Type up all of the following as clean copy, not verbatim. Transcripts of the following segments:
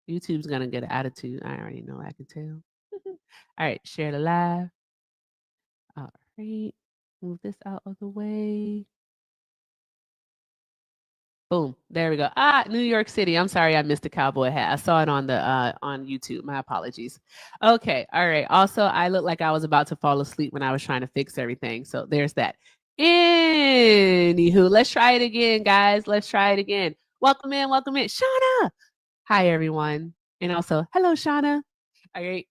YouTube's gonna get an attitude. I already know. I can tell. All right, share the live. All right, move this out of the way. Boom. There we go. New York City. I'm sorry I missed the cowboy hat. I saw it on the on YouTube. My apologies. Okay. All right. Also, I looked like I was about to fall asleep when I was trying to fix everything. So there's that. Anywho, let's try it again, guys. Let's try it again. Welcome in, welcome in. Shauna. Hi, everyone. And also, hello, Shauna. All right.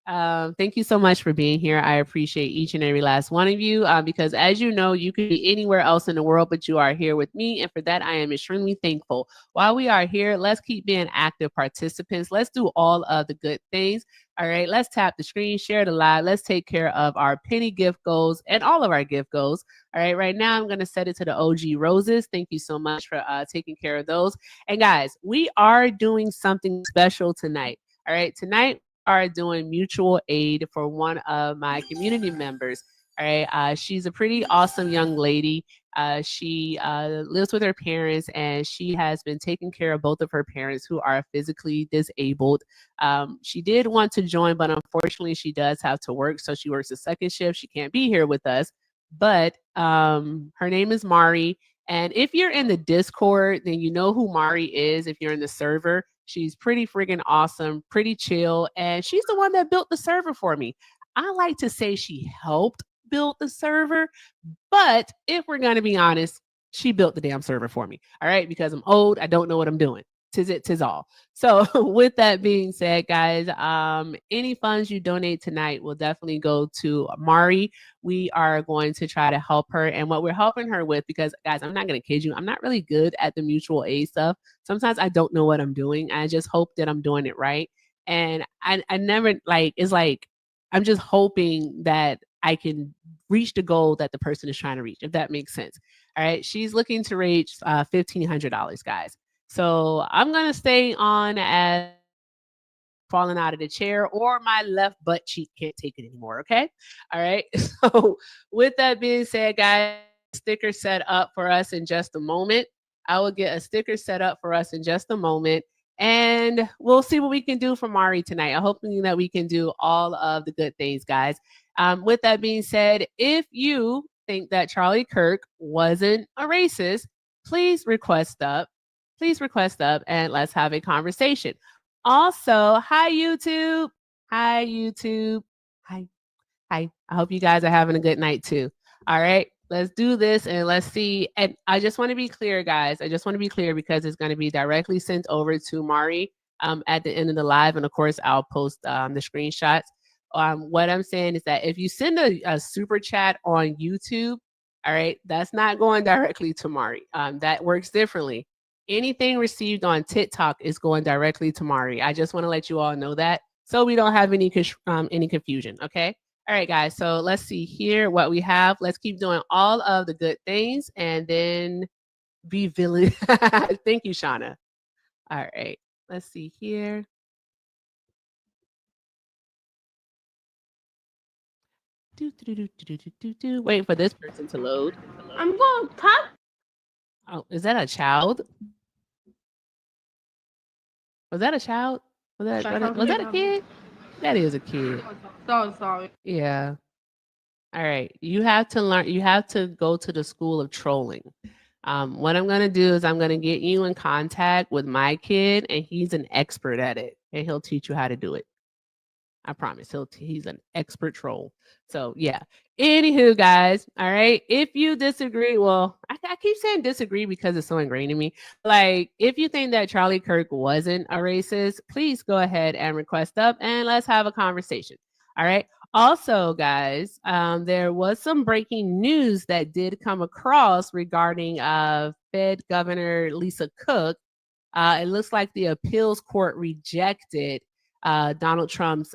Thank you so much for being here. I appreciate each and every last one of you because, as you know, you could be anywhere else in the world, but you are here with me. And for that, I am extremely thankful. While we are here, let's keep being active participants. Let's do all of the good things. All right. Let's tap the screen, share the live. Let's take care of our penny gift goals and all of our gift goals. All right. Right now, I'm going to set it to the OG Roses. Thank you so much for taking care of those. And guys, we are doing something special tonight. All right. Tonight, are doing mutual aid for one of my community members. All right. She's a pretty awesome young lady. She lives with her parents and she has been taking care of both of her parents who are physically disabled. She did want to join, but unfortunately, she does have to work. So she works a second shift. She can't be here with us. But her name is Mari. And if you're in the Discord, then you know who Mari is if you're in the server. She's pretty friggin' awesome, pretty chill, and she's the one that built the server for me. I like to say she helped build the server, but if we're gonna be honest, she built the damn server for me. All right, because I'm old, I don't know what I'm doing. Tis all. So with that being said, guys, any funds you donate tonight will definitely go to Mari. We are going to try to help her, and what we're helping her with, because guys, I'm not gonna kid you, I'm not really good at the mutual aid stuff. Sometimes I don't know what I'm doing. I just hope that I'm doing it right, and I never like it's like I'm just hoping that I can reach the goal that the person is trying to reach, if that makes sense. All right, she's looking to reach $1,500, guys. So I'm going to stay on as falling out of the chair or my left butt cheek can't take it anymore. Okay. All right. So with that being said, guys, sticker set up for us in just a moment. I will get a sticker set up for us in just a moment. And we'll see what we can do for Mari tonight. I'm hoping that we can do all of the good things, guys. With that being said, if you think that Charlie Kirk wasn't a racist, please request up. Please request up and let's have a conversation. Also, hi YouTube. Hi YouTube. Hi. Hi. I hope you guys are having a good night too. All right. Let's do this and let's see. And I just want to be clear, guys. I just want to be clear because it's going to be directly sent over to Mari at the end of the live. And of course, I'll post the screenshots. What I'm saying is that if you send a super chat on YouTube, all right, that's not going directly to Mari. That works differently. Anything received on TikTok is going directly to Mari. I just want to let you all know that so we don't have any confusion. Okay. All right, guys. So let's see here what we have. Let's keep doing all of the good things and then be villain. Thank you, Shauna. All right. Let's see here. Wait for this person to load. I'm going to talk. Oh, is that a child? Was that a child? Was that a kid? That is a kid. So sorry. Yeah. All right. You have to learn, you have to go to the school of trolling. What I'm going to do is I'm going to get you in contact with my kid, and he's an expert at it, and he'll teach you how to do it. I promise. He's an expert troll. So yeah. Anywho, guys, all right. If you disagree, well, I keep saying disagree because it's so ingrained in me. Like, if you think that Charlie Kirk wasn't a racist, please go ahead and request up and let's have a conversation. All right. Also, guys, there was some breaking news that did come across regarding Fed Governor Lisa Cook. It looks like the appeals court rejected Donald Trump's,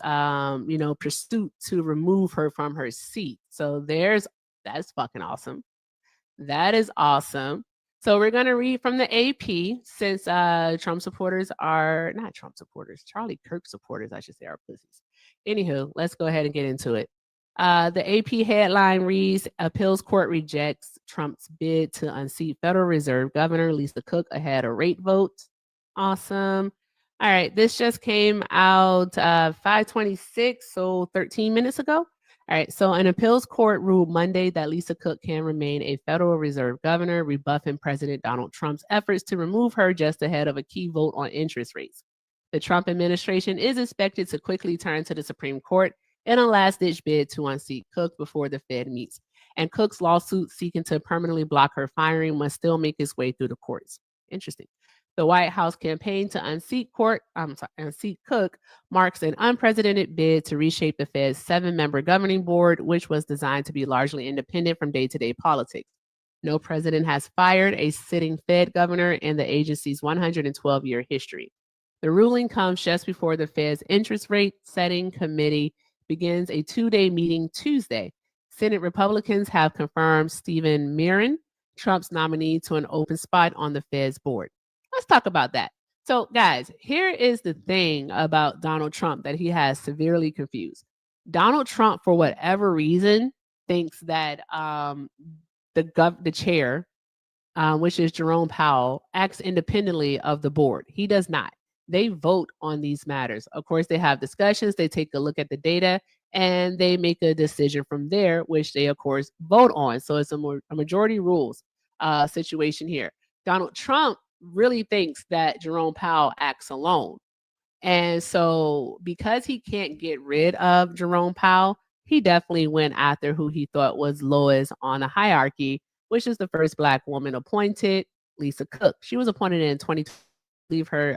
pursuit to remove her from her seat. So that's fucking awesome. That is awesome. So we're going to read from the AP since Trump supporters are not Trump supporters, Charlie Kirk supporters, I should say, are pussies. Anywho, let's go ahead and get into it. The AP headline reads, appeals court rejects Trump's bid to unseat Federal Reserve Governor Lisa Cook ahead of rate vote. Awesome. All right, this just came out 5:26, so 13 minutes ago. All right, so an appeals court ruled Monday that Lisa Cook can remain a Federal Reserve governor, rebuffing President Donald Trump's efforts to remove her just ahead of a key vote on interest rates. The Trump administration is expected to quickly turn to the Supreme Court in a last-ditch bid to unseat Cook before the Fed meets. And Cook's lawsuit seeking to permanently block her firing must still make its way through the courts. Interesting. The White House campaign to unseat Cook marks an unprecedented bid to reshape the Fed's 7-member governing board, which was designed to be largely independent from day-to-day politics. No president has fired a sitting Fed governor in the agency's 112-year history. The ruling comes just before the Fed's interest rate setting committee begins a 2-day meeting Tuesday. Senate Republicans have confirmed Stephen Mirren, Trump's nominee, to an open spot on the Fed's board. Let's talk about that. So, guys, here is the thing about Donald Trump that he has severely confused. Donald Trump, for whatever reason, thinks that the chair, which is Jerome Powell, acts independently of the board. He does not. They vote on these matters. Of course, they have discussions, they take a look at the data, and they make a decision from there, which they, of course, vote on. So it's a majority rules situation here. Donald Trump really thinks that Jerome Powell acts alone. And so because he can't get rid of Jerome Powell, he definitely went after who he thought was lowest on the hierarchy, which is the first Black woman appointed, Lisa Cook. She was appointed in 2020. Leave her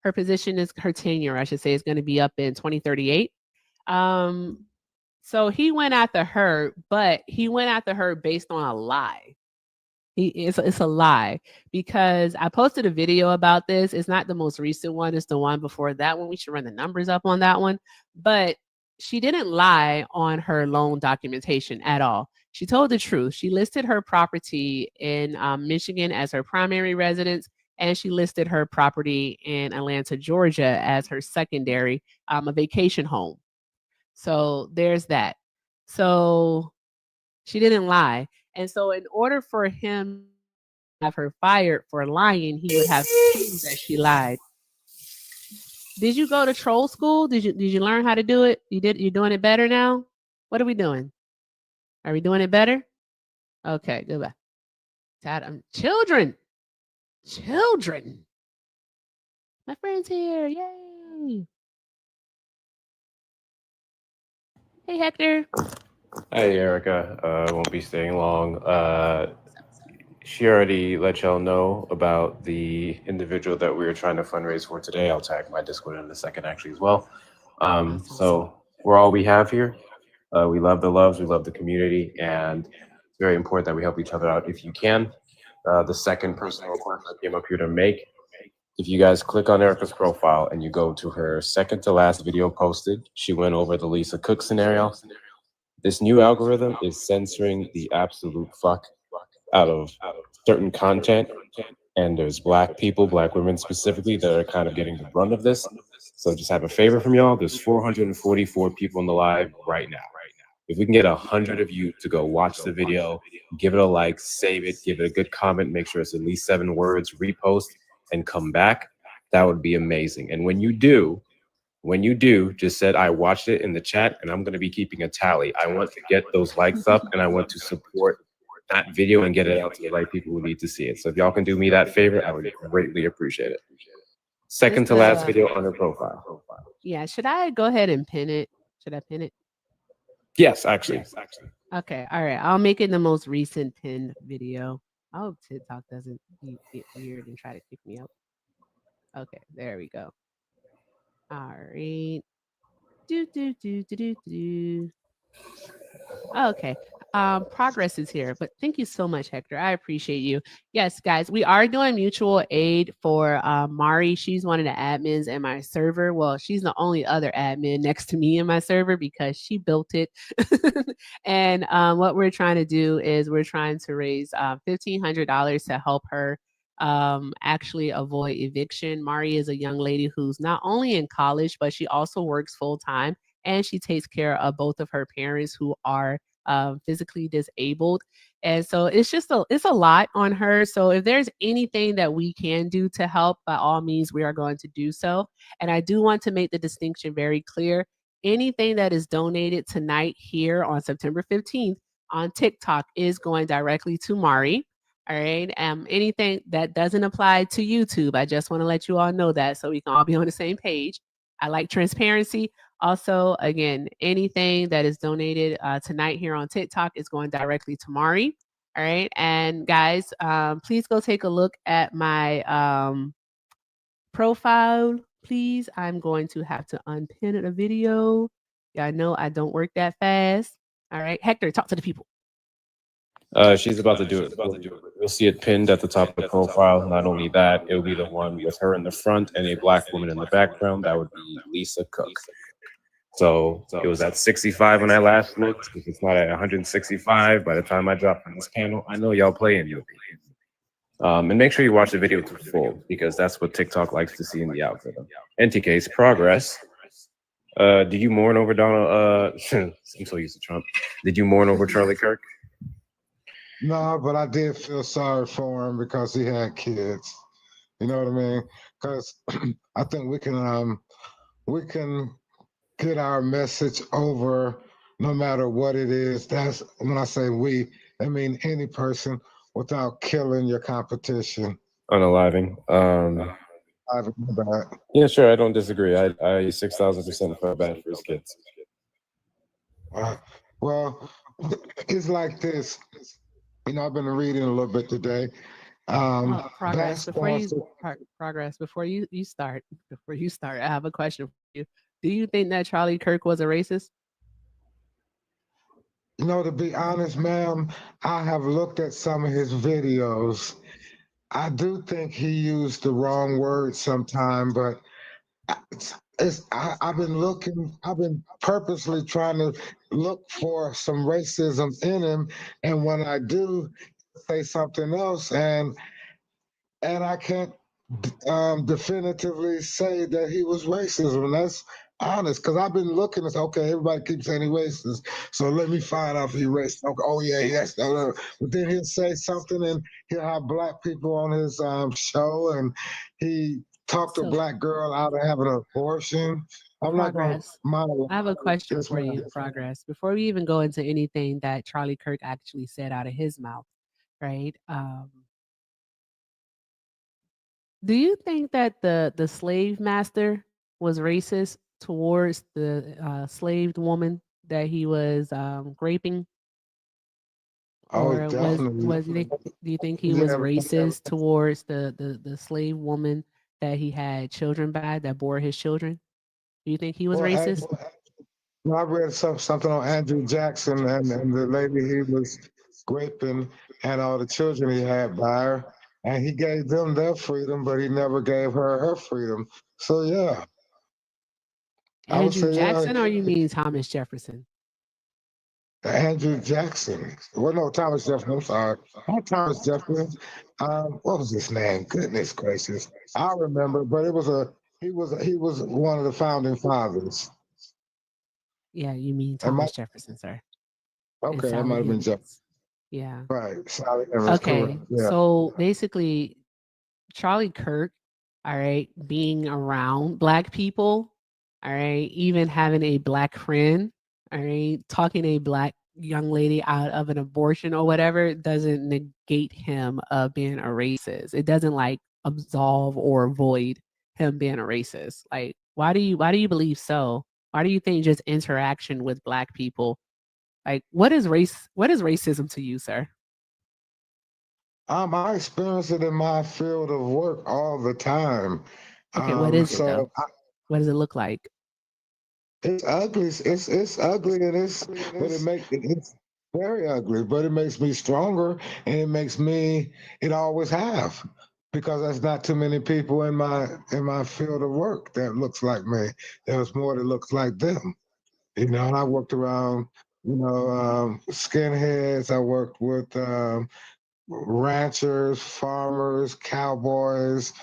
her position is her tenure, I should say, is going to be up in 2038. So he went after her, but he went after her based on a lie. It's a lie, because I posted a video about this. It's not the most recent one. It's the one before that one. We should run the numbers up on that one. But she didn't lie on her loan documentation at all. She told the truth. She listed her property in Michigan as her primary residence, and she listed her property in Atlanta, Georgia as her secondary, a vacation home. So there's that. So she didn't lie. And so in order for him to have her fired for lying, he would have to prove that she lied. Did you go to troll school? Did you learn how to do it? You're doing it better now? What are we doing? Are we doing it better? Okay, goodbye. Children. My friend's here. Yay. Hey, Hector. Hey, Erica. I won't be staying long. She already let y'all know about the individual that we were trying to fundraise for today. I'll tag my Discord in a second, actually, as well. So we're all we have here. We love the loves. We love the community. And it's very important that we help each other out if you can. The second personal request I came up here to make, if you guys click on Erica's profile and you go to her second to last video posted, she went over the Lisa Cook scenario. This new algorithm is censoring the absolute fuck out of certain content. And there's Black people, Black women specifically, that are kind of getting the brunt of this. So just have a favor from y'all. There's 444 people in the live right now. If we can get 100 of you to go watch the video, give it a like, save it, give it a good comment, make sure it's at least 7 words, repost, and come back, that would be amazing. And when you do, just said, I watched it in the chat, and I'm going to be keeping a tally. I want to get those likes up, and I want to support that video and get it out to the right people who need to see it. So if y'all can do me that favor, I would greatly appreciate it. Second to last video on her profile. Yeah, should I go ahead and pin it? Should I pin it? Yes, actually. Okay, all right. I'll make it the most recent pinned video. I hope TikTok doesn't get weird and try to kick me out. Okay, there we go. All right. Okay. Progress is here, but thank you so much, Hector. I appreciate you. Yes, guys, we are doing mutual aid for Mari. She's one of the admins in my server. Well, she's the only other admin next to me in my server because she built it. And what we're trying to do is we're trying to raise $1,500 to help her actually avoid eviction. Mari is a young lady who's not only in college, but she also works full time, and she takes care of both of her parents who are physically disabled. And so it's a lot on her. So if there's anything that we can do to help, by all means, we are going to do so. And I do want to make the distinction very clear. Anything that is donated tonight here on September 15th on TikTok is going directly to Mari. All right. Anything that doesn't apply to YouTube, I just want to let you all know that so we can all be on the same page. I like transparency. Also, again, anything that is donated tonight here on TikTok is going directly to Mari. All right. And guys, please go take a look at my profile, please. I'm going to have to unpin the video. Yeah, I know I don't work that fast. All right. Hector, talk to the people. She's about to do it. You'll see it pinned at the top of the profile. Not only that, it'll be the one with her in the front and a black woman in the background. That would be Lisa Cook. So it was at 65 when I last looked. If it's not at 165, by the time I drop on this panel, I know y'all playing you. And make sure you watch the video to full, because that's what TikTok likes to see in the algorithm. NTK's progress. Did you mourn over Donald? I'm so used to Trump. Did you mourn over Charlie Kirk? No, but I did feel sorry for him because he had kids. You know what I mean? Because I think we can get our message over no matter what it is. That's when I say we, I mean any person, without killing your competition. Unaliving. Yeah, sure. I don't disagree. I 6,000% felt bad for his kids. Well, it's like this. You know, I've been reading a little bit today. Progress. Before you start, I have a question for you. Do you think that Charlie Kirk was a racist? You know, to be honest, ma'am, I have looked at some of his videos. I do think he used the wrong word sometime, but I've been purposely trying to look for some racism in him, and when I do say something else, and I can't definitively say that he was racist, and that's honest, because I've been looking and say, okay, everybody keeps saying he's racist, so let me find out if he's racist. Okay, oh yeah, yes, but then he'll say something, and he'll have black people on his show, and he talked a black girl out of having an abortion. I'm not going to monologue. I have a question for you, Progress. Before we even go into anything that Charlie Kirk actually said out of his mouth, right? Do you think that the slave master was racist towards the slaved woman that he was raping? Or definitely. do you think he was racist towards the slave woman that he had children by, that bore his children? Do you think he was racist? I read something on Andrew Jackson and the lady he was raping and all the children he had by her, and he gave them their freedom, but he never gave her freedom. So yeah. Andrew Jackson, or you mean Thomas Jefferson? Andrew Jackson. Well, no, Thomas Jefferson. I'm sorry. Not Thomas Jefferson. What was his name? Goodness gracious. I remember, but he was one of the founding fathers. Yeah, you mean Thomas Jefferson, sir. Okay, that might have been Jefferson. Yeah. Right. Okay. Yeah. So basically, Charlie Kirk, all right, being around black people, all right, even having a black friend, all right, talking a black young lady out of an abortion or whatever doesn't negate him of being a racist. It doesn't like absolve or avoid him being a racist. Like, why do you believe so? Why do you think just interaction with black people, like what is racism to you, sir? I experience it in my field of work all the time. Okay, what is it though? What does it look like? It's ugly. It's ugly, and it's very ugly. But it makes me stronger, and it always have, because there's not too many people in my field of work that looks like me. There's more that looks like them. You know, and I worked around, skinheads. I worked with ranchers, farmers, cowboys,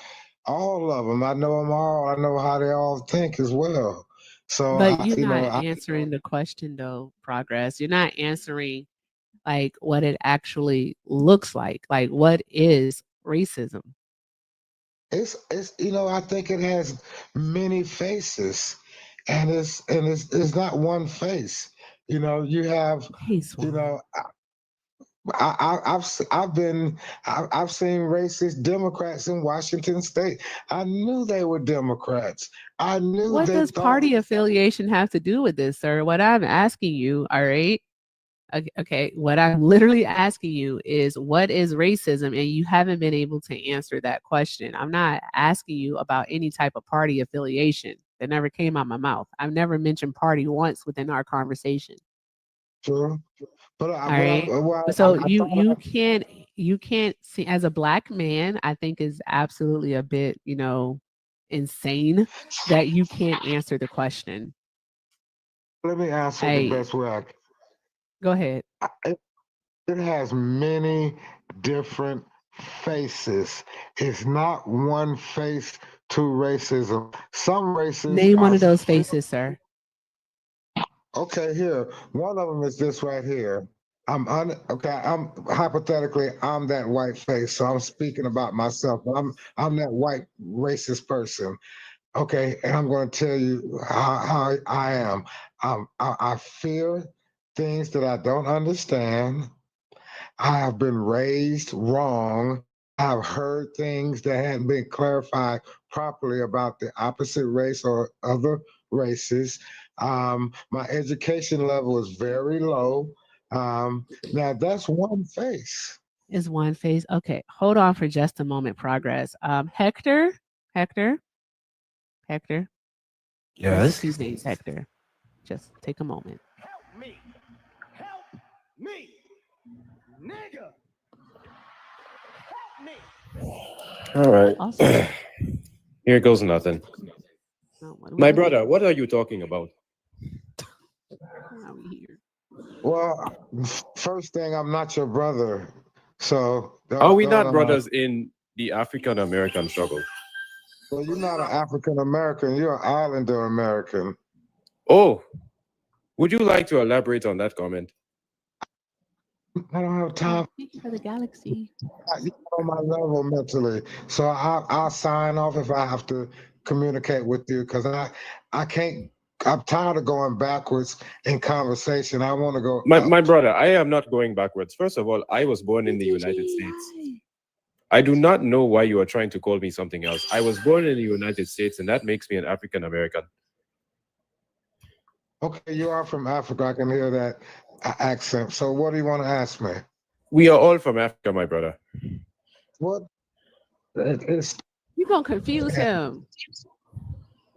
all of them. I know them all. I know how they all think as well. So But you're not answering the question though, Progress. You're not answering like what it actually looks like. Like what is racism? it's I think it has many faces, and it's not one face. You have Hey, Swan. I've seen racist Democrats in Washington State. I knew they were Democrats. I knew What they does thought. party affiliation have to do with this, sir? What I'm asking you, all right? Okay, what I'm literally asking you is what is racism? And you haven't been able to answer that question. I'm not asking you about any type of party affiliation. That never came out my mouth. I've never mentioned party once within our conversation. Sure, but All right. So you can't see as a black man, I think is absolutely a bit, insane that you can't answer the question. let me answer the Hey, best way I can. go ahead. It has many different faces. It's not one face to racism. Some races Name one are of those faces, sir. okay. Here, one of them is this right here. Okay. I'm hypothetically, I'm that white face, so I'm speaking about myself. I'm that white racist person. Okay, and I'm going to tell you how I am. I fear things that I don't understand. I have been raised wrong. I've heard things that hadn't been clarified properly about the opposite race or other races. My education level is very low. Now, that's one face. Is one face. Okay, hold on for just a moment, Progress. Hector, Hector. There's Yes. two names, Hector. Just take a moment. Help me, nigga, help me. All right. Also, Here goes nothing. what do My we do? brother, what are you talking about? Why are we here? Well, first thing, I'm not your brother. So, Are we don't, not brothers in the African American struggle? well, you're not an African American, you're an Islander American. Oh, would you like to elaborate on that comment? I don't have time. Speak for the galaxy. You're on my level mentally. So I'll sign off if I have to communicate with you because I can't. I'm tired of going backwards in conversation. I want to go My up. brother, I am not going backwards. First of all, I was born in the United States. I do not know why you are trying to call me something else. I was born in the United States, and that makes me an African American. Okay, you are from Africa. I can hear that accent. So what do you want to ask me? We are all from Africa, my brother. What? It's You're going to confuse him.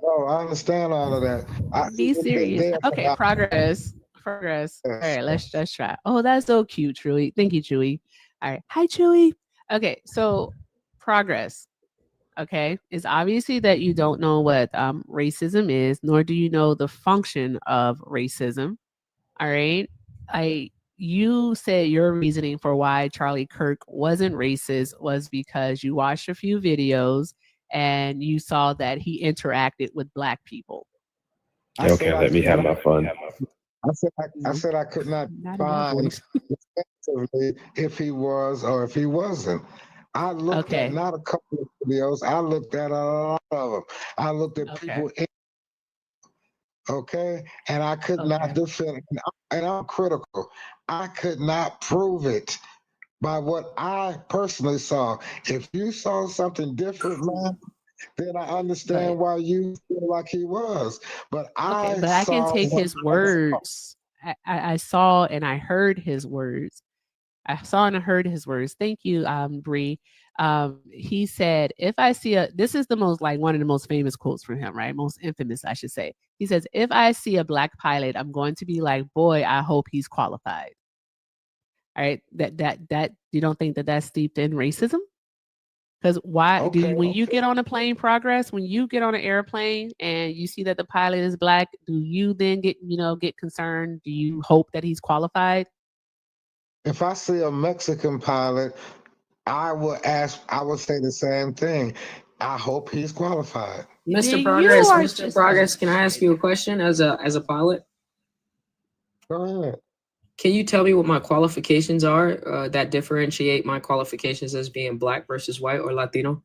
oh, I understand all of that. Be serious. Okay, progress. Progress. All right, let's try. Oh, that's so cute, Chewy. Thank you, Chewy. All right. Hi, Chewy. Okay, so progress. Okay, it's obviously that you don't know what racism is, nor do you know the function of racism. All right. You said your reasoning for why Charlie Kirk wasn't racist was because you watched a few videos and you saw that he interacted with black people. Okay, let me have my fun. I said I could not Not in that find voice. effectively if he was or if he wasn't. I looked at Okay. not a couple of videos. I looked at a lot of them. I looked at Okay. people. Okay, and I could not defend. And I'm critical. I could not prove it by what I personally saw. If you saw something different, man, then I understand why you feel like he was. But Okay, I but I can saw take what his I saw. words. I saw and I heard his words. I saw and I heard his words. Thank you, Bree. He said, if I see this is the most like one of the most famous quotes from him, right? Most infamous, I should say. He says, if I see a black pilot, I'm going to be like, boy, I hope he's qualified. All right. That you don't think that that's steeped in racism? Because why do you, when you get on a plane, progress, when you get on an airplane and you see that the pilot is black, do you then get concerned? Do you hope that he's qualified? If I see a Mexican pilot, I would say the same thing. I hope he's qualified. Then Mr. you Progress, are Mr. just Progress, can I ask you a question as a pilot? Go ahead. Can you tell me what my qualifications are that differentiate my qualifications as being black versus white or Latino?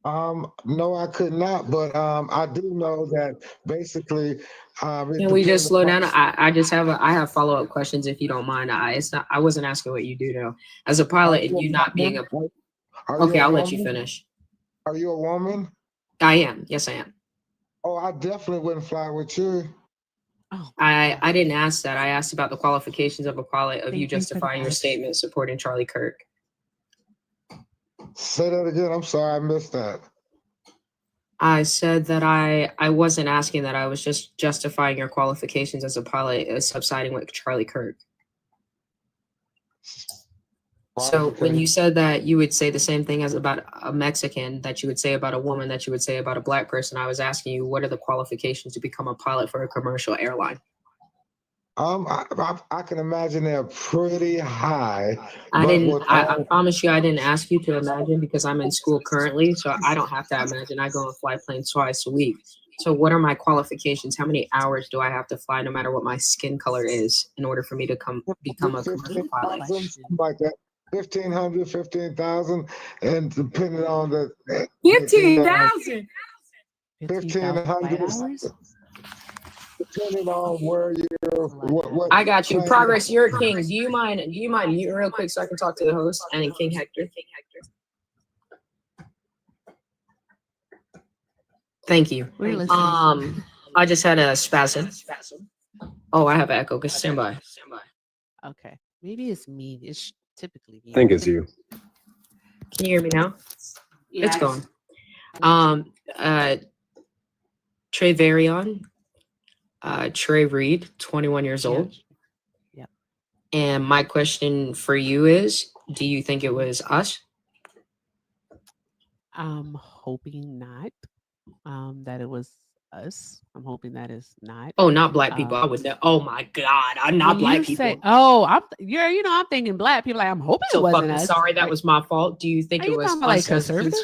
No, I could not, but I do know that basically, it Can we just depends slow upon. down? I have follow-up questions if you don't mind. I wasn't asking what you do though. As a Are pilot, you and a you not being woman? a Are you okay, a I'll let you woman? finish. Are you a woman? I am. Yes, I am. Oh, I definitely wouldn't fly with you. Oh, I didn't ask that. I asked about the qualifications of a pilot of Thank you you for the justifying your question. statement supporting Charlie Kirk. Say that again. I'm sorry, I missed that. I said that I wasn't asking that. I was just justifying your qualifications as a pilot as subsiding with Charlie Kirk. So when you said that you would say the same thing as about a Mexican that you would say about a woman that you would say about a black person, I was asking you what are the qualifications to become a pilot for a commercial airline? I can imagine they're pretty high. I But didn't. with I all, promise you, I didn't ask you to imagine because I'm in school currently, so I don't have to imagine. I go and fly planes twice a week. So what are my qualifications? How many hours do I have to fly, no matter what my skin color is, in order for me to become a commercial pilot? 15,000, something like that. 1,500, 15,000, and depending on the 15,000. 15,000 flight 1,500, hours? depending on where you're, what I got you. plane. Progress, you're a king. Do you mind mute real quick so I can talk to the host and then King Hector? Thank you. We're listening. I just had a spasm. Oh, I have an echo. Stand by. Okay. Maybe it's me. It's typically me. I think it's you. Can you hear me now? Yeah, It's gone. Trey Varion, Trey Reed, 21 years old. Yep. And my question for you is, do you think it was us? I'm hoping not. That it was us. I'm hoping that is not. Oh, not black people. I would know. Oh my God, I'm not When black you people. say, "Oh, I'm thinking black people." Like, I'm hoping So it wasn't fucking us. sorry, that Like, was my fault. Do you think are it you was talking about, like, us as conservative?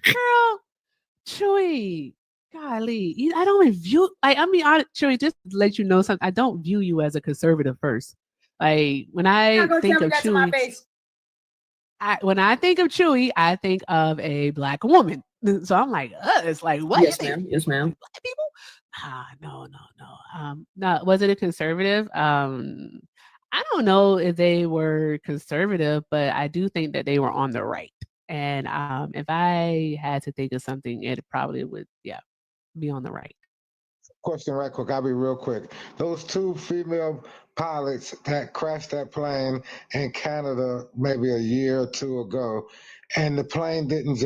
Girl, Chewy, golly, I don't even view. Like, I mean, Chewy, just to let you know something. I don't view you as a conservative first. Like, when I think of Chewy, when I think of Chewy, I think of a black woman. So I'm like, us, like, what? Yes, ma'am. Yes, ma'am. Black people? No. No, was it a conservative? I don't know if they were conservative, but I do think that they were on the right. And if I had to think of something, it probably would, be on the right. Question right quick. I'll be real quick. Those two female pilots that crashed that plane in Canada maybe a year or two ago, and the plane didn't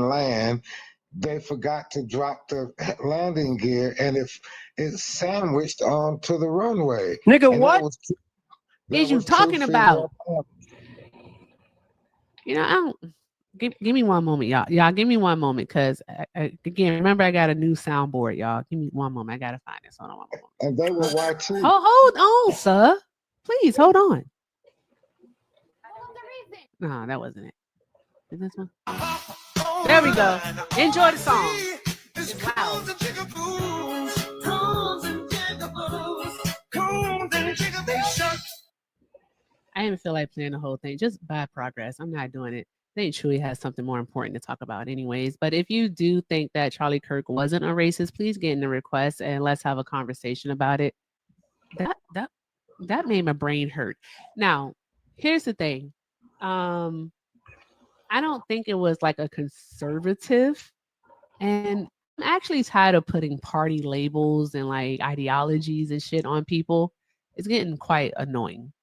land. They forgot to drop the landing gear, and it sandwiched onto the runway. Nigga, And what? Is you was two talking about? female pilots. I don't. Give me one moment, y'all. Y'all, give me one moment, because again, remember, I got a new soundboard, y'all. Give me one moment. I gotta find this. Hold on one moment. And they were white too. Hold on, sir. Please hold on. No, that wasn't it. Is this one? There we go. Enjoy the song. It's loud. I didn't feel like playing the whole thing. Just by progress. I'm not doing it. I think Chewy has something more important to talk about anyways. But if you do think that Charlie Kirk wasn't a racist, please get in the request and let's have a conversation about it. That made my brain hurt. Now, here's the thing. I don't think it was like a conservative. And I'm actually tired of putting party labels and like ideologies and shit on people. It's getting quite annoying.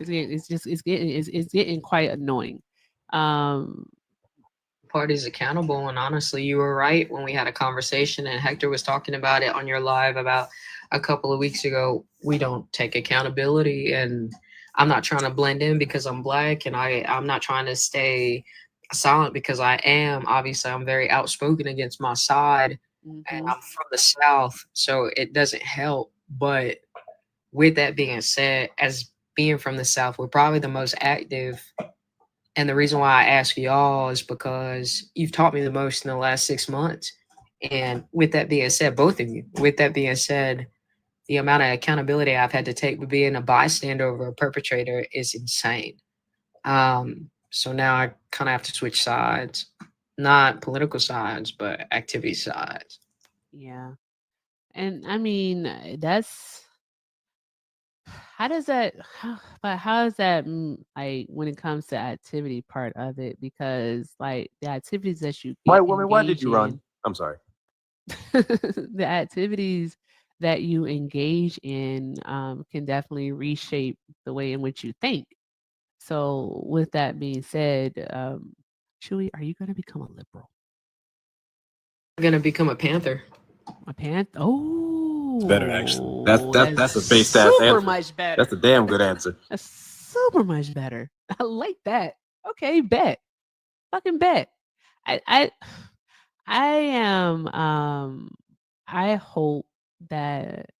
It's getting quite annoying. Party's accountable, and honestly, you were right when we had a conversation and Hector was talking about it on your live about a couple of weeks ago. We don't take accountability, and I'm not trying to blend in because I'm black, and I'm not trying to stay silent because I am. Obviously, I'm very outspoken against my side, and I'm from the South, so it doesn't help. But with that being said, as being from the South, we're probably the most active And the reason why I ask y'all is because you've taught me the most in the last 6 months. And with that being said, both of you, with that being said, the amount of accountability I've had to take with being a bystander over a perpetrator is insane. So now I kind of have to switch sides, not political sides, but activity sides. Yeah. And I mean, that's how is that like when it comes to activity part of it? Because like the activities that you White get woman, why did engaged you run? in, I'm sorry. the activities that you engage in can definitely reshape the way in which you think. So with that being said, Chewy, are you going to become a liberal? I'm going to become a Panther. A Panther? Oh, It's better, actually. That's a based ass super answer. much better. That's a damn good answer. That's super much better. I like that. Okay, bet. Fucking bet. I am I hope that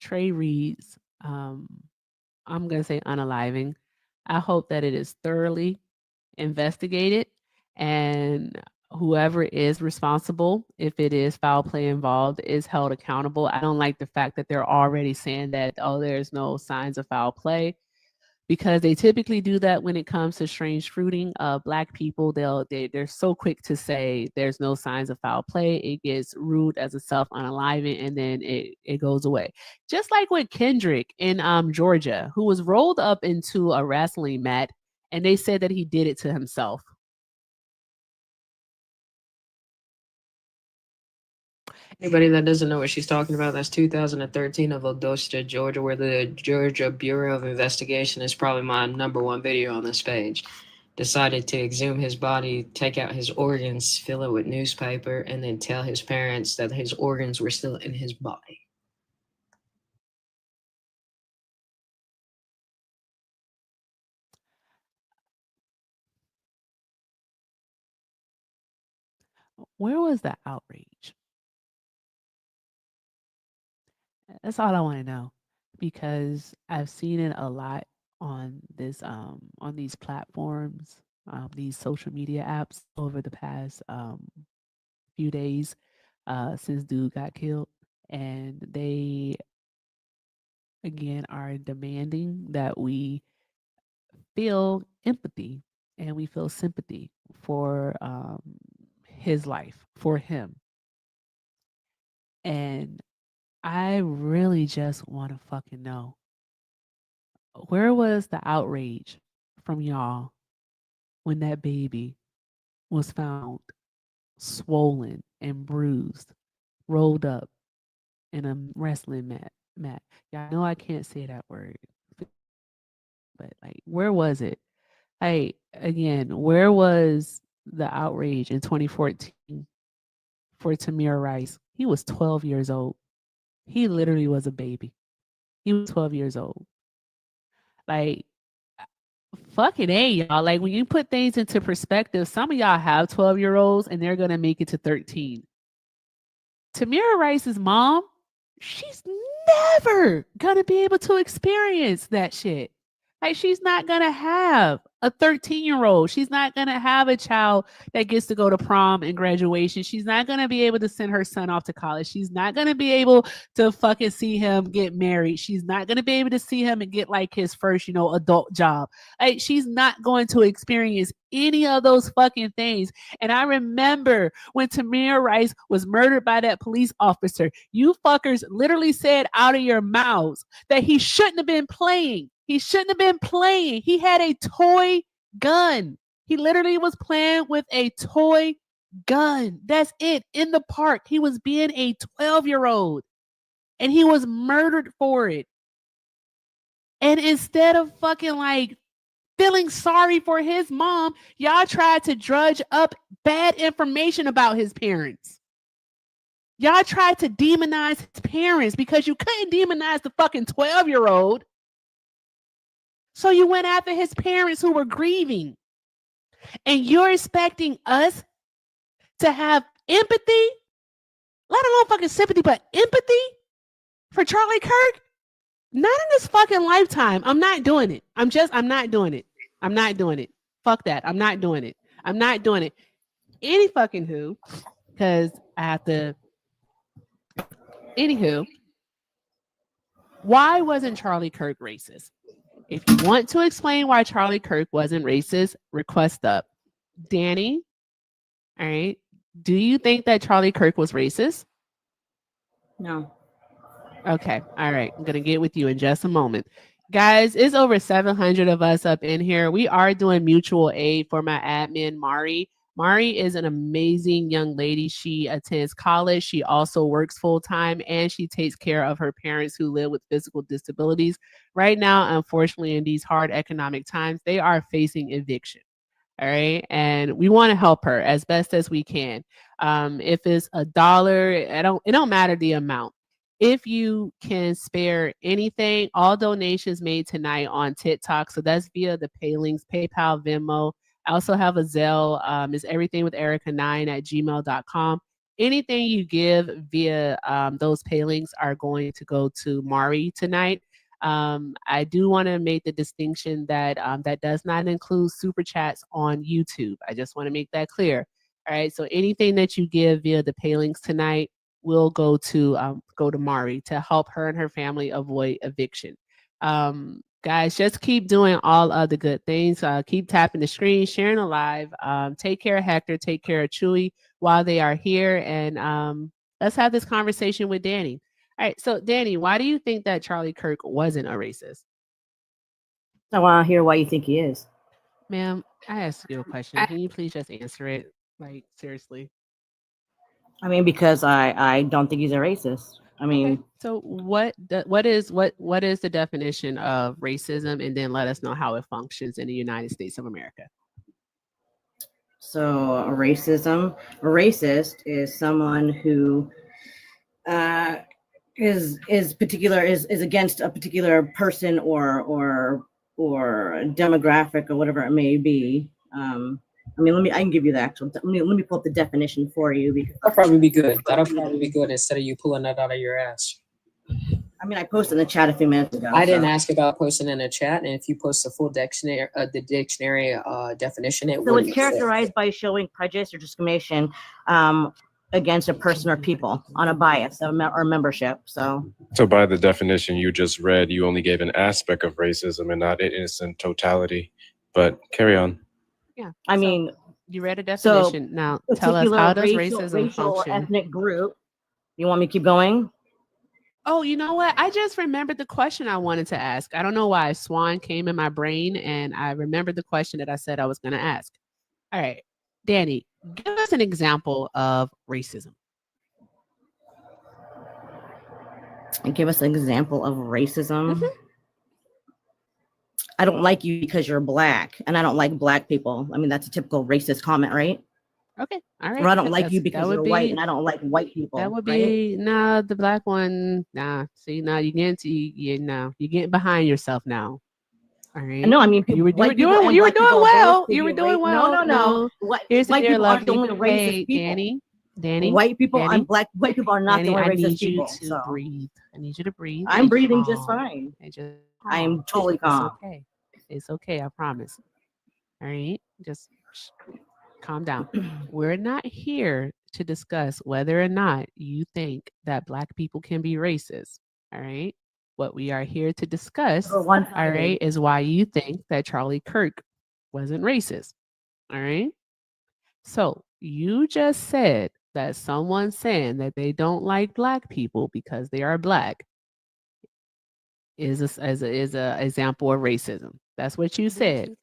Trey Reed's I'm gonna say unaliving. I hope that it is thoroughly investigated and whoever is responsible, if it is foul play involved, is held accountable. I don't like the fact that they're already saying that, oh, there's no signs of foul play, because they typically do that when it comes to strange fruiting. Black people, they're so quick to say there's no signs of foul play. It gets ruled as a self-unaliving, and then it goes away. Just like with Kendrick in Georgia, who was rolled up into a wrestling mat, and they said that he did it to himself. Anybody that doesn't know what she's talking about, that's 2013 of Valdosta, Georgia, where the Georgia Bureau of Investigation is probably my #1 video on this page. Decided to exhume his body, take out his organs, fill it with newspaper, and then tell his parents that his organs were still in his body. Where was the outrage? That's all I want to know, because I've seen it a lot on this on these platforms, these social media apps over the past few days since dude got killed, and they again are demanding that we feel empathy and we feel sympathy for his life, for him. And I really just want to fucking know, where was the outrage from y'all when that baby was found swollen and bruised, rolled up in a wrestling mat? Y'all know I can't say that word, but like, where was it? Hey, again, where was the outrage in 2014 for Tamir Rice? He was 12 years old. He literally was a baby. He was 12 years old. Like, fucking A, y'all. Like, when you put things into perspective, some of y'all have 12-year-olds and they're going to make it to 13. Tamir Rice's mom, she's never going to be able to experience that shit. Like, she's not going to have a 13-year-old. She's not going to have a child that gets to go to prom and graduation. She's not going to be able to send her son off to college. She's not going to be able to fucking see him get married. She's not going to be able to see him and get like his first, adult job. Like, she's not going to experience any of those fucking things. And I remember when Tamir Rice was murdered by that police officer, you fuckers literally said out of your mouths that he shouldn't have been playing. He shouldn't have been playing. He had a toy gun. He literally was playing with a toy gun. That's it. In the park. He was being a 12-year-old and he was murdered for it. And instead of fucking like feeling sorry for his mom, y'all tried to drudge up bad information about his parents. Y'all tried to demonize his parents because you couldn't demonize the fucking 12-year-old. So you went after his parents who were grieving. And you're expecting us to have empathy, let alone fucking sympathy, but empathy for Charlie Kirk? Not in this fucking lifetime. I'm not doing it. I'm not doing it. I'm not doing it. Fuck that. I'm not doing it. I'm not doing it. Any fucking who, because I have to. Anywho, why wasn't Charlie Kirk racist? If you want to explain why Charlie Kirk wasn't racist, request up. Danny, all right. Do you think that Charlie Kirk was racist? No. Okay. All right. I'm going to get with you in just a moment. Guys, it's over 700 of us up in here. We are doing mutual aid for my admin, Mari. Mari is an amazing young lady. She attends college. She also works full time and she takes care of her parents who live with physical disabilities. Right now, unfortunately, in these hard economic times, they are facing eviction. All right. And we want to help her as best as we can. If it's $1, it don't matter the amount. If you can spare anything, all donations made tonight on TikTok. So that's via the pay links, PayPal, Venmo. I also have a Zelle. It's everythingwitherika9@gmail.com. Anything you give via those pay links are going to go to Mari tonight. I do want to make the distinction that that does not include super chats on YouTube. I just want to make that clear. All right. So anything that you give via the pay links tonight will go to Mari to help her and her family avoid eviction. Guys, just keep doing all of the good things. Keep tapping the screen, sharing the live. Take care of Hector. Take care of Chewy while they are here. And let's have this conversation with Danny. All right. So, Danny, why do you think that Charlie Kirk wasn't a racist? I want to hear why you think he is. Ma'am, I asked you a question. Can you please just answer it? Like, seriously. I mean, because I don't think he's a racist. I mean, okay. So what is the definition of racism, and then let us know how it functions in the United States of America. So a racist is someone who is against a particular person or demographic or whatever it may be. I mean, I can give you the actual. Let me pull up the definition for you because That'll probably be good. That'll probably be good instead of you pulling that out of your ass. I mean, I posted in the chat a few minutes ago. I didn't ask about posting in the chat, and if you post the full dictionary, definition, it So would it's characterized by showing prejudice or discrimination against a person or people on a bias or membership. So by the definition you just read, you only gave an aspect of racism and not its in totality. But carry on. Yeah. I mean, you read a definition. Now tell us, how does racial function? Ethnic group. You want me to keep going? Oh, you know what? I just remembered the question I wanted to ask. I don't know why. Swan came in my brain and I remembered the question that I said I was going to ask. All right. Danny, give us an example of racism. And give us an example of racism. Mm-hmm. I don't like you because you're black, and I don't like black people. I mean, that's a typical racist comment, right? Okay, all right. Or I don't like you because you're white, and I don't like white people. That would be the black one. Nah, see, now you're getting behind yourself now. All right. No, I mean, you were doing well. You were doing well. No. Here's white the people aren't the only racist people. Danny. White people Danny, white people are not the only racist people. I need you to breathe. I need you to breathe. I'm breathing just fine. I am totally calm. It's okay. It's okay. I promise. All right. Just calm down. We're not here to discuss whether or not you think that black people can be racist. All right. What we are here to discuss, all right, is why you think that Charlie Kirk wasn't racist. All right. So you just said that someone saying that they don't like black people because they are black is a example of racism. That's what you said.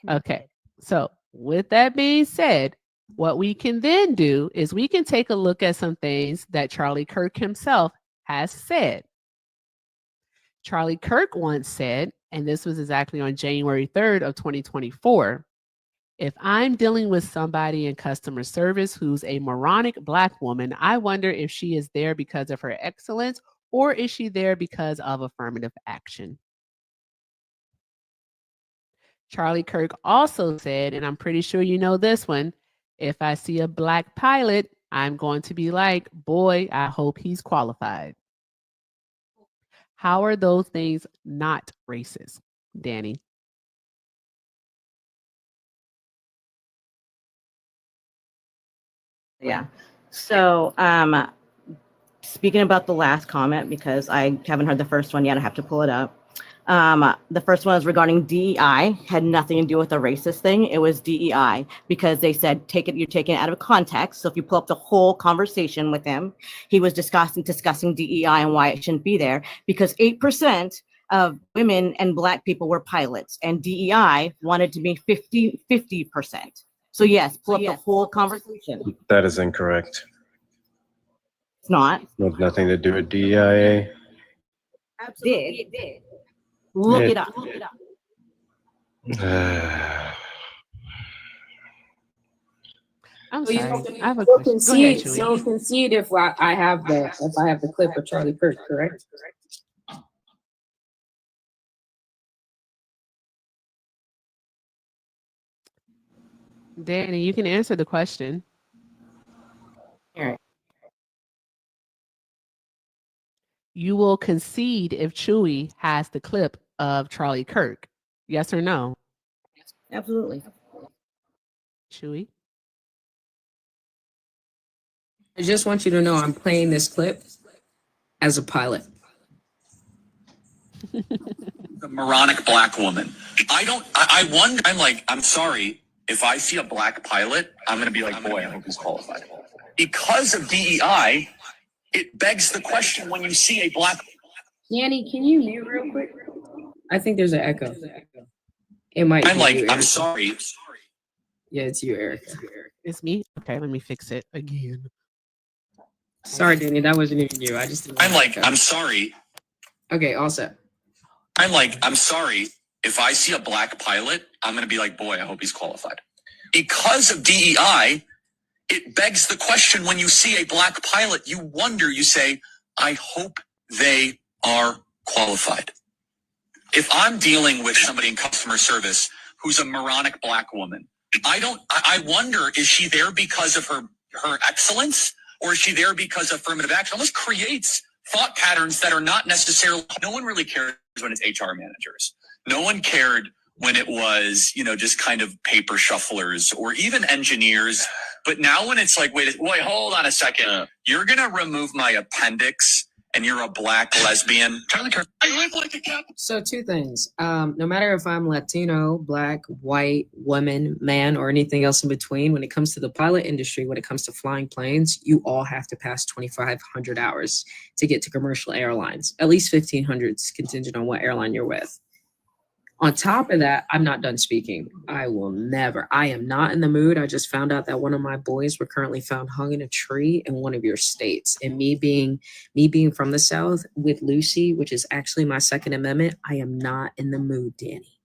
Okay. So with that being said, what we can then do is we can take a look at some things that Charlie Kirk himself has said. Charlie Kirk once said, and this was exactly on January 3rd of 2024, if I'm dealing with somebody in customer service who's a moronic black woman, I wonder if she is there because of her excellence or is she there because of affirmative action? Charlie Kirk also said, and I'm pretty sure you know this one, if I see a black pilot, I'm going to be like, boy, I hope he's qualified. How are those things not racist, Danny? Yeah. So, speaking about the last comment, because I haven't heard the first one yet, I have to pull it up. The first one is regarding DEI, had nothing to do with the racist thing. It was DEI because they said, you're taking it out of context. So if you pull up the whole conversation with him, he was discussing DEI and why it shouldn't be there, because 8% of women and Black people were pilots, and DEI wanted to be 50%. So yes, pull up the whole conversation. That is incorrect. It's not. With nothing to do with DEIA. Absolutely. It did. Look it up. I'm So you sorry. don't I have a question. Go ahead, concede, Chewy. you don't concede if I have the clip of Charlie Kirk, correct? Danny, you can answer the question. All right. You will concede if Chewy has the clip of Charlie Kirk. Yes or no? Absolutely. Chewy? I just want you to know I'm playing this clip as a pilot. The moronic Black woman. I wonder, I'm sorry, if I see a Black pilot, I'm going to be like, boy, I hope he's qualified. Because of DEI, it begs the question when you see a Black. Yanni, can you mute real quick? I think there's an echo. It might be you, I'm Erica. sorry. Yeah, it's you, Erica. It's me? Okay, let me fix it again. Sorry, Danny, that wasn't even you. I just didn't I'm sorry. Okay, all set. I'm sorry, if I see a Black pilot, I'm going to be like, boy, I hope he's qualified. Because of DEI, it begs the question when you see a Black pilot, you wonder, you say, I hope they are qualified. If I'm dealing with somebody in customer service who's a moronic Black woman, I wonder, is she there because of her excellence, or is she there because of affirmative action? Almost creates thought patterns that are not necessarily, no one really cares when it's HR managers. No one cared when it was, just kind of paper shufflers or even engineers. But now when it's like, wait, hold on a second. You're going to remove my appendix and you're a Black lesbian. Charlie Kirk, I live like a cat. So two things. No matter if I'm Latino, Black, white, woman, man, or anything else in between, when it comes to the pilot industry, when it comes to flying planes, you all have to pass 2,500 hours to get to commercial airlines. At least 1,500 is contingent on what airline you're with. On top of that, I'm not done speaking. I am not in the mood. I just found out that one of my boys were currently found hung in a tree in one of your states. And me being from the South with Lucy, which is actually my Second Amendment, I am not in the mood, Danny.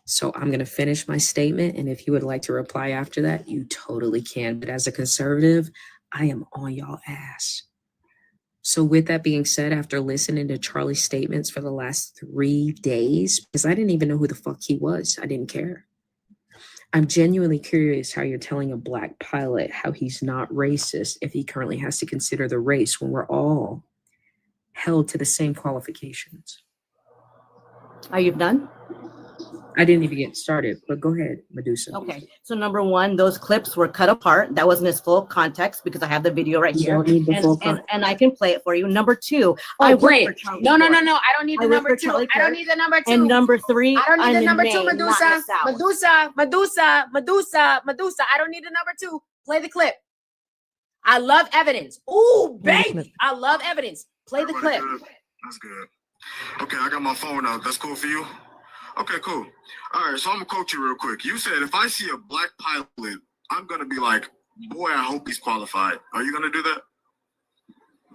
So I'm going to finish my statement. And if you would like to reply after that, you totally can. But as a conservative, I am on y'all ass. So with that being said, after listening to Charlie's statements for the last 3 days, because I didn't even know who the fuck he was, I didn't care. I'm genuinely curious how you're telling a Black pilot how he's not racist if he currently has to consider the race when we're all held to the same qualifications. Are you done? I didn't even get started, but go ahead, Medusa. Okay. So number one, those clips were cut apart. That wasn't his full context because I have the video right You here. don't need the full And I can play it for you. Number two, I worked for wait. Charlie No. Kirk. I don't need the I worked number for two. Charlie I don't Kirk. need the number two. And number three, I don't need I'm the in number Maine, two, not in the South. Medusa. I don't need the number two. Play the clip. I love evidence. Ooh, baby. I love evidence. Play the clip. That's good. Okay, I got my phone out. That's cool for you? Okay, cool. All right, so I'm gonna quote you real quick. You said, if I see a Black pilot, I'm gonna be like, boy, I hope he's qualified. Are you gonna do that?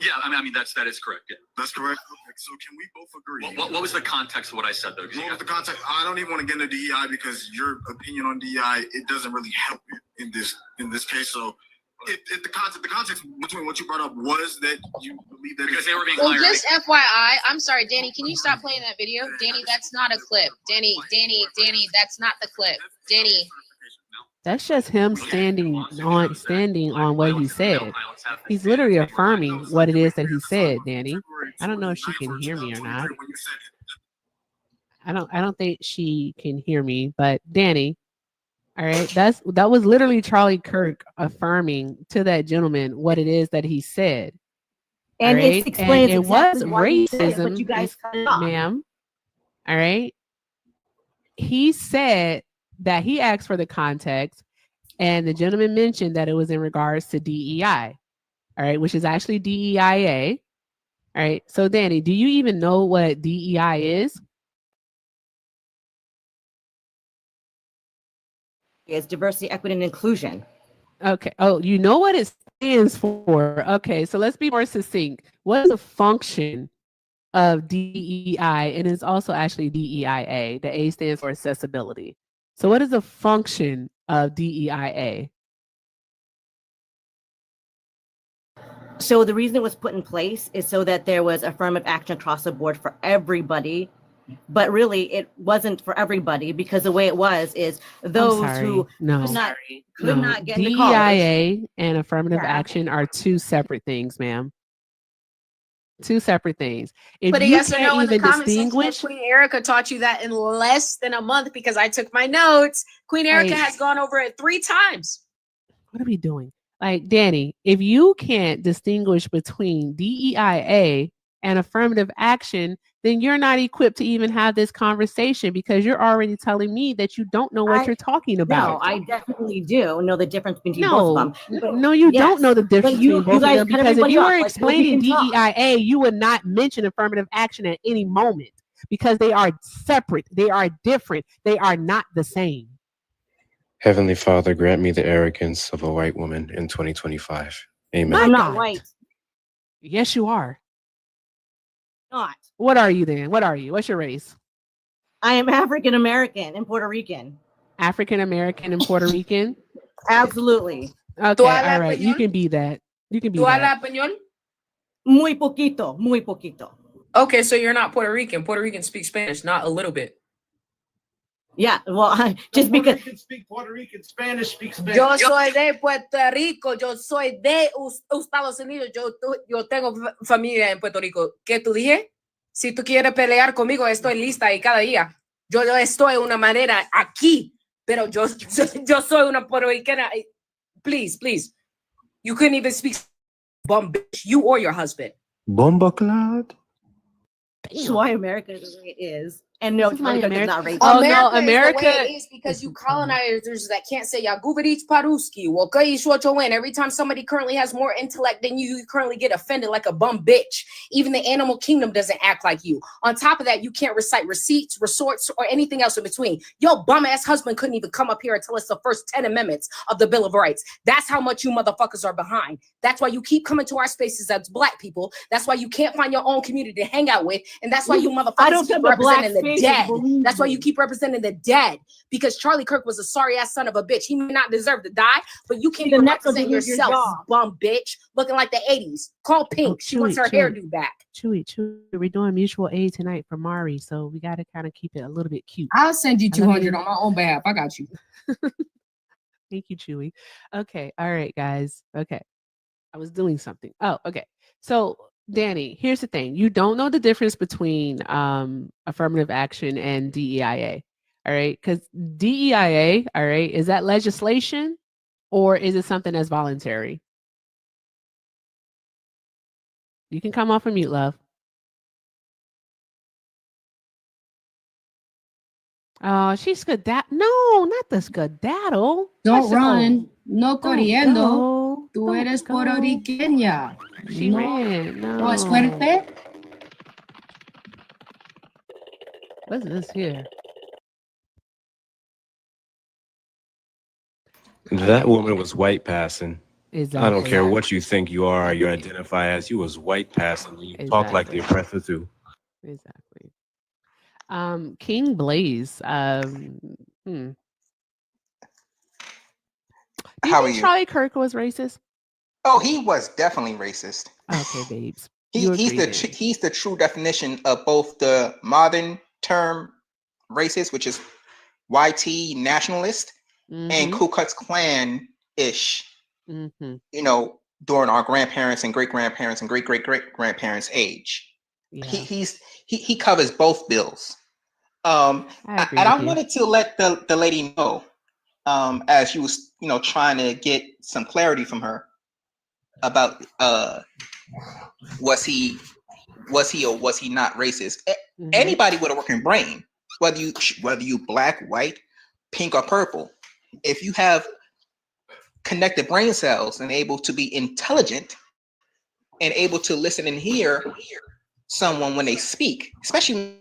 Yeah, I mean that is correct. Yeah. That's correct. Okay, so can we both agree? What was the context of what I said though? What was the context? I don't even want to get into DEI because your opinion on DEI, it doesn't really help in this case. So if the context between what you brought up was that you believe that Because they were being Well, hired. just FYI, I'm sorry, Danny, can you stop playing that video? Danny, that's not a clip. Danny, that's not the clip. Danny. That's just him standing on what he said. He's literally affirming what it is that he said, Danny. I don't know if she can hear me or not. I don't think she can hear me, but Danny, All right. That was literally Charlie Kirk affirming to that gentleman what it is that he said. And right? it explains and it exactly was why he said it, but racism, you guys cut it off. ma'am. All right. He said that he asked for the context, and the gentleman mentioned that it was in regards to DEI, all right, which is actually DEIA. All right. So, Danny, do you even know what DEI is? It's diversity, equity, and inclusion. Okay. Oh, you know what it stands for. Okay. So let's be more succinct. What is the function of DEI? And it's also actually DEIA. The A stands for accessibility. So what is the function of DEIA? So the reason it was put in place is so that there was affirmative action across the board for everybody. But really, it wasn't for everybody, because the way it was is those who could not get into college. DEIA and affirmative action are two separate things, ma'am. Two separate things. If Put a you yes or can't no in the even comment section. distinguish, Queen Erica taught you that in less than a month because I took my notes. Queen Erica has gone over it 3 times. What are we doing? Like, Danny, if you can't distinguish between DEIA and affirmative action, then you're not equipped to even have this conversation, because you're already telling me that you don't know what you're talking about. No, I definitely do know the difference between both of them. But No, you don't know the difference between both of them, because if you were like, explaining DEIA, you would not mention affirmative action at any moment, because they are separate. They are different. They are not the same. Heavenly Father, grant me the arrogance of a white woman in 2025. Amen. I'm not white. Yes, you are. Not. What are you then? What are you? What's your race? I am African American and Puerto Rican. African American and Puerto Rican? Absolutely. Okay, all right. You can be that. You can be that. Español? Muy poquito, muy poquito. Okay, so you're not Puerto Rican. Puerto Ricans speak Spanish, not a little bit. Yeah, well, just because. Puerto Rican speak Puerto Rican, Spanish speak Spanish. Yo soy de Puerto Rico, yo soy de Estados Unidos, yo tengo familia en Puerto Rico. ¿Qué tú dije? Si tú quieres pelear conmigo, estoy lista y cada día. Yo estoy de una manera aquí, pero yo soy una puertorriqueña. Please, please. You couldn't even speak bum bitch, you or your husband. Bomba clad. That's why America is the way it is. And no, America is not racist. Oh, no, America is the way it is because you colonizers that can't say Yaguvich Paruski, Wokai every time somebody currently has more intellect than you, you currently get offended like a bum bitch. Even the animal kingdom doesn't act like you. On top of that, you can't recite receipts, resorts, or anything else in between. Your bum-ass husband couldn't even come up here and tell us the first 10 amendments of the Bill of Rights. That's how much you motherfuckers are behind. That's why you keep coming to our spaces as black people. That's why you can't find your own community to hang out with. And that's why you motherfuckers keep representing the dead. That's why you keep representing the dead, because Charlie Kirk was a sorry ass son of a bitch. He may not deserve to die, but you can't even represent yourself, bum bitch, looking like the 80s. Call Pink. She wants her hairdo back. Chewy, we're doing mutual aid tonight for Mari, so we got to kind of keep it a little bit cute. I'll send you 200 on my own behalf. I got you. Thank you, Chewy. Okay, all right, guys. Okay, I was doing something. Oh, okay. So, Danny, here's the thing. You don't know the difference between affirmative action and DEIA, all right? Because DEIA, all right, is that legislation or is it something that's voluntary? You can come off of mute, love. Oh, she's skedaddle. No, not the skedaddle. Don't run. No corriendo. Tú eres puertorriqueña. She ran. No. ¿No es fuerte? What's this here? That woman was white passing. Exactly. I don't care what you think you are, you identify as. You was white passing. You talk like the oppressor too. Exactly. King Blaze. Do you How are think you? Charlie Kirk was racist? Oh, he was definitely racist. Okay, babes. He's the true definition of both the modern term racist, which is YT nationalist, and Ku Klux Klan ish. You know, during our grandparents and great grandparents and great great great grandparents' age. Yeah. He covers both bills. I wanted to let the lady know. as she was, trying to get some clarity from her about was he or was he not racist. Anybody with a working brain, whether you black, white, pink, or purple, if you have connected brain cells and able to be intelligent and able to listen and hear someone when they speak, especially.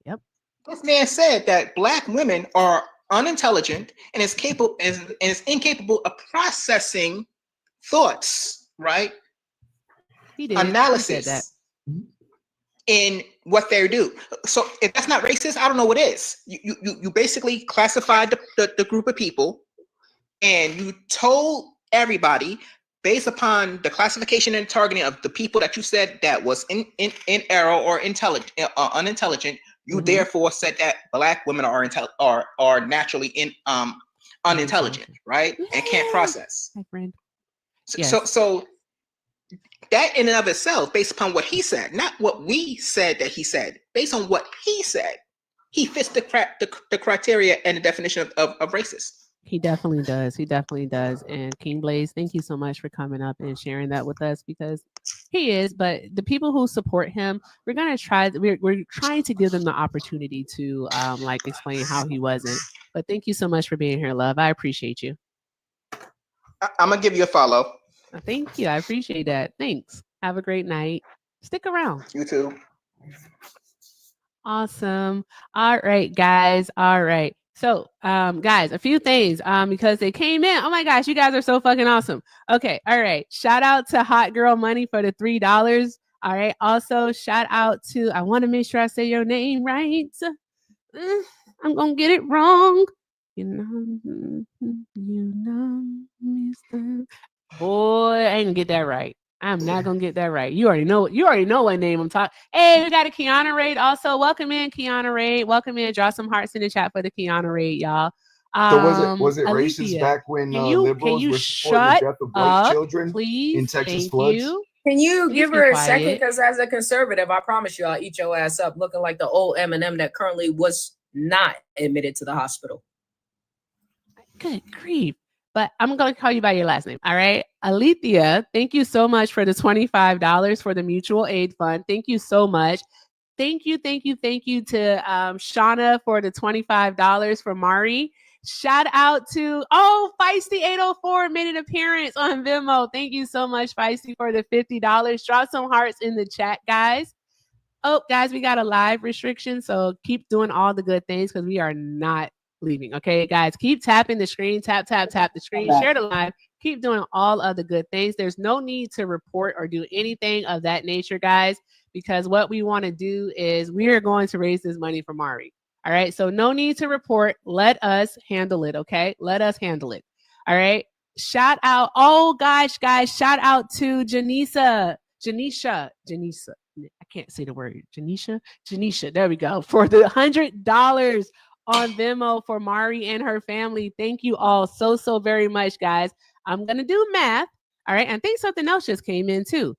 Yep. This man said that black women are unintelligent and is incapable of processing thoughts, right? He did. Analysis He said that. in what they do. So if that's not racist, I don't know what is. You basically classified the group of people, and you told everybody based upon the classification and targeting of the people that you said that was in error or unintelligent. You therefore said that black women are naturally unintelligent, right? And can't process. My friend. So that in and of itself, based upon what he said, not what we said that he said, based on what he said, he fits the criteria and the definition of racist. He definitely does. He definitely does. And King Blaze, thank you so much for coming up and sharing that with us, because he is. But the people who support him, we're trying to give them the opportunity to explain how he wasn't. But thank you so much for being here, love. I appreciate you. I'm gonna give you a follow. Thank you. I appreciate that. Thanks. Have a great night. Stick around. You too. Awesome. All right, guys. All right. So, guys, a few things, because they came in. Oh my gosh, you guys are so fucking awesome. Okay. All right. Shout out to Hot Girl Money for the $3. All right. Also, shout out to, I want to make sure I say your name right. I'm going to get it wrong. Mr. Boy, I ain't gonna get that right. I'm not gonna get that right. You already know what name I'm talking. Hey, we got a Kiana Raid also. Welcome in, Kiana Raid. Welcome in. Draw some hearts in the chat for the Kiana Raid, y'all. So was it Alicia, racist back when can you liberals were supporting the death of white children please? in Texas Thank floods? you. Can you Please give be her a quiet. second? Because as a conservative, I promise you, I'll eat your ass up looking like the old Eminem that currently was not admitted to the hospital. Good grief. But I'm going to call you by your last name. All right. Alethea, thank you so much for the $25 for the mutual aid fund. Thank you so much. Thank you to Shauna for the $25 for Mari. Shout out to, Feisty 804 made an appearance on Venmo. Thank you so much, Feisty, for the $50. Drop some hearts in the chat, guys. Oh, guys, we got a live restriction, so keep doing all the good things because we are not leaving. Okay, guys, keep tapping the screen, tap the screen, share the live, keep doing all of the good things. There's no need to report or do anything of that nature, guys, because what we want to do is we are going to raise this money for Mari. All right, so no need to report. Let us handle it. Okay, let us handle it. All right, shout out. Oh gosh, guys, shout out to Janisha. I can't say the word. Janisha. There we go. For the $100 on Venmo for Mari and her family. Thank you all so very much, guys. I'm gonna do math. All right, and I think something else just came in too.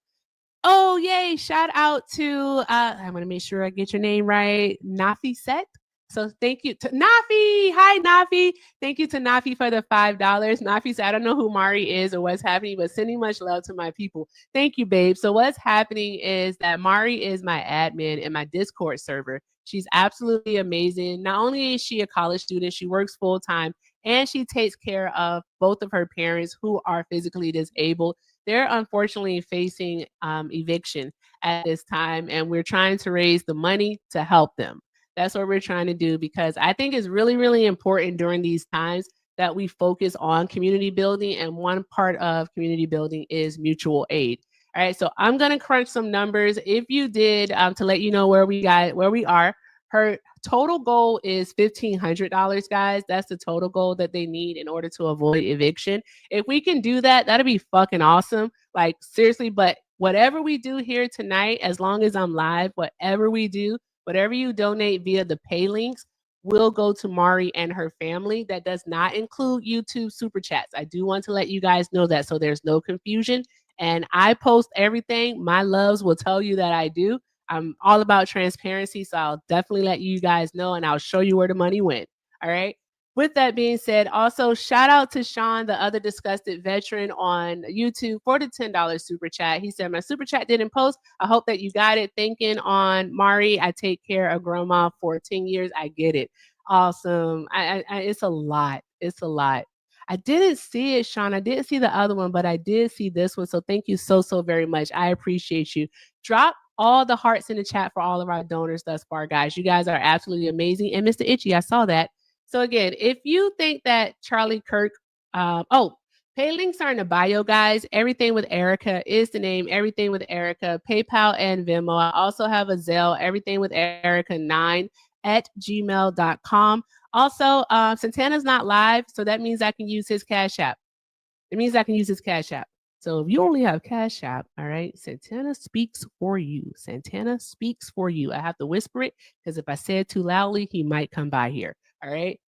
Oh yay! Shout out to I'm gonna make sure I get your name right. Nafi Set. So thank you to Nafi. Hi Nafi. Thank you to Nafi for the $5. Nafi said, I don't know who Mari is or what's happening, but sending much love to my people. Thank you, babe. So what's happening is that Mari is my admin in my Discord server. She's absolutely amazing. Not only is she a college student, she works full time and she takes care of both of her parents who are physically disabled. They're unfortunately facing eviction at this time, and we're trying to raise the money to help them. That's what we're trying to do, because I think it's really, really important during these times that we focus on community building. And one part of community building is mutual aid. All right, so I'm going to crunch some numbers. If you did, to let you know where we are, her total goal is $1,500, guys. That's the total goal that they need in order to avoid eviction. If we can do that, that'd be fucking awesome. Like seriously, but whatever we do here tonight, as long as I'm live, whatever we do, whatever you donate via the pay links will go to Mari and her family. That does not include YouTube super chats. I do want to let you guys know that, so there's no confusion. And I post everything. My loves will tell you that I do. I'm all about transparency, so I'll definitely let you guys know, and I'll show you where the money went. All right. with that being said, also shout out to Sean, the other disgusted veteran on YouTube, for the $10 super chat. He said, my super chat didn't post. I hope that you got it. Thinking on Mari, I take care of grandma for 10 years. I get it. Awesome. It's a lot. It's a lot. I didn't see it, Sean. I didn't see the other one, but I did see this one. So thank you so very much. I appreciate you. Drop all the hearts in the chat for all of our donors thus far, guys. You guys are absolutely amazing. And Mr. Itchy, I saw that. So again, if you think that Charlie Kirk, pay links are in the bio, guys. Everything with Erica is the name. Everything with Erica, PayPal and Venmo. I also have a Zelle, everything with Erica 9@gmail.com. Also, Santana's not live, so that means I can use his Cash App. It means I can use his Cash App. So if you only have Cash App, all right, Santana speaks for you. Santana speaks for you. I have to whisper it because if I say it too loudly, he might come by here. All right.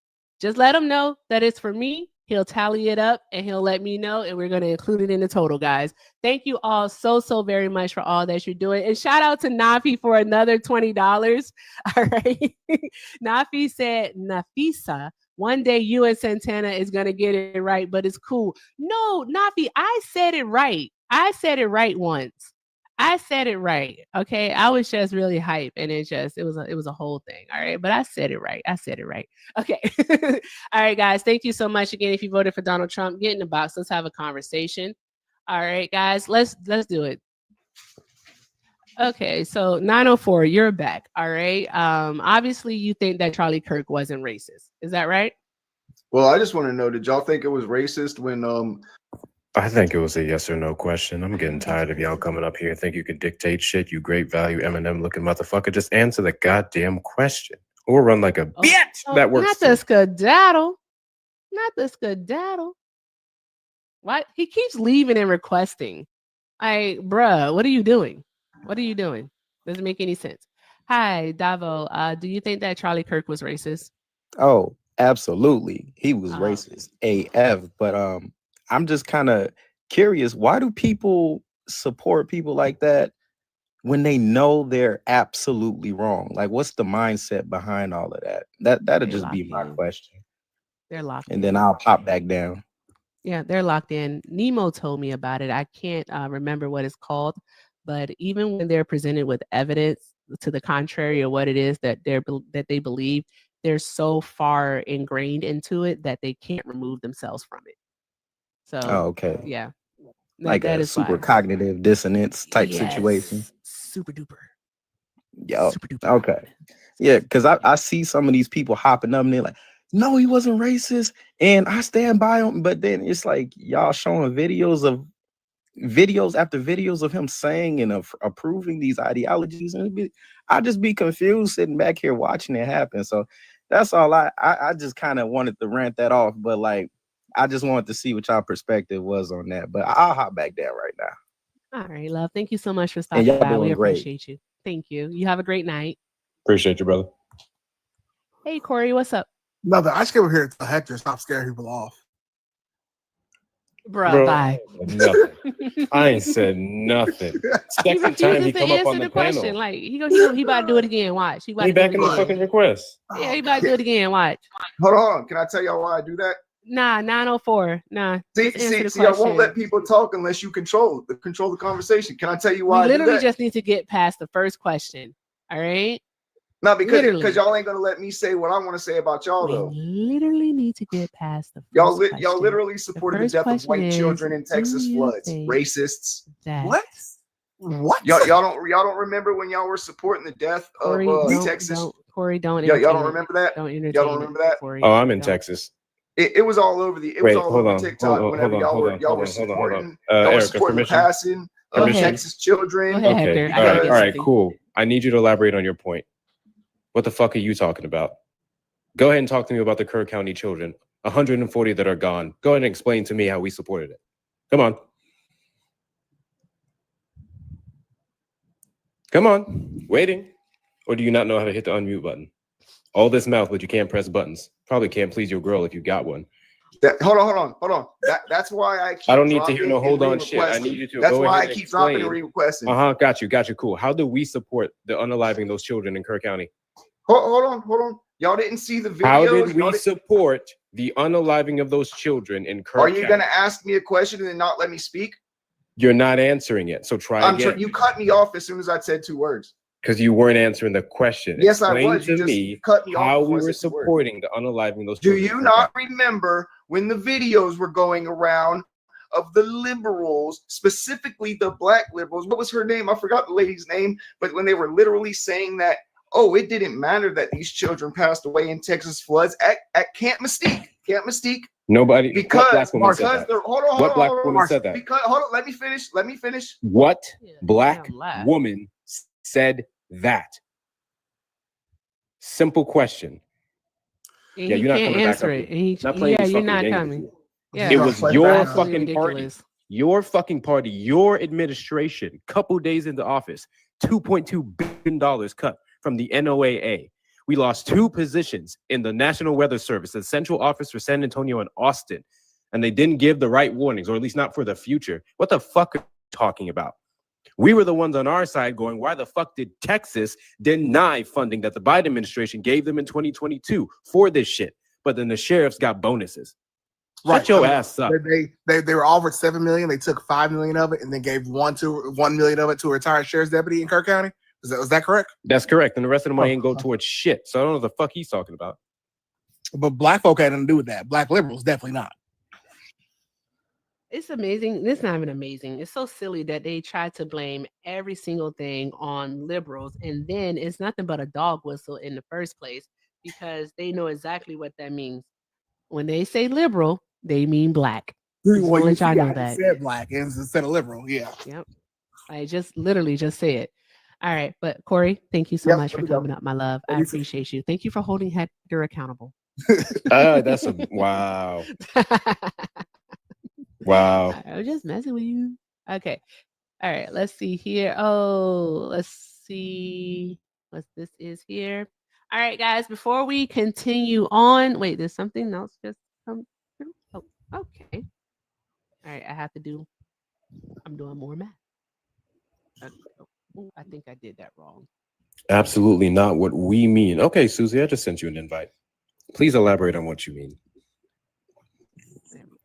Just let him know that it's for me. He'll tally it up and he'll let me know, and we're going to include it in the total, guys. Thank you all so very much for all that you're doing. And shout out to Nafi for another $20. All right. Nafi said, Nafisa, one day you and Santana is going to get it right, but it's cool. No, Nafi, I said it right. I said it right once. I said it right. Okay. I was just really hype, and it was a whole thing. All right. But I said it right. I said it right. Okay. All right, guys. Thank you so much again. If you voted for Donald Trump, get in the box. Let's have a conversation. All right, guys. Let's do it. Okay. So 904, you're back. All right. Obviously you think that Charlie Kirk wasn't racist. Is that right? Well, I just want to know, did y'all think it was racist when I think it was a yes or no question. I'm getting tired of y'all coming up here and think you could dictate shit, you great value Eminem looking motherfucker. Just answer the goddamn question. Or run like a bitch. That works. Not the skedaddle. Not the skedaddle. What? He keeps leaving and requesting. Bruh, what are you doing? What are you doing? Doesn't make any sense. Hi, Davo. Do you think that Charlie Kirk was racist? Oh, absolutely. He was racist AF. But I'm just kind of curious, why do people support people like that when they know they're absolutely wrong? Like, what's the mindset behind all of that? That'll just be my question. They're locked in. And then I'll pop back down. Yeah, they're locked in. Nemo told me about it. I can't remember what it's called, but even when they're presented with evidence to the contrary of what it is that they believe, they're so far ingrained into it that they can't remove themselves from it. So, okay. Yeah. Like that is super cognitive dissonance type situation. Super duper. Yeah. Okay. Yeah, because I see some of these people hopping up and they're like, no, he wasn't racist, and I stand by him. But then it's like y'all showing videos after videos of him saying and approving these ideologies, and I just be confused sitting back here watching it happen. So that's all I just kind of wanted to rant that off, but like I just wanted to see what y'all perspective was on that. But I'll hop back down right now. All right, love. Thank you so much for stopping by. We appreciate you. Thank you. You have a great night. Appreciate you, brother. Hey, Corey, what's up? Nothing. I just came over here to tell Hector stop scaring people off. Bro, bye. Nothing. I ain't said nothing. Second time he come up on the question. panel. Like he about to do it again. Watch. He back in the fucking request. Yeah, he about to do it again. Watch. Hold on. Can I tell y'all why I do that? Nah, 904. Nah. See, I won't let people talk unless you control the conversation. Can I tell you why? We literally just need to get past the first question. All right. Not because y'all ain't gonna let me say what I want to say about y'all though. Literally need to get past the first y'all literally supported the death of white children in Texas floods. Racists. What? Y'all don't remember when y'all were supporting the death of Texas? Corey, don't. Y'all don't remember that? Y'all don't remember that? Corey, oh, I'm in Texas. It was all over over TikTok whenever y'all were supporting the passing of Texas children. Okay. All right, cool. I need you to elaborate on your point. What the fuck are you talking about? Go ahead and talk to me about the Kirk County children, 140 that are gone. Go ahead and explain to me how we supported it. Come on. Come on. Waiting. Or do you not know how to hit the unmute button? All this mouth, but you can't press buttons. Probably can't please your girl if you got one. Hold on. That's why I don't need to hear no hold on shit. I need you to That's go why ahead I keep dropping and requesting. Got you. Cool. How do we support the unaliving those children in Kirk County? Hold on. Y'all didn't see the video. How did we support the unaliving of those children in Kirk? Are you going to ask me a question and then not let me speak? You're not answering it, so try again. You cut me off as soon as I said 2 words. Because you weren't answering the question. Yes, Explain I was. You to just me cut me off. how we were supporting the unaliving those children. Do you not remember when the videos were going around of the liberals, specifically the black liberals? What was her name? I forgot the lady's name. But when they were literally saying that, oh, it didn't matter that these children passed away in Texas floods at Camp Mystique. Nobody. Because black woman said that? What black woman said that? Because hold on, let me finish. What black woman said that? Simple question. And yeah, you you're not can't coming answer back it. And he, not playing yeah, these you're fucking not games coming. with you. Yeah, It was your fucking ridiculous. party. Your fucking party, your administration, couple days into office, $2.2 billion cut from the NOAA. We lost 2 positions in the National Weather Service, the Central Office for San Antonio and Austin, and they didn't give the right warnings, or at least not for the future. What the fuck are you talking about? We were the ones on our side going, why the fuck did Texas deny funding that the Biden administration gave them in 2022 for this shit? But then the sheriffs got bonuses. Shut your ass up. They were offered $7 million. They took $5 million of it and then gave $1 million of it to a retired sheriff's deputy in Kirk County. Was that correct? That's correct. And the rest of the money ain't go towards shit. So I don't know what the fuck he's talking about. But black folk had nothing to do with that. Black liberals definitely not. It's amazing. It's not even amazing. It's so silly that they try to blame every single thing on liberals, and then it's nothing but a dog whistle in the first place because they know exactly what that means. When they say liberal, they mean black. Well, let y'all know that. Said black instead of liberal. Yeah. Yep. I just literally just say it. All right, but Corey, thank you so much for coming up, my love. I appreciate you. Thank you for holding Hector accountable. That's a wow. Wow. I was just messing with you. Okay. All right. Let's see here. Oh, let's see what this is here. All right, guys, before we continue on, wait, there's something else just come through. Oh, okay. All right. I'm doing more math. I think I did that wrong. Absolutely not what we mean. Okay, Susie, I just sent you an invite. Please elaborate on what you mean.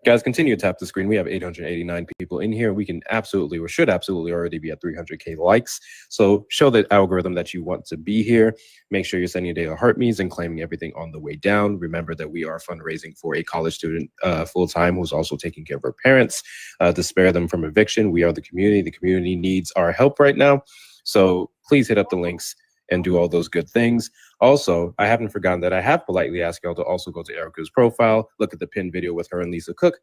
Guys, continue to tap the screen. We have 889 people in here. We can absolutely, or should absolutely already be at 300K likes. So show the algorithm that you want to be here. Make sure you're sending daily heart means and claiming everything on the way down. Remember that we are fundraising for a college student full-time who's also taking care of her parents to spare them from eviction. We are the community. The community needs our help right now. So please hit up the links and do all those good things. Also, I haven't forgotten that I have politely asked y'all to also go to Erica's profile, look at the pinned video with her and Lisa Cook,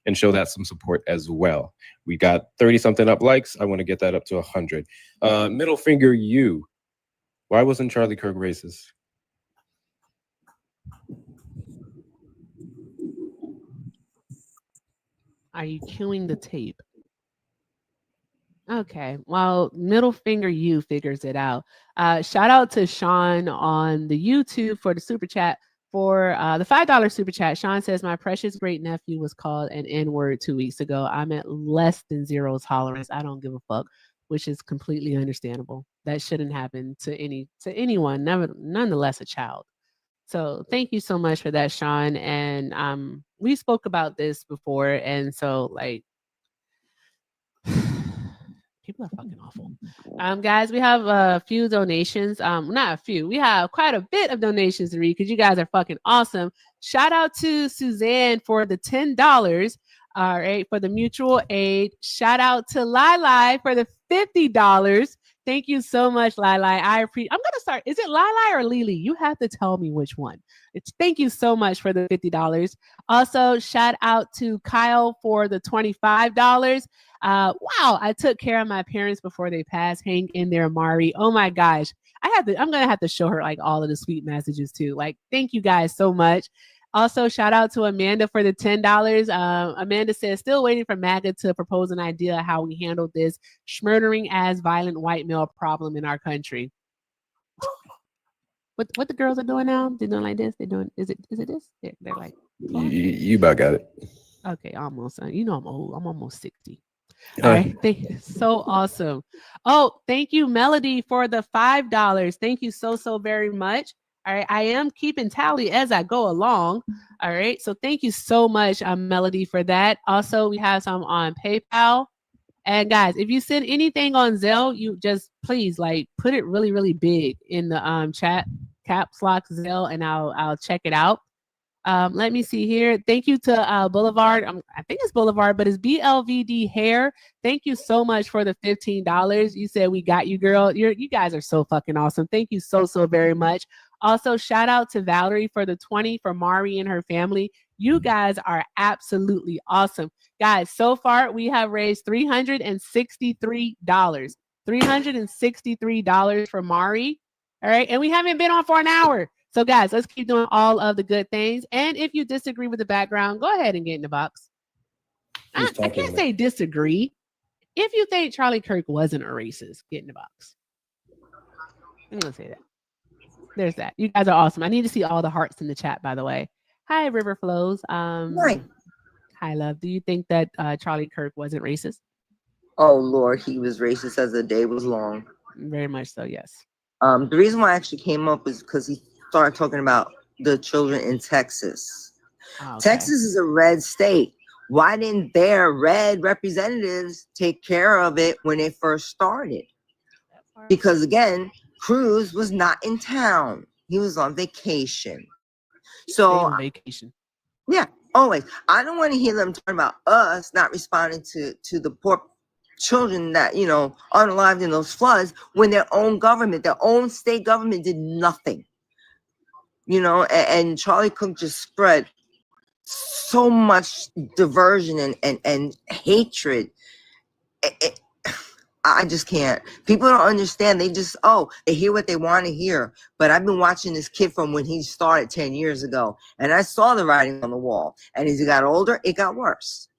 and show that some support as well. We got 30-something up likes. I want to get that up to 100. Middle finger you. Why wasn't Charlie Kirk racist? Are you cueing the tape? Okay, well, middle finger you figures it out. Shout out to Sean on the YouTube for the super chat. For the $5 super chat, Sean says, my precious great nephew was called an N-word 2 weeks ago. I'm at less than zero tolerance. I don't give a fuck, which is completely understandable. That shouldn't happen to anyone, nonetheless a child. So thank you so much for that, Sean. And we spoke about this before, and so like people are fucking awful. Guys, we have a few donations. Not a few. We have quite a bit of donations to read because you guys are fucking awesome. Shout out to Suzanne for the $10. All right, for the mutual aid. Shout out to Lili for the $50. Thank you so much, Lili. I appreciate. I'm gonna start. Is it Lili or Lily? You have to tell me which one. Thank you so much for the $50. Also, shout out to Kyle for the $25. Wow, I took care of my parents before they passed. Hang in there, Mari. Oh my gosh, I'm gonna have to show her like all of the sweet messages too. Like, thank you guys so much. Also, shout out to Amanda for the $10. Amanda says, still waiting for MAGA to propose an idea how we handle this schmurdering as violent white male problem in our country. What the girls are doing now? They're doing like this. They're doing, is it this? They're like, you about got it. Okay, almost. You know I'm old. I'm almost 60. All right. Thank you. So awesome. Oh, thank you, Melody, for the $5. Thank you so very much. All right. I am keeping tally as I go along. All right. So thank you so much, Melody, for that. Also, we have some on PayPal. And guys, if you send anything on Zelle, you just please like put it really, really big in the chat, caps lock Zelle, and I'll check it out. Let me see here. Thank you to Boulevard. I think it's Boulevard, but it's BLVD Hair. Thank you so much for the $15. You said we got you, girl. You guys are so fucking awesome. Thank you so very much. Also, shout out to Valerie for the 20 for Mari and her family. You guys are absolutely awesome. Guys, so far we have raised $363. $363 for Mari. All right. And we haven't been on for an hour. So guys, let's keep doing all of the good things. And if you disagree with the background, go ahead and get in the box. I can't say disagree. If you think Charlie Kirk wasn't a racist, get in the box. I'm going to say that. There's that. You guys are awesome. I need to see all the hearts in the chat, by the way. Hi, River Flows. Right. Hi, love. Do you think that Charlie Kirk wasn't racist? Oh, Lord, he was racist as the day was long. Very much so, yes. The reason why I actually came up is because he started talking about the children in Texas. Okay. Texas is a red state. Why didn't their red representatives take care of it when they first started? Because again, Cruz was not in town. He was on vacation. So on vacation. Yeah, always. I don't want to hear them talking about us not responding to the poor children that, you know, unalived in those floods when their own government, their own state government did nothing. You know, and Charlie Kirk just spread so much diversion and hatred. I just can't. People don't understand. They just, they hear what they want to hear. But I've been watching this kid from when he started 10 years ago. And I saw the writing on the wall. And as he got older, it got worse.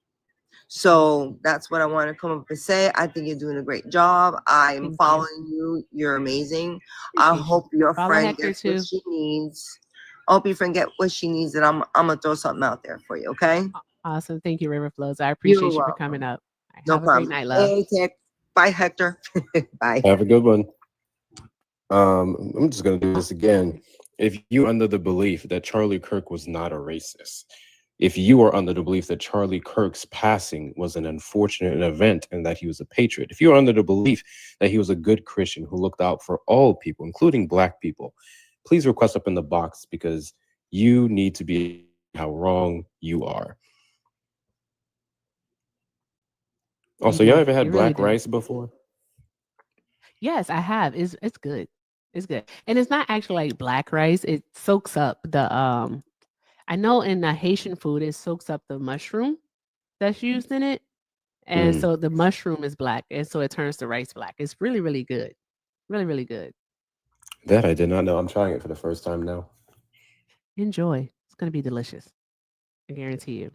So that's what I want to come up and say. I think you're doing a great job. I'm following you. You're amazing. I hope your friend gets what she needs. I hope your friend get what she needs. And I'm going to throw something out there for you, okay? Awesome. Thank you, River Flows. I appreciate you for coming up. Right, no have problem. A great night, love. Hey, Tech. Bye, Hector. Bye. Have a good one. I'm just going to do this again. If you're under the belief that Charlie Kirk was not a racist, if you are under the belief that Charlie Kirk's passing was an unfortunate event and that he was a patriot, if you're under the belief that he was a good Christian who looked out for all people, including Black people, please request up in the box because you need to be how wrong you are. Also, y'all ever had black rice before? Yes, I have. It's good. It's good. And it's not actually like black rice. It soaks up the I know in the Haitian food it soaks up the mushroom that's used in it. And so the mushroom is black and so it turns the rice black. It's really, really good. Really, really good. That I did not know. I'm trying it for the first time now. Enjoy. It's gonna be delicious. I guarantee you.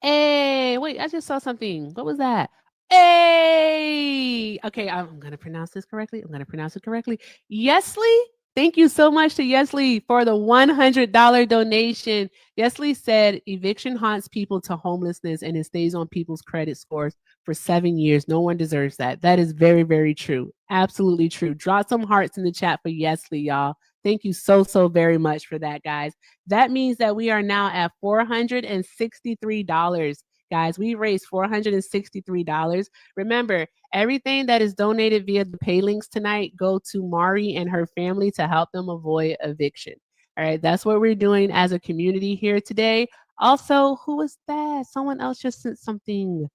Hey, wait, I just saw something. What was that? Hey, okay, I'm going to pronounce this correctly. I'm going to pronounce it correctly. Yesley, thank you so much to Yesley for the $100 donation. Yesley said eviction haunts people to homelessness and it stays on people's credit scores for 7 years. No one deserves that. That is very, very true. Absolutely true. Drop some hearts in the chat for Yesley, y'all. Thank you so very much for that, guys. That means that we are now at $463. Guys, we raised $463. Remember, everything that is donated via the pay links tonight go to Mari and her family to help them avoid eviction. All right, that's what we're doing as a community here today. Also, who was that? Someone else just sent something.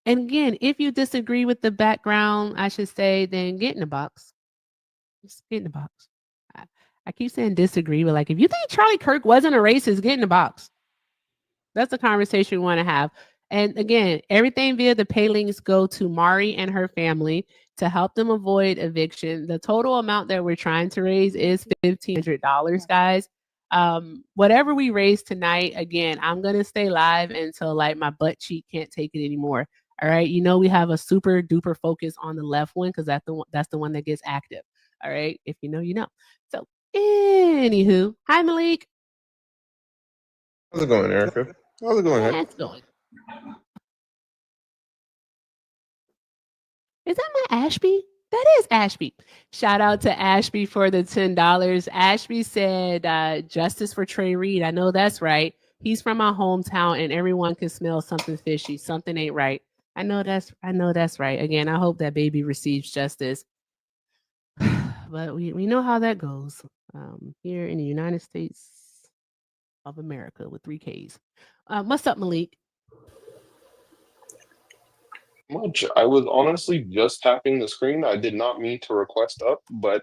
And again, if you disagree with the background, I should say, then get in the box. Just get in the box. I keep saying disagree, but like if you think Charlie Kirk wasn't a racist, get in the box. That's the conversation we want to have. And again, everything via the pay links go to Mari and her family to help them avoid eviction. The total amount that we're trying to raise is $1,500, guys. Whatever we raise tonight, again, I'm going to stay live until like my butt cheek can't take it anymore. All right. You know, we have a super duper focus on the left one because that's the one that gets active. All right. If you know, you know. So anywho, hi, Malik. How's it going, Erica? How's it going? Yeah, it's going. Is that my Ashby? That is Ashby. Shout out to Ashby for the $10. Ashby said, justice for Trey Reed. I know that's right. He's from my hometown and everyone can smell something fishy. Something ain't right. I know that's right. Again, I hope that baby receives justice. But we know how that goes here in the United States of America with 3 Ks. What's up, Malik? Much. I was honestly just tapping the screen. I did not mean to request up, but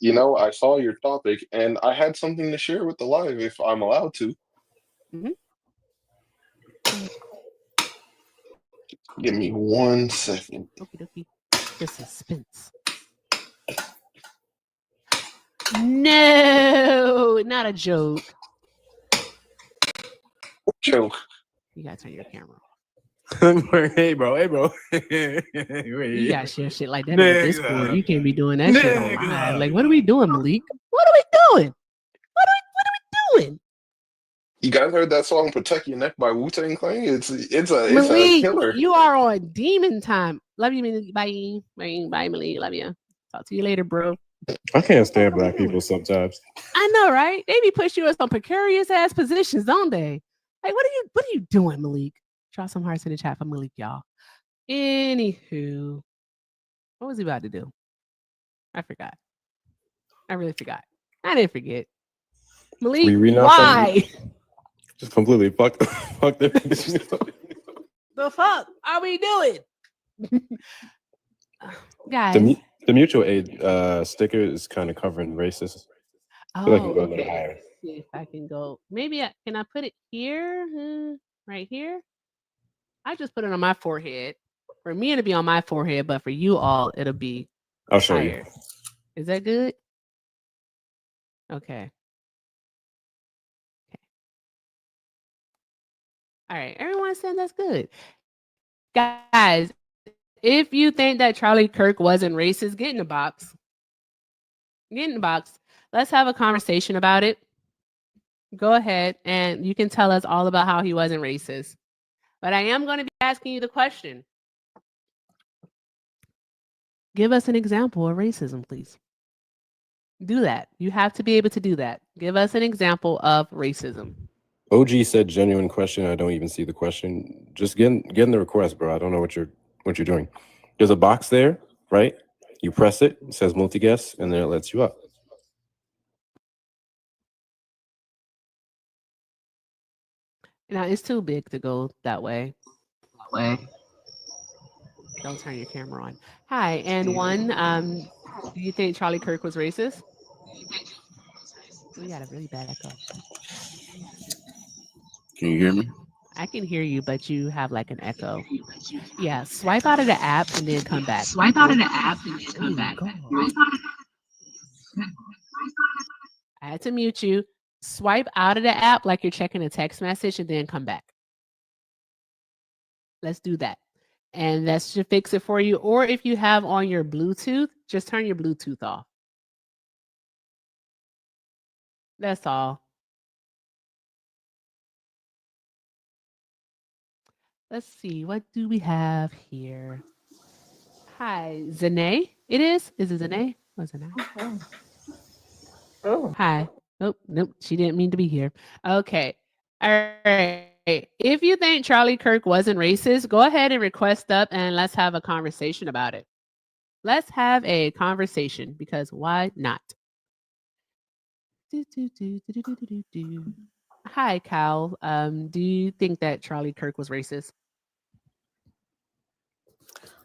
you know, I saw your topic and I had something to share with the live if I'm allowed to. Give me 1 second. Okie dokie. The suspense. No, not a joke. Joke. You gotta turn your camera off. Hey, bro. You gotta share shit like that in the Discord. You can't be doing that shit on live. Like, what are we doing, Malik? What are we doing? What are we doing? You guys heard that song "Protect Your Neck" by Wu-Tang Clan? It's a Malik, killer. you are on demon time. Love you, Malik. Bye, Malik. Love you. Talk to you later, bro. I can't stand black people sometimes. I know, right? They be pushing you in some precarious ass positions, don't they? Like, what are you doing, Malik? Drop some hearts in the chat for Malik, y'all. Anywho, what was he about to do? I forgot. I really forgot. I didn't forget. Malik, why? Just completely fuck the The fuck are we doing? Guys. The mutual aid sticker is kind of covering racist. I feel like you go a little higher. Let's see if I can go. Maybe can I put it here? Right here? I just put it on my forehead. For me, it'll be on my forehead, but for you all, it'll be I'll show higher. you. Is that good? Okay. All right. Everyone said that's good. Guys, if you think that Charlie Kirk wasn't racist, get in the box. Get in the box. Let's have a conversation about it. Go ahead and you can tell us all about how he wasn't racist. But I am going to be asking you the question. Give us an example of racism, please. Do that. You have to be able to do that. Give us an example of racism. OG said genuine question. I don't even see the question. Just get in the request, bro. I don't know what you're doing. There's a box there, right? You press it. It says multi-guest, and then it lets you up. Now it's too big to go that way. Don't turn your camera on. Hi, and one. Do you think Charlie Kirk was racist? We got a really bad echo. Can you hear me? I can hear you, but you have like an echo. Yeah, swipe out of the app and then come back. Swipe out of the app and then come back. I had to mute you. Swipe out of the app like you're checking a text message and then come back. Let's do that. And that should fix it for you. Or if you have on your Bluetooth, just turn your Bluetooth off. That's all. Let's see. What do we have here? Hi, Zane. It is? Is it Zane? What's it now? Oh. Hi. Oh, nope. She didn't mean to be here. Okay. All right. If you think Charlie Kirk wasn't racist, go ahead and request up and let's have a conversation about it. Let's have a conversation because why not? Hi, Cal. Do you think that Charlie Kirk was racist?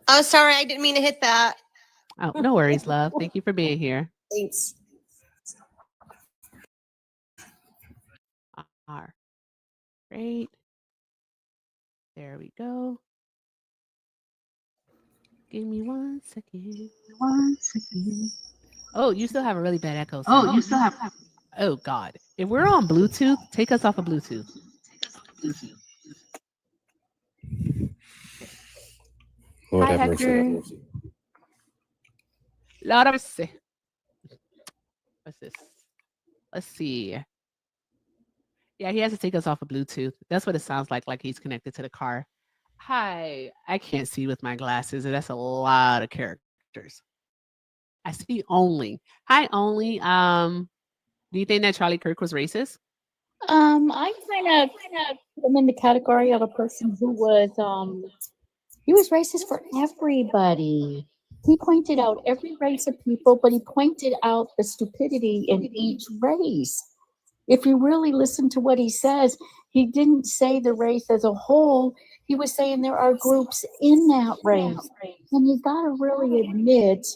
Oh, sorry, I didn't mean to hit that. Oh, no worries, love. Thank you for being here. Thanks. Great. There we go. Give me 1 second. 1 second. Oh, you still have a really bad echo. Oh, you still have. Oh, God. If we're on Bluetooth, take us off of Bluetooth. Lord Hi, have mercy. Hector. Have mercy. Lord of mercy. What's this? Let's see. Yeah, he has to take us off of Bluetooth. That's what it sounds like he's connected to the car. Hi, I can't see with my glasses, and that's a lot of characters. actors. I see only. Hi, only. Do you think that Charlie Kirk was racist? I kind of put him in the category of a person who was he was racist for everybody. He pointed out every race of people, but he pointed out the stupidity in each race. If you really listen to what he says, he didn't say the race as a whole. He was saying there are groups in that race. And you got to really admit,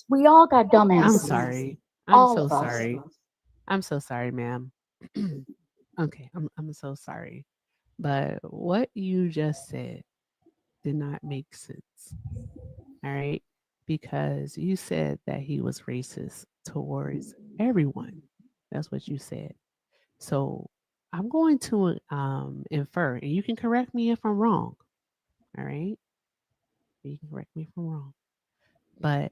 we all got dumbasses. I'm sorry. I'm All so of us. sorry. I'm so sorry, ma'am. Okay, I'm so sorry. But what you just said did not make sense. All right? Because you said that he was racist towards everyone. That's what you said. So I'm going to infer, and you can correct me if I'm wrong. All right? You can correct me if I'm wrong. But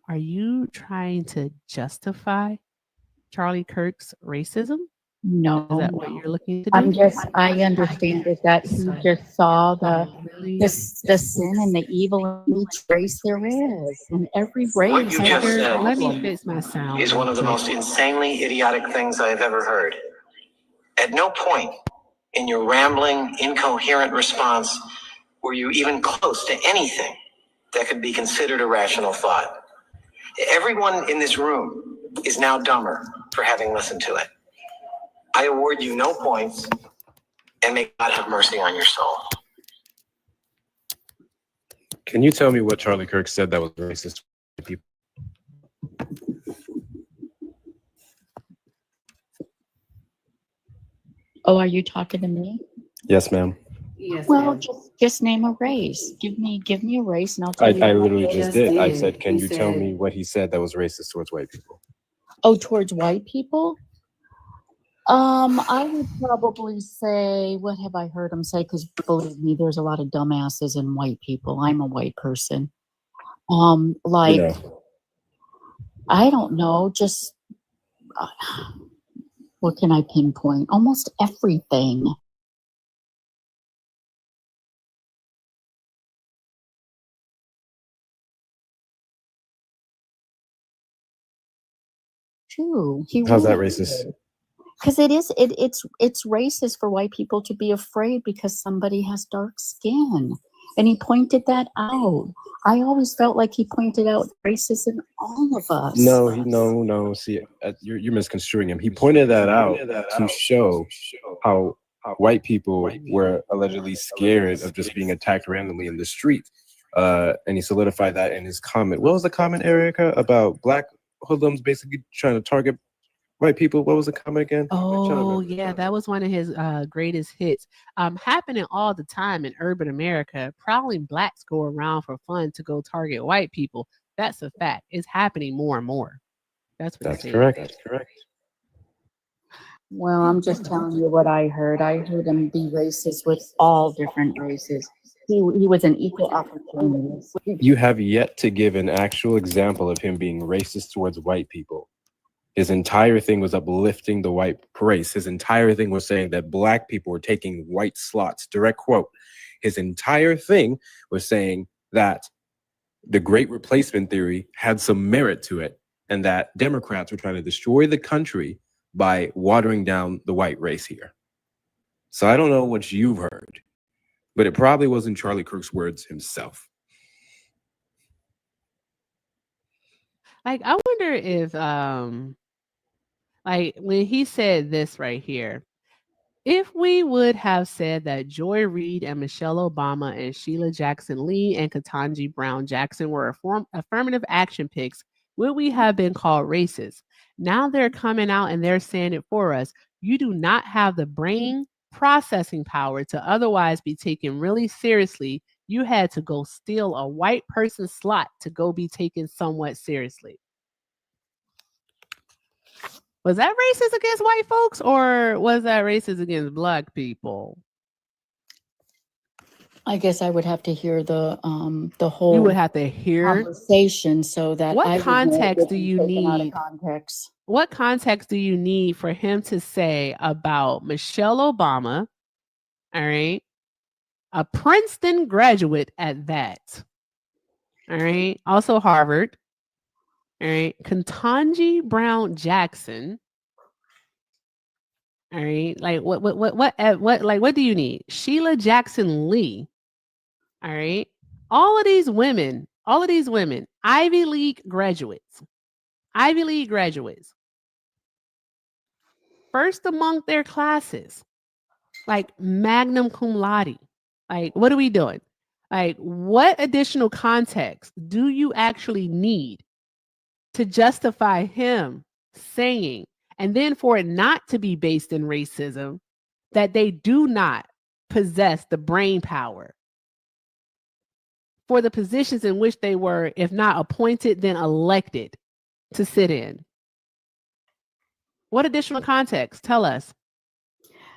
are you trying to justify Charlie Kirk's racism? No, Is that what you're looking to do? I understand it that he just saw the sin and the evil in each race there is. In every race. What you just said Let me fix my sound. is one of the most insanely idiotic things I have ever heard. At no point in your rambling, incoherent response were you even close to anything that could be considered a rational thought. Everyone in this room is now dumber for having listened to it. I award you no points, and may God have mercy on your soul. Can you tell me what Charlie Kirk said that was racist to people? Oh, are you talking to me? Yes, ma'am. Yes, Well, ma'am. just name a race. Give me a race, and I'll tell you. I literally just did. I did. said, can He you tell said- me what he said that was racist towards white people? Oh, towards white people? I would probably say, what have I heard him say? Because believe me, there's a lot of dumbasses in white people. I'm a white person. Like, You know. I don't know, just what can I pinpoint? Almost everything. True. How's that racist? Because it's racist for white people to be afraid because somebody has dark skin. And he pointed that out. I always felt like he pointed out racism in all of us. No. See, you're misconstruing him. He pointed that out to show how white people were allegedly scared of just being attacked randomly in the street. And he solidified that in his comment. What was the comment, Erica, about black hoodlums basically trying to target white people? What was the comment again? Oh, yeah, that was one of his greatest hits. Happening all the time in urban America. Prowling blacks go around for fun to go target white people. That's a fact. It's happening more and more. That's what That's he said. correct. That's correct. Well, I'm just telling you what I heard. I heard him be racist with all different races. He was an equal opportunity. You have yet to give an actual example of him being racist towards white people. His entire thing was uplifting the white race. His entire thing was saying that black people were taking white slots. Direct quote. His entire thing was saying that the Great Replacement theory had some merit to it, and that Democrats were trying to destroy the country by watering down the white race here. So I don't know what you've heard, but it probably wasn't Charlie Kirk's words himself. Like, I wonder if, like, when he said this right here, if we would have said that Joy Reid and Michelle Obama and Sheila Jackson Lee and Ketanji Brown Jackson were affirmative action picks, would we have been called racist? Now they're coming out and they're saying it for us. You do not have the brain processing power to otherwise be taken really seriously. You had to go steal a white person's slot to go be taken somewhat seriously. Was that racist against white folks, or was that racist against black people? I guess I would have to hear the whole. You would have to hear conversation so that what I would know it context would do be you taken out of need? context. What context do you need for him to say about Michelle Obama? All right, a Princeton graduate at that. All right. Also Harvard. All right. Ketanji Brown Jackson. All right. Like what do you need? Sheila Jackson Lee. All right. All of these women, Ivy League graduates. First among their classes, like magna cum laude. Like, what are we doing? Like, what additional context do you actually need to justify him saying, and then for it not to be based in racism, that they do not possess the brain power for the positions in which they were, if not appointed, then elected to sit in? What additional context? Tell us.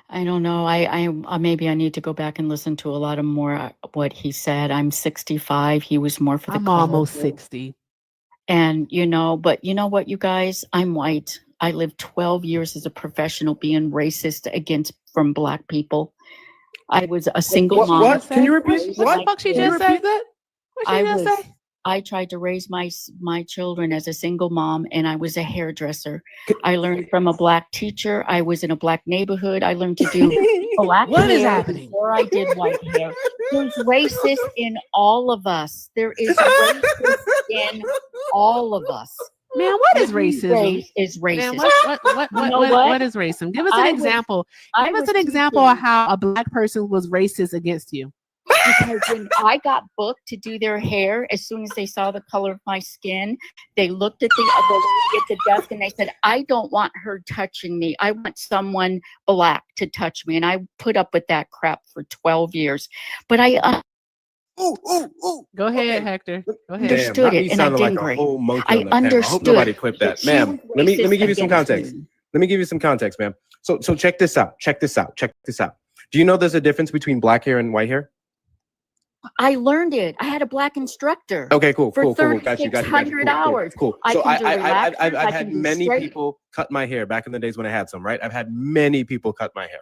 I don't know. I maybe I need to go back and listen to a lot of more what he said. I'm 65. He was more for the I'm almost colleges. 60. And but you know what, you guys? I'm white. I lived 12 years as a professional being racist from Black people. I was a single mom. What? Can you repeat? What the fuck she just said? What she just say? I tried to raise my children as a single mom, and I was a hairdresser. I learned from a Black teacher. I was in a Black neighborhood. I learned to do Black What is hair happening? before I did white hair. There's racist in all of us. There is racist in all of us. Man, what is Every racism? race is racist. Man, what is racism? Give us an example. Give us an example of how a Black person was racist against you. Because when I got booked to do their hair, as soon as they saw the color of my skin, they looked at the lady at the desk and they said, "I don't want her touching me. I want someone Black to touch me." And I put up with that crap for 12 years. But I Go ahead, Hector. Go ahead. understood it, and I didn't like a whole monkey I on that panel. I hope understood nobody clipped that, that she ma'am. was Let me racist give you some against context. me. Let me give you some context, ma'am. So check this out. Do you know there's a difference between black hair and white hair? I learned it. I had a Black instructor. Okay, cool. For Got you. 3,600 hours. Cool. I So can do relaxers, I've I had can do many straight. people cut my hair back in the days when I had some, right? I've had many people cut my hair.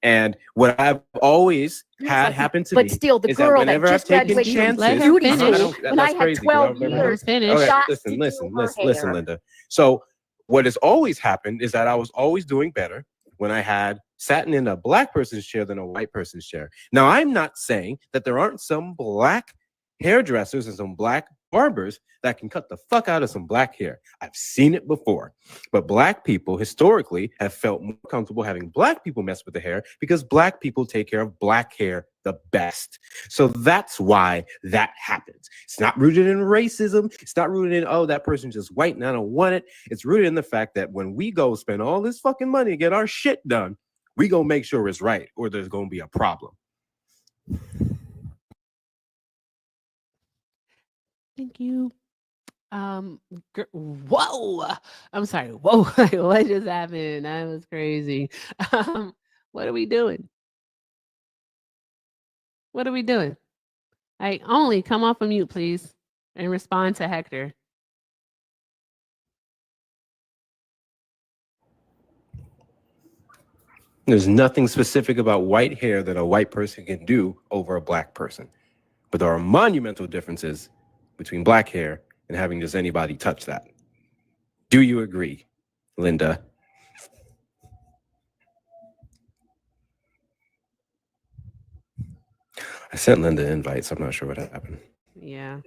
And what I've always had happen to me But still, the is that girl that whenever I've just taken graduated from chances, beauty finish. school, when I that's had crazy. 12 Let her years, finish. Okay, shots to listen, do her hair. Linda. So what has always happened is that I was always doing better when I had sat in a black person's chair than a white person's chair. Now, I'm not saying that there aren't some black hairdressers and some black barbers that can cut the fuck out of some black hair. I've seen it before. But black people historically have felt more comfortable having black people mess with the hair because black people take care of black hair the best. So that's why that happens. It's not rooted in racism. It's not rooted in, oh, that person's just white and I don't want it. It's rooted in the fact that when we go spend all this fucking money to get our shit done, we gonna make sure it's right or there's gonna be a problem. Thank you. Whoa. I'm sorry. Whoa. What just happened? That was crazy. What are we doing? What are we doing? Like, only come off of mute, please, and respond to Hector. There's nothing specific about white hair that a white person can do over a black person. But there are monumental differences between black hair and having just anybody touch that. Do you agree, Linda? I sent Linda invites. I'm not sure what happened. Yeah.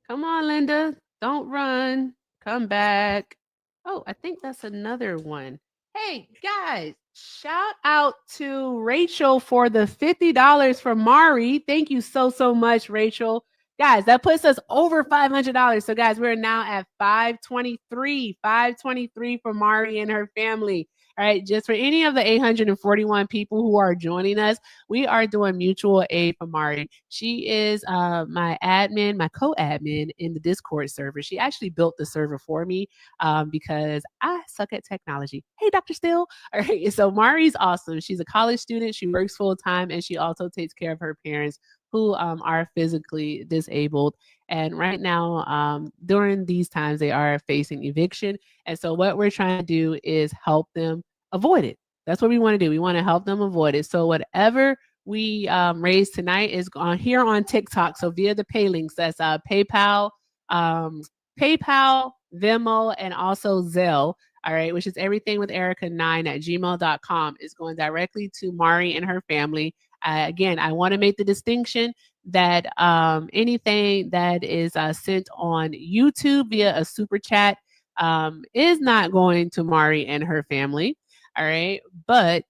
Come on, Linda. Don't run. Come back. Oh, I think that's another one. Hey, guys, shout out to Rachel for the $50 from Mari. Thank you so much, Rachel. Guys, that puts us over $500. So, guys, we're now at 523. 523 for Mari and her family. All right, just for any of the 841 people who are joining us, we are doing mutual aid for Mari. She is my admin, my co-admin in the Discord server. She actually built the server for me because I suck at technology. Hey, Dr. Still. All right, so Mari's awesome. She's a college student. She works full time, and she also takes care of her parents who are physically disabled. And right now, during these times, they are facing eviction. And so what we're trying to do is help them avoid it. That's what we want to do. We want to help them avoid it. So whatever we raise tonight is on here on TikTok. So via the pay links, that's PayPal, Venmo, and also Zelle. All right, which is everything with Erica9@gmail.com is going directly to Mari and her family. Again, I want to make the distinction that anything that is sent on YouTube via a super chat is not going to Mari and her family. All right, but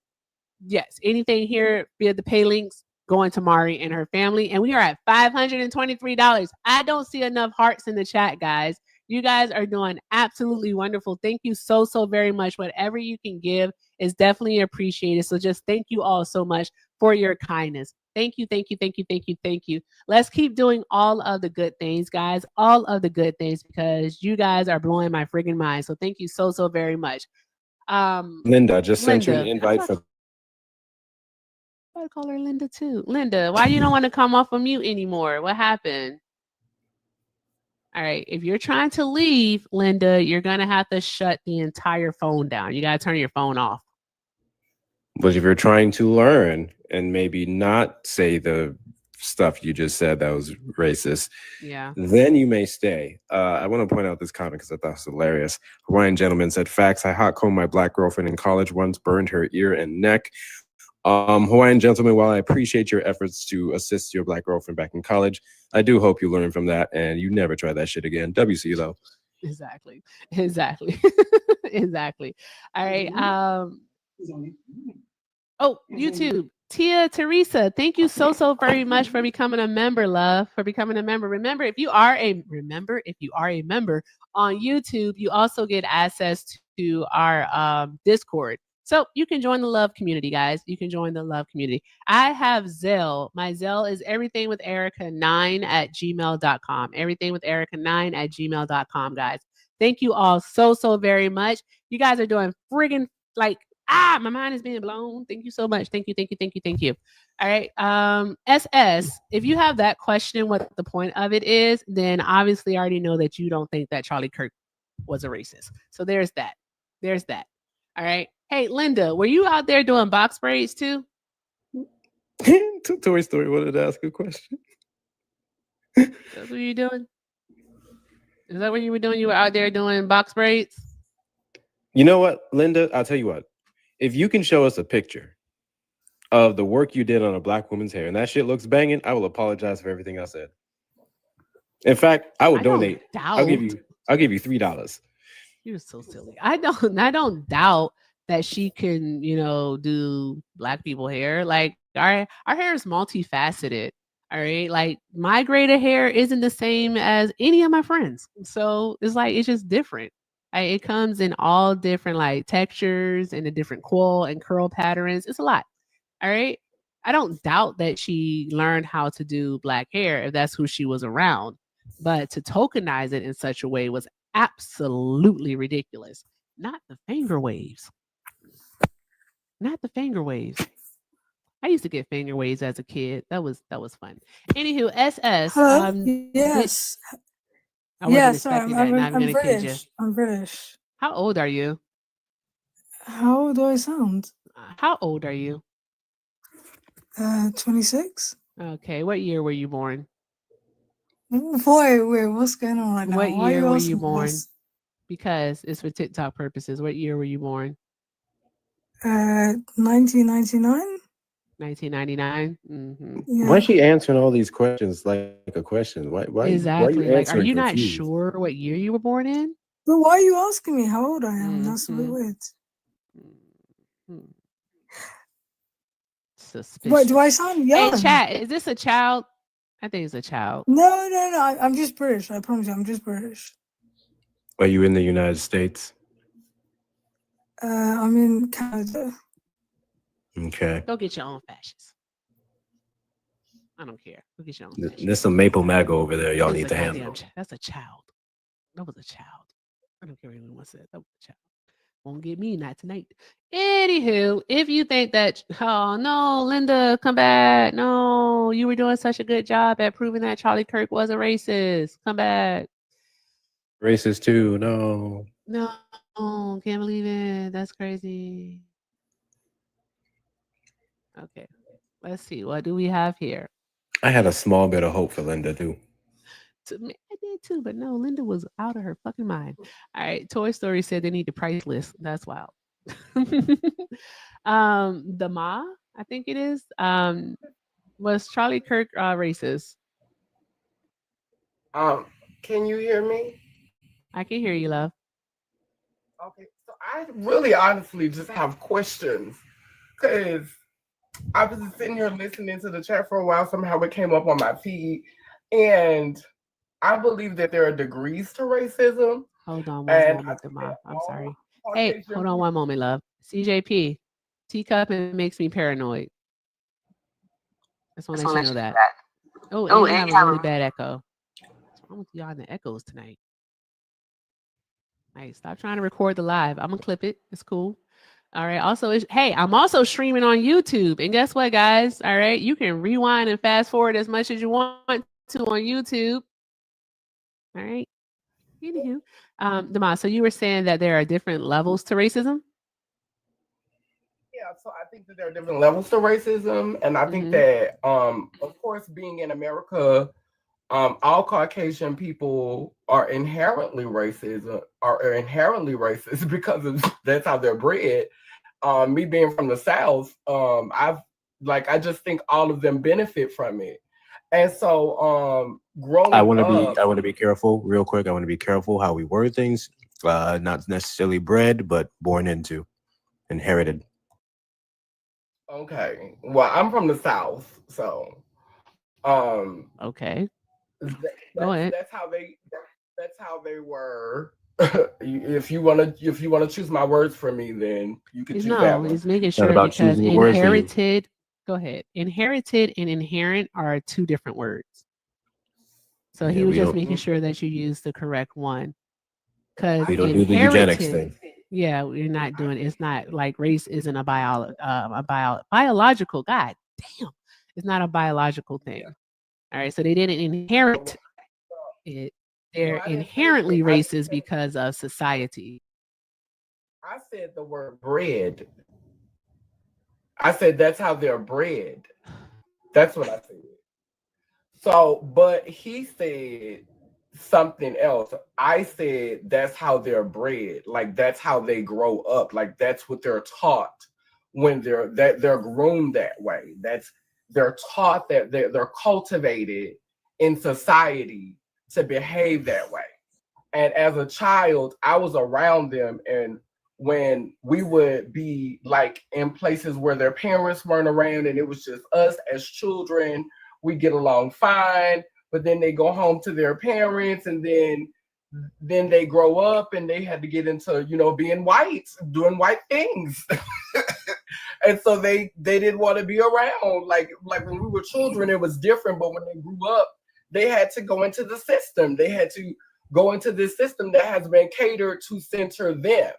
yes, anything here via the pay links going to Mari and her family. And we are at $523. I don't see enough hearts in the chat, guys. You guys are doing absolutely wonderful. Thank you so very much. Whatever you can give is definitely appreciated. So just thank you all so much for your kindness. Thank you, thank you, thank you, thank you, thank you. Let's keep doing all of the good things, guys. All of the good things, because you guys are blowing my friggin' mind. So thank you so very much. Linda, I just sent you an invite for. I call her Linda too. Linda, why you don't want to come off of mute anymore? What happened? All right, if you're trying to leave, Linda, you're gonna have to shut the entire phone down. You gotta turn your phone off. But if you're trying to learn and maybe not say the stuff you just said that was racist, yeah, then you may stay. I want to point out this comment because I thought it was hilarious. Hawaiian gentleman said, "Facts. I hot combed my black girlfriend in college once, burned her ear and neck." Hawaiian gentleman, while I appreciate your efforts to assist your black girlfriend back in college, I do hope you learn from that and you never try that shit again. WC though. Exactly. Exactly. Exactly. All right. Oh, YouTube. Tia Teresa, thank you so very much for becoming a member, love. For becoming a member. Remember, if you are a member on YouTube, you also get access to our Discord. So you can join the love community, guys. You can join the love community. I have Zelle. My Zelle is everythingwitherica9@gmail.com. Everythingwitherica9@gmail.com, guys. Thank you all so very much. You guys are doing friggin' like, my mind is being blown. Thank you so much. Thank you. All right. SS, if you have that question, what the point of it is, then obviously I already know that you don't think that Charlie Kirk was a racist. So there's that. All right. Hey, Linda, were you out there doing box braids too? Toy Story wanted to ask a question. That's what you're doing? Is that what you were doing? You were out there doing box braids? You know what, Linda? I'll tell you what. If you can show us a picture of the work you did on a black woman's hair and that shit looks banging, I will apologize for everything I said. In fact, I will donate. I'll give you $3. You're so silly. I don't doubt that she can, do black people hair. Like our hair is multifaceted. All right. Like my grade of hair isn't the same as any of my friends. So it's like, it's just different. It comes in all different like textures and the different coil and curl patterns. It's a lot. All right. I don't doubt that she learned how to do black hair if that's who she was around. But to tokenize it in such a way was absolutely ridiculous. Not the finger waves. Not the finger waves. I used to get finger waves as a kid. That was fun. Anywho, SS. Yes. I wasn't Yes, expecting that. Now I'm gonna kid you. I'm British. How old are you? How old do I sound? How old are you? 26. Okay. What year were you born? Wait, what's going on right now? What Why are year you were asking you me born? this? Because it's for TikTok purposes. What year were you born? 1999. 1999. Mm-hmm. Yeah. Why is she answering all these questions like a question? Why Exactly. you Like, are answering you not confused? sure what year you were born in? But why are you asking me how old I am? That's a bit weird. Suspicious. What, do I sound young? Hey, chat, is this a child? I think it's a child. No. I'm just British. I promise you, I'm just British. Are you in the United States? I'm in Canada. Okay. Go get your own fashions. I don't care. Go get your own fashions. There's some maple mago over there. Y'all That was need a to goddamn handle. That's a child. That was a child. I don't care what anyone said. That was a child. Won't get me, not tonight. Anywho, if you think that, oh no, Linda, come back. No, you were doing such a good job at proving that Charlie Kirk was a racist. Come back. Racist too. No. No, can't believe it. That's crazy. Okay. Let's see. What do we have here? I had a small bit of hope for Linda too. I did too, but no, Linda was out of her fucking mind. All right. Toy Story said they need the price list. That's wild. The Ma, I think it is. Was Charlie Kirk racist? Can you hear me? I can hear you, love. Okay, so I really honestly just have questions because I was just sitting here listening to the chat for a while. Somehow it came up on my feed, and I believe that there are degrees to racism. Hold on one moment, the Ma. I'm sorry. Hey, hold on one moment, love. CJP, teacup, it makes me paranoid. Just want to let you know that. Oh, and you have a really bad echo. What's wrong with y'all in the echoes tonight? All right, stop trying to record the live. I'm gonna clip it. It's cool. All right. Also, hey, I'm also streaming on YouTube. And guess what, guys? All right, you can rewind and fast forward as much as you want to on YouTube. All right. Anywho, Dama, so you were saying that there are different levels to racism? Yeah, so I think that there are different levels to racism, and I think that, of course, being in America, all Caucasian people are inherently racist because that's how they're bred. Me being from the South, I just think all of them benefit from it. And so growing I up, want to be careful real quick. I want to be careful how we word things. Not necessarily bred, but born into, inherited. Okay. Well, I'm from the South, so okay. Go ahead. That's how they were. If you want to choose my words for me, then you can choose that one. He's making sure because inherited. Go ahead. Inherited and inherent are two different words. So he was just making sure that you use the correct one. Because we don't do the eugenics thing. Yeah, we're not doing. It's not like race isn't a biological. God damn, it's not a biological thing. All right, so they didn't inherit it. They're inherently racist because of society. I said the word bred. I said that's how they're bred. That's what I said. So, but he said something else. I said that's how they're bred. Like that's how they grow up. Like that's what they're taught when they're groomed that way. They're taught that they're cultivated in society to behave that way. And as a child, I was around them, and when we would be like in places where their parents weren't around and it was just us as children, we get along fine, but then they go home to their parents, and then they grow up and they had to get into, being white, doing white things. And so they didn't want to be around. Like when we were children, it was different, but when they grew up, they had to go into the system. They had to go into this system that has been catered to center them.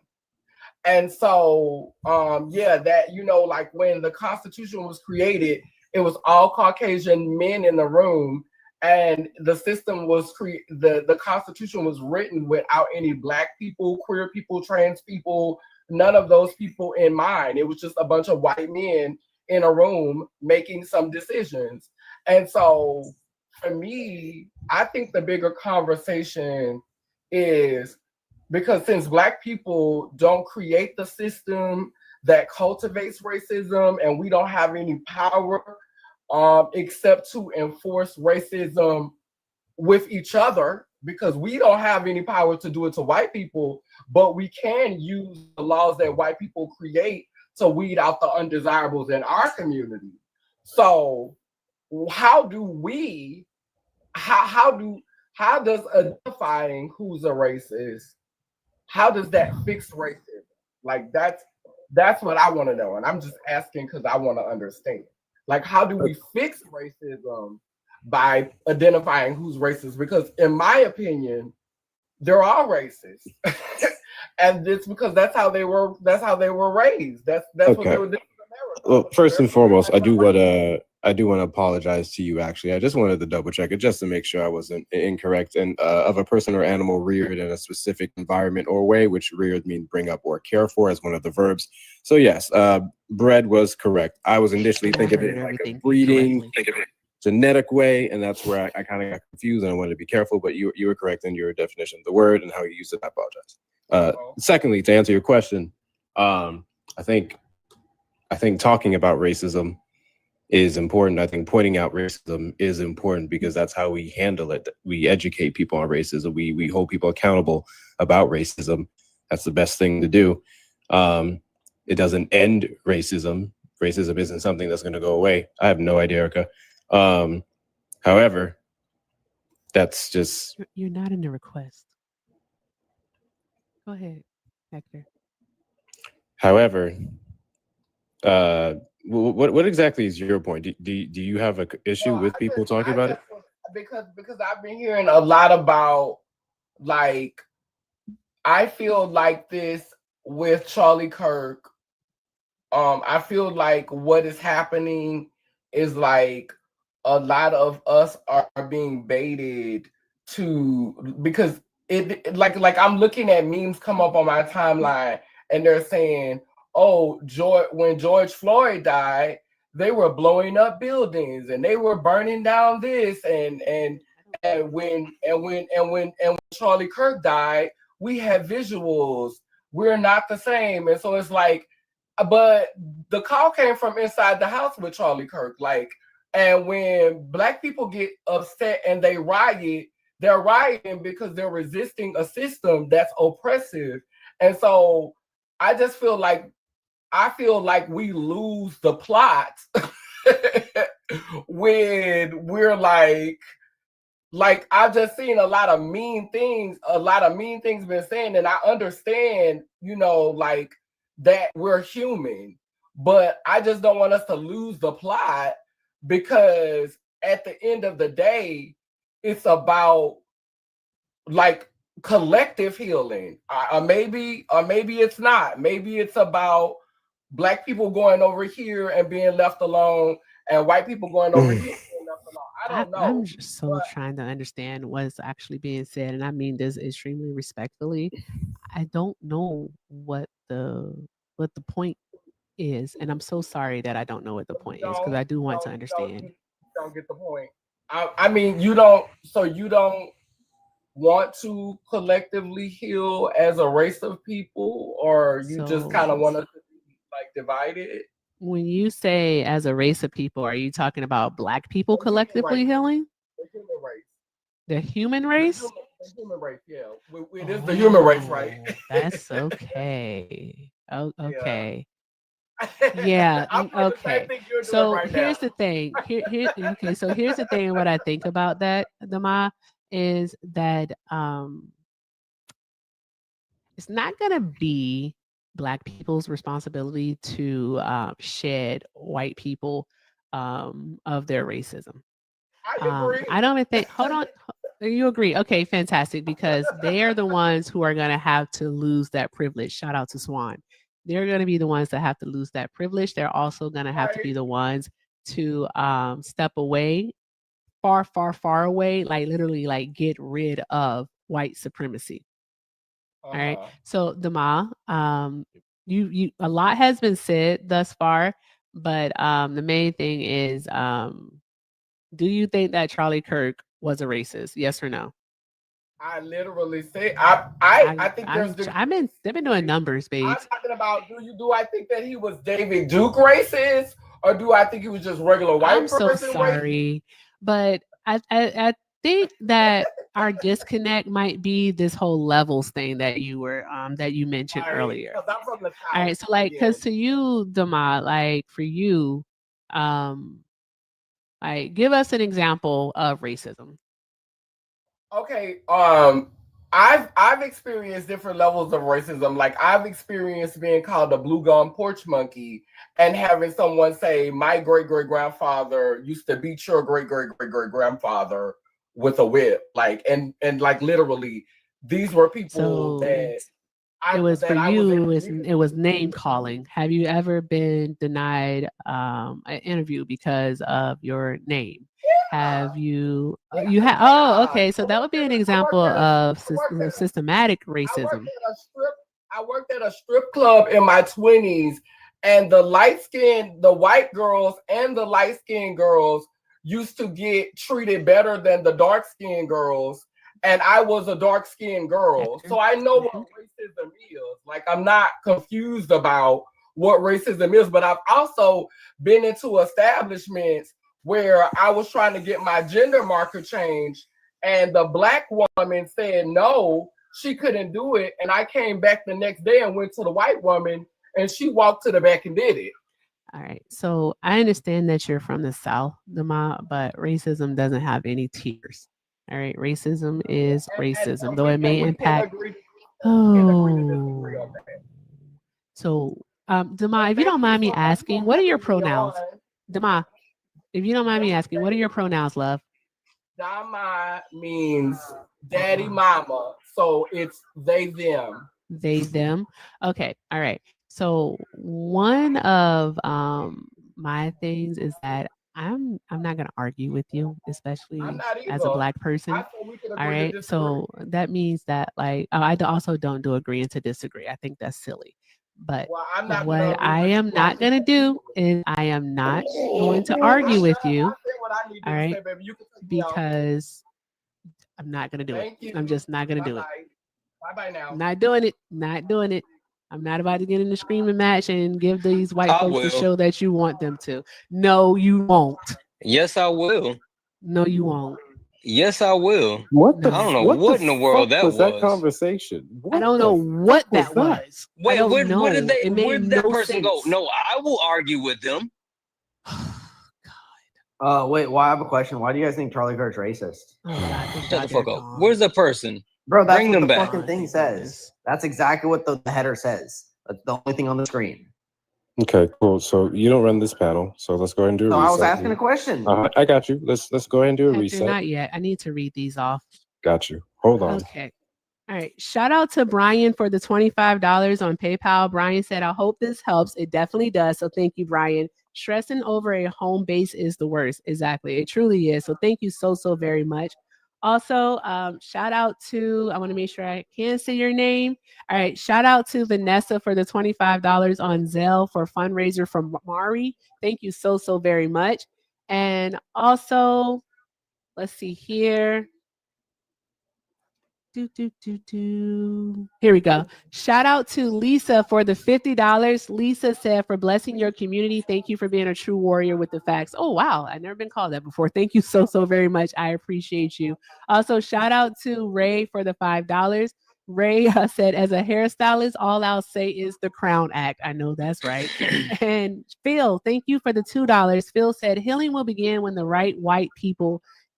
And so, like when the Constitution was created, it was all Caucasian men in the room, and the system was the Constitution was written without any Black people, queer people, trans people, none of those people in mind. It was just a bunch of white men in a room making some decisions. And so for me, I think the bigger conversation is, because since Black people don't create the system that cultivates racism, and we don't have any power except to enforce racism with each other, because we don't have any power to do it to white people, but we can use the laws that white people create to weed out the undesirables in our community. So how does identifying who's a racist, how does that fix racism? Like that's what I want to know. And I'm just asking because I want to understand. Like, how do we fix racism by identifying who's racist? Because in my opinion, they're all racist. And it's because that's how they were raised. That's okay. What they were doing in America. Well, first and foremost, I do want to apologize to you. Actually, I just wanted to double check it just to make sure I wasn't incorrect. And of a person or animal reared in a specific environment or way, which reared means bring up or care for as one of the verbs. So yes, bread was correct. I was initially thinking of it like a breeding, genetic way, and that's where I kind of got confused, and I wanted to be careful. But you were correct in your definition of the word and how you used it. I apologize. Secondly, to answer your question, I think talking about racism is important. I think pointing out racism is important because that's how we handle it. We educate people on racism. We hold people accountable about racism. That's the best thing to do. It doesn't end racism. Racism isn't something that's going to go away. I have no idea, Erica. However, that's just... You're not in the request. Go ahead, Hector. However, what exactly is your point? Do you have an issue with people talking about it? Because I've been hearing a lot about, like, I feel like this with Charlie Kirk. I feel like what is happening is like a lot of us are being baited to, because it like I'm looking at memes come up on my timeline and they're saying, oh, when George Floyd died, they were blowing up buildings and they were burning down this, and when Charlie Kirk died, we had visuals. We're not the same. And so it's like, but the call came from inside the house with Charlie Kirk. Like, and when Black people get upset and they riot, they're rioting because they're resisting a system that's oppressive. And so I just feel like we lose the plot when we're like I've just seen a lot of mean things been saying, and I understand, like that we're human, but I just don't want us to lose the plot, because at the end of the day, it's about like collective healing. Or maybe it's not. Maybe it's about Black people going over here and being left alone, and white people going over here being left alone. I don't know. I'm just trying to understand what's actually being said, and I mean this extremely respectfully. I don't know what the point is, and I'm so sorry that I don't know what the point is, because I do want to understand. You don't get the point. I mean, you don't want to collectively heal as a race of people, or you just kind of want to be like divided? When you say as a race of people, are you talking about Black people collectively healing? The human race. The human race? The human race, yeah. It is the human race, right? That's okay. Oh, okay. Yeah. Okay. So here's the thing. Okay. So here's the thing. What I think about that, Dama, is that it's not gonna be Black people's responsibility to shed white people of their racism. I don't even think. Hold on. You agree? Okay, fantastic. Because they are the ones who are going to have to lose that privilege. Shout out to Swan. They're going to be the ones that have to lose that privilege. They're also going to have to be the ones to step away, far, far, far away, like literally, like get rid of white supremacy. All right. So Dama, you a lot has been said thus far, but the main thing is, do you think that Charlie Kirk was a racist? Yes or no? I literally say I think they've been doing numbers, babe. I'm talking about, do I think that he was David Duke racist, or do I think he was just regular white person? I'm so sorry, but I think that our disconnect might be this whole levels thing that you mentioned earlier. I'm from the All right, so like, because to you, Dama, like for you, like give us an example of racism. Okay, I've experienced different levels of racism. Like I've experienced being called a blue gum porch monkey and having someone say, my great great grandfather used to beat your great great great great grandfather with a whip. Like and like literally, these were people that it was for you. It was name calling. Have you ever been denied an interview because of your name? Have you? You have? Oh, okay. So that would be an example of systematic racism. I worked at a strip club in my 20s, and the white girls and the light-skinned girls used to get treated better than the dark-skinned girls. And I was a dark-skinned girl. So I know what racism is. Like, I'm not confused about what racism is, but I've also been into establishments where I was trying to get my gender marker changed, and the black woman said no, she couldn't do it. And I came back the next day and went to the white woman, and she walked to the back and did it. All right. So I understand that you're from the South, Dama, but racism doesn't have any tiers. All right. Racism is racism, though it may impact. Oh. So, Dama, if you don't mind me asking, what are your pronouns? Dama, if you don't mind me asking, what are your pronouns, love? Dama means daddy, mama. So it's they, them. They, them. Okay. All right. So one of my things is that I'm not gonna argue with you, especially as a black person. All right. So that means that I also don't do agreeing to disagree. I think that's silly. But what I am not gonna do is I am not going to argue with you. All right. Because I'm not gonna do it. I'm just not gonna do it. Bye-bye now. Not doing it. Not doing it. I'm not about to get in the screaming match and give these white folks the show that you want them to. No, you won't. Yes, I will. No, you won't. Yes, I will. What the? I don't know what in the world that was. That conversation? I don't know what that was. Wait, where did they? It Where did that no person go? sense. No, I will argue with them. Wait, well, I have a question. Why do you guys think Charlie Kirk's racist? Shut the fuck up. Where's the person? Bro, that's Bring what them the back. fucking thing says. That's exactly what the header says. That's the only thing on the screen. Okay, cool. So you don't run this panel, so let's go ahead and do a No, reset. I was asking a question. I got you. Let's go ahead and do a Hector, reset. not yet. I need to read these off. Got you. Hold on. Okay. All right. Shout out to Brian for the $25 on PayPal. Brian said, I hope this helps. It definitely does. So thank you, Brian. Stressing over a home base is the worst. Exactly. It truly is. So thank you so very much. Also, shout out to, I want to make sure I can say your name. All right. Shout out to Vanessa for the $25 on Zelle for fundraiser from Mari. Thank you so very much. And also, let's see here. Here we go. Shout out to Lisa for the $50. Lisa said, for blessing your community. Thank you for being a true warrior with the facts. Oh, wow. I've never been called that before. Thank you so very much. I appreciate you. Also, shout out to Ray for the $5. Ray said, as a hairstylist, all I'll say is the crown act. I know that's right. And Phil, thank you for the $2. Phil said, healing will begin when the right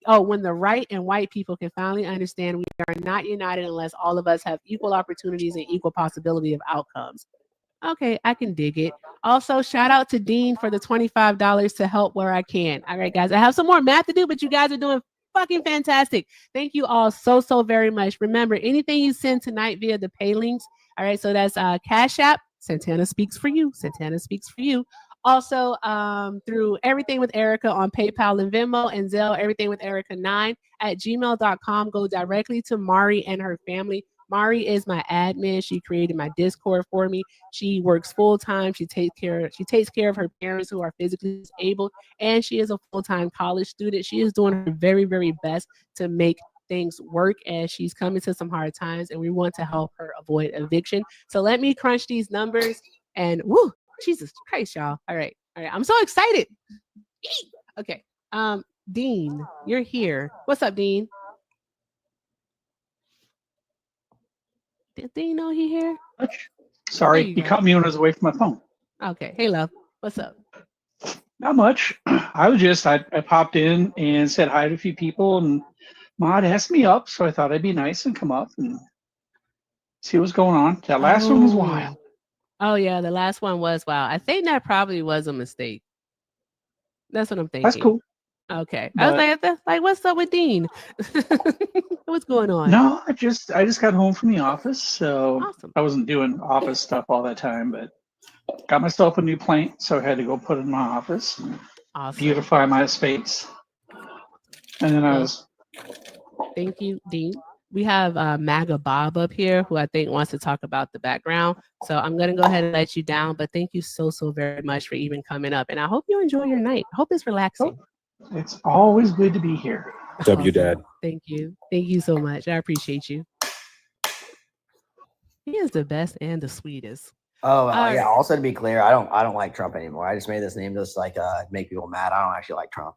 when the right and white people can finally understand we are not united unless all of us have equal opportunities and equal possibility of outcomes. Okay, I can dig it. Also, shout out to Dean for the $25 to help where I can. All right, guys, I have some more math to do, but you guys are doing fucking fantastic. Thank you all so very much. Remember, anything you send tonight via the pay links. All right, so that's Cash App. Santana speaks for you. Santana speaks for you. Also, through Everything with Erica on PayPal and Venmo, and Zelle, Everything with Erica 9 at gmail.com. Go directly to Mari and her family. Mari is my admin. She created my Discord for me. She works full time. She takes care of her parents who are physically disabled, and she is a full-time college student. She is doing her very best to make things work, as she's coming to some hard times, and we want to help her avoid eviction. So let me crunch these numbers, and woo, Jesus Christ, y'all. All right. I'm so excited. Okay. Dean, you're here. What's up, Dean? Did Dean know he here? Sorry, you caught me when I was away from my phone. Okay. Hey, love. What's up? Not much. I popped in and said hi to a few people, and Maud asked me up, so I thought I'd be nice and come up and see what's going on. That last one was wild. Oh, yeah, the last one was wild. I think that probably was a mistake. That's what I'm thinking. That's cool. Okay. I was like, what's up with Dean? What's going on? No, I just got home from the office, so awesome. I wasn't doing office stuff all that time, but got myself a new plant, so I had to go put it in my office, beautify my space. And then I was... Thank you, Dean. we have MAGA Bob up here, who I think wants to talk about the background. So I'm going to go ahead and let you down. But thank you so very much for even coming up. And I hope you enjoy your night. I hope it's relaxing. It's always good to be here. W Dad. Thank you. Thank you so much. I appreciate you. He is the best and the sweetest. Oh yeah. Also, to be clear, I don't like Trump anymore. I just made this name just like make people mad. I don't actually like Trump.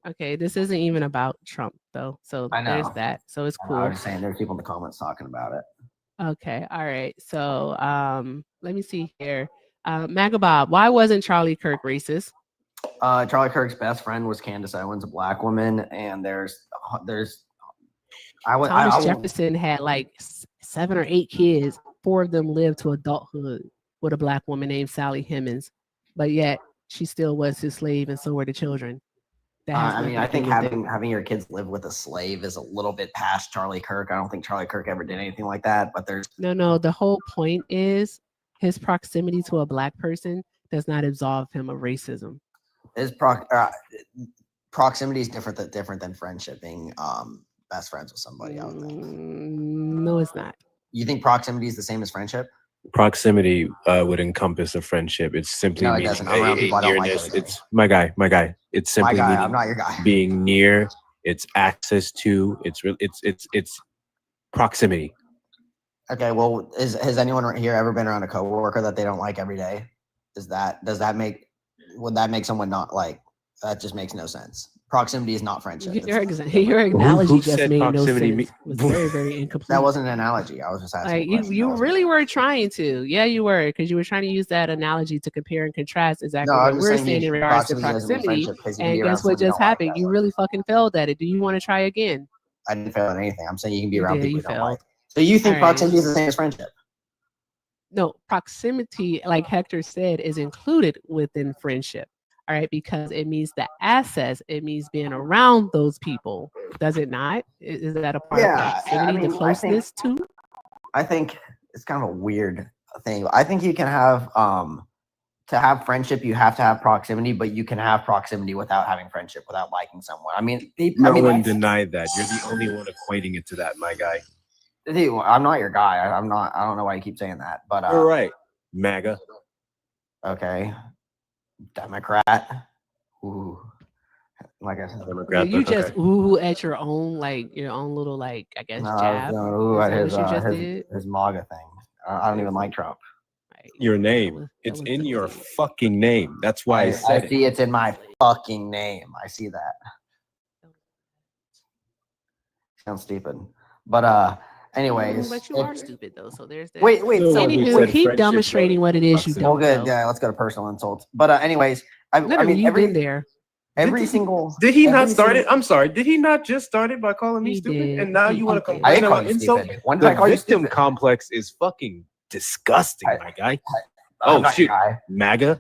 Okay, this isn't even about Trump though, so I know. there's that. So it's cool. I was just saying, there's people in the comments talking about it. Okay, all right. So let me see here. MAGA Bob, why wasn't Charlie Kirk racist? Charlie Kirk's best friend was Candace Owens, a black woman, and Thomas Jefferson had like 7 or 8 kids. 4 of them lived to adulthood with a black woman named Sally Hemings, but yet she still was his slave, and so were the children. I mean, I think having your kids live with a slave is a little bit past Charlie Kirk. I don't think Charlie Kirk ever did anything like that. But there's no. The whole point is his proximity to a black person does not absolve him of racism. His proximity is different than friendship. Being best friends with somebody. I would think. No, it's not. You think proximity is the same as friendship? Proximity would encompass a friendship. It's simply No, it meaning doesn't. I'm around people I don't like nearness. every day. It's my guy. It's simply My guy, meaning I'm not your guy. being near. It's access to. It's proximity. Okay. Well, has anyone here ever been around a coworker that they don't like every day? Would that make someone not like? That just makes no sense. Proximity is not friendship. Your analogy Who just said made no proximity sense. It was very incomplete. That wasn't an analogy. I was just asking. Like you really were trying to. Yeah, you were, because you were trying to use that analogy to compare and contrast exactly No, what I'm just we're saying saying in regards to proximity doesn't mean proximity. friendship, 'cause you can And be around guess what someone you just don't like happened? that You way. really fucking failed at it. Do you want to try again? I didn't fail at anything. I'm saying you can be You around did, people you you don't failed. like. So you think All right. proximity is the same as friendship? No, proximity, like Hector said, is included within friendship. All right, because it means the access, it means being around those people. Does it not? Is that a part of proximity, the closeness too? I think it's kind of a weird thing. I think you can have to have friendship, you have to have proximity, but you can have proximity without having friendship, without liking someone. I mean, No one denied that. You're the only one equating it to that, my guy. I'm not your guy. I'm not. I don't know why you keep saying that, but You're right, MAGA. Okay, Democrat. Ooh, like I said, Democrat. You just ooh at your own little I guess no, jab. ooh at Is that what you just did? his MAGA thing. I don't even like Trump. Your name. It's in your fucking name. That's why I said I see it's in my fucking name. I see that. Sounds stupid, but anyways. But you are stupid though, so there's that. Wait. So So anywho, keep demonstrating what it is you well, don't good. know. Yeah, let's go to personal insults. But anyways, I mean, you've been there. Every single. Did he every not start single- it? I'm sorry. Did he not just start it by calling me He stupid? did. And now He you want to did. I complain didn't call about you insult? stupid. When did I The call you victim stupid? complex is fucking disgusting, my guy. I'm Oh not shoot, your guy. MAGA.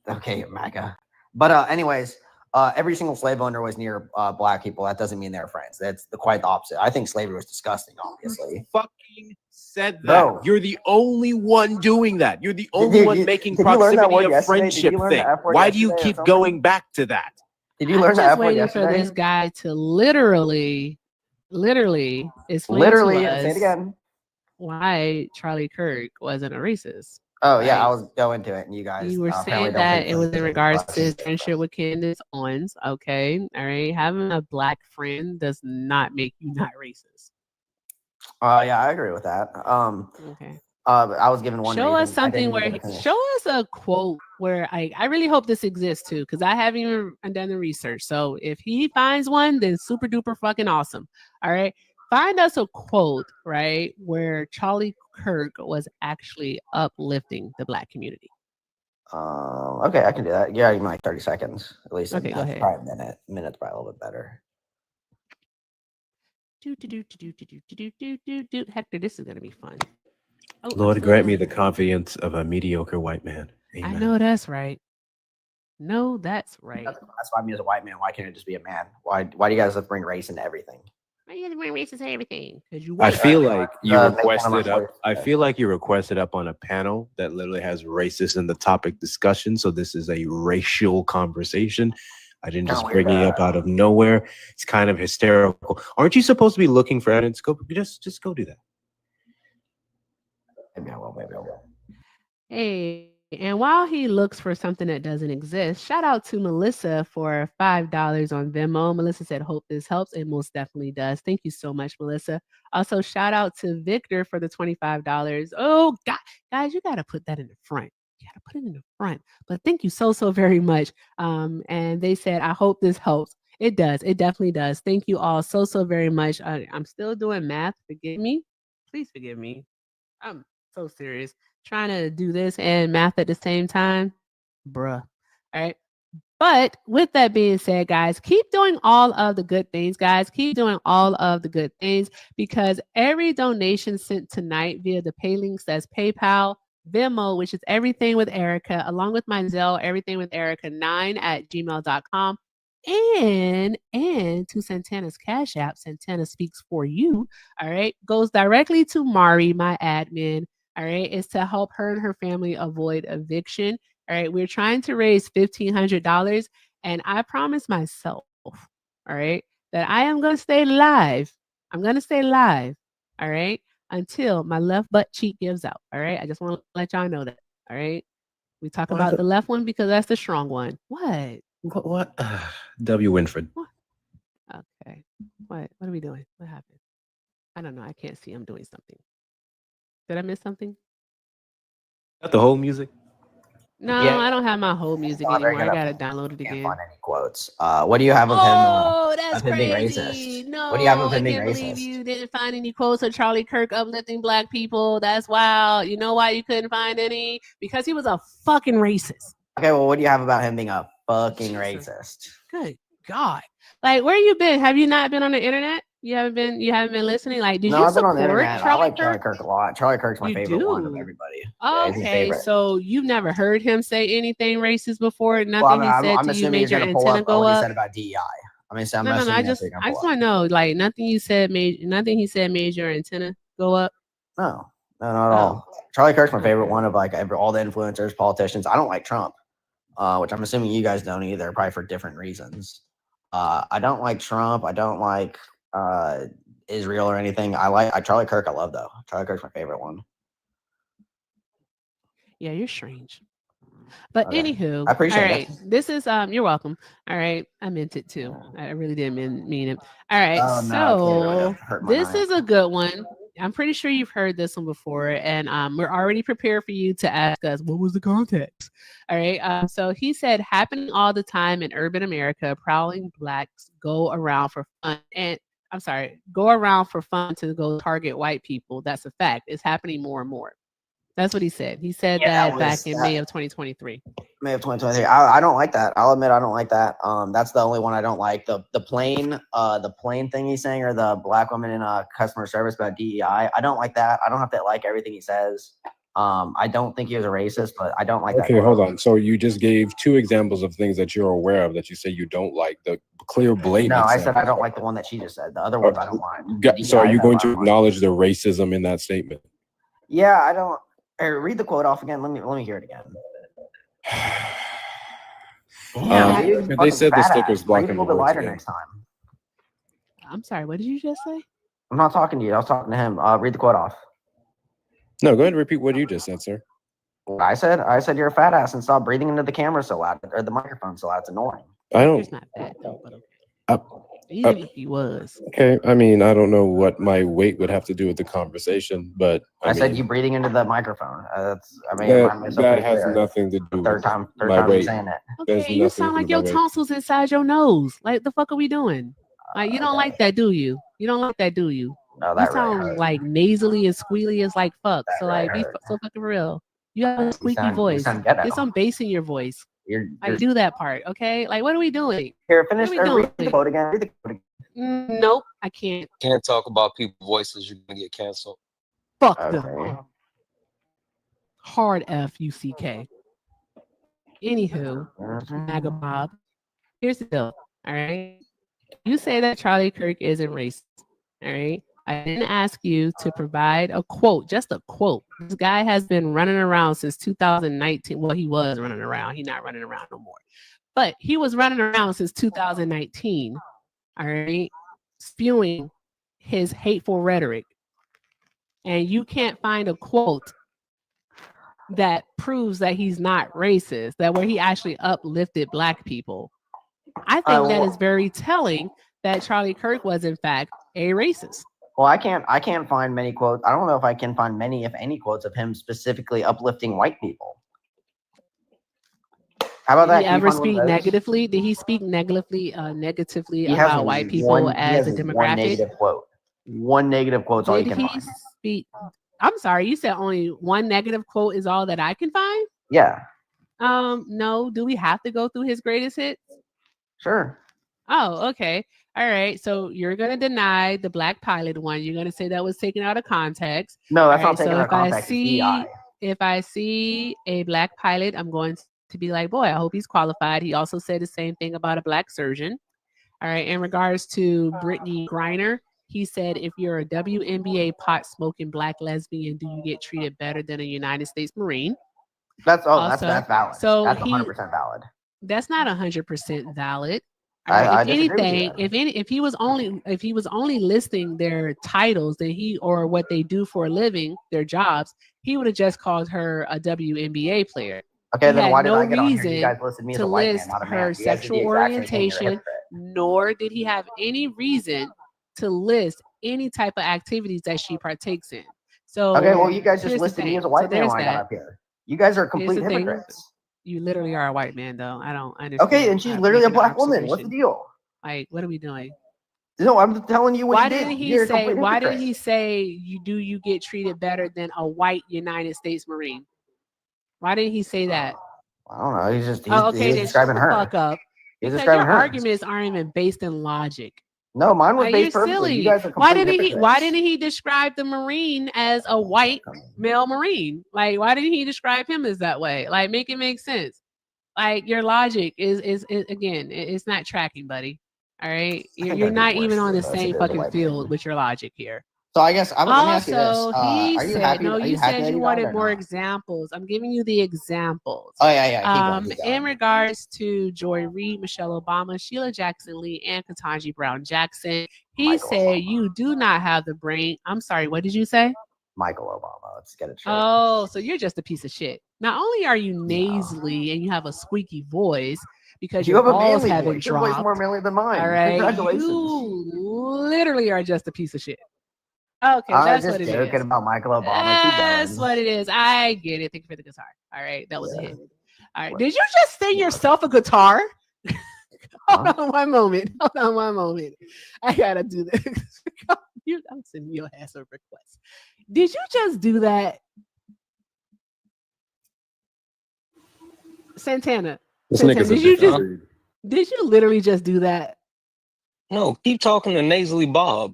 Okay, MAGA. But anyways, every single slave owner was near black people. That doesn't mean they're friends. That's quite the opposite. I think slavery was disgusting, obviously. Fucking said that. No. You're the only one doing that. You're the only one making did you learn that proximity word of yesterday? Did friendship you learn the thing. F word Why do you yesterday or keep something? going back to that? Did you I'm learn the just F word waiting for yesterday? this guy to literally explain Literally, to us say it again. why Charlie Kirk wasn't a racist. Oh yeah, Like, I was going to it, and you guys. You were apparently saying don't that think it was so. in regards to his friendship with Candace Owens. Okay, all right. Having a black friend does not make you not racist. Yeah, I agree with that. Okay. I was given one. Show us reason. I didn't something even where get to finish. show us a quote where I really hope this exists too, because I haven't even done the research. So if he finds one, then super duper fucking awesome. All right. Find us a quote, right, where Charlie Kirk was actually uplifting the black community. Okay, I can do that. Yeah, give me like 30 seconds at least. Okay, go ahead. Probably a minute. Minute's probably a little bit better. Hector, this is gonna be fun. Oh, Lord, grant me the confidence of a mediocre white man. I know that's right. No, that's right. That's why me as a white man. Why can't it just be a man? Why do you guys have to bring race into everything? Why you have to bring racist to everything? Because you I white. feel like you make fun of my requested up. voice. I feel like you requested up on a panel that literally has racist in the topic discussion. So this is a racial conversation. I didn't just bring it up out of nowhere. It's kind of hysterical. Aren't you supposed to be looking for evidence? Go, just go do that. Maybe I will. Maybe I will. Hey, and while he looks for something that doesn't exist, shout out to Melissa for $5 on Venmo. Melissa said, hope this helps. It most definitely does. Thank you so much, Melissa. Also, shout out to Victor for the $25. Oh, God, guys, you got to put that in the front. You got to put it in the front. But thank you so very much. And they said, I hope this helps. It does. It definitely does. Thank you all so very much. I'm still doing math. Forgive me. Please forgive me. I'm so serious. Trying to do this and math at the same time. Bruh. All right. But with that being said, guys, keep doing all of the good things, guys. Keep doing all of the good things because every donation sent tonight via the pay links, that's PayPal, Venmo, which is Everything with Erica, along with my Zelle, Everything with Erica 9@gmail.com, and to Santana's Cash App, Santana Speaks For You, all right, goes directly to Mari, my admin, all right, is to help her and her family avoid eviction. All right, we're trying to raise $1,500, and I promise myself, all right, that I am going to stay live. I'm going to stay live, all right, until my left butt cheek gives out, all right? I just want to let y'all know that, all right? We talk about the left one because that's the strong one. What? What? W. Winfred. What? Okay. What are we doing? What happened? I don't know. I can't see. I'm doing something. Did I miss something? Got the whole music? No, Yeah. I don't have my whole music anymore. I gotta download it Can't again. find any quotes. What do you have of him? Oh, that's of him being crazy. racist? No, What do you have of I him being can't believe racist? you didn't find any quotes of Charlie Kirk uplifting black people. That's wild. You know why you couldn't find any? Because he was a fucking racist. Okay, well, what do you have about him being a fucking racist? Good God. Like, where you been? Have you not been on the internet? You haven't been listening? Like, did No, you I've been on support the internet. I Charlie like Charlie Kirk? Kirk a lot. Charlie Kirk's my You favorite one of do? everybody. Yeah, he's my Okay, favorite. so you've never heard him say anything racist before? Nothing Well, he said I'm to you assuming made you're your gonna pull antenna up go what he up? said about DEI. I mean, so I'm No, assuming I that's just what you're gonna pull want up. to know, like, nothing he said made your antenna go up. No, not at all. Charlie Kirk's my favorite one of like all the influencers, politicians. I don't like Trump, which I'm assuming you guys don't either, probably for different reasons. I don't like Trump. I don't like Israel or anything. I Charlie Kirk. I love though. Charlie Kirk's my favorite one. Yeah, you're strange. But Okay. anywho, I appreciate all right. it. This is you're welcome. All right. I meant it too. I really didn't mean it. All right. Oh, no, I can't really So hurt my this eye. is a good one. I'm pretty sure you've heard this one before, and we're already prepared for you to ask us what was the context. All right. So he said, happening all the time in urban America, prowling blacks go around for fun to go target white people. That's a fact. It's happening more and more. That's what he said. He said that back in May of 2023. May of 2023. I don't like that. I'll admit I don't like that. That's the only one I don't like. The plane thing he's saying, or the black woman in customer service about DEI. I don't like that. I don't have to like everything he says. I don't think he was a racist, but I don't like that. Okay, hold on. So you just gave two examples of things that you're aware of that you say you don't like. The clear, blatant. No, I example. said I don't like the one that she just said. The other ones I don't mind. So are you going to DEI, acknowledge the racism in that statement? Yeah, I don't. Read the quote off again. Let me hear it again. They said the sticker's blocking Read a the little bit word lighter today. next time. I'm sorry. What did you just say? I'm not talking to you. I was talking to him. Read the quote off. No, go ahead and repeat what you just said, sir. What I said you're a fat ass and stop breathing into the camera so loud, or the microphone so loud. It's annoying. I don't. He's not fat though, but okay. Even if he was. Okay, I mean, I don't know what my weight would have to do with the conversation, but I said you breathing into the microphone. That has nothing to do third with time my weight. saying it. Okay, you sound like your tonsils inside your nose. Like, the fuck are we doing? Like, you don't like that, do you? You don't like that, do you? No, You that sound really like nasally and squealy as like fuck. So really like, be hurt. so fucking real. You have a squeaky sound- you voice. sound ghetto. Get some bass in your voice. You're Like, do that part, okay? Like, what are we doing? here. Finish. What are we Read the quote again. Read the quote again. Nope, I can't. Can't talk about people's voices. You're gonna get canceled. Fuck them. Hard F-U-C-K. Anywho, MAGA Bob, here's the deal, all right? You say that Charlie Kirk isn't racist, all right? I didn't ask you to provide a quote, just a quote. This guy has been running around since 2019. Well, he was running around. He's not running around no more. But he was running around since 2019, all right, spewing his hateful rhetoric. And you can't find a quote that proves that he's not racist, that where he actually uplifted Black people. I think that is very telling that Charlie Kirk was in fact a racist. Well, I can't find many quotes. I don't know if I can find many, if any, quotes of him specifically uplifting white people. How about that? Did he ever speak negatively? Did he speak negatively about white people as a demographic? One negative quote. One negative quote is all you can find. Speak? I'm sorry, you said only one negative quote is all that I can find? Yeah. No. Do we have to go through his greatest hits? Sure. Oh, okay. All right. So you're gonna deny the Black pilot one. You're gonna say that was taken out of context. No, that's not taken out of context. If I see a Black pilot, I'm going to be like, boy, I hope he's qualified. He also said the same thing about a Black surgeon. All right. In regards to Brittany Griner, he said, if you're a WNBA pot smoking Black lesbian, do you get treated better than a United States Marine? That's valid. So that's 100% valid. That's not 100% valid. I if anything, if he was only listing their titles or what they do for a living, their jobs, he would have just called her a WNBA player. Okay, then why did I get on here? You guys listed me as a white man, not a man. Her sexual orientation, nor did he have any reason to list any type of activities that she partakes in. So okay, well, you guys just listed me as a white man when I got up here. You guys are complete hypocrites. You literally are a white man, though. I don't understand. Okay, and she's literally a Black woman. What's the deal? Like, what are we doing? No, I'm telling you what Why didn't he say you get treated better than a white United States Marine? Why didn't he say that? I don't know. He's describing her. Fuck up. He's describing her. Arguments aren't even based in logic. No, mine was based perfectly. You guys are why didn't he describe the Marine as a white male Marine? Like, why didn't he describe him as that way? Like, make it make sense. Like, your logic is again, it's not tracking, buddy. All right, you're not even on the same fucking field with your logic here. So I guess let me ask you this. You said you wanted more examples. I'm giving you the examples. Oh, yeah. Keep going. In regards to Joy Reid, Michelle Obama, Sheila Jackson Lee, and Ketanji Brown Jackson, he said you do not have the brain. I'm sorry, what did you say? Michael Obama. Let's get it straight. Oh, so you're just a piece of shit. Not only are you nasally and you have a squeaky voice, because your balls haven't dropped. Your voice more manly than mine. All right, congratulations. You literally are just a piece of shit. Okay, that's what it is. I was just joking about Michael Obama. That's what it is. I get it. Thank you for the guitar. All right, that was it. All right, did you just sing yourself a guitar? Hold on one moment. I gotta do this. I'm sending your ass a request. Did you just do that, Santana? Did you literally just do that? No, keep talking to Nasally Bob.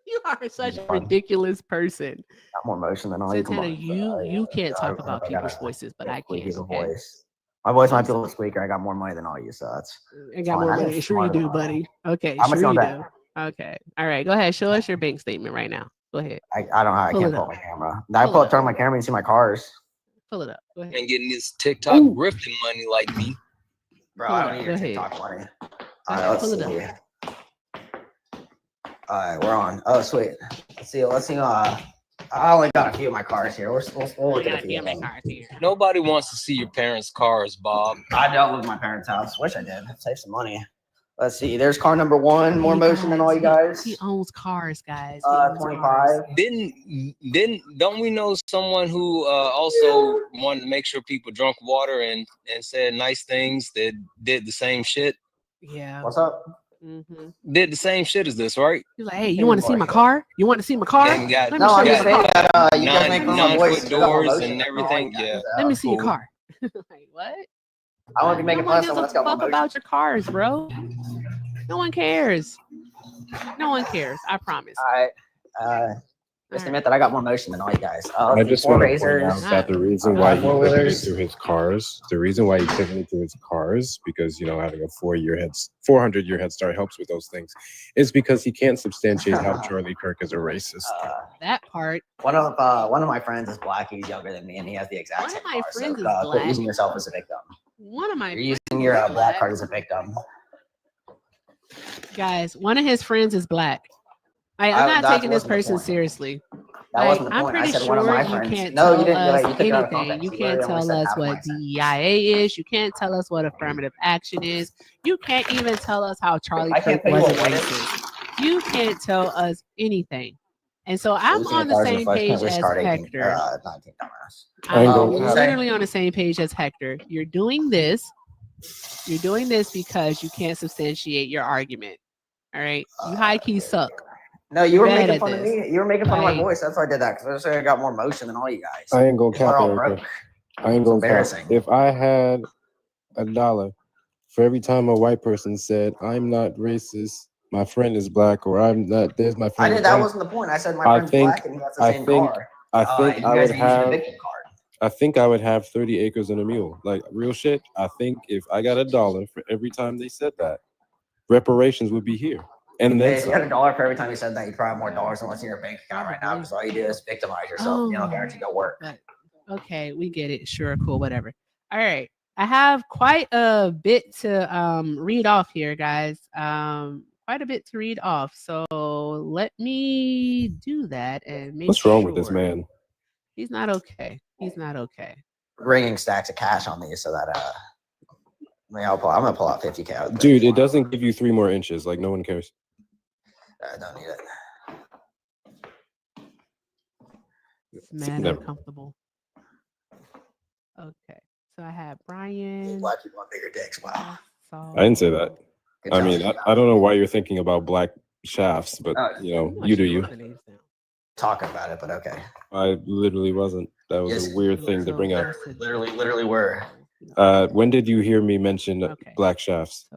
You are such a ridiculous person. Got more emotion than all Santana, you can't talk about people's voices, but I can. Okay? My voice might be a little squeaker. I got more money than all you, so that's. I got more money. Sure you do, buddy. Okay, sure you do. Okay, all right. Go ahead. Show us your bank statement right now. Go ahead. I don't know. I can't pull up my camera. I turn on my camera and see my cars. Pull it up. Go ahead. And getting this TikTok grifting money like me. Bro, I don't need your TikTok money. All right, let's see. All right, we're on. Oh, sweet. Let's see. I only got a few of my cars here. We'll look at a few of them. Nobody wants to see your parents' cars, Bob. I don't live in my parents' house. Wish I did. Save some money. Let's see. There's car number 1. More motion than all you guys. He owns cars, guys. 25. Don't we know someone who also wanted to make sure people drunk water and said nice things that did the same shit? Yeah. What's up? Mm-hmm. Did the same shit as this, right? He's like, hey, you want to see my car? You want to see my car? And got, no, I'm just saying that you guys make my voice doors and everything. Yeah. Let me see your car. Like, what? I want to be making fun of someone that's got fuck about your cars, bro. No one cares. No one cares. I promise. All right. Just admit that I got more motion than all you guys. I just want to point out that the reason why he pivoted to his cars, because having a 400-year head start helps with those things, is because he can't substantiate how Charlie Kirk is a racist. That part. One of my friends is Black. He's younger than me, and he has the exact same car. So quit using yourself as a victim. one of my You're friends using your is black card as a victim. Guys, one of his friends is black. I'm not That taking this wasn't the person point. seriously. That wasn't the I'm point. I pretty said one of sure my you friends. can't No, you tell didn't. us You took it out of anything. context. You You can't literally only tell said us half what my sentence. DEIA is. You can't tell us what affirmative action is. You can't even tell us how Charlie I can't Kirk tell you wasn't what it is. racist. You can't tell us anything. And so I'm Losing on a the card is a same flashpoint page risk as card 18, Hector. 19, dumbass. I'm What did you say? literally on the same page as Hector. You're doing this. You're doing this because you can't substantiate your argument. All right. You high key suck. No, you were Bad making at fun of this. me. You were making fun of my Like- voice. That's why I did that. Because I got more motion than all you guys. I ain't gonna We're cap, all Erica. broke. I ain't gonna cap. embarrassing. If I had $1 for every time a white person said, "I'm not racist, my friend is black," or "I'm not," there's my I friend. did. That wasn't the point. I said my friend's black and he has the same car. I think You I guys would are using the have. victim card. I think I would have 30 acres and a mule. Like real shit. I think if I got $1 for every time they said that, reparations would be here. And then If you had $1 for every time you said that, you'd probably have more dollars than what's in your bank account right now. Because all you do is victimize yourself. You don't guarantee go work. But, okay, we get it. Sure, cool, whatever. All right. I have quite a bit to read off here, guys. Quite a bit to read off. So let me do that and make what's wrong with this sure. man? He's not okay. He's not okay. Ringing stacks of cash on these so that I'm gonna pull out 50K out of the Dude, it doesn't give you 3 more inches. Like no one cares. I don't need it. This man Never. uncomfortable. Okay. So I have Brian. Black people have bigger dicks. Wow. I didn't say that. Good I job. mean, I don't know why you're thinking about black shafts, but you know, you do you. Talking about it, but okay. I literally wasn't. That was Yes. a weird thing to bring up. Literally were. When did you hear me mention black shafts?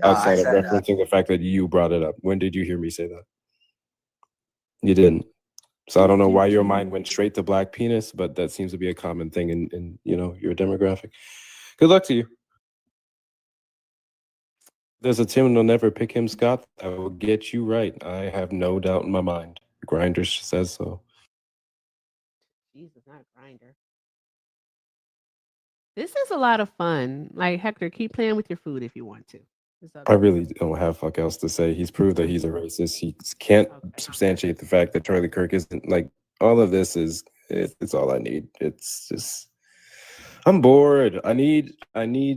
Outside of I said, referencing the fact that you brought it up. When did you hear me say that? You didn't. So I don't know why your mind went straight to black penis, but that seems to be a common thing in you know, your demographic. Good luck to you. There's a Tim will never pick him, Scott. I will get you right. I have no doubt in my mind. Grindr says so. Jesus, not Grinder. This is a lot of fun. Like Hector, keep playing with your food if you want to. I really don't have fuck else to say. He's proved that he's a racist. He can't substantiate the fact that Charlie Kirk isn't. Like all of this is it's all I need. It's just I'm bored. I need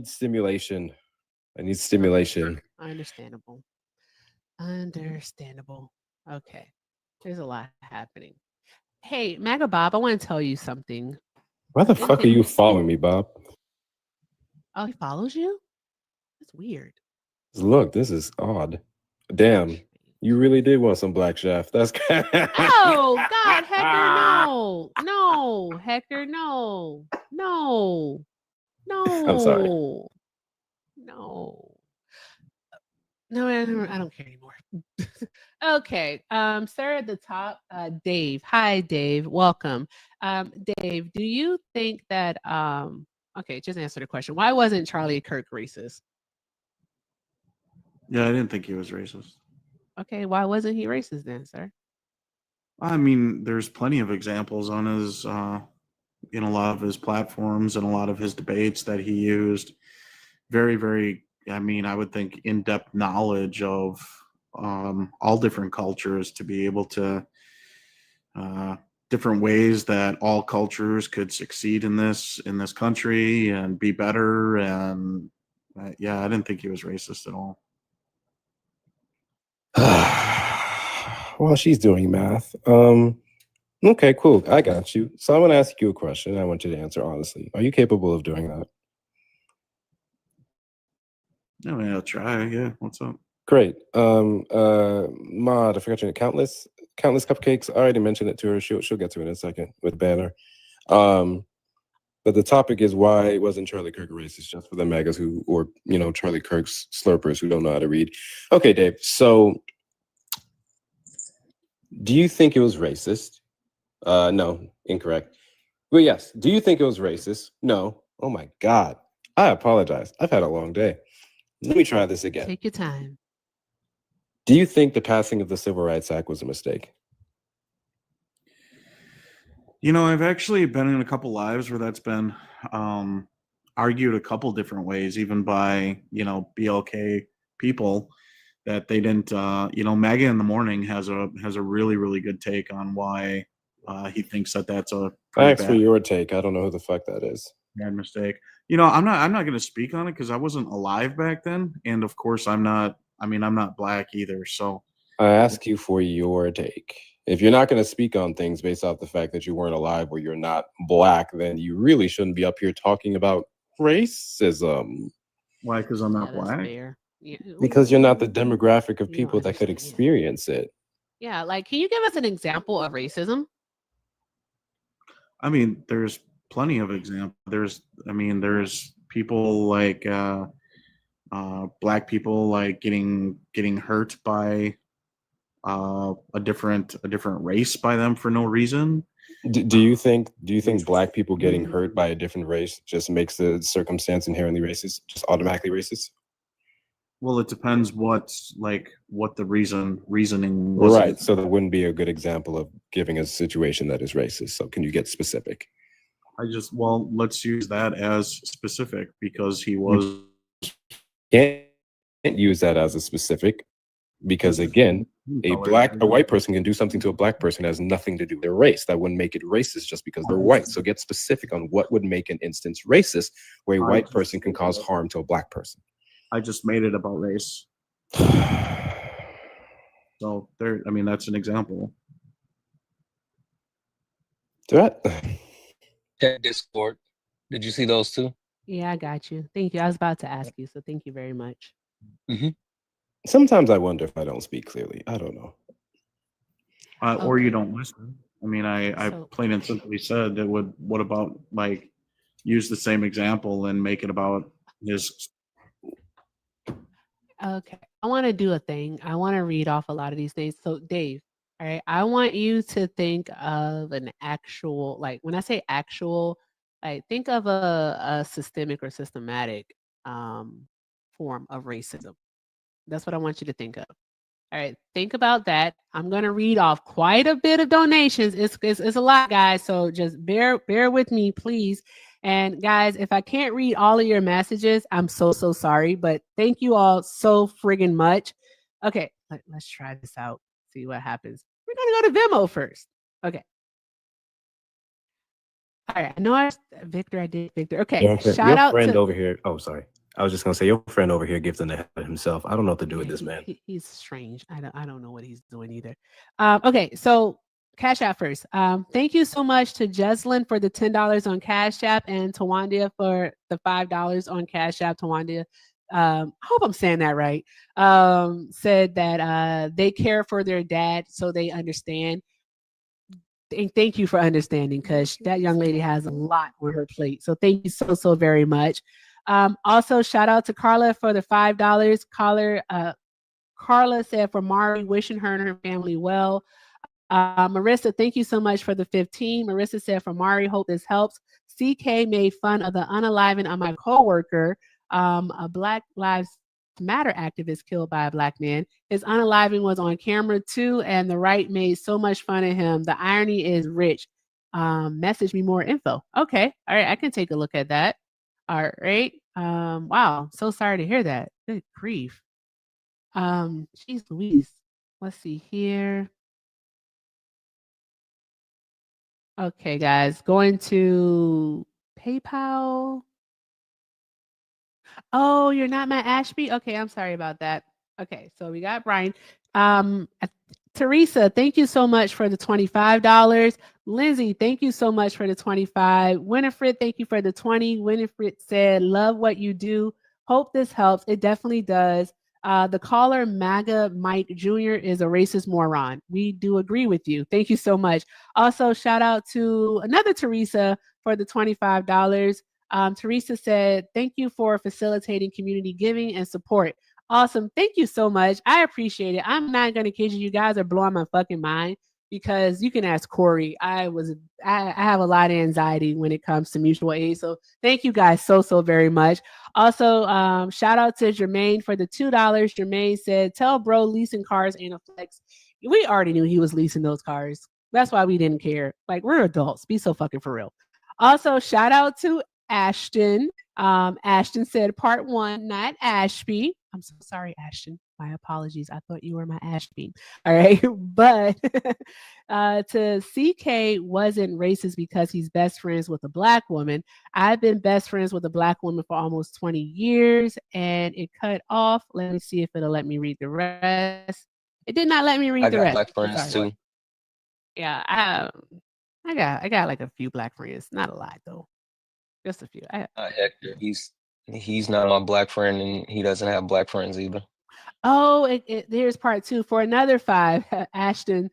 stimulation. I need stimulation. Understandable. Understandable. Okay. There's a lot happening. Hey, Maga Bob, I want to tell you something. Why the fuck are you following me, Bob? Oh, he follows you? That's weird. Look, this is odd. Damn, you really did want some black shaft. That's Oh God, Hector, no. No, Hector, no. No. No. I'm sorry. No. No, I don't care anymore. Okay. Sir at the top, Dave. Hi, Dave. Welcome. Dave, do you think that okay, just answer the question. Why wasn't Charlie Kirk racist? Yeah, I didn't think he was racist. Okay, why wasn't he racist then, sir? I mean, there's plenty of examples on his in a lot of his platforms and a lot of his debates that he used very, very, I mean, I would think in-depth knowledge of all different cultures to be able to different ways that all cultures could succeed in this country and be better. And yeah, I didn't think he was racist at all. Well, she's doing math. Okay, cool. I got you. So I'm going to ask you a question. I want you to answer honestly. Are you capable of doing that? I mean, I'll try. Yeah. What's up? Great. Mod, I forgot your name. Countless Cupcakes. I already mentioned it to her. She'll get to it in a second with Banner. But the topic is why wasn't Charlie Kirk a racist? Just for the megas who, or you know, Charlie Kirk's slurpers who don't know how to read. Okay, Dave. So, do you think it was racist? No, incorrect. Well, yes. Do you think it was racist? No. Oh my God. I apologize. I've had a long day. Let me try this again. Take your time. Do you think the passing of the Civil Rights Act was a mistake? You know, I've actually been in a couple lives where that's been argued a couple different ways, even by, BLK people, that they didn't, Maggie in the Morning has a really, really good take on why he thinks that that's a Thanks for your take. I don't know who the fuck that is. bad mistake. I'm not going to speak on it because I wasn't alive back then, and of course I'm not black either. So I ask you for your take. If you're not going to speak on things based off the fact that you weren't alive or you're not black, then you really shouldn't be up here talking about racism. Why? Because I'm not black? Yeah. Because you're not the demographic of people that could experience it. Yeah, like, can you give us an example of racism? I mean, there's plenty of examples. There's people like black people like getting hurt by a different race by them for no reason. Do you think black people getting hurt by a different race just makes the circumstance inherently racist, just automatically racist? Well, it depends what the reasoning was. Right. So that wouldn't be a good example of giving a situation that is racist. So can you get specific? Let's use that as specific because he was. Can't use that as a specific because, again, a white person can do something to a black person that has nothing to do with their race. That wouldn't make it racist just because they're white. So get specific on what would make an instance racist where a white person can cause harm to a black person. I just made it about race. So that's an example. That Discord. Did you see those two? Yeah, I got you. Thank you. I was about to ask you, so thank you very much. Mm-hmm. Sometimes I wonder if I don't speak clearly. I don't know. Or you don't listen. I plain and simply said that what about use the same example and make it about his. Okay, I want to do a thing. I want to read off a lot of these things. So, Dave, all right, I want you to think of an actual, when I say actual, think of a systemic or systematic form of racism. That's what I want you to think of. All right, think about that. I'm going to read off quite a bit of donations. It's a lot, guys, so just bear with me, please. And guys, if I can't read all of your messages, I'm so sorry, but thank you all so friggin' much. Okay, let's try this out, see what happens. We're going to go to Venmo first. Okay. All right, I know I did Victor. Okay, shout out friend to over here. Oh, sorry. I was just going to say, your friend over here gives the hell of himself. I don't know what to do with this man. He's strange. I don't know what he's doing either. Okay, so Cash App first. Thank you so much to Jeslyn for the $10 on Cash App and Tawandia for the $5 on Cash App. Tawandia, I hope I'm saying that right. Said that they care for their dad, so they understand. And thank you for understanding, because that young lady has a lot on her plate. So thank you so very much. Also, shout out to Carla for the $5. Carla said for Mari, wishing her and her family well. Marissa, thank you so much for the 15. Marissa said for Mari, hope this helps. CK made fun of the unaliving of my coworker, a Black Lives Matter activist killed by a black man. His unaliving was on camera too, and the right made so much fun of him. The irony is rich. Message me more info. Okay, all right, I can take a look at that. All right. Wow, so sorry to hear that. Good grief. Jeez Louise. Let's see here. Okay, guys, going to PayPal. Oh, you're not my Ashby? Okay, I'm sorry about that. Okay, so we got Brian. Teresa, thank you so much for the $25. Lindsay, thank you so much for the 25. Winifred, thank you for the 20. Winifred said, love what you do. Hope this helps. It definitely does. The caller, MAGA Mike Jr., is a racist moron. We do agree with you. Thank you so much. Also, shout out to another Teresa for the $25. Teresa said, thank you for facilitating community giving and support. Awesome. Thank you so much. I appreciate it. I'm not going to kid you. You guys are blowing my fucking mind, because you can ask Corey. I have a lot of anxiety when it comes to mutual aid. So thank you guys so very much. Also, shout out to Jermaine for the $2. Jermaine said, tell bro leasing cars ain't a flex. We already knew he was leasing those cars. That's why we didn't care. We're adults. Be so fucking for real. Also, shout out to Ashton. Ashton said part 1, not Ashby. I'm so sorry, Ashton. My apologies. I thought you were my Ashby. All right. But to CK wasn't racist because he's best friends with a black woman. I've been best friends with a black woman for almost 20 years and it cut off. Let me see if it'll let me read the rest. It did not let me read the rest. I got black friends too. Yeah, I got like a few black friends. Not a lot though. Just a few. Hector, he's not my black friend, and he doesn't have black friends either. Oh, here's part 2. For another 5, Ashton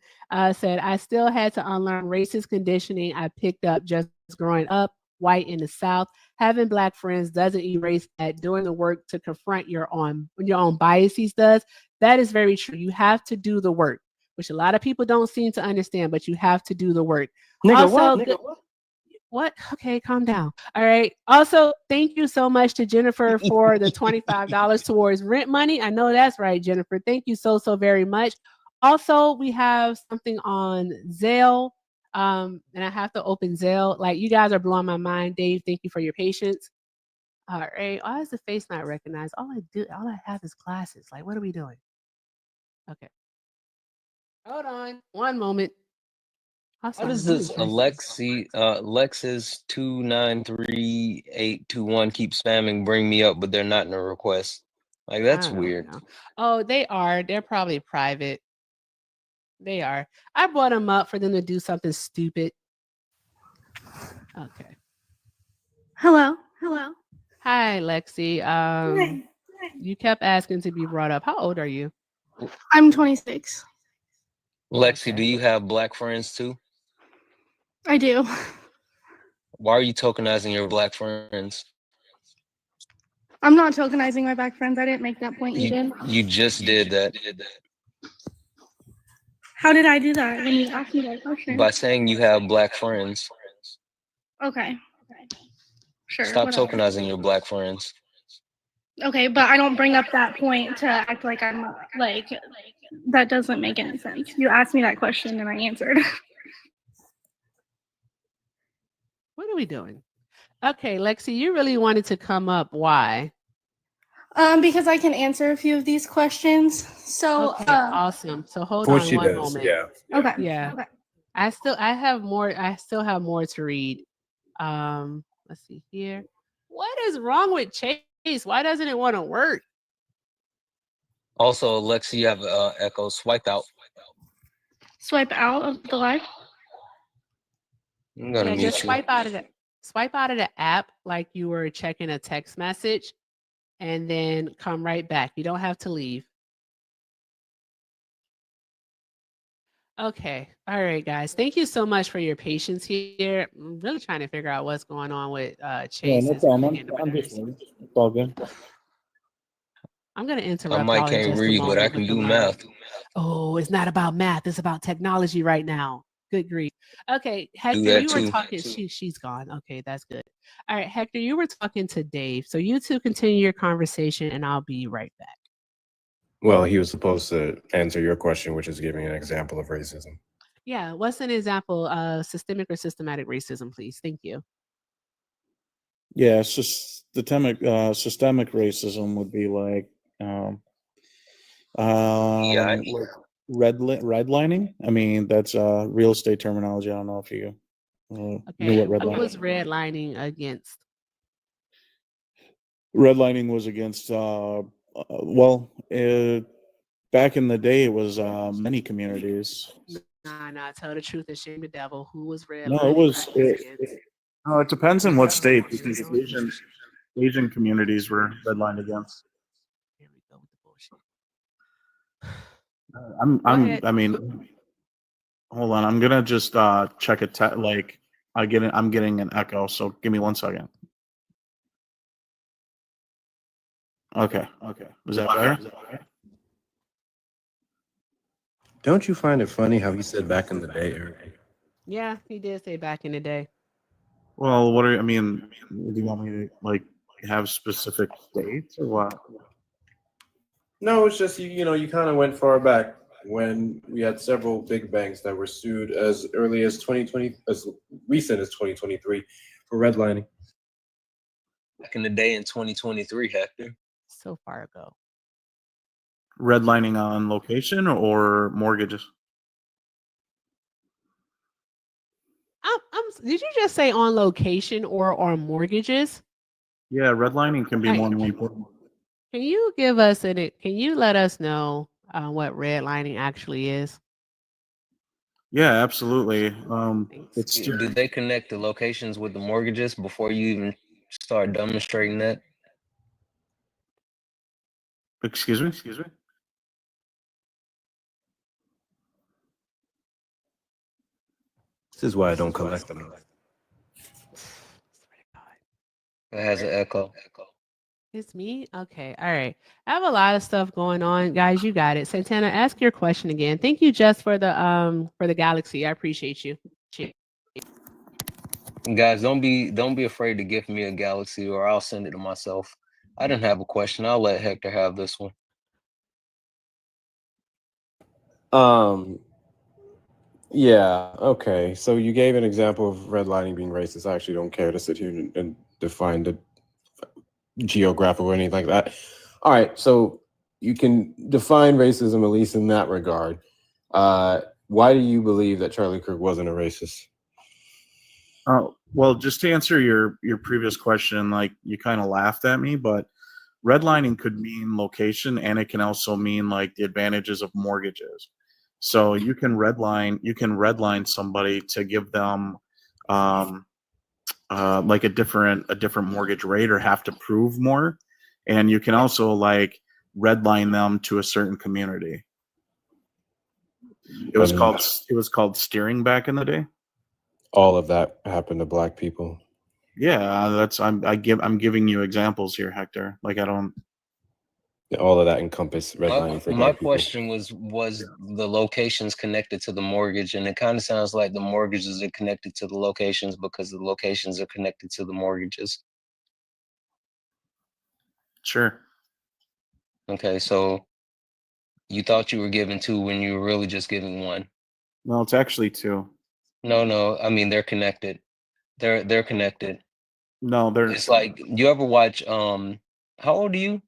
said, I still had to unlearn racist conditioning I picked up just growing up white in the South. Having black friends doesn't erase that. Doing the work to confront your own biases does. That is very true. You have to do the work, which a lot of people don't seem to understand, but you have to do the work. Nigga, also, what? What? Okay, calm down. All right. Also, thank you so much to Jennifer for the $25 towards rent money. I know that's right, Jennifer. Thank you so very much. Also, we have something on Zelle, and I have to open Zelle. Like, you guys are blowing my mind. Dave, thank you for your patience. All right. Why is the face not recognized? All I have is glasses. Like, what are we doing? Okay. Hold on. One moment. How does this Lexus 293821 keep spamming bring me up, but they're not in a request? Like, that's weird. Oh, they are. They're probably private. They are. I brought them up for them to do something stupid. Okay. Hello. Hi, Lexi. Hi. You kept asking to be brought up. How old are you? I'm 26. Lexi, do you have black friends too? I do. Why are you tokenizing your black friends? I'm not tokenizing my black friends. I didn't make that point. You did. You just did that. How did I do that when you asked me that question? By saying you have black friends. Okay. Sure. Stop whatever. tokenizing your black friends. Okay, but I don't bring up that point to act like I'm like that doesn't make any sense. You asked me that question and I answered. What are we doing? Okay, Lexi, you really wanted to come up. Why? Because I can answer a few of these questions. So okay, awesome. So hold What on she one does, moment. yeah. Okay. Yeah. Okay. I still have more to read. Let's see here. What is wrong with Chase? Why doesn't it want to work? Also, Lexi, you have Echo. Swipe out. Swipe out of the live. I'm gonna mute just you. swipe out of the app like you were checking a text message, and then come right back. You don't have to leave. Okay. All right, guys. Thank you so much for your patience here. I'm really trying to figure out what's going on with Chase. Yeah, no problem. I'm just it's all good. I'm going to I interrupt might y'all in can't just a read, moment but I with can the do live. math. Oh, it's not about math. It's about technology right now. Good grief. Okay, Hector, that you were too. talking. She's gone. Okay, that's good. All right, Hector, you were talking to Dave. So you two continue your conversation, and I'll be right back. Well, he was supposed to answer your question, which is giving an example of racism. Yeah, what's an example of systemic or systematic racism, please? Thank you. Yeah, systemic racism would be like redlining. I mean, that's real estate terminology. I don't know if you knew what Who redlining was redlining against? Redlining was against. Back in the day, it was many communities. Nah. Tell the truth and shame the devil. Who was redlining? No, it was. No, it depends on what state. Because Asian communities were redlined against. Here we go with the bullshit. I mean, hold on. I'm gonna just check it. I'm getting an echo. So give me 1 second. Okay. Was that better? Don't you find it funny how he said back in the day, Eric? Yeah, he did say back in the day. Well, do you want me to have specific dates or what? No, it's just you kind of went far back when we had several big banks that were sued as early as 2020, as recent as 2023 for redlining. Back in the day in 2023, Hector. So far ago. Redlining on location or mortgages? Did you just say on location or on mortgages? Yeah, redlining can be more important. Can you give us can you let us know what redlining actually is? Yeah, absolutely. Did they connect the locations with the mortgages before you even start demonstrating that? Excuse me? This is why I don't collect them. It has an echo. It's me? Okay. All right. I have a lot of stuff going on. Guys, you got it. Santana, ask your question again. Thank you, Jess, for the galaxy. I appreciate you. Guys, don't be afraid to give me a galaxy or I'll send it to myself. I didn't have a question. I'll let Hector have this one. Yeah, okay. So you gave an example of redlining being racist. I actually don't care to sit here and define the geographic or anything like that. All right, so you can define racism, at least in that regard. Why do you believe that Charlie Kirk wasn't a racist? Oh, well, just to answer your previous question, like you kind of laughed at me, but redlining could mean location and it can also mean like the advantages of mortgages. So you can redline somebody to give them like a different mortgage rate or have to prove more. And you can also like redline them to a certain community. It was called steering back in the day. All of that happened to Black people. Yeah, I'm giving you examples here, Hector. Like I don't. All of that encompass redlining for My Black people. question was the locations connected to the mortgage, and it kind of sounds like the mortgages are connected to the locations because the locations are connected to the mortgages. Sure. Okay, so you thought you were giving two when you were really just giving one. No, it's actually two. No, I mean they're connected. They're connected. No, they're. It's like you ever watch how old are you?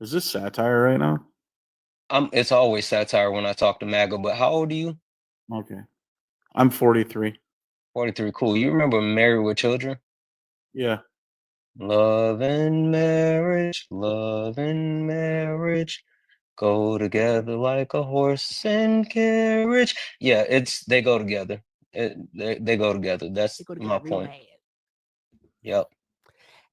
Is this satire right now? It's always satire when I talk to MAGA, but how old are you? Okay. I'm 43. 43, cool. You remember Married with Children? Yeah. Love and marriage, go together like a horse and carriage. Yeah, they go together. They go together. That's my point. Yep.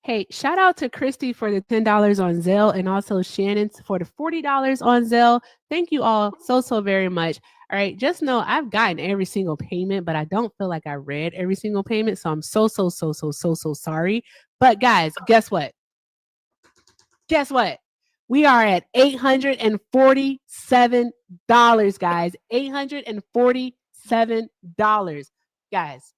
Hey, shout out to Christy for the $10 on Zelle and also Shannon for the $40 on Zelle. Thank you all so very much. All right, just know I've gotten every single payment, but I don't feel like I read every single payment, so I'm so sorry. But guys, guess what? We are at $847, guys. $847. Guys,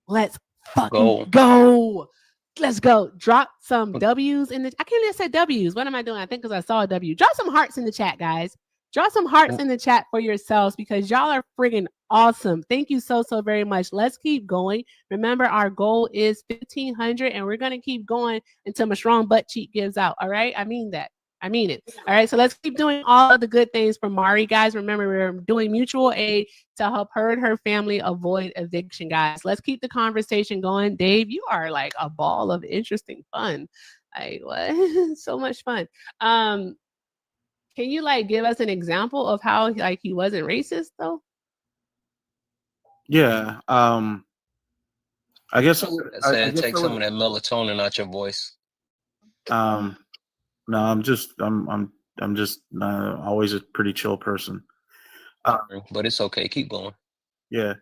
let's fucking go. Let's go. Drop some W's in the. I can't even say W's. What am I doing? I think because I saw a W. Drop some hearts in the chat, guys. Drop some hearts in the chat for yourselves because y'all are friggin' awesome. Thank you so very much. Let's keep going. Remember, our goal is 1,500, and we're gonna keep going until my strong butt cheek gives out. All right, I mean that. I mean it. All right, so let's keep doing all of the good things for Mari, guys. Remember, we're doing mutual aid to help her and her family avoid eviction, guys. Let's keep the conversation going. Dave, you are like a ball of interesting fun. Like what? So much fun. Can you like give us an example of how like he wasn't racist though? Yeah. I guess. Take some of that melatonin out your voice. No, I'm just always a pretty chill person. But it's okay. Keep going. Yeah.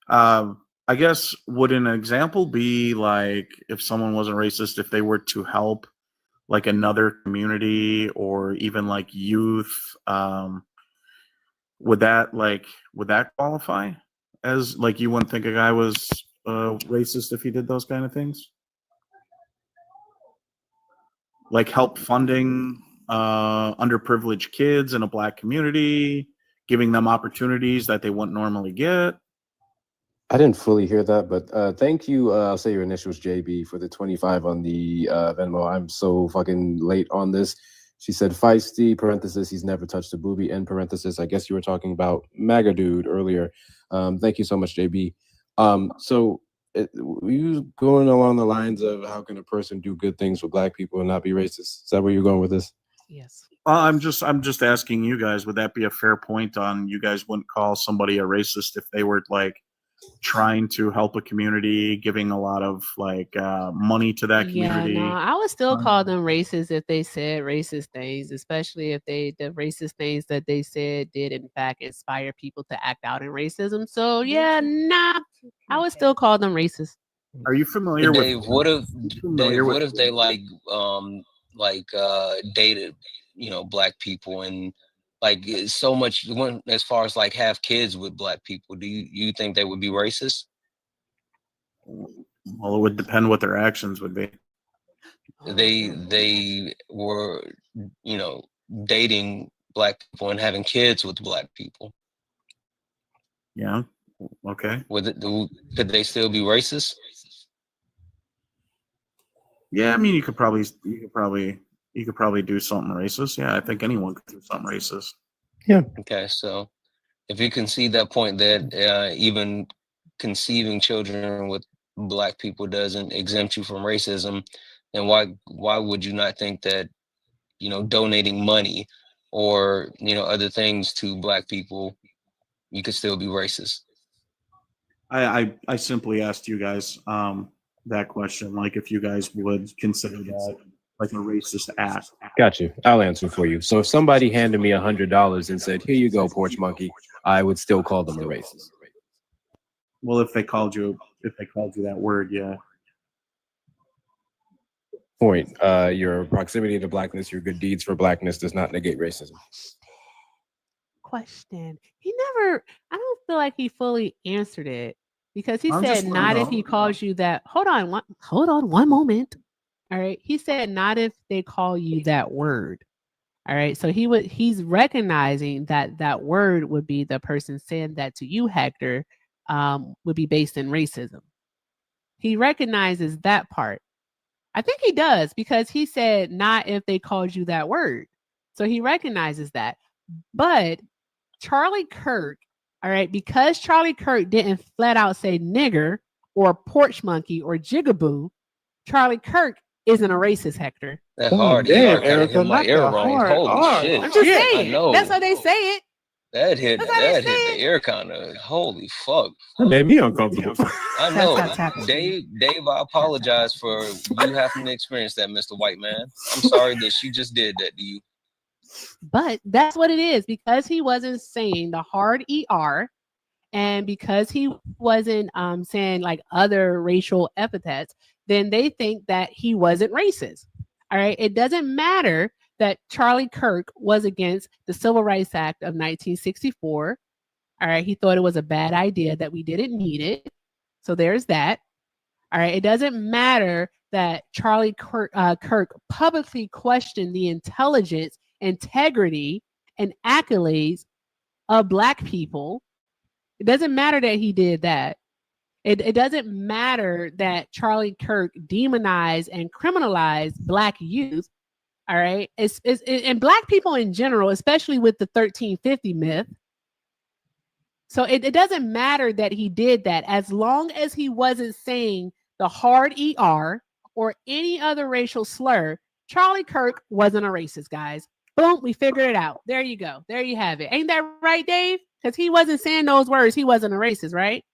I guess would an example be like if someone wasn't racist, if they were to help like another community or even like youth, would that qualify as like you wouldn't think a guy was racist if he did those kind of things? Like help funding underprivileged kids in a Black community, giving them opportunities that they wouldn't normally get. I didn't fully hear that, but thank you. I'll say your initials, JB, for the 25 on the Venmo. I'm so fucking late on this. She said feisty, parenthesis, he's never touched a booby, end parenthesis. I guess you were talking about MAGA dude earlier. Thank you so much, JB. So were you going along the lines of how can a person do good things for Black people and not be racist? Is that where you're going with this? Yes. I'm just asking you guys, would that be a fair point on you guys wouldn't call somebody a racist if they were like trying to help a community, giving a lot of like money to that community? Yeah, no, I would still call them racist if they said racist things, especially if the racist things that they said did in fact inspire people to act out in racism. So yeah, nah, I would still call them racist. Are you familiar Dave, with what if familiar Dave, with what if they dated, Black people and like so much went as far as like have kids with Black people? Do you think they would be racist? Well, it would depend what their actions would be. They were, dating Black people and having kids with Black people. Yeah. Okay. Could they still be racist? Yeah, I mean, you could probably do something racist. Yeah, I think anyone could do something racist. Yeah. Okay, so if you can see that point that even conceiving children with Black people doesn't exempt you from racism, then why would you not think that donating money or other things to Black people, you could still be racist? I simply asked you guys that question, like if you guys would consider that like a racist act. Got you. I'll answer for you. So if somebody handed me $100 and said, "Here you go, porch monkey," I would still call them a racist. Well, if they called you that word, yeah. Point. Your proximity to Blackness, your good deeds for Blackness does not negate racism. Question. I don't feel like he fully answered it because he said not if he calls you that. Hold on one moment. All right. He said not if they call you that word. All right. So he's recognizing that word would be the person saying that to you, Hector, would be based in racism. He recognizes that part. I think he does because he said not if they called you that word. So he recognizes that. But Charlie Kirk, all right, because Charlie Kirk didn't flat out say nigger or porch monkey or jigaboo, Charlie Kirk isn't a racist, Hector. That hard. Damn, Erica, my ear wrong. Holy shit. I'm just saying. That's how they say it. That hit the ear kind of. Holy fuck. That made me uncomfortable. I know. Dave, I apologize for you having to experience that, Mr. White Man. I'm sorry that she just did that to you. But that's what it is because he wasn't saying the hard ER and because he wasn't saying like other racial epithets, then they think that he wasn't racist. All right. It doesn't matter that Charlie Kirk was against the Civil Rights Act of 1964. All right. He thought it was a bad idea that we didn't need it. So there's that. All right. It doesn't matter that Charlie Kirk publicly questioned the intelligence, integrity, and accolades of Black people. It doesn't matter that he did that. It doesn't matter that Charlie Kirk demonized and criminalized Black youth. All right. And Black people in general, especially with the 1350 myth. So it doesn't matter that he did that as long as he wasn't saying the hard ER or any other racial slur. Charlie Kirk wasn't a racist, guys. Boom, we figured it out. There you go. There you have it. Ain't that right, Dave? Because he wasn't saying those words. He wasn't a racist, right?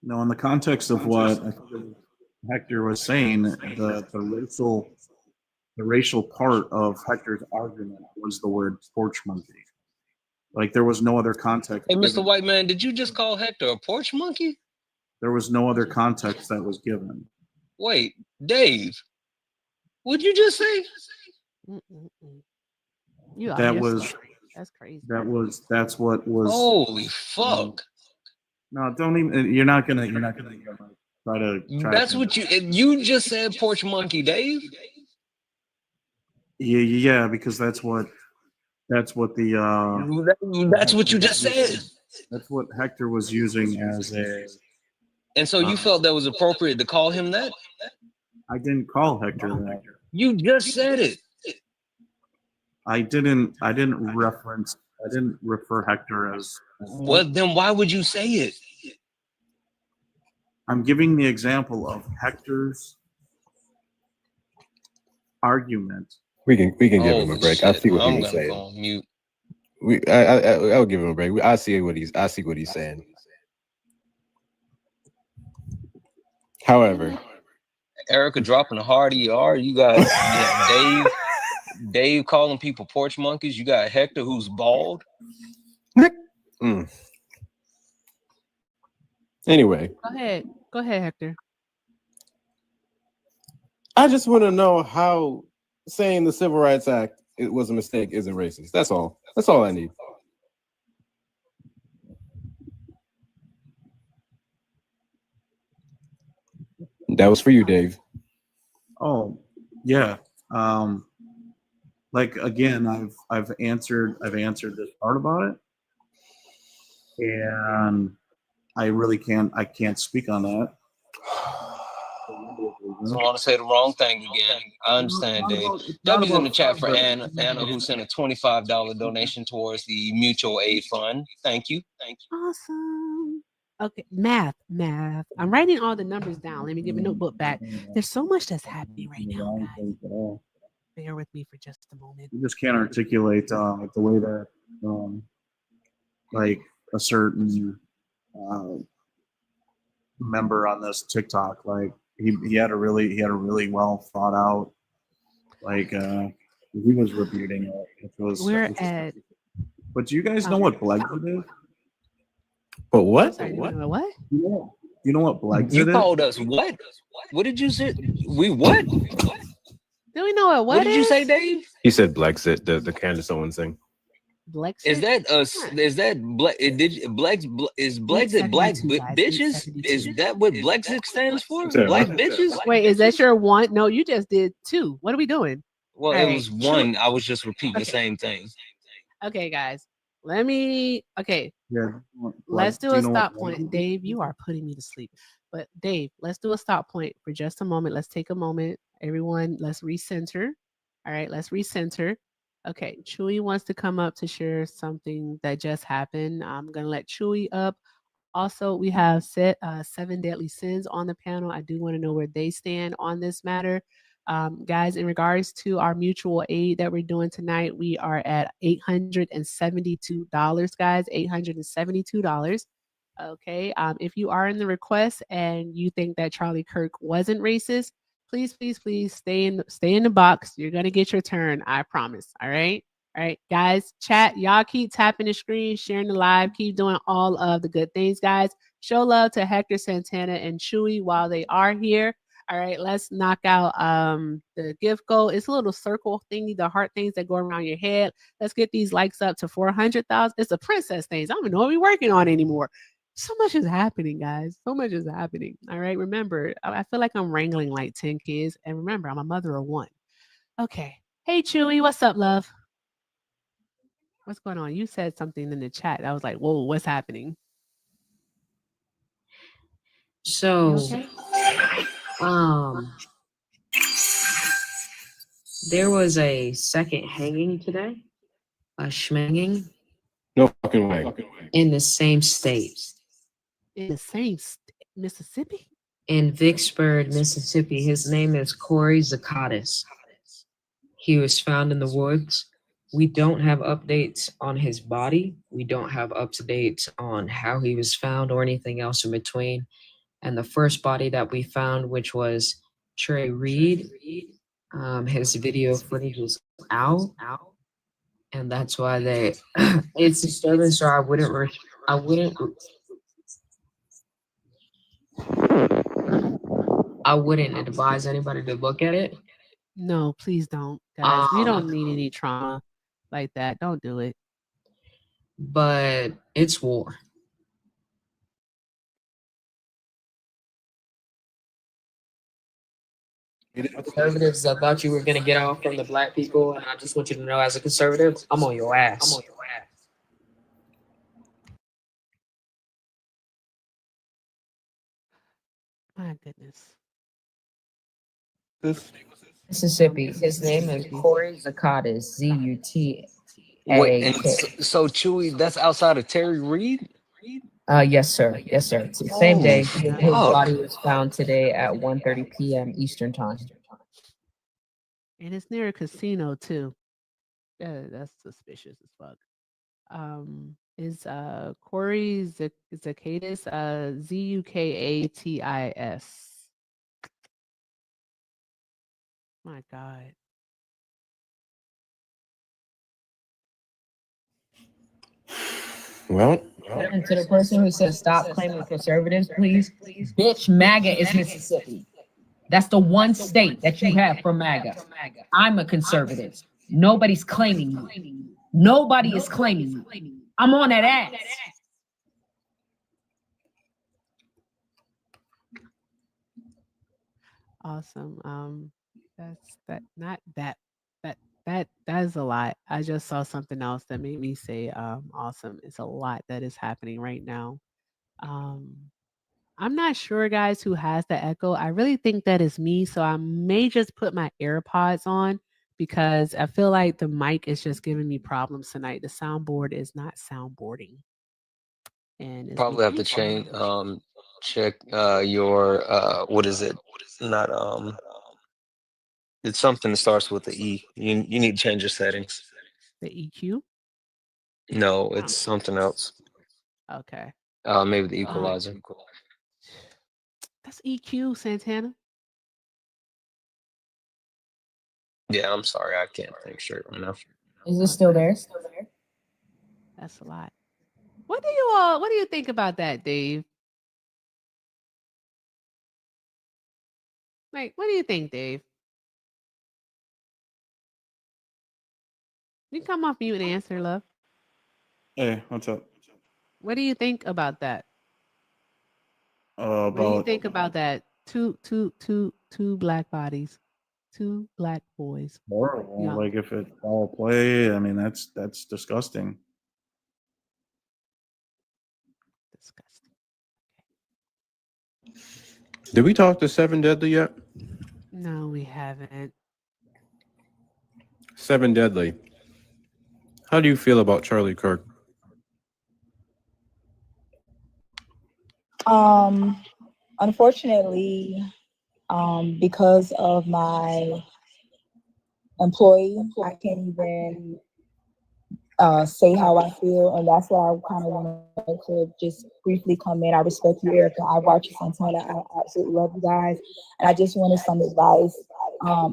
No, in the context of what Hector was saying, the racial part of Hector's argument was the word porch monkey. Like there was no other context. Hey, Mr. White Man, did you just call Hector a porch monkey? There was no other context that was given. Wait, Dave, what'd you just say? That's crazy. That's what was. Holy fuck! No, don't even. You're not gonna try to. That's what you just said, porch monkey, Dave. Yeah, because that's what the. That's what you just said. That's what Hector was using as a. And so you felt that was appropriate to call him that? I didn't call Hector that. You just said it. I didn't refer Hector as. Well, then why would you say it? I'm giving the example of Hector's argument. We can give him a break. I see what he's saying. Go on mute. I'll give him a break. I see what he's saying. However, Erica dropping a hard ER. You got Dave calling people porch monkeys. You got Hector who's bald. Anyway, go ahead, Hector. I just want to know how saying the Civil Rights Act it was a mistake isn't racist. That's all. That's all I need. That was for you, Dave. Oh, yeah. Like again, I've answered this part about it, and I can't speak on that. So I want to say the wrong thing again. I understand, Dave. W's in the chat for Anna who sent a $25 donation towards the mutual aid fund. Thank you. Awesome. Okay, math. I'm writing all the numbers down. Let me give a notebook back. There's so much that's happening right now, guys. Bear with me for just a moment. You just can't articulate the way that like a certain member on this TikTok, like he had a really well thought out, like he was refuting it, which was. But do you guys know what Brexit is? But what? Sorry, what? You know what Brexit is? You called us what? What did you say? We what? Do we know what did you say, Dave? He said Brexit, the Candace Owens thing. Brexit? Is that Brexit black bitches? Is that what Brexit stands for? Black bitches? Wait, is that your one? No, you just did two. What are we doing? Well, it was one. I was just repeating the same thing. Okay, guys. Okay. Yeah. Let's do a stop point. Dave, you are putting me to sleep. But Dave, let's do a stop point for just a moment. Let's take a moment. Everyone, let's recenter. All right, let's recenter. Okay, Chewy wants to come up to share something that just happened. I'm going to let Chewy up. Also, we have 7 deadly sins on the panel. I do want to know where they stand on this matter. Guys, in regards to our mutual aid that we're doing tonight, we are at $872, guys, $872. Okay, if you are in the request and you think that Charlie Kirk wasn't racist, please stay in the box. You're gonna get your turn, I promise. All right, guys, chat. Y'all keep tapping the screen, sharing the live, keep doing all of the good things, guys. Show love to Hector Santana and Chewy while they are here. All right, let's knock out the gift goal. It's a little circle thingy, the heart things that go around your head. Let's get these likes up to 400,000. It's the princess things. I don't know what we're working on anymore. So much is happening, guys. So much is happening. All right, remember, I feel like I'm wrangling like 10 kids. And remember, I'm a mother of 1. Okay. Hey, Chewy, what's up, love? What's going on? You said something in the chat. I was like, whoa, what's happening? So, there was a second hanging today, a schmanging. No fucking way. In the same state. In the same state, Mississippi? In Vicksburg, Mississippi. His name is Corey Zakatis. He was found in the woods. We don't have updates on his body. We don't have up-to-dates on how he was found or anything else in between. And the first body that we found, which was Trey Reed, his video footage was out. And that's why it's disturbing. So I wouldn't advise anybody to look at it. No, please don't, guys. We don't need any trauma like that. Don't do it. But it's war. Conservatives, I thought you were going to get off from the black people, and I just want you to know, as a conservative, I'm on your ass. My goodness. Mississippi. His name is Corey Zakatis. Z-U-T. Wait, and so Chewy, that's outside of Terry Reid? Yes, sir. Yes, sir. It's the same day. His fuck. body was found today at 1:30 p.m. Eastern time. And it's near a casino too. Yeah, that's suspicious as fuck. Is Corey Zakatis, Zukatis. My God. Well, And to the person who says stop claiming conservatives, please. Bitch, MAGA is Mississippi. That's the one state that you have for MAGA. I'm a conservative. Nobody's claiming me. Nobody is claiming me. I'm on that ass. Awesome. That is a lot. I just saw something else that made me say awesome. It's a lot that is happening right now. I'm not sure, guys, who has the echo. I really think that is me, so I may just put my AirPods on because I feel like the mic is just giving me problems tonight. The soundboard is not soundboarding. And Probably have to change check your what is it? Not it's something that starts with the E. You need to change your settings. The EQ? No, it's something else. Okay. Maybe the equalizer. That's EQ, Santana. Yeah, I'm sorry, I can't think straight right now. Is it still there? That's a lot. What do you think about that, Dave? Like, what do you think, Dave? You come off mute and answer, love. Hey, what's up? What do you think about that? What do you think about that? Two black bodies, two black boys. Horrible. Young. Like if it's all play, I mean that's disgusting. Disgusting. Did we talk to Seven Deadly yet? No, we haven't. Seven Deadly. How do you feel about Charlie Kirk? Unfortunately, because of my employee, I can't even say how I feel, and that's why I kind of wanted to just briefly come in. I respect you, Erica. I watch you, Santana. I absolutely love you guys, and I just wanted some advice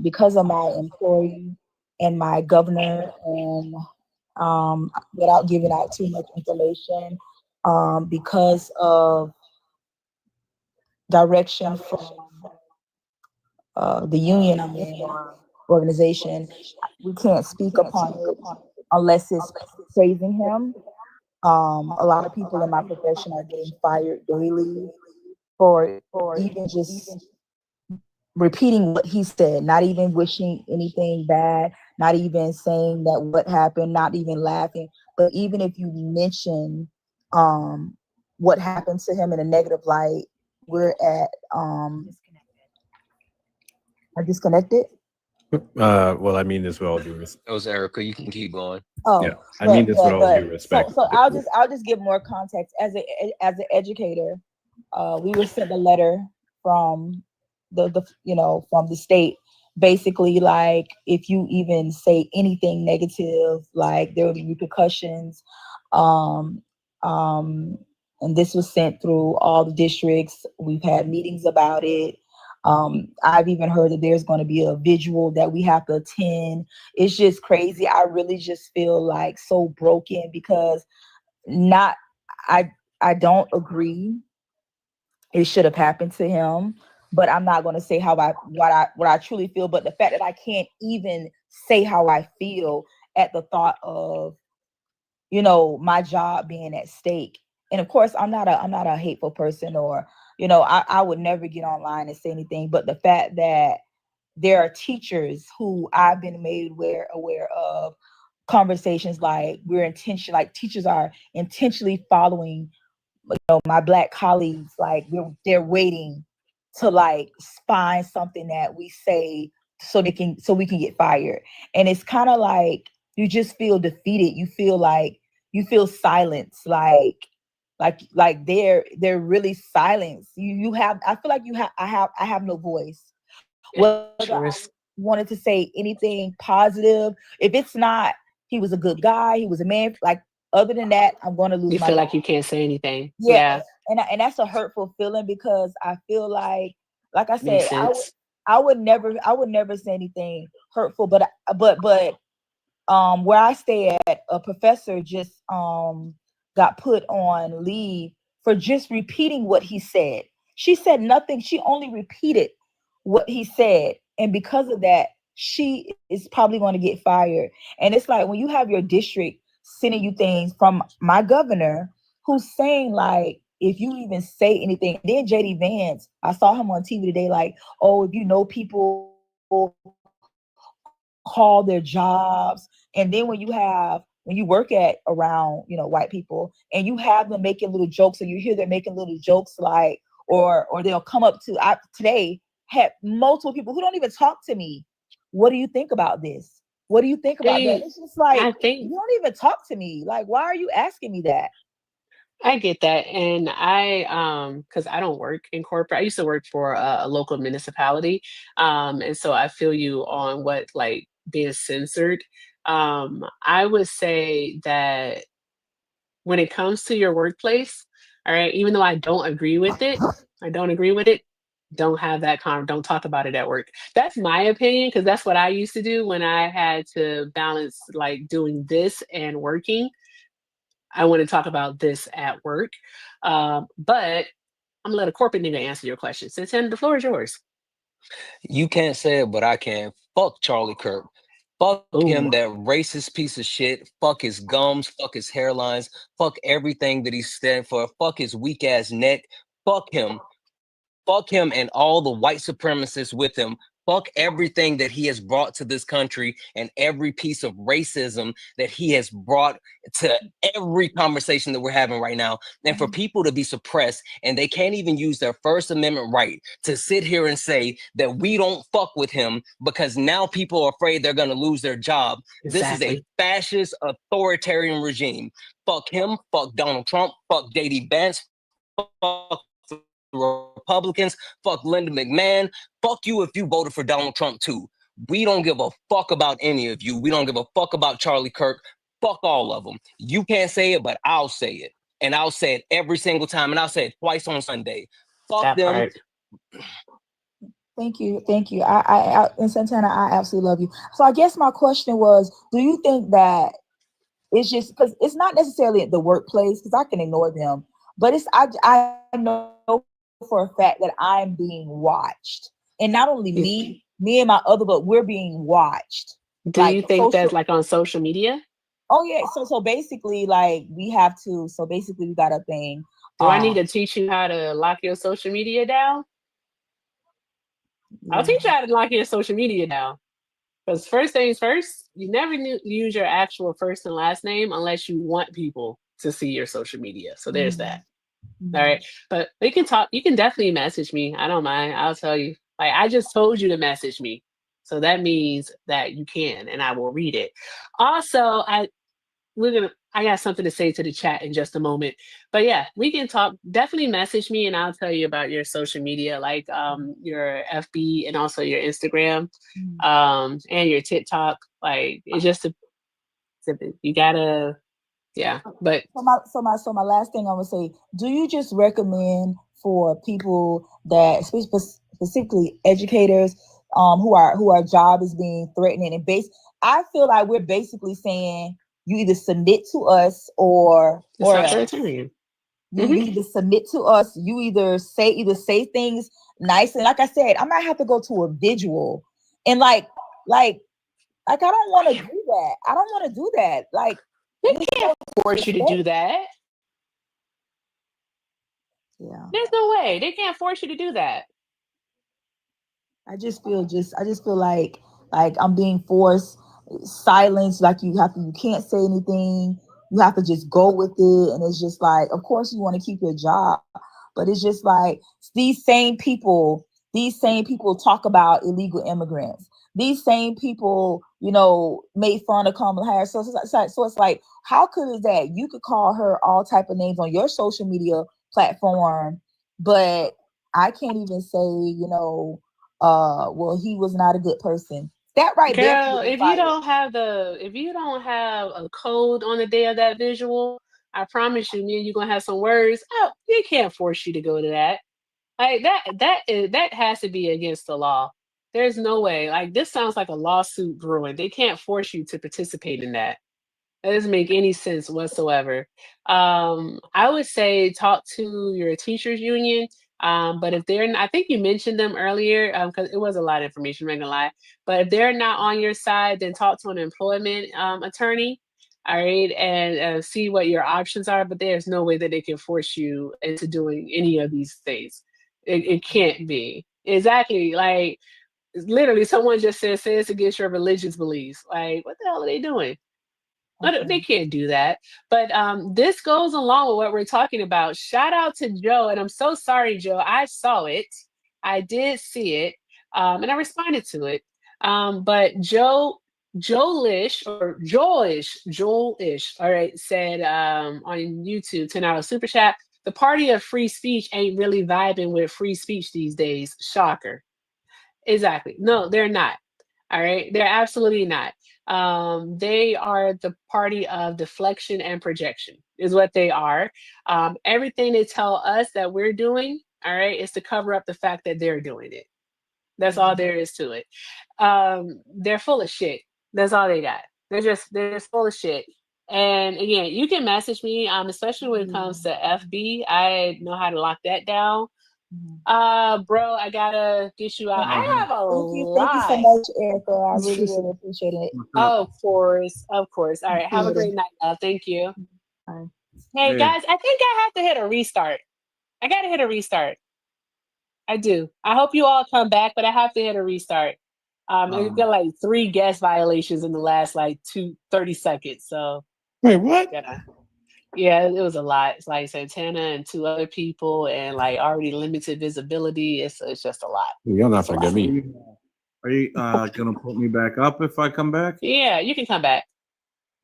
because of my employee and my governor, and without giving out too much information, because of direction from the union I'm in, organization, we can't speak upon it unless it's praising him. A lot of people in my profession are getting fired daily for even just repeating what he said, not even wishing anything bad, not even saying that what happened, not even laughing. But even if you mention what happened to him in a negative light, we're at are disconnected. Well, I mean this with all due respect. That was Erica. You can keep going. Oh, yeah, I mean this with all due respect. So I'll just give more context as an educator. We were sent a letter from from the state, basically like if you even say anything negative, like there will be repercussions. And this was sent through all the districts. We've had meetings about it. I've even heard that there's going to be a visual that we have to attend. It's just crazy. I really just feel like so broken because I don't agree it should have happened to him, but I'm not going to say what I truly feel. But the fact that I can't even say how I feel at the thought of, my job being at stake. And of course, I'm not a hateful person, or, I would never get online and say anything. But the fact that there are teachers who I've been made aware of conversations like teachers are intentionally following, my Black colleagues, like they're waiting to like find something that we say so we can get fired. And it's kind of like you just feel defeated. You feel silence, like they're really silenced. You have, I feel like I have no voice. Whether I wanted to say anything positive, if it's not, he was a good guy, he was a man, like other than that, I'm going to lose you my feel job. like you can't say anything. Yeah. And that's a hurtful feeling, because I feel like I said, I would never say anything hurtful, but where I stay at, a professor just got put on leave for just repeating what he said. She said nothing. She only repeated what he said. And because of that, she is probably going to get fired. And it's like when you have your district sending you things from my governor, who's saying like, if you even say anything, then JD Vance, I saw him on TV today, like, oh, if you know people call their jobs. And then when you work at around, white people, and you have them making little jokes, or you hear them making little jokes, like, or they'll come up to, I today had multiple people who don't even talk to me. What do you think about this? What do you think about that? It's just like, you don't even talk to me. Like, why are you asking me that? I get that. And because I don't work in corporate, I used to work for a local municipality. And so I feel you on what, like, being censored. I would say that when it comes to your workplace, all right, even though I don't agree with it, don't have that don't talk about it at work. That's my opinion, because that's what I used to do when I had to balance like doing this and working. I want to talk about this at work. But I'm gonna let a corporate nigga answer your question. Santana, the floor is yours. You can't say it, but I can. Fuck Charlie Kirk. Fuck him, that racist piece of shit. Fuck his gums. Fuck his hairlines. Fuck everything that he stood for. Fuck his weak ass neck. Fuck him. Fuck him and all the white supremacists with him. Fuck everything that he has brought to this country and every piece of racism that he has brought to every conversation that we're having right now. And for people to be suppressed and they can't even use their First Amendment right to sit here and say that we don't fuck with him because now people are afraid they're going to lose their job. Exactly. This is a fascist authoritarian regime. Fuck him. Fuck Donald Trump. Fuck JD Vance. Fuck Republicans, fuck Linda McMahon, fuck you if you voted for Donald Trump too. We don't give a fuck about any of you. We don't give a fuck about Charlie Kirk. Fuck all of them. You can't say it, but I'll say it. And I'll say it every single time. And I'll say it twice on Sunday. Fuck that them. Part. Thank you. I and Santana, I absolutely love you. So I guess my question was, do you think that it's just because it's not necessarily at the workplace, because I can ignore them, but it's I know for a fact that I'm being watched, and not only me and my other, but we're being watched. Do you think that's like on social media? Oh yeah. So basically, like we got a thing. Do I need to teach you how to lock your social media down? I'll teach you how to lock your social media down. Because first things first, you never use your actual first and last name unless you want people to see your social media. So there's that. All right. But we can talk. You can definitely message me. I don't mind. I'll tell you. Like, I just told you to message me. So that means that you can, and I will read it. Also, I got something to say to the chat in just a moment. But yeah, we can talk. Definitely message me and I'll tell you about your social media, like your FB and also your Instagram, and your TikTok. Like, it's just you gotta. Yeah, but so my last thing I would say, do you just recommend for people that specifically educators who job is being threatened and I feel like we're basically saying you either submit to us or authoritarian. You either submit to us, you either say things nice, and like I said, I might have to go to a visual and like I don't want to do that. I don't want to do that. Like, they can't force you to do that. Yeah. There's no way. They can't force you to do that. I just feel like I'm being forced, silenced, like you can't say anything. You have to just go with it. And it's just like, of course you want to keep your job, but it's just like these same people These same people talk about illegal immigrants. These same people, you know, made fun of Kamala Harris. So it's like, how could is that you could call her all type of names on your social media platform, but I can't even say, you know, well, he was not a good person. That right there. Girl, if you don't have a code on the day of that visual, I promise you, me and you're gonna have some words. Oh, they can't force you to go to that. Like that has to be against the law. There's no way. Like this sounds like a lawsuit brewing. They can't force you to participate in that. That doesn't make any sense whatsoever. I would say talk to your teachers union. But if they're not, I think you mentioned them earlier, because it was a lot of information, I'm not gonna lie. But if they're not on your side, then talk to an employment attorney. All right, and see what your options are. But there's no way that they can force you into doing any of these things. It can't be. Exactly. Like literally someone just says it's against your religious beliefs. Like, what the hell are they doing? No, they can't do that. But this goes along with what we're talking about. Shout out to Joe. And I'm so sorry, Joe. I saw it. I did see it. And I responded to it. But Joelish, all right, said on YouTube, $10 super chat, the party of free speech ain't really vibing with free speech these days. Shocker. Exactly. No, they're not. All right. They're absolutely not. They are the party of deflection and projection, is what they are. Everything they tell us that we're doing, all right, is to cover up the fact that they're doing it. That's all there is to it. They're full of shit. That's all they got. They're just full of shit. And again, you can message me, especially when it comes to FB. I know how to lock that down. Bro, I gotta get you out. I have a lot. Thank you so much, Erica. I really, really appreciate it. Of course. All right. Have a great night, love. Thank you. Bye. Hey guys, I think I have to hit a restart. I gotta hit a restart. I do. I hope you all come back, but I have to hit a restart. We've got like 3 guest violations in the last like 30 seconds. So wait, what? Yeah, it was a lot. It's like Santana and 2 other people, and like already limited visibility. It's just a lot. You're not gonna get me. Are you gonna put me back up if I come back? Yeah, you can come back.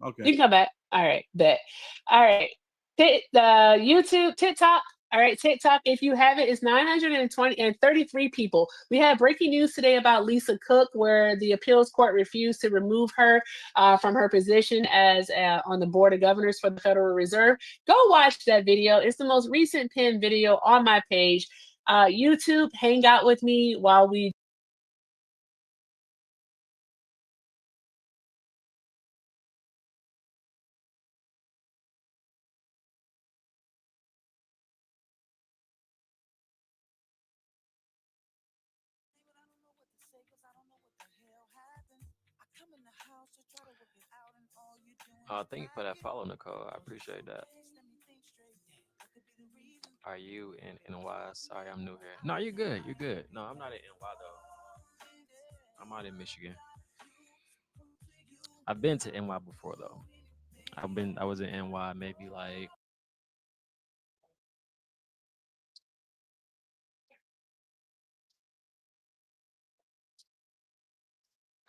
Okay. You can come back. All right, bet. All right. YouTube, TikTok. All right, TikTok, if you have it, it's 933 people. We had breaking news today about Lisa Cook, where the appeals court refused to remove her from her position as on the board of governors for the Federal Reserve. Go watch that video. It's the most recent pinned video on my page. YouTube, hang out with me while we thank you for that follow, Nicole. I appreciate that. Are you in NY? Sorry, I'm new here. No, you're good. You're good. No, I'm not in NY though. I'm out in Michigan. I've been to NY before though. I was in NY maybe like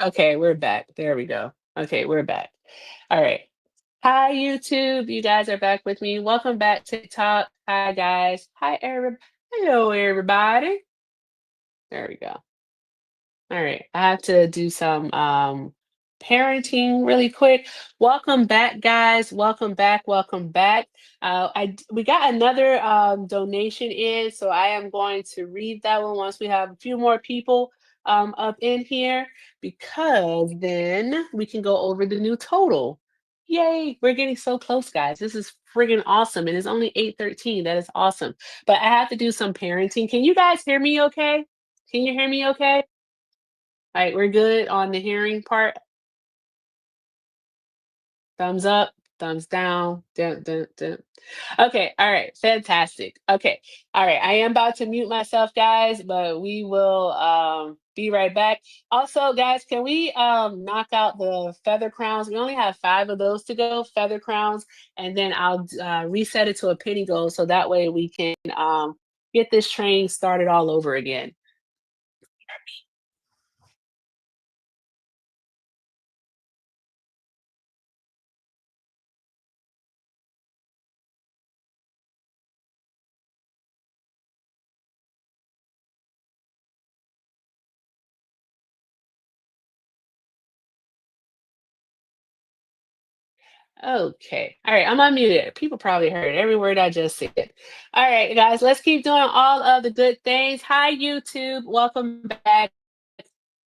Okay, we're back. There we go. Okay, we're back. All right. Hi, YouTube. You guys are back with me. Welcome back to TikTok. Hi, guys. Hi, everybody. Hello, everybody. There we go. All right. I have to do some parenting really quick. Welcome back, guys. Welcome back. Welcome back. We got another donation in, so I am going to read that one once we have a few more people up in here, because then we can go over the new total. Yay, we're getting so close, guys. This is friggin' awesome. And it's only 8:13. That is awesome. But I have to do some parenting. Can you guys hear me okay? Can you hear me okay? All right, we're good on the hearing part. Thumbs up, thumbs down. Dun, dun, dun. Okay, all right, fantastic. Okay, all right, I am about to mute myself, guys, but we will be right back. Also, guys, can we knock out the feather crowns? We only have 5 of those to go, feather crowns, and then I'll reset it to a penny gold, so that way we can get this train started all over again. Okay. All right. I'm unmuted. People probably heard every word I just said. All right, guys, let's keep doing all of the good things. Hi, YouTube. Welcome back.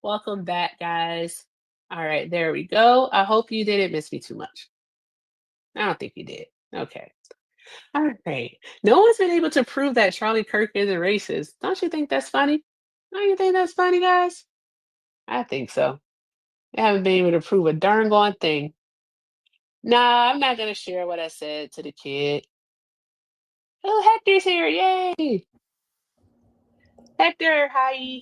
Welcome back, guys. All right, there we go. I hope you didn't miss me too much. I don't think you did. Okay. All right. No one's been able to prove that Charlie Kirk isn't racist. Don't you think that's funny? Don't you think that's funny, guys? I think so. I haven't been able to prove a darn gone thing. Nah, I'm not gonna share what I said to the kid. Oh, Hector's here! Yay! Hector, hi.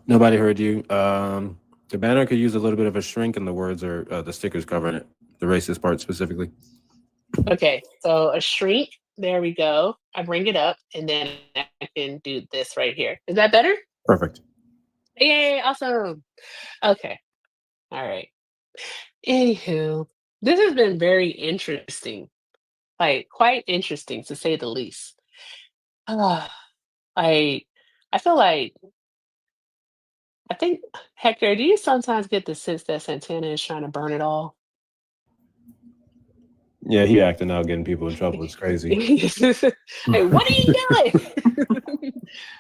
Nobody heard you. The banner could use a little bit of a shrink, and the words are the stickers covering it. The racist part specifically. Okay, so a shrink. There we go. I bring it up, and then I can do this right here. Is that better? Perfect. Yay! Awesome. Okay. All right. Anywho, this has been very interesting. Like quite interesting to say the least. I feel like I think Hector, do you sometimes get the sense that Santana is trying to burn it all? Yeah, he acting out, getting people in trouble. It's crazy. Hey, what are you doing?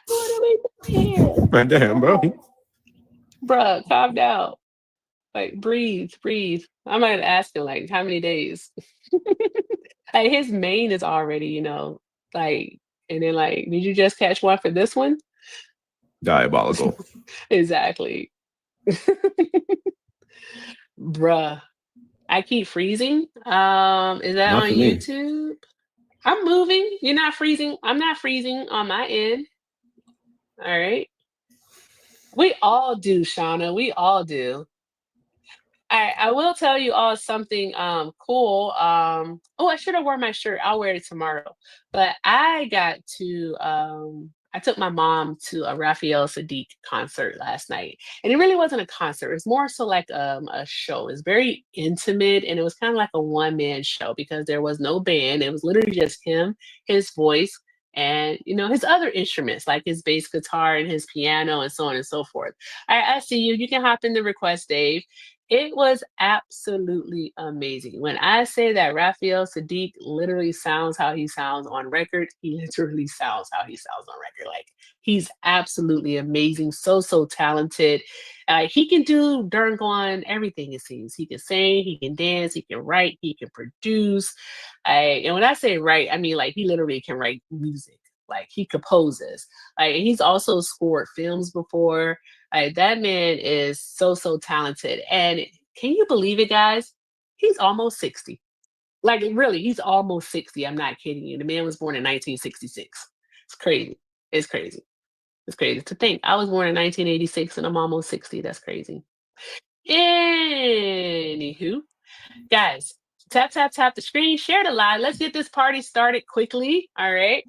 What are we doing here? Man, damn, bro. Bruh, calm down. Like, breathe. I might ask him, like, how many days? Like, his main is already, like, and then, like, did you just catch one for this one? Diabolical. Exactly. Bruh. I keep freezing. Is that Not on for me. YouTube? I'm moving. You're not freezing. I'm not freezing on my end. All right. We all do, Shauna. We all do. I will tell you all something cool. Oh, I should have worn my shirt. I'll wear it tomorrow. But I took my mom to a Raphael Sadiq concert last night. And it really wasn't a concert. It was more so like a show. It was very intimate and it was kind of like a one-man show because there was no band. It was literally just him, his voice, and his other instruments like his bass guitar and his piano and so on and so forth. I see you. You can hop in the request, Dave. It was absolutely amazing. When I say that Raphael Sadiq literally sounds how he sounds on record, he literally sounds how he sounds on record. Like, he's absolutely amazing, so talented. He can do darn gone everything, it seems. He can sing, he can dance, he can write, he can produce. And when I say write, I mean like he literally can write music. Like, he composes. He's also scored films before. That man is so talented. And can you believe it, guys? He's almost 60. Like, really, he's almost 60. I'm not kidding you. The man was born in 1966. It's crazy. It's crazy. It's crazy to think. I was born in 1986 and I'm almost 60. That's crazy. Anywho, guys, tap the screen, share the live. Let's get this party started quickly. All right.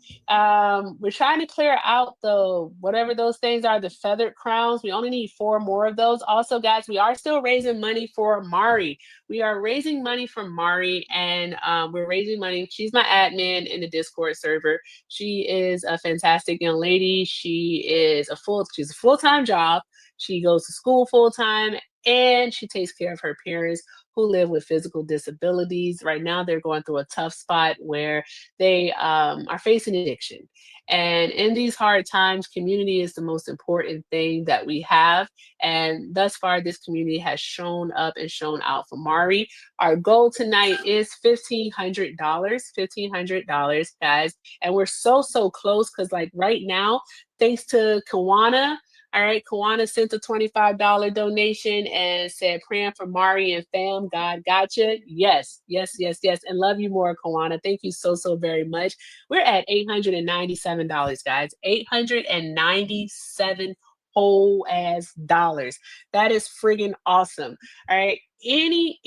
We're trying to clear out the whatever those things are, the feathered crowns. We only need 4 more of those. Also, guys, we are still raising money for Mari. We are raising money for Mari, and we're raising money. She's my admin in the Discord server. She is a fantastic young lady. She's a full-time job. She goes to school full-time, and she takes care of her parents who live with physical disabilities. Right now, they're going through a tough spot where they are facing addiction. And in these hard times, community is the most important thing that we have. And thus far, this community has shown up and shown out for Mari. Our goal tonight is $1,500. $1,500, guys. And we're so close because, like, right now, thanks to Kawana. All right, Kawana sent a $25 donation and said, praying for Mari and fam. God gotcha. Yes. And love you more, Kawana. Thank you so very much. We're at $897, guys. $897 whole ass dollars. That is friggin' awesome. All right. Any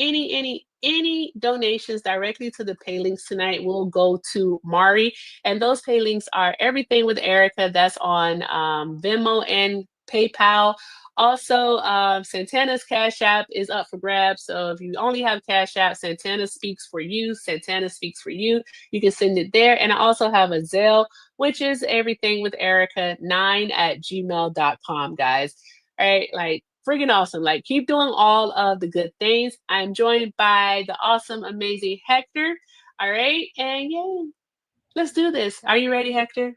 donations directly to the pay links tonight will go to Mari. And those pay links are Everything with Erica. That's on Venmo and PayPal. Also, Santana's Cash App is up for grabs. So if you only have Cash App, Santana speaks for you. Santana speaks for you. You can send it there. And I also have a Zelle, which is Everything with Erica 9 at gmail.com, guys. All right, like, Freaking awesome. Like, keep doing all of the good things. I'm joined by the awesome, amazing Hector. All right. And yeah, let's do this. Are you ready, Hector?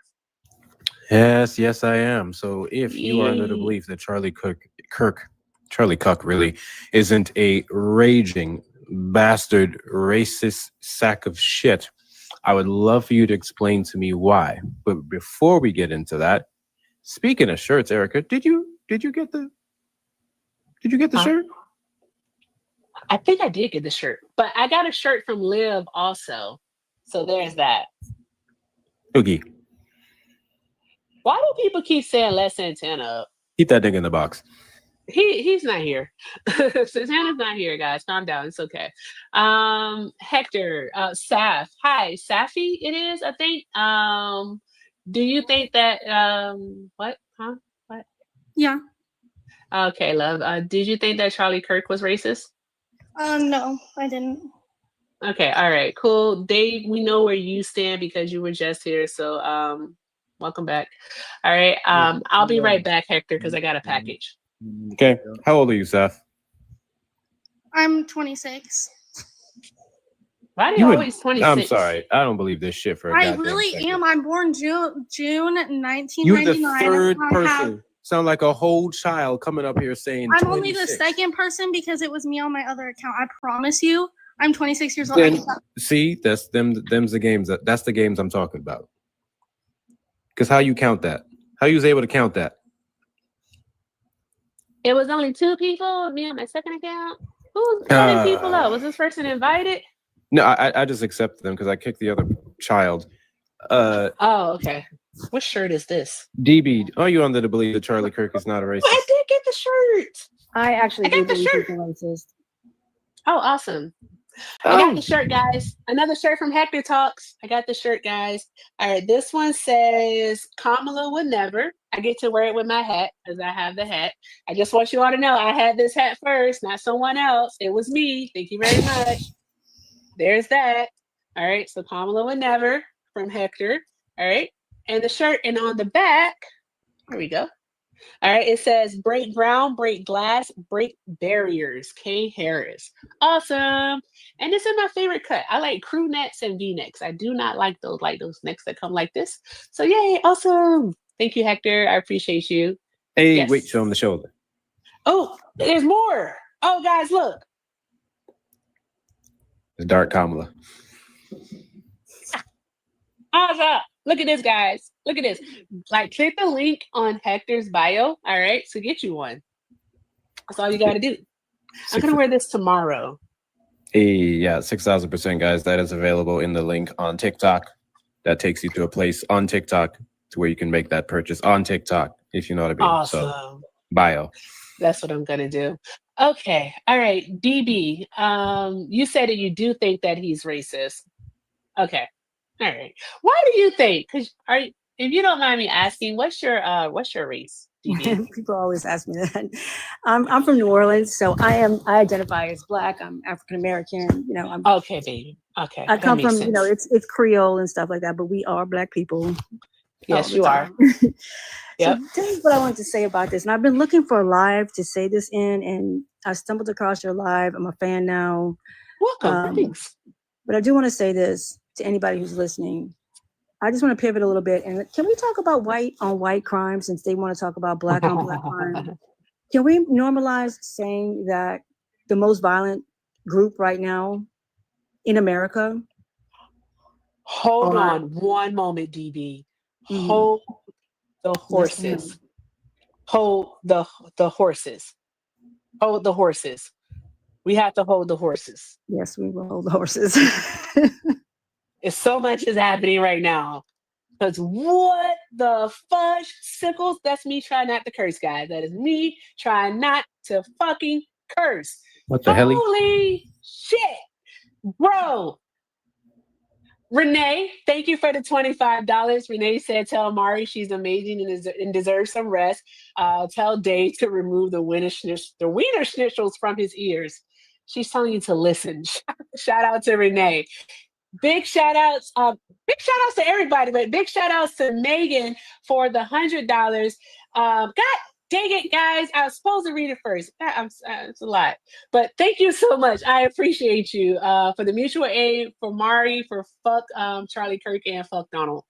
Yes, I am. So if you are under the Yay. belief that Charlie Cook really isn't a raging bastard racist sack of shit, I would love for you to explain to me why. But before we get into that, speaking of shirts, Erica, did you get the shirt? I think I did get the shirt, but I got a shirt from Liv also. So there's that. Oogie. Why do people keep saying let Santana up? Keep that nigga in the box. He's not here. Santana's not here, guys. Calm down. It's okay. Hector, Saf. Hi, Safi it is, I think. Do you think that what? Huh? What? Yeah. Okay, love. Did you think that Charlie Kirk was racist? No, I didn't. Okay, all right, cool. Dave, we know where you stand because you were just here. So welcome back. All right. I'll be right back, Hector, because I got a package. Okay. How old are you, Seth? I'm 26. Why do you always 26? I'm sorry. I don't believe this shit for a I goddamn really second. am. I'm born June 1999. You're the third person. Sound like a whole child coming up here saying I'm 26. only the second person because it was me on my other account. I promise you, I'm 26 years old. Then, see, that's them's the games. That's the games I'm talking about. Because how you count that? How you was able to count that? It was only 2 people. Me on my second account. Who's letting people out? Was this person invited? No, I just accepted them because I kicked the other child. Oh, okay. What shirt is this? DB, are you under the belief that Charlie Kirk is not a racist? I did get the shirt. I actually got the shirt. Racist. Oh, awesome. I got the shirt, guys. Another shirt from Hector Talks. I got the shirt, guys. All right, this one says Kamala would never. I get to wear it with my hat because I have the hat. I just want you all to know I had this hat first, not someone else. It was me. Thank you very much. There's that. All right, so Kamala would never from Hector. All right, and the shirt, and on the back, here we go. All right, it says break ground, break glass, break barriers. K. Harris. Awesome. And this is my favorite cut. I like crew necks and V-necks. I do not like those necks that come like this. So yay, awesome. Thank you, Hector. I appreciate you. Hey, Yes. wait, show him the shoulder. Oh, there's more. Oh, guys, look. It's Dark Kamala. Awesome. Look at this, guys. Look at this. Like, click the link on Hector's bio, all right, to get you one. That's all you got to do. I'm going to wear this tomorrow. Hey, yeah, 6,000%, guys. That is available in the link on TikTok. That takes you to a place on TikTok to where you can make that purchase on TikTok, if you know what I mean. Awesome. So, bio. That's what I'm going to do. Okay. All right. DB, you said that you do think that he's racist. Okay. All right. Why do you think? Because if you don't mind me asking, what's your race? DB? People always ask me that. I'm from New Orleans, so I identify as Black. I'm African American. You know, I'm okay, baby. Okay, I come from sense. You know, it's Creole and stuff like that, but we are Black people. Yes, you are. Yep. So tell you what I wanted to say about this, and I've been looking for a live to say this in, and I stumbled across your live. I'm a fan now. Welcome. Thanks. But I do want to say this to anybody who's listening. I just want to pivot a little bit, and can we talk about white on white crime since they want to talk about Black on Black crime? Can we normalize saying that the most violent group right now in America? Hold on one moment, DB. Mm-hmm. Hold the horses. Yes, hold the horses. Hold the horses. We have to hold the horses. Yes, we will hold the horses. It's so much is happening right now. Because what the fudge sickles? That's me trying not to curse, guys. That is me trying not to fucking curse. What the hell? Holy shit. Bro. Renee, thank you for the $25. Renee said, tell Mari she's amazing and deserves some rest. Tell Dave to remove the wiener schnitzels from his ears. She's telling you to listen. Shout out to Renee. Big shout outs to everybody, but big shout outs to Megan for the $100. God Dang it, guys. I was supposed to read it first. It's a lot. But thank you so much. I appreciate you for the mutual aid, for Mari, for fuck Charlie Kirk, and fuck Donald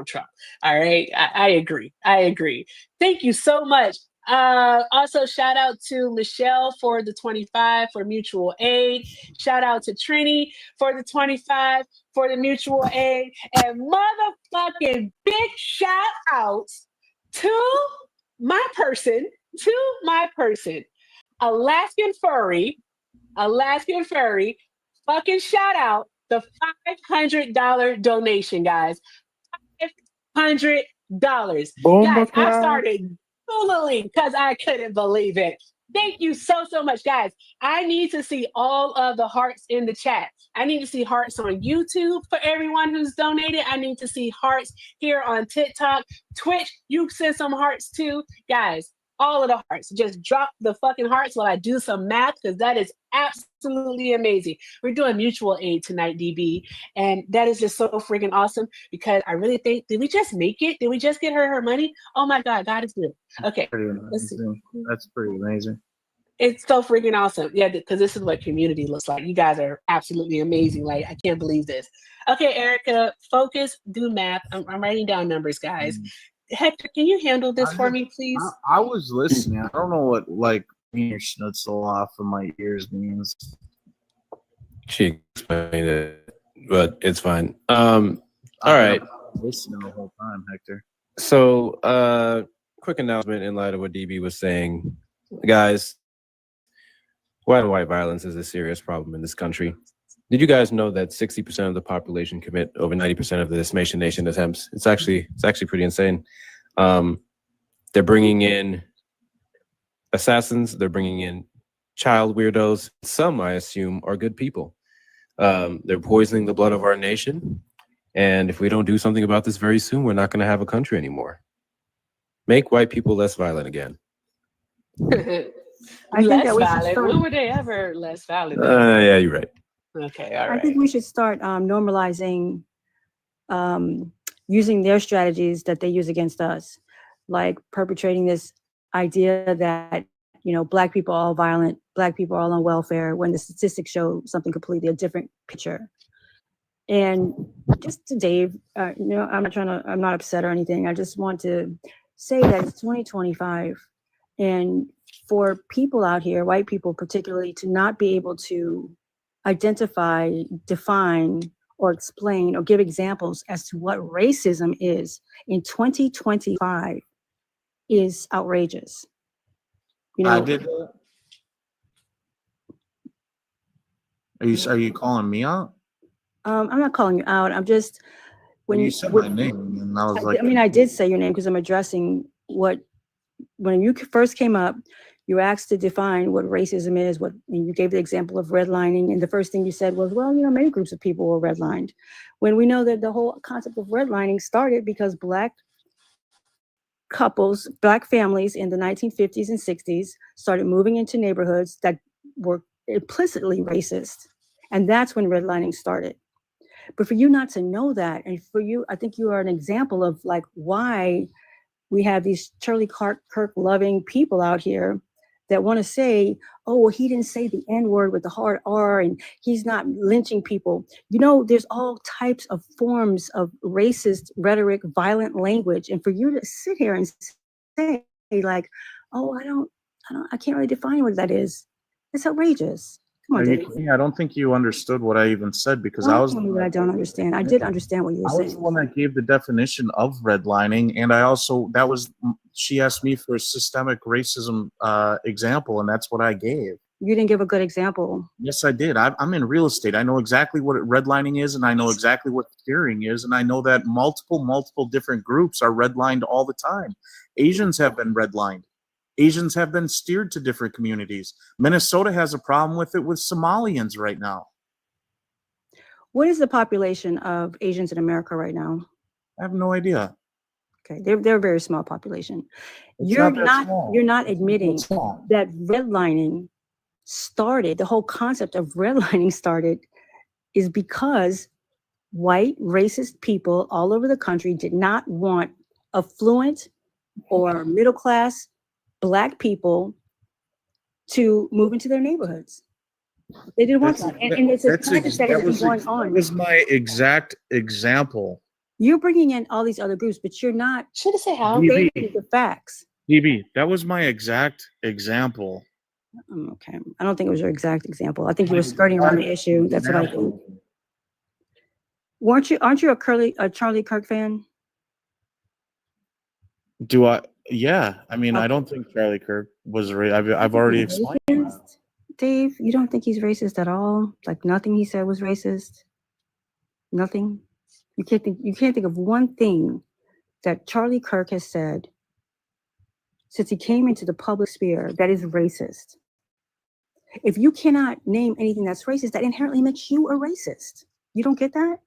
Trump. All right. I agree. I agree. Thank you so much. Also, shout out to Michelle for the 25 for mutual aid. Shout out to Trini for the 25 for the mutual aid. And motherfucking big shout outs to my person, Alaskan Furry, fucking shout out the $500 donation, guys. $500. Guys, I started Googling because I couldn't believe it. Thank you so much, guys. I need to see all of the hearts in the chat. I need to see hearts on YouTube for everyone who's donated. I need to see hearts here on TikTok, Twitch. You send some hearts too. Guys, all of the hearts. Just drop the fucking hearts while I do some math, because that is absolutely amazing. We're doing mutual aid tonight, DB. And that is just so freaking awesome, because I really think, did we just make it? Did we just get her money? Oh my God, God is good. Okay. Let's see. That's pretty amazing. It's so freaking awesome. Yeah, because this is what community looks like. You guys are absolutely amazing. Like, I can't believe this. Okay, Erica, focus, do math. I'm writing down numbers, guys. Hector, can you handle this for me, please? I was listening. I don't know what like your schnitzel off of my ears means. She explained it, but it's fine. All right. Listening the whole time, Hector. So, quick announcement in light of what DB was saying, guys. White violence is a serious problem in this country. Did you guys know that 60% of the population commit over 90% of the dismation nation attempts? It's actually pretty insane. They're bringing in assassins. They're bringing in child weirdos. Some, I assume, are good people. They're poisoning the blood of our nation. And if we don't do something about this very soon, we're not going to have a country anymore. Make white people less violent again. Less violent? When were they ever less violent? Yeah, you're right. Okay, all right. I think we should start normalizing using their strategies that they use against us, like perpetrating this idea that, you know, Black people are all violent, Black people are all on welfare, when the statistics show something completely a different picture. And just to Dave, you know, I'm not upset or anything. I just want to say that it's 2025, and for people out here, white people particularly, to not be able to identify, define, or explain or give examples as to what racism is in 2025 is outrageous. You know, I did. Are you calling me out? I'm not calling you out. I'm just when you said my name, and I was like, I mean, I did say your name because I'm addressing what when you first came up. You were asked to define what racism is, and you gave the example of redlining, and the first thing you said was, well, you know, many groups of people were redlined. When we know that the whole concept of redlining started because Black couples, Black families in the 1950s and 60s started moving into neighborhoods that were implicitly racist. And that's when redlining started. But for you not to know that, and for you, I think you are an example of like why we have these Charlie Kirk loving people out here that want to say, oh, well, he didn't say the N-word with the hard R and he's not lynching people. You know, there's all types of forms of racist rhetoric, violent language. And for you to sit here and say like, oh, I can't really define what that is. It's outrageous. Come on, Dave. I don't think you understood what I even said, because I was the one that I don't understand. I did understand what you were saying. I was the one that gave the definition of redlining, and she asked me for a systemic racism example, and that's what I gave. You didn't give a good example. Yes, I did. I'm in real estate. I know exactly what redlining is, and I know exactly what steering is, and I know that multiple different groups are redlined all the time. Asians have been redlined. Asians have been steered to different communities. Minnesota has a problem with it with Somalians right now. What is the population of Asians in America right now? I have no idea. Okay, they're a very small population. You're not admitting that redlining started, the whole concept of redlining started is because white racist people all over the country did not want affluent or middle class Black people to move into their neighborhoods. They didn't want that. And it's a practice that has been going on. That was my exact example. You're bringing in all these other groups, but you're not. Should have said how. Stating the facts. DB, that was my exact example. Okay. I don't think it was your exact example. I think you were skirting around the issue. That's what I think. Aren't you a Charlie Kirk fan? Do I? Yeah. I mean, I don't think Charlie Kirk was I've already explained. Dave, you don't think he's racist at all? Like nothing he said was racist? Nothing? You can't think of one thing that Charlie Kirk has said since he came into the public sphere that is racist. If you cannot name anything that's racist, that inherently makes you a racist. You don't get that?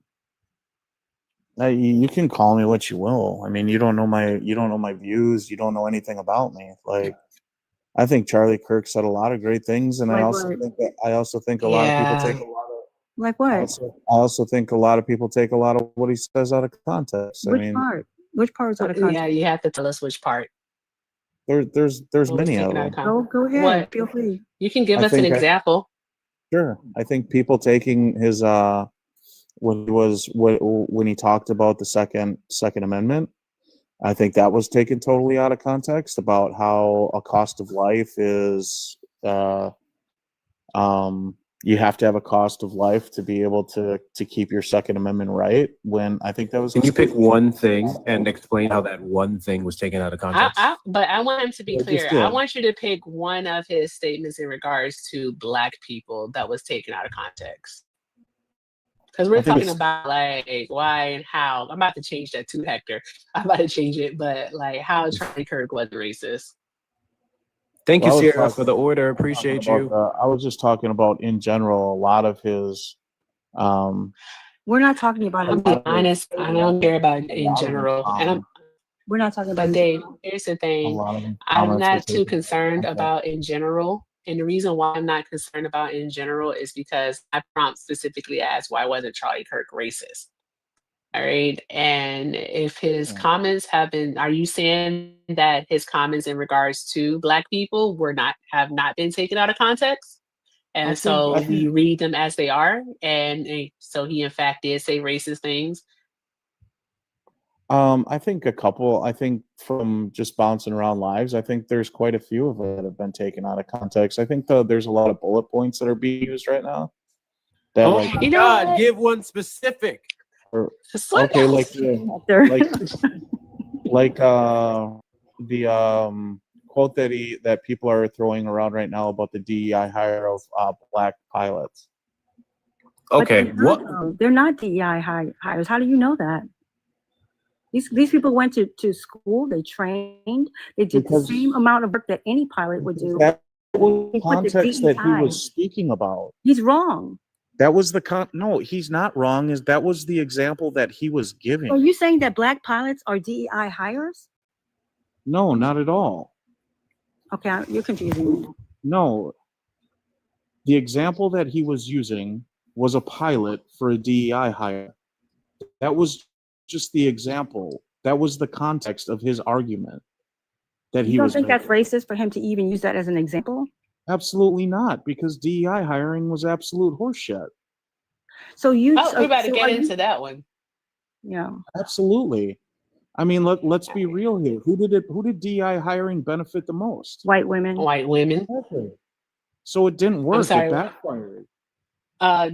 You can call me what you will. I mean, you don't know my views. You don't know anything about me. Like, I think Charlie Kirk said a lot of great things, and I also think a lot of people take a lot of. Like what? I also think a lot of people take a lot of what he says out of context. Which part? Which part is out of context? Yeah, you have to tell us which part. There's many of them. Go ahead. What? Feel free. You can give us an example. Sure. I think people taking his when he talked about the Second Amendment, I think that was taken totally out of context about how a cost of life is you have to have a cost of life to be able to keep your Second Amendment right. When I think that was. Can you pick one thing and explain how that one thing was taken out of context? But I want him to be clear. I want you to pick one of his statements in regards to Black people that was taken out of context. Because we're talking about like why and how. I'm about to change that to Hector. I'm about to change it, but like how Charlie Kirk was racist. Thank you, Sierra, for the order. Appreciate you. I was just talking about in general a lot of his. We're not talking about. I'm being honest. I don't care about in general, and we're not talking about. But Dave, here's the thing. I'm not too concerned about in general. And the reason why I'm not concerned about in general is because I prompt specifically asked why wasn't Charlie Kirk racist? All right. And if his comments are you saying that his comments in regards to Black people have not been taken out of context? And so we read them as they are. And so he in fact did say racist things. I think from just bouncing around lives, I think there's quite a few of it that have been taken out of context. I think there's a lot of bullet points that are being used right now. God, give one specific. Okay, like the quote that people are throwing around right now about the DEI hire of Black pilots. Okay, they're not DEI hires. How do you know that? These people went to school, they trained, they did the same amount of work that any pilot would do. That was the context that he was speaking about. He's wrong. That was no, he's not wrong. That was the example that he was giving. Are you saying that Black pilots are DEI hires? No, not at all. Okay, you're confusing me. No. The example that he was using was a pilot for a DEI hire. That was just the example. That was the context of his argument. You don't think that's racist for him to even use that as an example? Absolutely not, because DEI hiring was absolute horseshit. So we're about to get into that one. Yeah, absolutely. I mean, let's be real here. Who did DEI hiring benefit the most? White women. White women. Okay. So it didn't work. It backfired.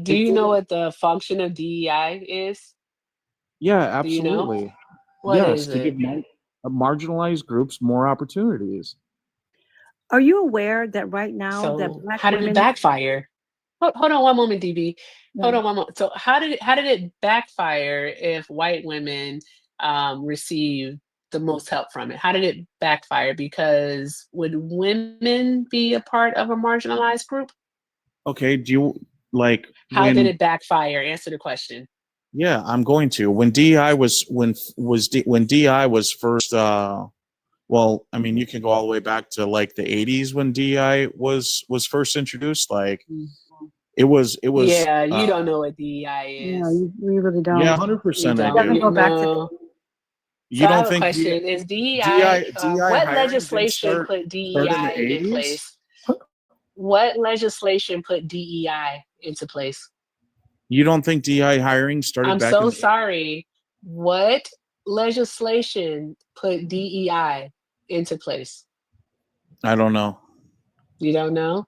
Do you know what the function of DEI is? Yeah, absolutely. Do you know? What is to it? give marginalized groups more opportunities. Are you aware that right now that Black how did it backfire? Hold on one moment, DB. Hold on one moment. So how did it backfire if white women receive the most help from it? How did it backfire? Because would women be a part of a marginalized group? Okay, do you like how did it backfire? Answer the question. Yeah, I'm going to. When DEI was first well, I mean, you can go all the way back to like the 80s when DEI was first introduced. Like it was. Yeah, you don't know what DEI is. Yeah, you really don't. Yeah, 100%. I do. Go back to You So I don't have a think question. Is DEI, DEI what hiring didn't legislation start put in the DEI in 80s? place? What legislation put DEI into place? You don't think DEI hiring started I'm back so in the sorry. What legislation put DEI into place? I don't know. You don't know?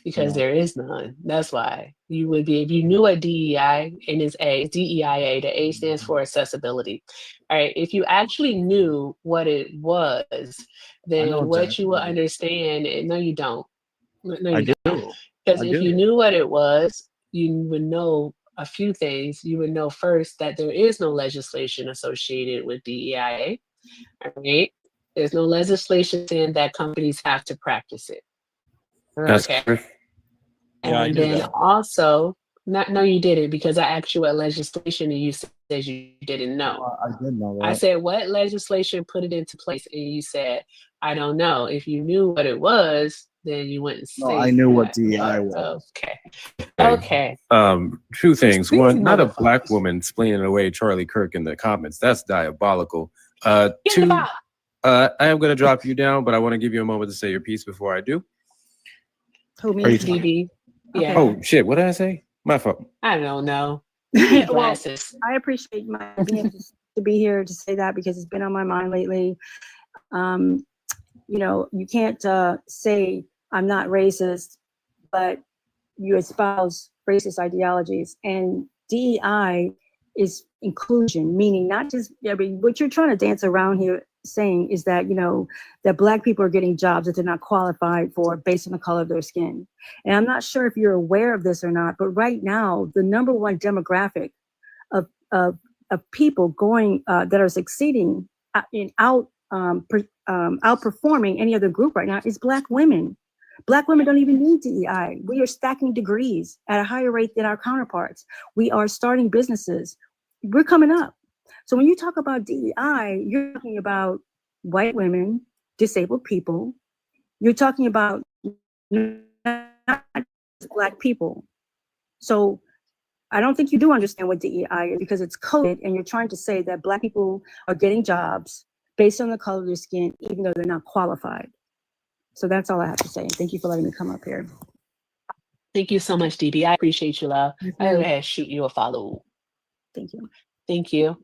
Because No. there is none. That's why you would be, if you knew what DEI, and it's DEIA, the A stands for accessibility. All right, if you actually knew what it was, I know then what exactly you will what it is. understand, no, you don't. No, I you don't. do. Because I if you do. knew what it was, you would know a few things. You would know first that there is no legislation associated with DEIA. All right, there's no legislation saying that companies have to practice it. That's Okay. correct. Yeah, I And knew then that. also, no, you didn't, because I asked you what legislation and you said you didn't know. Well, I did know I that. said, what legislation put it into place? And you said, I don't know. If you knew what it was, then you wouldn't No, say I knew what that. DEI But, was. okay. Okay. Two things. These One, not a black motherfuckers. woman explaining away Charlie Kirk in the comments. That's diabolical. Get the Two, box. I am going to drop you down, but I want to give you a moment to say your piece before I do. Who, me? Are you talking? DB. Yeah. Okay. Oh, shit. What did I say? My fault. I don't know. You need Well, glasses. I appreciate my being able to be here to say that because it's been on my mind lately. You know, you can't say I'm not racist, but you espouse racist ideologies. And DEI is inclusion, meaning not just, I mean, what you're trying to dance around here saying is that, you know, that Black people are getting jobs that they're not qualified for based on the color of their skin. And I'm not sure if you're aware of this or not, but right now, the number one demographic of people going that are succeeding in outperforming any other group right now is Black women. Black women don't even need DEI. We are stacking degrees at a higher rate than our counterparts. We are starting businesses. We're coming up. So when you talk about DEI, you're talking about white women, disabled people. You're talking about not Black people. So I don't think you do understand what DEI is because it's coded and you're trying to say that Black people are getting jobs based on the color of their skin, even though they're not qualified. So that's all I have to say. Thank you for letting me come up here. Thank you so much, DB. I appreciate you, love. Thank I go you. ahead and shoot you a follow. Thank you. Thank you.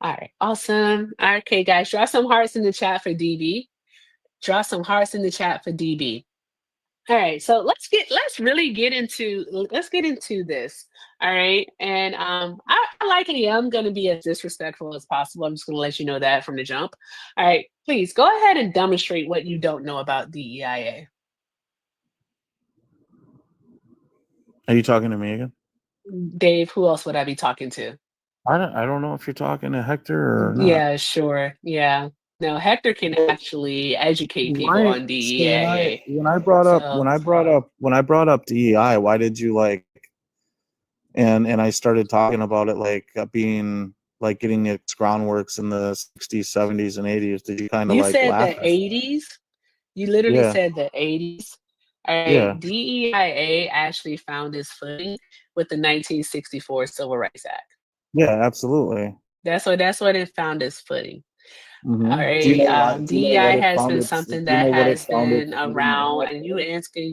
All right, awesome. Okay, guys, draw some hearts in the chat for DB. Draw some hearts in the chat for DB. All right, so let's really get into this. All right, and I likely am going to be as disrespectful as possible. I'm just going to let you know that from the jump. All right, please go ahead and demonstrate what you don't know about DEIA. Are you talking to me again? Dave, who else would I be talking to? I don't know if you're talking to Hector or not. Yeah, sure. Yeah. No, Hector can actually educate people on DEIA. When I brought up DEI, why did you like and I started talking about it like being like getting its groundworks in the 60s, 70s, and 80s. Did you kind of You like said laugh? the 80s? You literally Yeah. said the 80s. All right. Yeah. DEIA actually found its footing with the 1964 Civil Rights Act. Yeah, absolutely. That's what it found its footing. Mhm. All Do right. you know why- do you know what DEI it has found been its- something do you that know what it has found its been footing around, at? and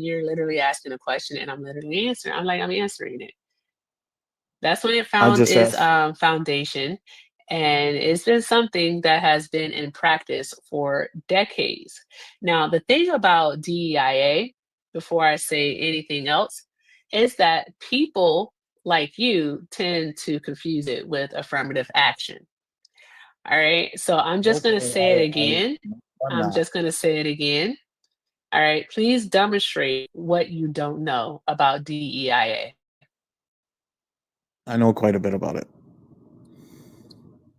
you're literally asking a question, and I'm literally answering. I'm answering it. That's when it found just its asked. foundation, and it's been something that has been in practice for decades. Now, the thing about DEIA, before I say anything else, is that people like you tend to confuse it with affirmative action. All right, so I'm just going to say it again. I'm just going to say it again. All right, please demonstrate what you don't know about DEIA. I know quite a bit about it.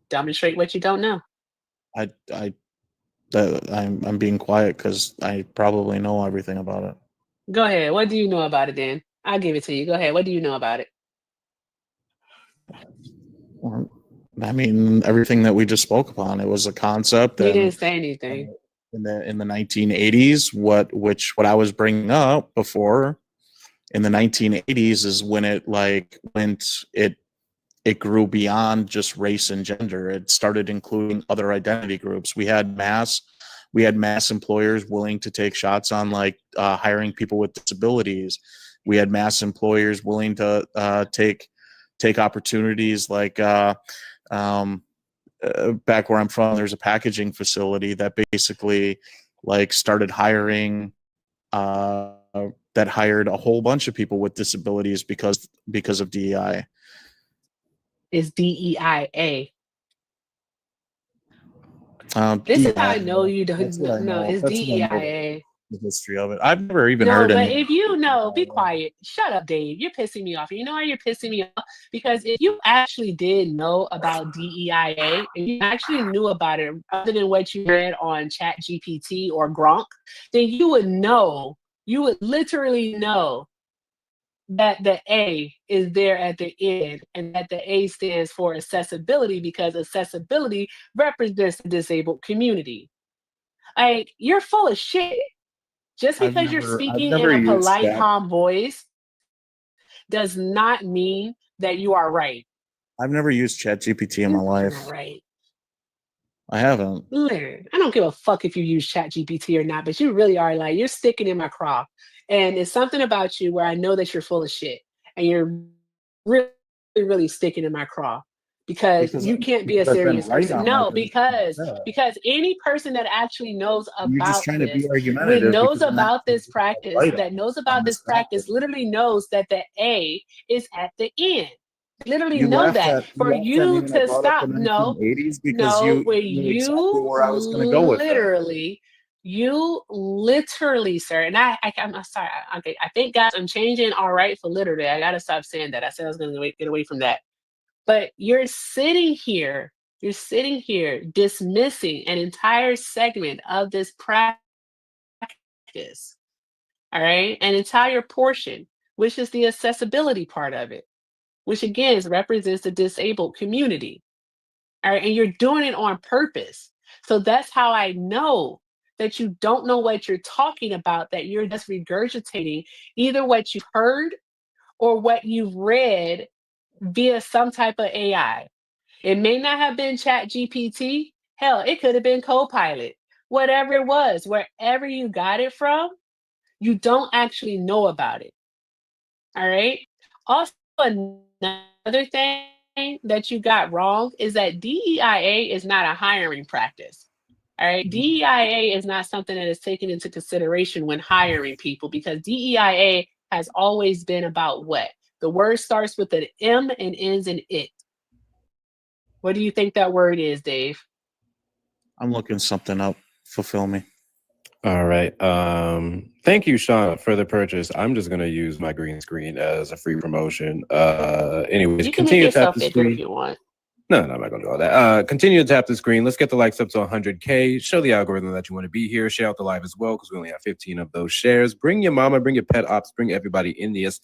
Demonstrate what you don't know. I'm being quiet because I probably know everything about it. Go ahead. What do you know about it, then? I'll give it to you. Go ahead. What do you know about it? I mean, everything that we just spoke upon. It was a concept. You And didn't say anything. in the 1980s, what I was bringing up before, in the 1980s is when it like went it it grew beyond just race and gender. It started including other identity groups. We had mass employers willing to take shots on like hiring people with disabilities. We had mass employers willing to take opportunities like back where I'm from, there's a packaging facility that basically like started hiring that hired a whole bunch of people with disabilities because of DEI. It's DEIA. This is how I know you don't know. It's DEIA. The history of it. I've never even heard but any. if you know, be quiet. Shut up, Dave. You're pissing me off. You know why you're pissing me off? Because if you actually did know about DEIA and you actually knew about it other than what you read on ChatGPT or Gronk, then you would know, you would literally know that the A is there at the end and that the A stands for accessibility because accessibility represents the disabled community. Like, you're full of shit. Just because you're speaking in a polite, calm voice does not mean that you are right. I've never used ChatGPT in my life. You're not right. I haven't. Literally, I don't give a fuck if you use ChatGPT or not, but you really are like, you're sticking in my craw. And it's something about you where I know that you're full of shit and you're really, really sticking in my craw. Because you can't be a serious person. No, because any person that actually knows about this practice, literally knows that the A is at the end. Literally know that. For you to stop, you literally, sir, and I'm sorry. Okay, I think, guys, I'm changing all right for literally. I gotta stop saying that. I said I was gonna get away from that. But you're sitting here dismissing an entire segment of this practice, all right? An entire portion, which is the accessibility part of it, which again represents the disabled community, all right? And you're doing it on purpose. So that's how I know that you don't know what you're talking about, that you're just regurgitating either what you've heard or what you've read via some type of AI. It may not have been ChatGPT. Hell, it could have been Copilot. Whatever it was, wherever you got it from, you don't actually know about it. All right? Also, another thing that you got wrong is that DEIA is not a hiring practice. All right? DEIA is not something that is taken into consideration when hiring people because DEIA has always been about what? The word starts with an M and ends in it. What do you think that word is, Dave? I'm looking something up. Fulfill me. All right. Thank you, Sean, for the purchase. I'm just gonna use my green screen as a free promotion. Anyways, you can continue make to tap the yourself screen if you want. No, I'm not gonna do all that. Continue to tap the screen. Let's get the likes up to 100K. Show the algorithm that you want to be here. Share out the live as well because we only have 15 of those shares. Bring your mama, bring your pet ops, bring everybody in this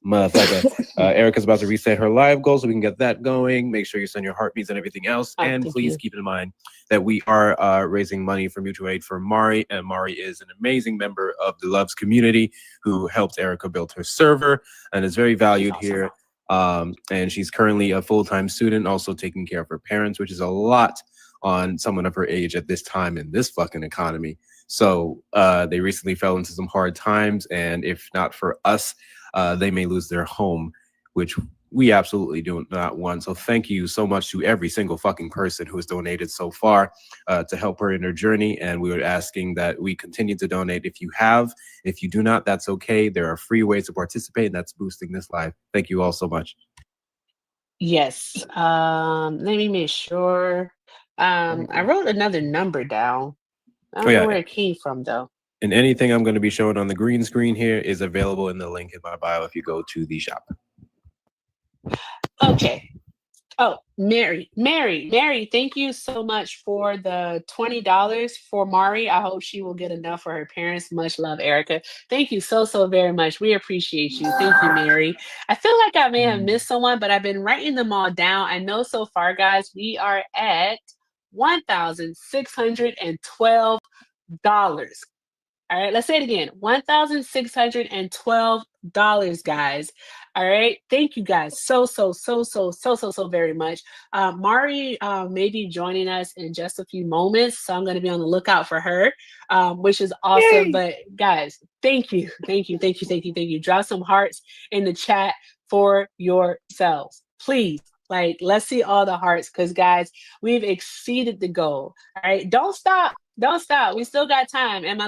motherfucker. Erica's about to reset her live goal so we can get that going. Make sure you send your heartbeats and everything else. And please keep in mind that we are raising money for mutual aid for Mari. And Mari is an amazing member of the Loves community who helped Erica build her server and is very valued here. And she's currently a full-time student, also taking care of her parents, which is a lot on someone of her age at this time in this fucking economy. So they recently fell into some hard times, and if not for us, they may lose their home, which we absolutely do not want. So thank you so much to every single fucking person who has donated so far to help her in her journey. And we were asking that we continue to donate if you have. If you do not, that's okay. There are free ways to participate, and that's boosting this live. Thank you all so much. Yes. Let me make sure. I wrote another number down. I don't know where it came from, though. And anything I'm going to be showing on the green screen here is available in the link in my bio if you go to the shop. Okay. Oh, Mary, thank you so much for the $20 for Mari. I hope she will get enough for her parents. Much love, Erica. Thank you so very much. We appreciate you. Thank you, Mary. I feel like I may have missed someone, but I've been writing them all down. I know so far, guys, we are at $1,612. All right, let's say it again. $1,612, guys. All right. Thank you guys so very much. Mari may be joining us in just a few moments, so I'm going to be on the lookout for her, which is awesome. Yay. But guys, thank you. Drop some hearts in the chat for yourselves, please. Like, let's see all the hearts, because guys, we've exceeded the goal. All right, don't stop. We still got time. And my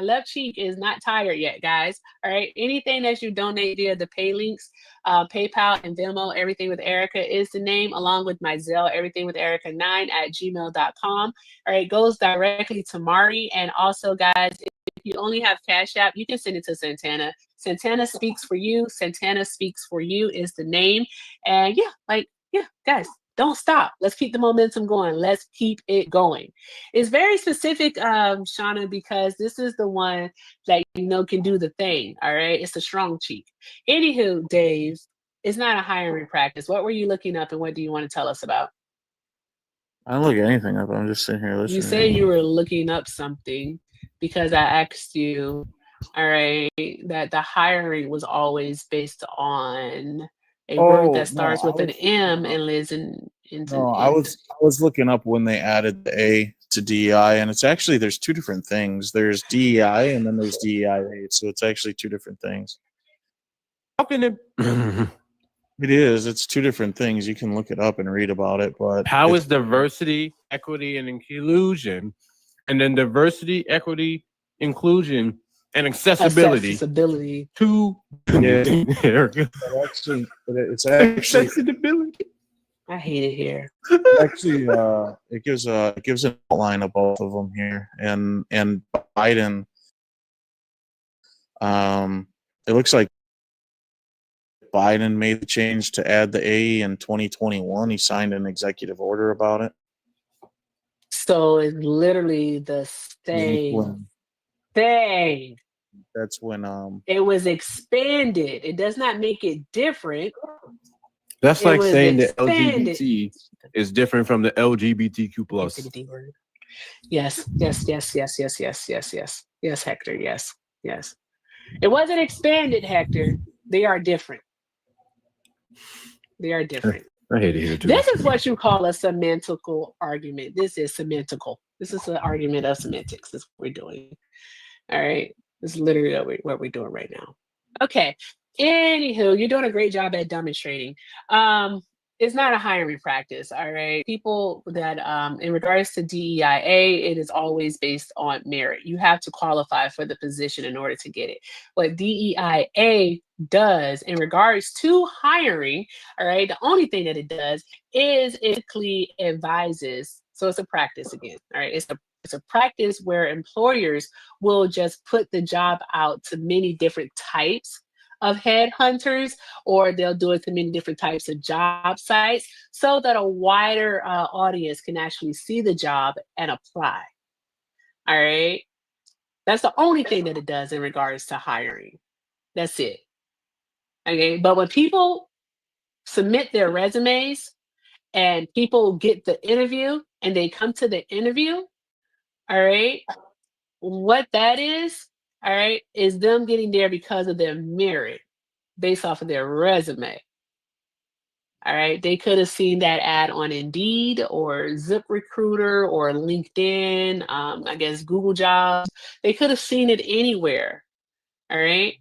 left cheek is not tired yet, guys. All right. Anything that you donate via the pay links, PayPal and Venmo, Everything with Erica is the name, along with my Zelle, everythingwitherica9@gmail.com. All right, goes directly to Mari. And also, guys, if you only have Cash App, you can send it to Santana. Santana Speaks for You. Santana Speaks for You is the name. And yeah, guys, don't stop. Let's keep the momentum going. Let's keep it going. It's very specific, Shauna, because this is the one that can do the thing. All right, it's a strong cheek. Anywho, Dave, it's not a hiring practice. What were you looking up, and what do you want to tell us about? I don't look at anything up. I'm just sitting here listening. You say you were looking up something because I asked you, all right, that the hiring was always based on a word that starts with an M and lives in. No, I was looking up when they added the A to DEI, and it's actually, there's two different things. There's DEI and then there's DEIA, so it's actually two different things. How can it? It is. It's two different things. You can look it up and read about it, but How is diversity, equity, and inclusion, and then diversity, equity, inclusion, and accessibility to it's actually accessibility. I hate it here. Actually, it gives an outline of both of them here, and Biden. It looks like Biden made the change to add the A in 2021. He signed an executive order about it. So it's literally the same thing. That's when it was expanded. It does not make it different. That's like saying that LGBT is different from the LGBTQ plus. Yes, Hector. Yes. It wasn't expanded, Hector. They are different. I hate it here too. This is what you call a semantical argument. This is semantical. This is an argument of semantics. That's what we're doing. All right. This is literally what we're doing right now. Okay. Anywho, you're doing a great job at demonstrating. It's not a hiring practice, all right? People that, in regards to DEIA, it is always based on merit. You have to qualify for the position in order to get it. What DEIA does in regards to hiring, all right, the only thing that it does is it typically advises. So it's a practice again, all right? It's a practice where employers will just put the job out to many different types of headhunters, or they'll do it to many different types of job sites so that a wider audience can actually see the job and apply. All right. That's the only thing that it does in regards to hiring. That's it. Okay. But when people submit their resumes and people get the interview and they come to the interview, all right, what that is, all right, is them getting there because of their merit based off of their resume. All right, they could have seen that ad on Indeed or ZipRecruiter or LinkedIn, I guess Google Jobs. They could have seen it anywhere. All right,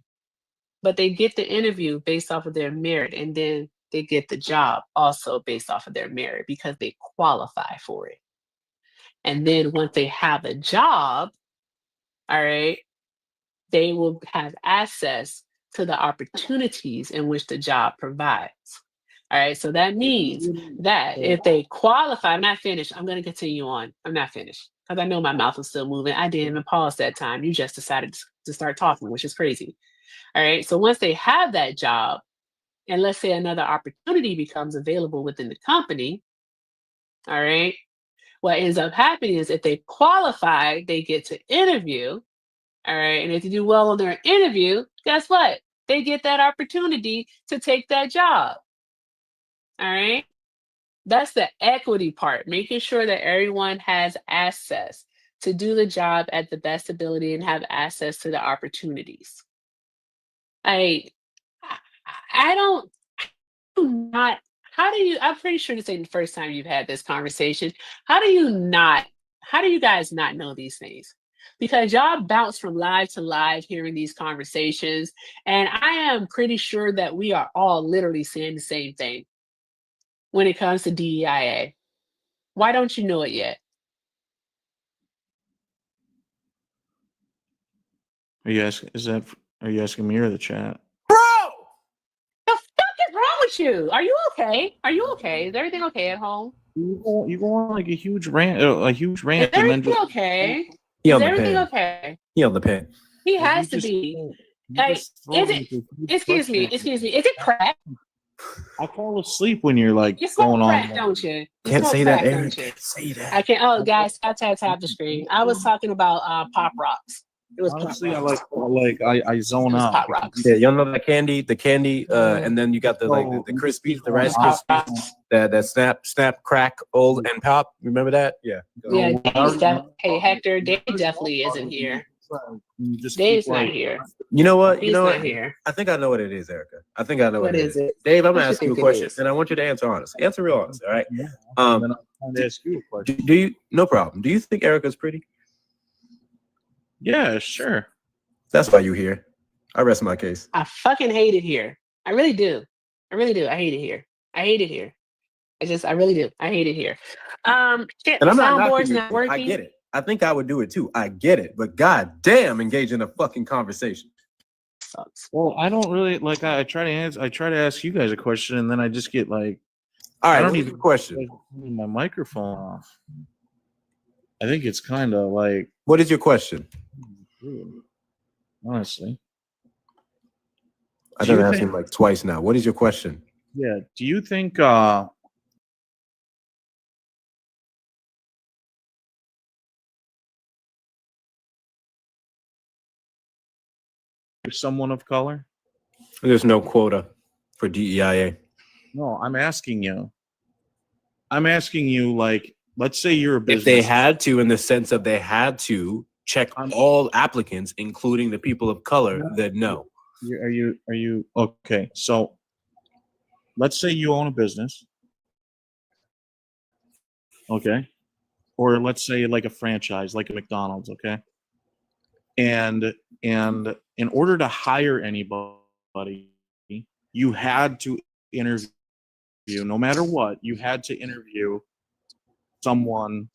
but they get the interview based off of their merit, and then they get the job also based off of their merit because they qualify for it. And then once they have a job, all right, they will have access to the opportunities in which the job provides. All right, so that means that if they qualify, I'm not finished. I'm going to continue on. I'm not finished because I know my mouth is still moving. I didn't even pause that time. You just decided to start talking, which is crazy. All right, so once they have that job, and let's say another opportunity becomes available within the company, all right, what ends up happening is if they qualify, they get to interview. All right. And if they do well on their interview, guess what? They get that opportunity to take that job. All right. That's the equity part, making sure that everyone has access to do the job at the best ability and have access to the opportunities. I don't not how do you I'm pretty sure this ain't the first time you've had this conversation. How do you guys not know these things? Because y'all bounce from live to live hearing these conversations, and I am pretty sure that we are all literally saying the same thing when it comes to DEIA. Why don't you know it yet? Are you asking me or the chat? The fuck is wrong with you? Are you okay? Are you okay? Is everything okay at home? You go on like a huge rant, Is and then everything just okay? He Is on the everything pen. okay? He on the pen. He you has to just be. you Like, just is throw it? like a huge Excuse me. question. Excuse me. Is it crack? I fall asleep when you're like You smoke going on. crack, don't you? You Can't smoke say that, crack, Eric. don't you? Can't say that. I can't. Oh, guys, tap the screen. I was talking about Pop Rocks. It was Honestly, Pop I Rocks. I zone It was out. Pop Rocks. Yeah, y'all know the candy, and then you got the So, Krispies, the it Rice Pop Krispies, Rocks. that snap, crack, old and pop. Remember that? Yeah. Yeah, So, hey, Hector, Dave definitely isn't here. you just Dave's keep not like, here. You know what? He's You know not what? here. I think I know what it is, Erica. I think I know what What it is is. it? Dave, I'm What gonna you ask you a think it question, is? and I want you to answer honest. Answer real honest, all right? yeah. Um, Then I'm trying to ask you a question. do you? No problem. Do you think Erica's pretty? Yeah, sure. That's why you here. I rest my case. I fucking hate it here. I really do. I really do. I hate it here. I hate it here. I really do. I hate it here. Shit, And my I'm not knocking soundboard's you. not working. I get it. I think I would do it too. I get it. But god damn, engage in a fucking conversation. Sucks. Well, I don't really like. I try to ask you guys a question, and then I just get like, All right, I don't what's even your question. turn my microphone off. I think it's kind of like, What is your question? honestly. I Do you done asked think- him like twice now. What is your question? Yeah. Do you think you're someone of color? There's no quota for DEIA. No, I'm asking you. Like, let's say you're a business. If they had to, in the sense of they had to check all applicants, including the people of color, then no. Are you okay? So let's say you own a business. Okay. Or let's say like a franchise, like a McDonald's, okay? And in order to hire anybody, you had to interview, no matter what, you had to interview someone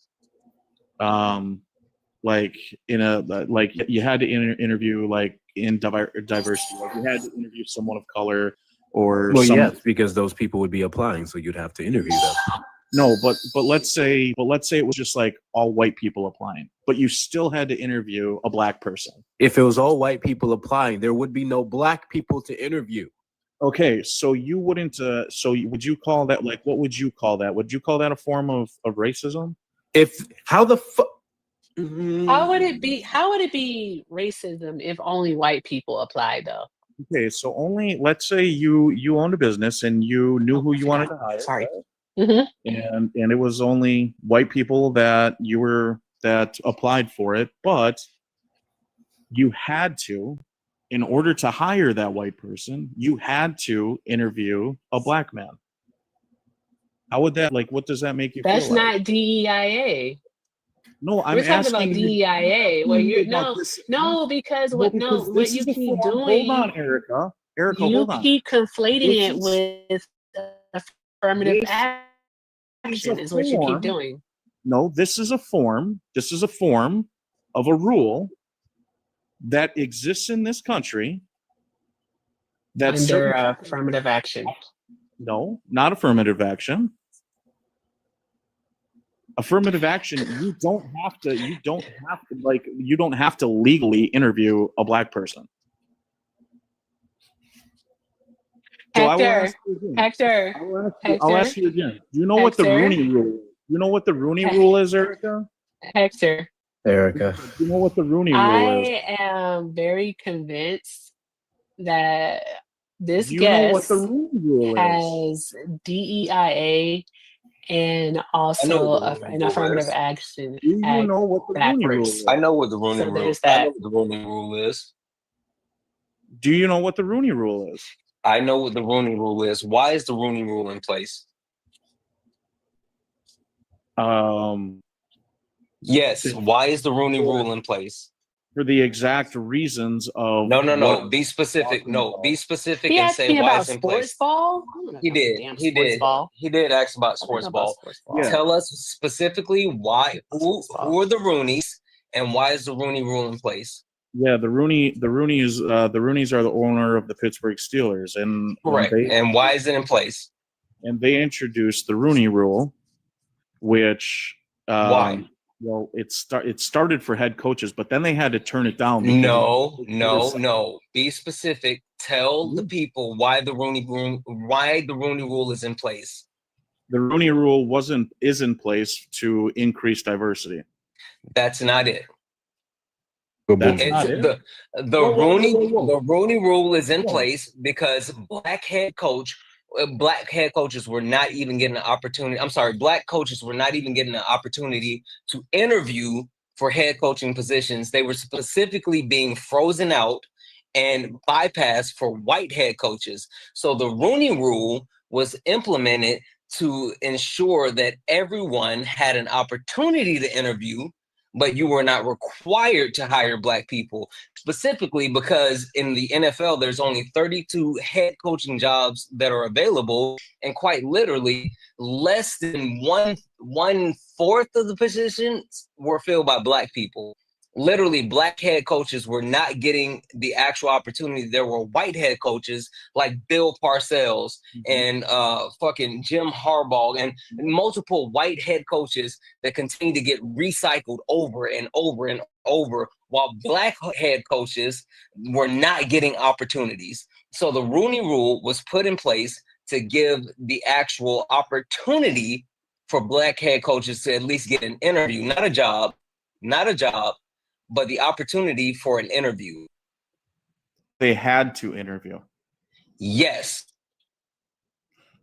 like in a like you had to interview like in diversity. Like you had to interview someone of color or Well, some, yes, because those people would be applying, so you'd have to interview them. No, but let's say it was just like all white people applying, but you still had to interview a black person. If it was all white people applying, there would be no black people to interview. Okay, so you wouldn't. Would you call that like? What would you call that? Would you call that a form of racism? How would it be? How would it be racism if only white people applied, though? Okay, so let's say you owned a business and you knew who you wanted to hire. Sorry. And it was only white people that applied for it, but you had to, in order to hire that white person, you had to interview a black man. How would that, like, what does that make you That's feel like? not DEIA. No, I'm We're talking about asking you- DEIA. Where you're because what this you is a keep form- doing. Hold on, Erica. You hold on. keep conflating This it is- with affirmative This action. a Is what you keep form- doing. No, this is a form. This is a form of a rule that exists in this country. That's Under affirmative action. No, not affirmative action. Affirmative action, you don't have to legally interview a black person. So I will ask you again. Hector. I'll ask you again. Do you know what the Hector? Rooney Rule? You know what the Rooney Rule is, Erica? Hector. Erica. Do you know what the Rooney Rule is? I am very convinced that this Do you know what guest the Rooney Rule is? has DEIA and I know also what the Rooney an Rule affirmative is. action Do you act know what the Rooney Rule backwards. is? I know what the Rooney So Rule. there's I know that. what the Rooney Rule is. Do you know what the Rooney Rule is? I know what the Rooney Rule is. Why is the Rooney Rule in place? Yes. Why is the Rooney Rule in place? For the exact reasons of No. Be specific. No, be specific He and asked say me why about it's in sports place. ball. I don't know He about did. damn He sports did. ball. He did ask about I don't sports know about ball. sports ball. Yeah. Tell us specifically why. Who are the Rooneys, and why is the Rooney Rule in place? Yeah, the Rooneys are the owner of the Pittsburgh Steelers, and Correct. And why is it in place? and they introduced the Rooney Rule, which Why? well, it started for head coaches, but then they had to turn it down. No. Be specific. Tell the people why the Rooney Rule is in place. The Rooney Rule is in place to increase diversity. That's not it. That's not it. The Rooney Rule is in place because black head coaches were not even getting an opportunity. I'm sorry, black coaches were not even getting an opportunity to interview for head coaching positions. They were specifically being frozen out and bypassed for white head coaches. So the Rooney Rule was implemented to ensure that everyone had an opportunity to interview, but you were not required to hire black people, specifically because in the NFL, there's only 32 head coaching jobs that are available. And quite literally, less than one fourth of the positions were filled by black people. Literally, black head coaches were not getting the actual opportunity. There were white head coaches like Bill Parcells and fucking Jim Harbaugh and multiple white head coaches that continue to get recycled over and over and over, while black head coaches were not getting opportunities. So the Rooney Rule was put in place to give the actual opportunity for black head coaches to at least get an interview, not a job, but the opportunity for an interview. They had to interview. Yes.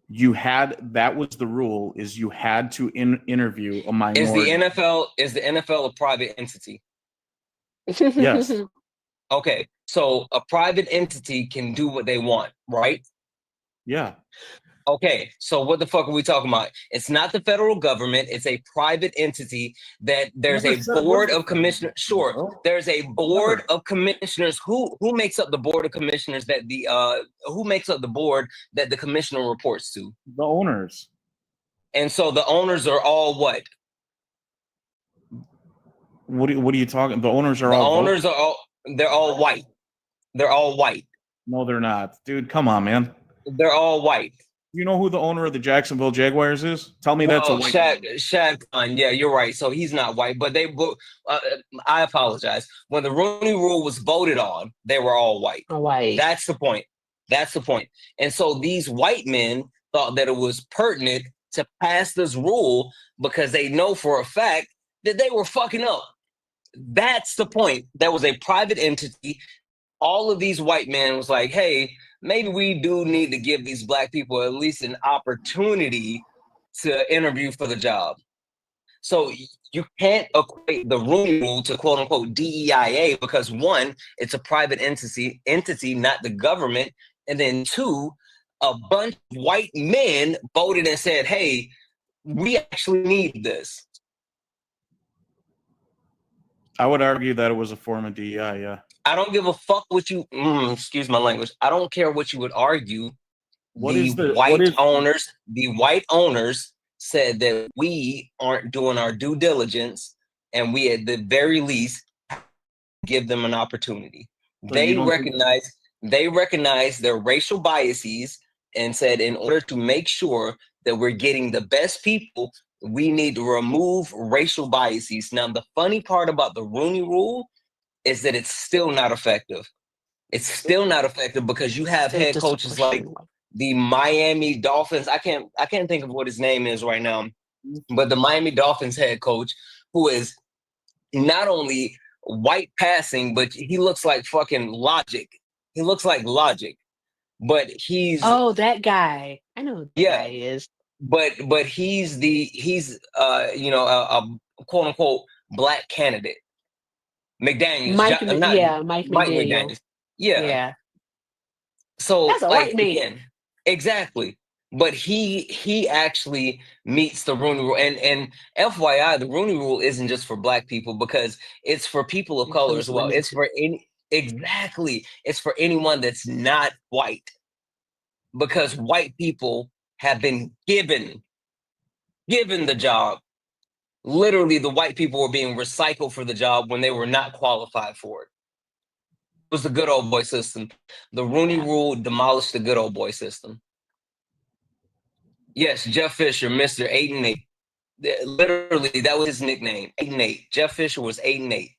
That was the rule, is you had to interview a minority. Is the NFL a private entity? Yes. Okay, so a private entity can do what they want, right? Yeah. Okay, so what the fuck are we talking about? It's not the federal government. It's a private entity that there's a board of commissioners. Sure, there's a board of commissioners. Who makes up the board of commissioners that who makes up the board that the commissioner reports to? The owners. And so the owners are all what? What are you talking? The owners are The all owners are all they're all white. They're all white. No, they're not. Dude, come on, man. They're all white. You know who the owner of the Jacksonville Jaguars is? Tell me that's a white. Shaq Khan. Yeah, you're right. So he's not white, but I apologize. When the Rooney Rule was voted on, they were all white. White. That's the point. And so these white men thought that it was pertinent to pass this rule because they know for a fact that they were fucking up. That's the point. That was a private entity. All of these white men was like, hey, maybe we do need to give these black people at least an opportunity to interview for the job. So you can't equate the Rooney Rule to quote unquote DEIA because one, it's a private entity, not the government. And then two, a bunch of white men voted and said, hey, we actually need this. I would argue that it was a form of DEI, yeah. I don't give a fuck what you, excuse my language. I don't care what you would argue. The white owners said that we aren't doing our due diligence and we at the very least give them an opportunity. So They recognize their racial biases and said in order to make sure that we're getting the best people, we need to remove racial biases. Now, the funny part about the Rooney Rule is that it's still not effective. It's still not effective because you have head coaches like the Miami Dolphins. I can't think of what his name is right now, but the Miami Dolphins head coach, who is not only white passing, but he looks like fucking Logic. He looks like Logic, but he's that guy. I know who that guy is. but he's you know, a quote unquote black candidate. McDaniels, Mike Mike McDaniel. McDaniels. Yeah. Yeah. So That's a like white man. again, exactly. But he actually meets the Rooney Rule, and FYI, the Rooney Rule isn't just for black people because it's for people of color as well. It's for it's for anyone that's not white, because white people have been given the job. Literally, the white people were being recycled for the job when they were not qualified for it. It was the good old boy system. The Rooney Rule demolished the good old boy system. Yes, Jeff Fisher, Mr. 8-8. Literally, that was his nickname. 8-8. Jeff Fisher was 8-8.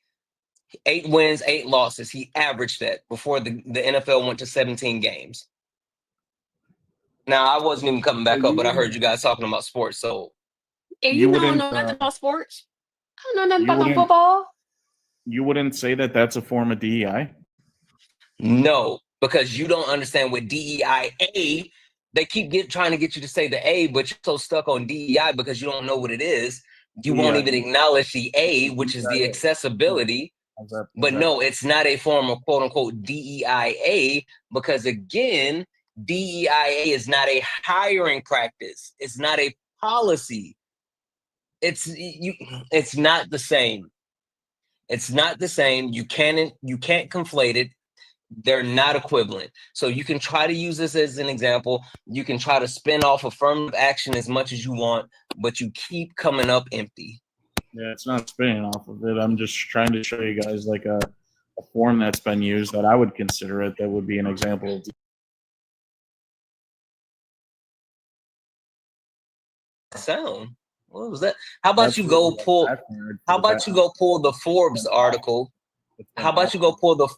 8 wins, 8 losses. He averaged that before the NFL went to 17 games. Now, I wasn't even coming back up, but I heard you guys talking about sports. So, and you don't know nothing about sports? I don't know nothing about no football. You wouldn't say that that's a form of DEI? No, because you don't understand what DEIA. They keep trying to get you to say the A, but you're so stuck on DEI because you don't know what it is. You won't even acknowledge the A, which is the accessibility. But no, it's not a form of quote unquote DEIA, because again, DEIA is not a hiring practice. It's not a policy. It's not the same. It's not the same. You can't conflate it. They're not equivalent. So you can try to use this as an example. You can try to spin off affirmative action as much as you want, but you keep coming up empty. Yeah, it's not spinning off of it. I'm just trying to show you guys like a form that's been used that I would consider it that would be an example of sound. What was that? How about you go pull the Forbes article? How about you go pull the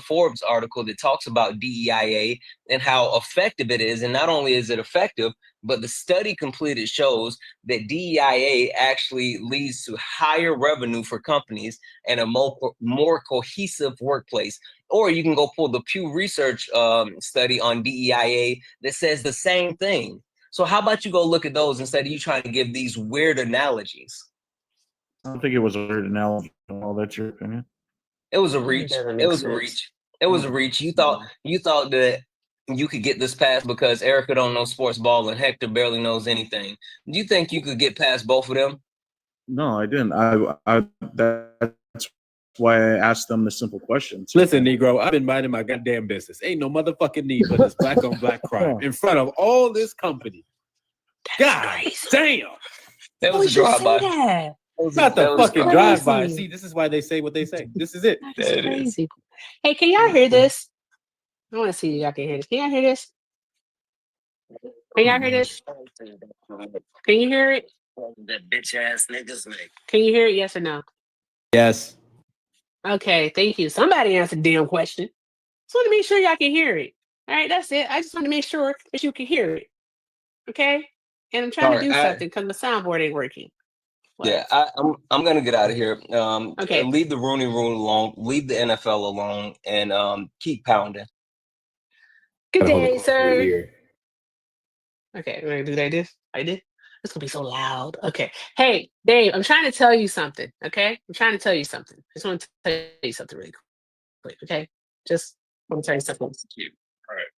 Forbes article that talks about DEIA and how effective it is? And not only is it effective, but the study completed shows that DEIA actually leads to higher revenue for companies and a more cohesive workplace. Or you can go pull the Pew Research study on DEIA that says the same thing. So how about you go look at those instead of you trying to give these weird analogies? I don't think it was a weird analogy. Well, that's your opinion. It was a reach. It was a reach. It was a reach. You thought that you could get this past because Erica don't know sports ball and Hector barely knows anything. Do you think you could get past both of them? No, I didn't. That's why I asked them the simple questions. Listen, Negro, I've been minding my goddamn business. Ain't no motherfucking need for this black on black crime in front of all this company. God damn. That was a drive-by. Not the fucking drive-by. See, this is why they say what they say. This is it. That's crazy. Hey, can y'all hear this? I want to see if y'all can hear this. Can y'all hear this? Can y'all hear this? Can you hear it? That bitch ass niggas make. Can you hear it? Yes or no? Yes. Okay, thank you. Somebody answer the damn question. Just want to make sure y'all can hear it. All right, that's it. I just want to make sure that you can hear it. Okay? And I'm trying to do something because the soundboard ain't working. What? Yeah, I'm gonna get out of here. Okay. Leave the Rooney Rule alone. Leave the NFL alone, and keep pounding. Good day, sir. Okay, we're gonna do like this. Like this. It's gonna be so loud. Okay. Hey, Dave, I'm trying to tell you something. Okay, I'm trying to tell you something. I just want to tell you something really quick. Okay, just want to tell you something. All right.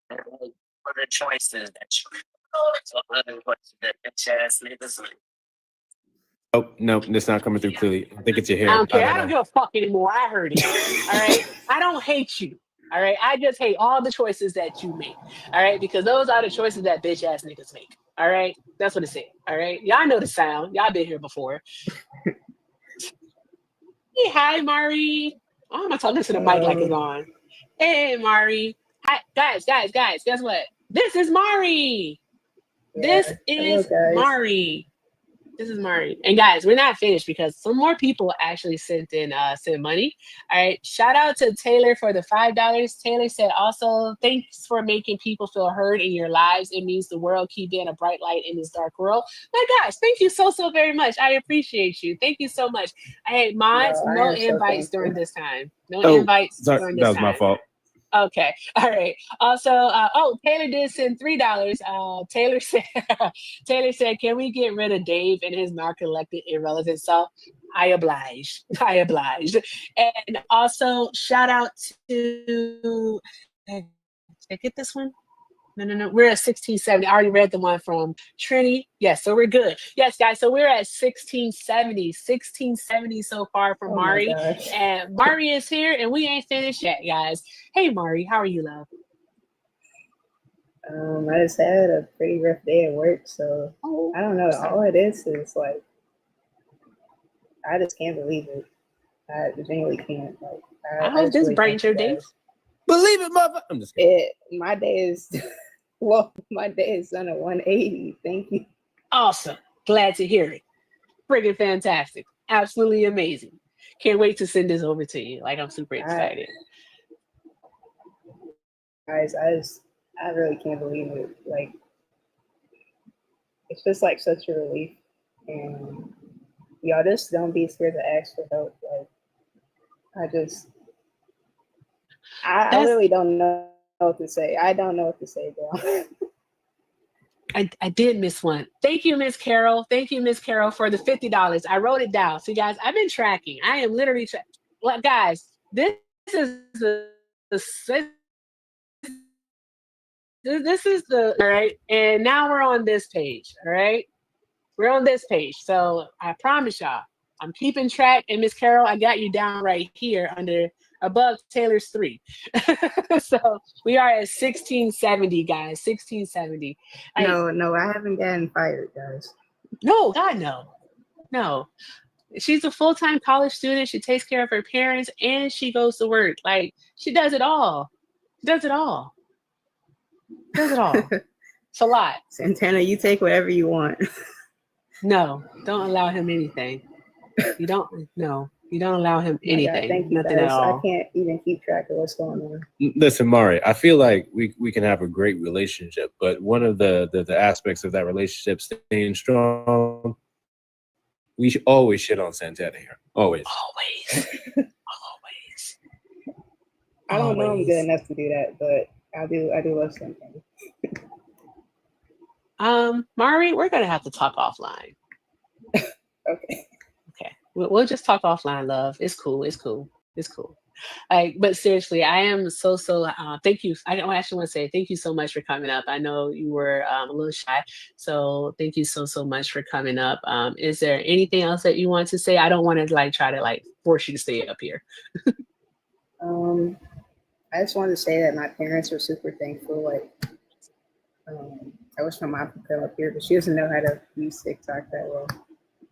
What are the choices that you? That bitch ass niggas make. Oh, no, it's not coming through clearly. I think it's your hair. I don't care. I don't give a fuck anymore. I heard it. All right. I don't hate you. All right. I just hate all the choices that you make. All right. Because those are the choices that bitch ass niggas make. All right. That's what it said. All right. Y'all know the sound. Y'all been here before. Hey, hi, Mari. Oh, I'm talking to the mic like it's on. Hey, Mari. Hi, guys. Guess what? This is Mari. This is Mari. This is Mari. And guys, we're not finished because some more people actually sent money. All right. Shout out to Taylor for the $5. Taylor said also, thanks for making people feel heard in your lives. It means the world. Keep being a bright light in this dark world. My gosh, thank you so very much. I appreciate you. Thank you so much. Hey, mods, no invites during this time. No invites during this time. That was my fault. Okay. All right. Also, Taylor did send $3. Taylor said, can we get rid of Dave and his narcoleptic irrelevant self? I oblige. I oblige. And also, shout out to. Did I get this one? No. We're at 1670. I already read the one from Trini. Yes, so we're good. Yes, guys. So we're at 1670. 1670 so far from Mari. And Mari is here, and we ain't finished yet, guys. Hey, Mari, how are you, love? I just had a pretty rough day at work, so I don't know. All it is like, I just can't believe it. I genuinely can't. Like, I hope this brightens your day. Believe it, mother. I'm just kidding. My day is, well, my day is done at 180. Thank you. Awesome. Glad to hear it. Friggin' fantastic. Absolutely amazing. Can't wait to send this over to you. Like, I'm super excited. Guys, I really can't believe it. Like, it's just like such a relief. And y'all just don't be scared to ask for help. Like, I literally don't know what to say. I don't know what to say, girl. I did miss one. Thank you, Miss Carol. Thank you, Miss Carol, for the $50. I wrote it down. So, guys, I've been tracking. I am literally well, guys, this is this is the all right. And now we're on this page. All right. We're on this page. So I promise y'all, I'm keeping track. And Miss Carol, I got you down right here above Taylor's 3. So we are at 1670, guys. 1670. No, I haven't gotten fired, guys. No, God, no. No. She's a full-time college student. She takes care of her parents and she goes to work. Like, she does it all. Does it all. It's a lot. Santana, you take whatever you want. No, don't allow him anything. You don't allow him anything. Thank you, nothing guys. at all. I can't even keep track of what's going on. Listen, Mari, I feel like we can have a great relationship, but one of the aspects of that relationship staying strong, we should always shit on Santana here. Always. I don't know I'm good enough to do that, but I do love Santana. Mari, we're gonna have to talk offline. Okay. We'll just talk offline, love. It's cool. Like, but seriously, I am so thank you. I actually want to say thank you so much for coming up. I know you were a little shy, so thank you so much for coming up. Is there anything else that you want to say? I don't want to try to force you to stay up here. I just wanted to say that my parents were super thankful. Like, I wish my mom could come up here, but she doesn't know how to use TikTok that well,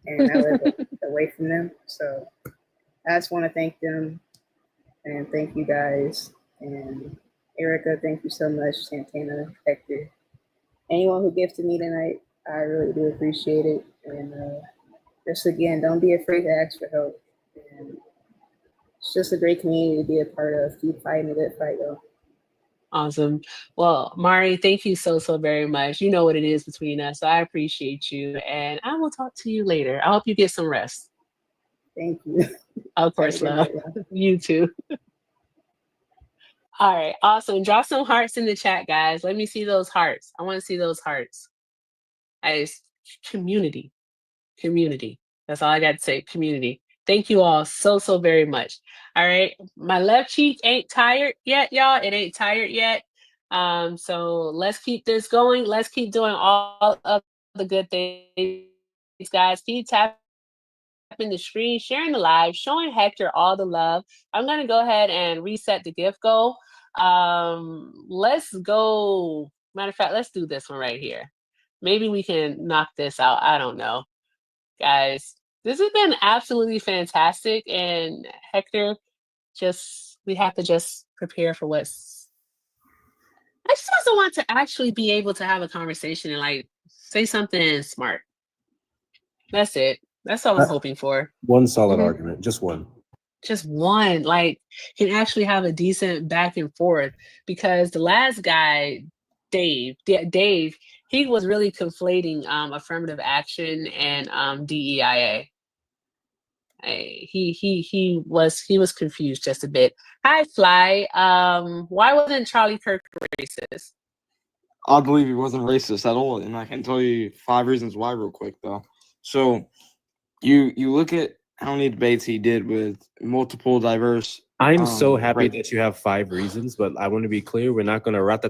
and I live away from them. So I just want to thank them and thank you guys. And Erica, thank you so much. Santana, Hector, anyone who gifted me tonight, I really do appreciate it. And just again, don't be afraid to ask for help. And it's just a great community to be a part of. Keep fighting the good fight, though. Awesome. Well, Mari, thank you so very much. You know what it is between us, so I appreciate you, and I will talk to you later. I hope you get some rest. Thank you. Of course, love. You too. All right, awesome. Drop some hearts in the chat, guys. Let me see those hearts. I want to see those hearts. As community. That's all I got to say. Community. Thank you all so very much. All right. My left cheek ain't tired yet, y'all. It ain't tired yet. So let's keep this going. Let's keep doing all of the good things, guys. Keep tapping the screen, sharing the live, showing Hector all the love. I'm going to go ahead and reset the gift goal. Let's go. Matter of fact, let's do this one right here. Maybe we can knock this out. I don't know. Guys, this has been absolutely fantastic. And Hector, we have to just prepare for what's. I just also want to actually be able to have a conversation and say something smart. That's it. That's all I'm hoping for. One solid argument, just one. Just one, can actually have a decent back and forth, because the last guy, Dave, he was really conflating affirmative action and DEIA. He was confused just a bit. Hi, Fly. Why wasn't Charlie Kirk racist? I believe he wasn't racist at all, and I can tell you 5 reasons why real quick though. So you look at how many debates he did with multiple diverse. I'm so happy right. that you have 5 reasons, but I want to be clear. We're not going to rat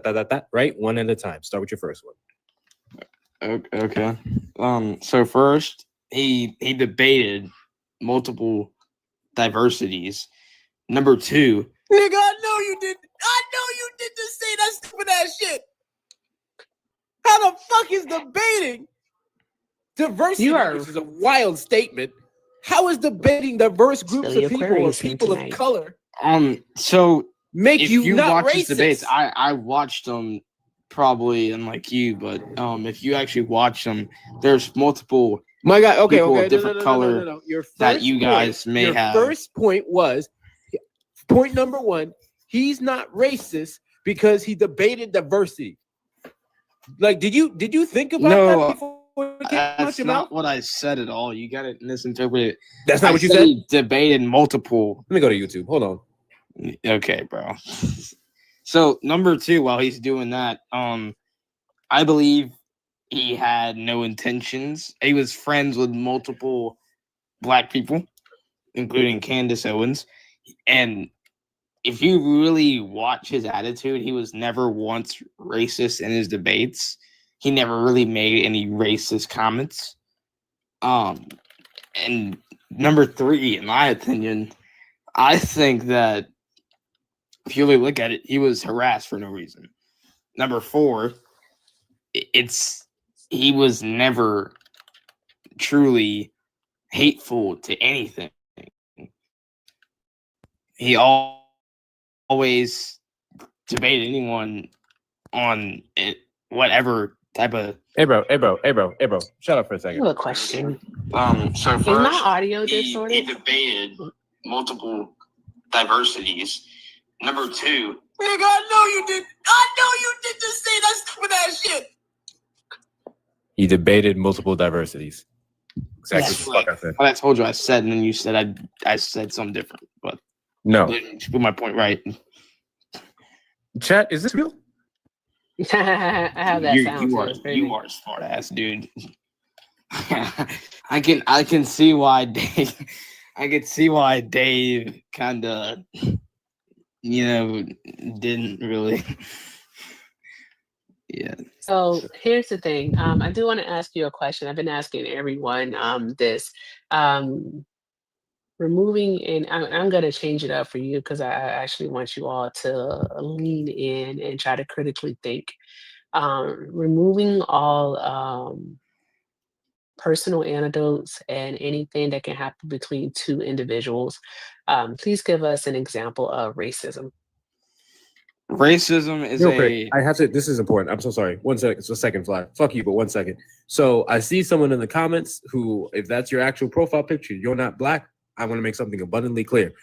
right? One at a time. Start with your first one. Okay. So first, he debated multiple diversities. Number 2, nigga, I know you did just say that stupid ass shit. How the fuck is debating diversity, which is a wild statement? How is debating diverse groups of people or people of color? So make if you not watch his racist? debates, I watched them probably unlike you, but if you actually watch them, there's multiple my God, okay, people okay, of different color no. Your first that you guys point, may your have. First point was point number 1. He's not racist because he debated diversity. Like, did you think about that before it came out That's your not mouth? what I said at all. You got it misinterpreted. That's not what you said. said? He debated multiple. Let me go to YouTube. Hold on. Okay, bro. So number 2, while he's doing that, I believe he had no intentions. He was friends with multiple black people, including Candace Owens, and if you really watch his attitude, he was never once racist in his debates. He never really made any racist comments. And number 3, in my opinion, I think that if you really look at it, he was harassed for no reason. Number 4, he was never truly hateful to anything. He always debated anyone on it, whatever type of. Hey bro. Shut up for a I second. have a question. So Is first, my audio he distorted? debated multiple diversities. Number 2, Nigga, I know you did just say that stupid ass shit. He debated multiple diversities. Exactly Yes. what the fuck I said. what I told you I said, and then you said I said something different, but No. didn't put my point right. Chat, is this real? I have that sound too. It's crazy. You are a smart ass dude. I can see why Dave. I can see why Dave kind of, didn't really. Yeah. So here's the thing. I do want to ask you a question. I've been asking everyone this. Removing, and I'm going to change it up for you because I actually want you all to lean in and try to critically think. Removing all personal anecdotes and anything that can happen between 2 individuals. Please give us an example of racism. Racism is Real quick, I have to. This is important. I'm so sorry. 1 second. It's a second, Fly. Fuck you, but 1 second. So I see someone in the comments who, if that's your actual profile picture, you're not black. I want to make something abundantly clear.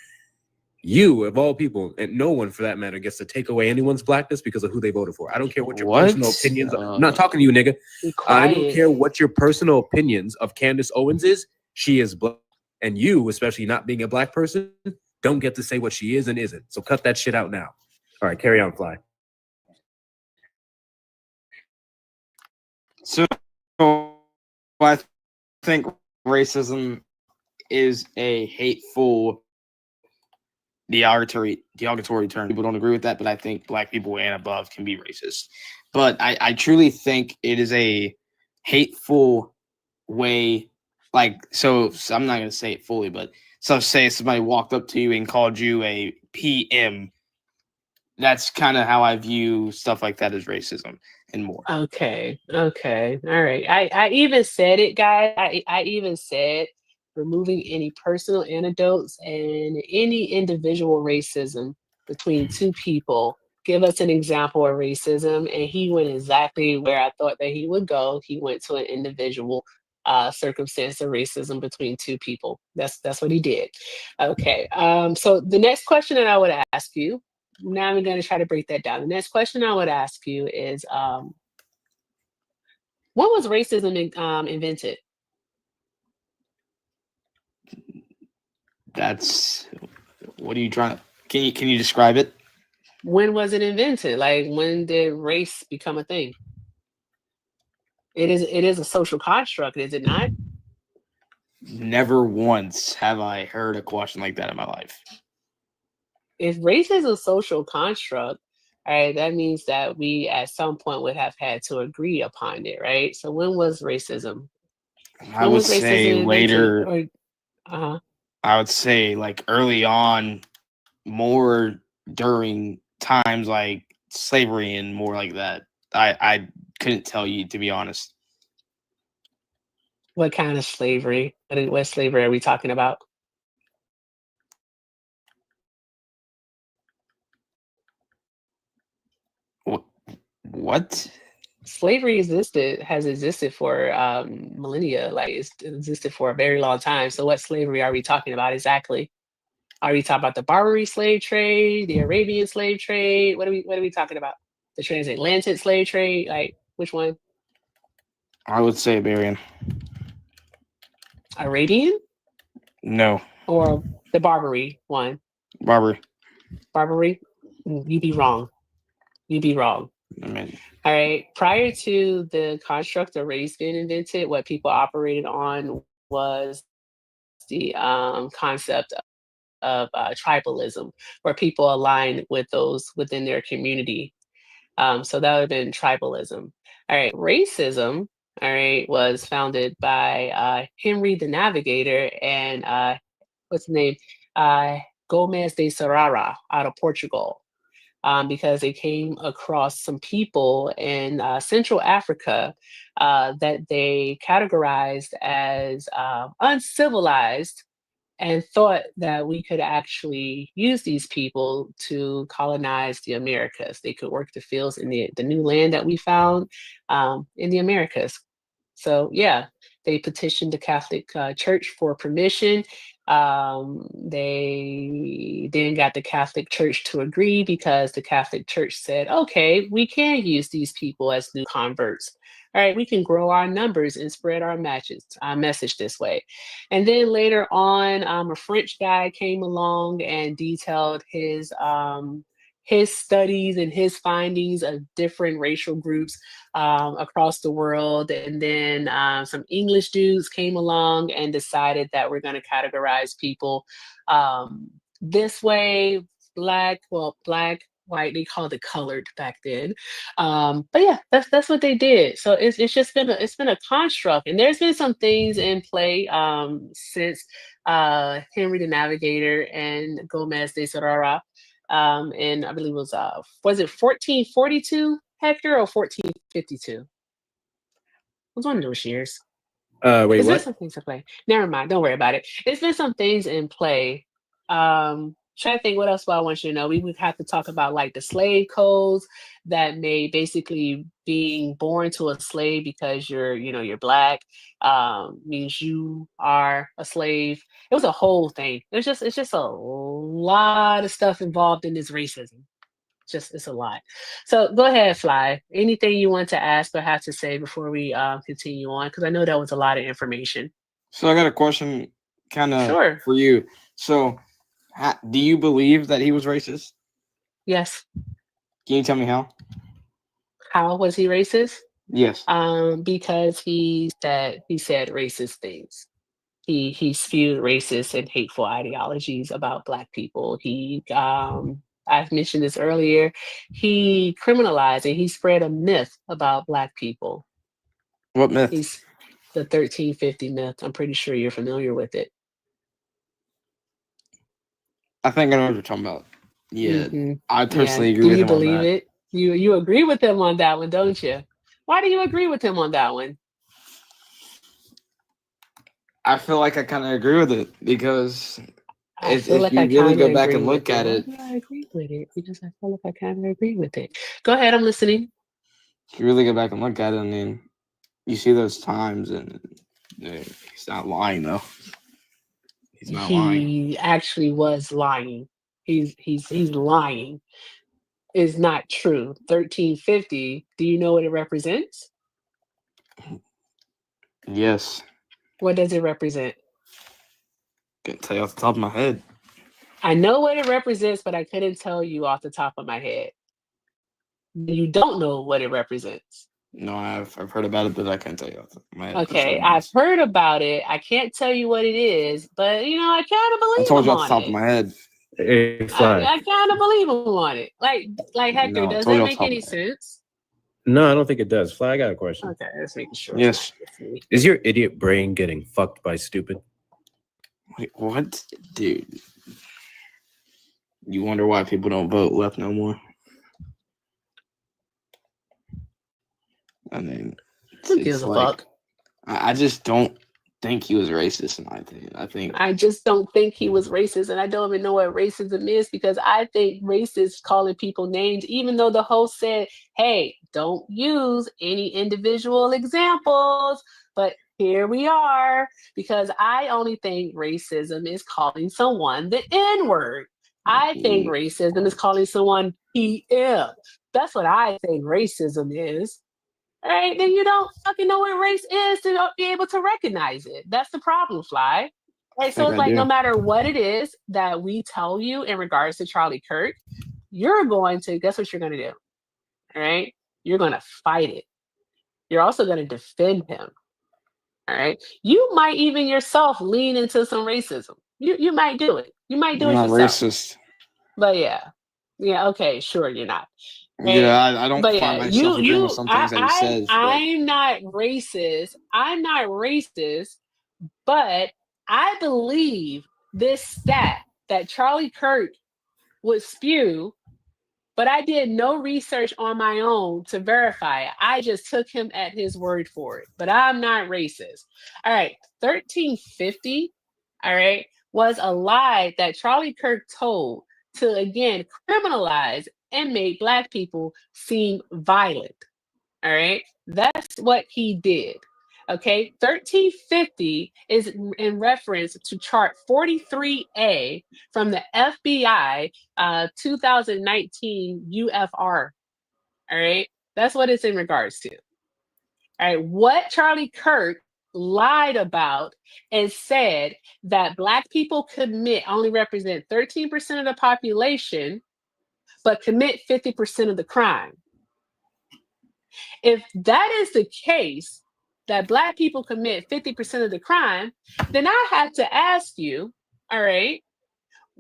You, of all people, and no one for that matter, gets to take away anyone's blackness because of who they voted for. I don't care what your personal opinions are. I'm not talking to you, nigga. I don't care what your personal opinions of Candace Owens is. She is black. And you, especially not being a black person, don't get to say what she is and isn't. So cut that shit out now. All right, carry on, Fly. So I think racism is a hateful, derogatory term. People don't agree with that, but I think black people and above can be racist. But I truly think it is a hateful way. So I'm not going to say it fully, but so say somebody walked up to you and called you a PM. That's kind of how I view stuff like that as racism and more. Okay. All right. I even said it, guys. I even said removing any personal anecdotes and any individual racism between 2 people. Give us an example of racism. And he went exactly where I thought that he would go. He went to an individual circumstance of racism between 2 people. That's what he did. Okay. So the next question that I would ask you, now I'm going to try to break that down. The next question I would ask you is, when was racism invented? That's what are you trying to? Can you describe it? When was it invented? Like, when did race become a thing? It is a social construct, is it not? Never once have I heard a question like that in my life. If race is a social construct, right, that means that we at some point would have had to agree upon it, right? So when was racism? I When would was say racism invented? later. Or I would say like early on, more during times like slavery and more like that. I couldn't tell you, to be honest. what kind of slavery? What slavery are we talking about? What? Slavery has existed for millennia. Like, it's existed for a very long time. So what slavery are we talking about exactly? Are we talking about the Barbary slave trade, the Arabian slave trade? What are we talking about? The transatlantic slave trade? Like, which one? I would say Iberian. Arabian No, or the Barbary one? Barbary. Barbary? You'd be wrong. You'd be wrong. I mean, All right. Prior to the construct of race being invented, what people operated on was the concept of tribalism, where people align with those within their community. So that would have been tribalism. All right. Racism, all right, was founded by Henry the Navigator and what's the name? Gomez de Serrara out of Portugal. Because they came across some people in Central Africa that they categorized as uncivilized, and thought that we could actually use these people to colonize the Americas. They could work the fields in the new land that we found in the Americas. So yeah, they petitioned the Catholic Church for permission. They then got the Catholic Church to agree, because the Catholic Church said, okay, we can use these people as new converts. All right, we can grow our numbers and spread our message this way. And then later on, a French guy came along and detailed his studies and his findings of different racial groups across the world. And then some English dudes came along and decided that we're going to categorize people this way: black, white, they called it colored back then. But yeah, that's what they did. So it's just been a construct, and there's been some things in play since Henry the Navigator and Gomez de Serrara. And I believe it was it 1442, Hector, or 1452? It was one of those years. Wait, There's been what? some things in play. Never mind, don't worry about it. There's been some things in play. Trying to think what else I want you to know. We would have to talk about like the slave codes that made basically being born to a slave because you're black means you are a slave. It was a whole thing. It's just a lot of stuff involved in this racism. It's a lot. So go ahead, Fly. Anything you want to ask or have to say before we continue on? Because I know that was a lot of information. so I got a question, kind of Sure. for you. So, do you believe that he was racist? Yes. Can you tell me how? How was he racist? Yes. Because he said racist things. He spewed racist and hateful ideologies about Black people. I've mentioned this earlier. He criminalized and he spread a myth about Black people. What myth? He's the 1350 myth. I'm pretty sure you're familiar with it. I think I know what you're talking about. Yeah, I personally agree Do with you him on believe that. it? You agree with him on that one, don't you? Why do you agree with him on that one? I feel like I kind of agree with it because if I you really go back and look at it, Why do I agree with it? Because I feel like I kind of agree with it. Go ahead, I'm listening. if you really go back and look at it, I mean, you see those times, and he's not lying though. He's not lying. He actually was lying. He's lying. It's not true. 1350. Do you know what it represents? Yes. What does it represent? Can't tell you off the top of my head. I know what it represents, but I couldn't tell you off the top of my head. You don't know what it represents. No, I've heard about it, but I can't tell you off the top of my head. Okay, I've heard about it. I can't tell you what it is, but I kind of believe I told him you off the on top it. of my head. I kind of believe him on it. Like Hector, No, I does told that you off make the top any of my head. sense? No, I don't think it does. Fly, I got a question. Okay, let's make sure. Yes. Is your idiot brain getting fucked by stupid? Wait, what? Dude. You wonder why people don't vote left no more? I mean, Who gives a fuck? I just don't think he was racist, in my opinion. I just don't think he was racist, and I don't even know what racism is, because I think racist calling people names, even though the host said, hey, don't use any individual examples, but here we are, because I only think racism is calling someone the N-word. I think racism is calling someone PM. That's what I think racism is. All right, then you don't fucking know what race is to be able to recognize it. That's the problem, Fly. Right, so it's like no matter what it is that we tell you in regards to Charlie Kirk, you're going to, guess what you're going to do? All right, you're going to fight it. You're also going to defend him. All right, you might even yourself lean into some racism. You might do it. You might do I'm it not yourself. racist. But yeah, okay, sure, you're not. Right? Yeah, I don't But find myself agreeing with some things that he says. I'm not racist. I'm not racist, but I believe this stat that Charlie Kirk would spew, but I did no research on my own to verify it. I just took him at his word for it, but I'm not racist. All right, 1350, all right, was a lie that Charlie Kirk told to, again, criminalize and make Black people seem violent. All right, that's what he did. Okay, 1350 is in reference to chart 43A from the FBI 2019 UFR. All right, that's what it's in regards to. All right, what Charlie Kirk lied about and said that Black people only represent 13% of the population, but commit 50% of the crime. If that is the case, that Black people commit 50% of the crime, then I have to ask you, all right,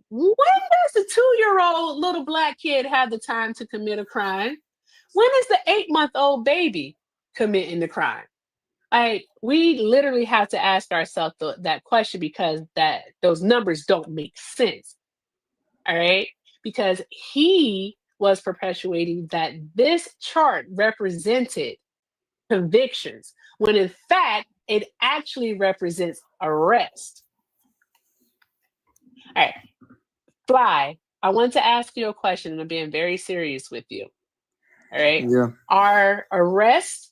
when does a 2-year-old little Black kid have the time to commit a crime? When is the 8-month-old baby committing the crime? We literally have to ask ourselves that question, because those numbers don't make sense. All right, because he was perpetuating that this chart represented convictions, when in fact it actually represents arrest. All right, Fly, I want to ask you a question, and I'm being very serious with you. All right, Yeah. Are arrests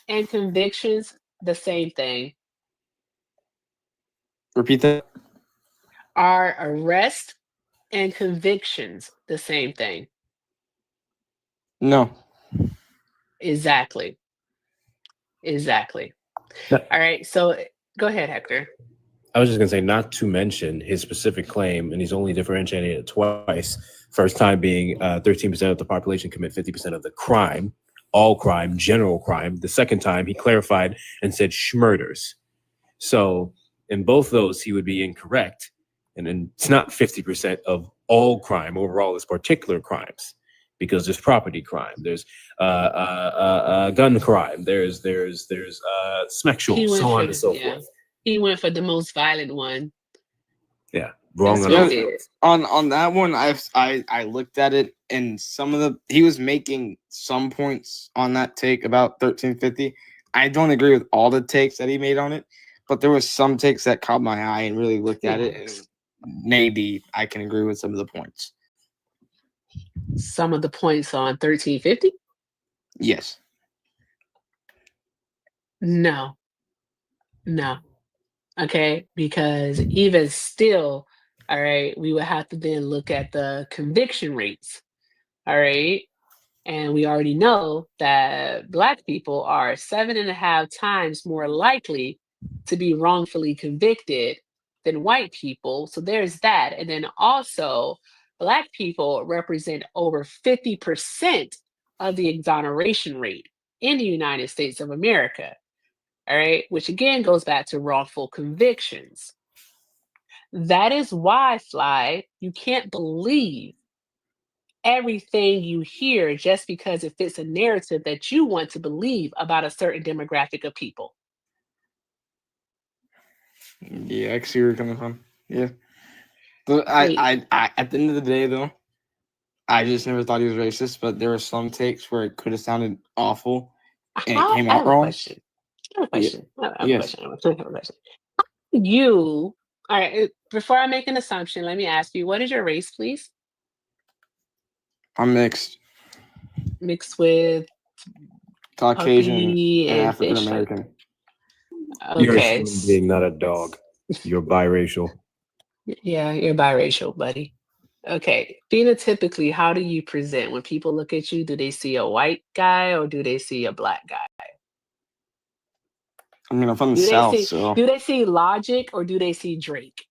and convictions the same thing? Repeat that. Are arrest and convictions the same thing? No. Exactly. All right, so go ahead, Hector. I was just going to say, not to mention his specific claim, and he's only differentiated it twice. First time being 13% of the population commit 50% of the crime, all crime, general crime. The second time he clarified and said schmurders. So in both those, he would be incorrect. And then it's not 50% of all crime overall, it's particular crimes, because there's property crime, there's gun crime, there's sexual, so on and so forth. He went for the most violent one. Yeah, wrong. On that one, I looked at it, and he was making some points on that take about 1350. I don't agree with all the takes that he made on it, but there was some takes that caught my eye and really looked at it, and maybe I can agree with some of the points. Some of the points on 1350? Yes. No. Okay, because even still, all right, we would have to then look at the conviction rates. All right. And we already know that Black people are 7.5 times more likely to be wrongfully convicted than white people. So there's that. And then also, Black people represent over 50% of the exoneration rate in the United States of America. All right, which again goes back to wrongful convictions. That is why, Fly, you can't believe everything you hear just because it fits a narrative that you want to believe about a certain demographic of people. Yeah, I can see where you're coming from. Yeah. But I at the end of the day, though, I just never thought he was racist, but there were some takes where it could have sounded awful and it came out wrong. I have a question. Yes. You, all right, before I make an assumption, let me ask you, what is your race, please? I'm mixed. Mixed with Caucasian puppy and and African fish. American. You're a Okay. human being, not a dog. You're biracial. Yeah, you're biracial, buddy. Okay. Phenotypically, how do you present? When people look at you, do they see a white guy or do they see a Black guy? I mean, I'm from the Do they South, see so do they see Logic or do they see Drake?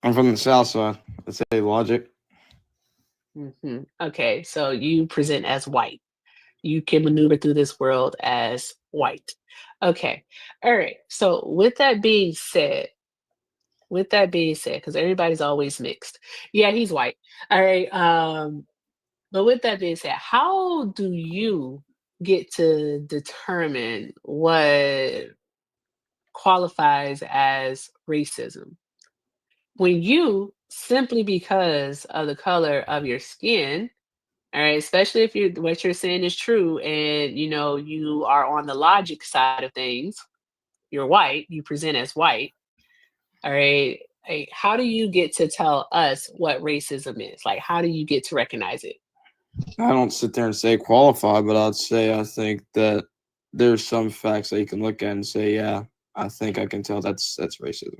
I'm from the South, so I'd say Logic. Okay, so you present as white. You can maneuver through this world as white. Okay. All right. So with that being said, because everybody's always mixed. Yeah, he's white. All right. But with that being said, how do you get to determine what qualifies as racism? When you, simply because of the color of your skin, all right, especially if what you're saying is true and you are on the logic side of things, you're white, you present as white. All right. Like, how do you get to tell us what racism is? Like, how do you get to recognize it? I don't sit there and say qualified, but I'd say I think that there's some facts that you can look at and say, yeah, I think I can tell that's racism.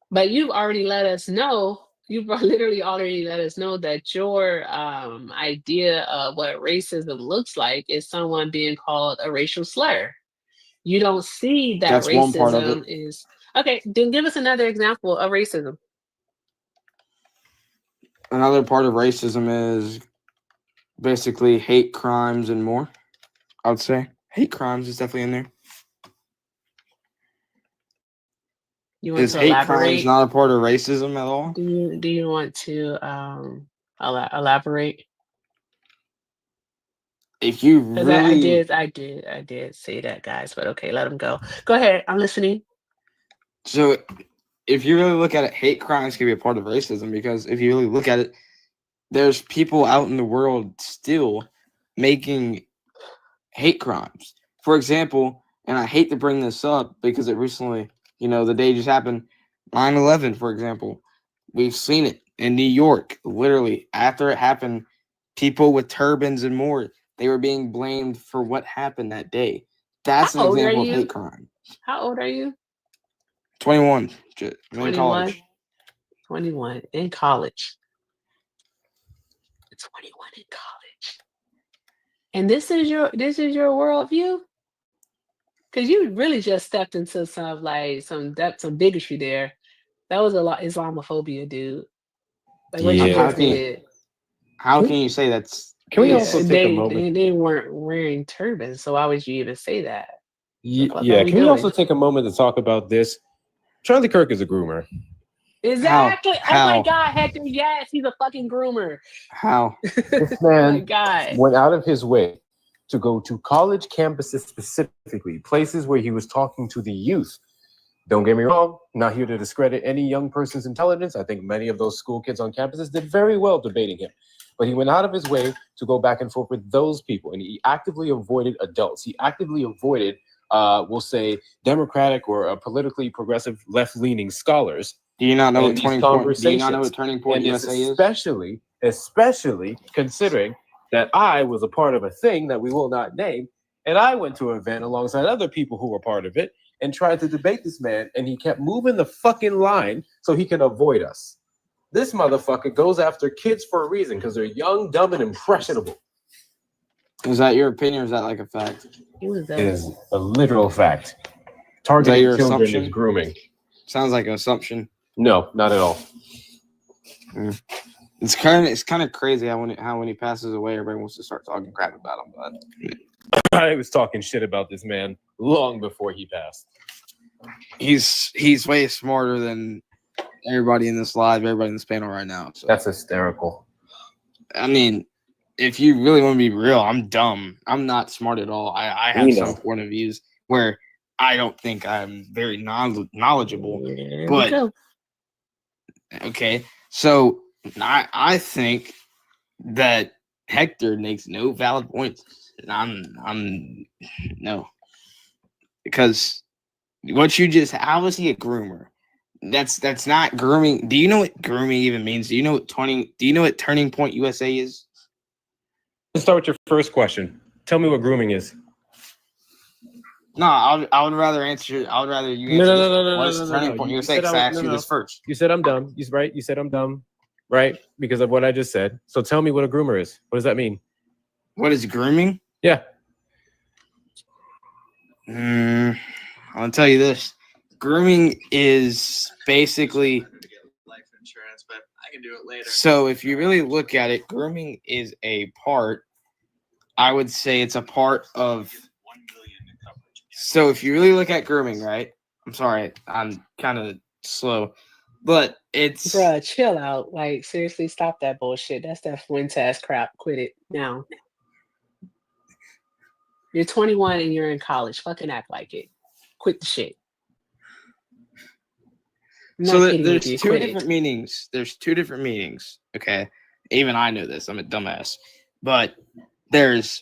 But you've already let us know, you've literally already let us know that your idea of what racism looks like is someone being called a racial slur. You don't see that That's one part of racism it. is okay. Then give us another example of racism. Another part of racism is basically hate crimes and more. I would say hate crimes is definitely in there. You want Is to hate elaborate? crimes not a part of racism at all? Do you want to elaborate? If you Because really, I did say that, guys. But okay, let them go. Go ahead. I'm listening. so if you really look at it, hate crimes can be a part of racism because if you really look at it, there's people out in the world still making hate crimes. For example, and I hate to bring this up because it recently, the day just happened, 9/11, for example. We've seen it in New York. Literally, after it happened, people with turbans and more, they were being blamed for what happened that day. That's an example of hate crime. How old are you? 21. In 21. college. 21 in college. 21 in college. And this is your worldview? Because you really just stepped into some depth, some bigotry there. That was a lot Islamophobia, dude. Like what you just did. How can you say that's? Can we also take a moment? They weren't wearing turbans, so why would you even say that? Yeah, can we also take a moment to talk about this? Charlie Kirk is a groomer. Exactly. How? Oh my God, Hector. Yes, he's a fucking groomer. How? This man my God. went out of his way to go to college campuses specifically, places where he was talking to the youth. Don't get me wrong, not here to discredit any young person's intelligence. I think many of those school kids on campuses did very well debating him. But he went out of his way to go back and forth with those people, and he actively avoided adults. He actively avoided, we'll say, democratic or politically progressive left-leaning scholars. Do you not know what turning point? Do you not know what turning point and USA is? Especially considering that I was a part of a thing that we will not name, and I went to an event alongside other people who were part of it and tried to debate this man, and he kept moving the fucking line so he can avoid us. This motherfucker goes after kids for a reason because they're young, dumb, and impressionable. Is that your opinion or is that like a fact? It is a literal fact. Targeting your children assumption? is grooming. Sounds like an assumption. No, not at all. It's kind of crazy how when he passes away, everybody wants to start talking crap about him. But I was talking shit about this man long before he passed. He's way smarter than everybody in this live, everybody in this panel right now. So. That's hysterical. I mean, if you really want to be real, I'm dumb. I'm not smart at all. I have some point of views where I don't think I'm very knowledgeable. But okay, so I think that Hector makes no valid points. I'm no, because what you just, how was he a groomer? That's not grooming. Do you know what grooming even means? Do you know what Turning Point USA is? Let's start with your first question. Tell me what grooming is. No, I would rather answer. I would rather you answer. No. What is Turning Point USA? I asked you this first. You said I'm dumb. You said I'm dumb, right? Because of what I just said. So tell me what a groomer is. What does that mean? What is grooming? Yeah. I'll tell you this. Grooming is basically life insurance, but I can do it later. So if you really look at it, grooming is a part. I would say it's a part of. So if you really look at grooming, right? I'm sorry, I'm kind of slow, but it's. Bruh, chill out. Like, seriously, stop that bullshit. That's that Fuentes crap. Quit it now. You're 21 and you're in college. Fucking act like it. Quit the shit. So there's two different meanings. There's two different meanings. Okay, even I know this. I'm a dumbass, but there's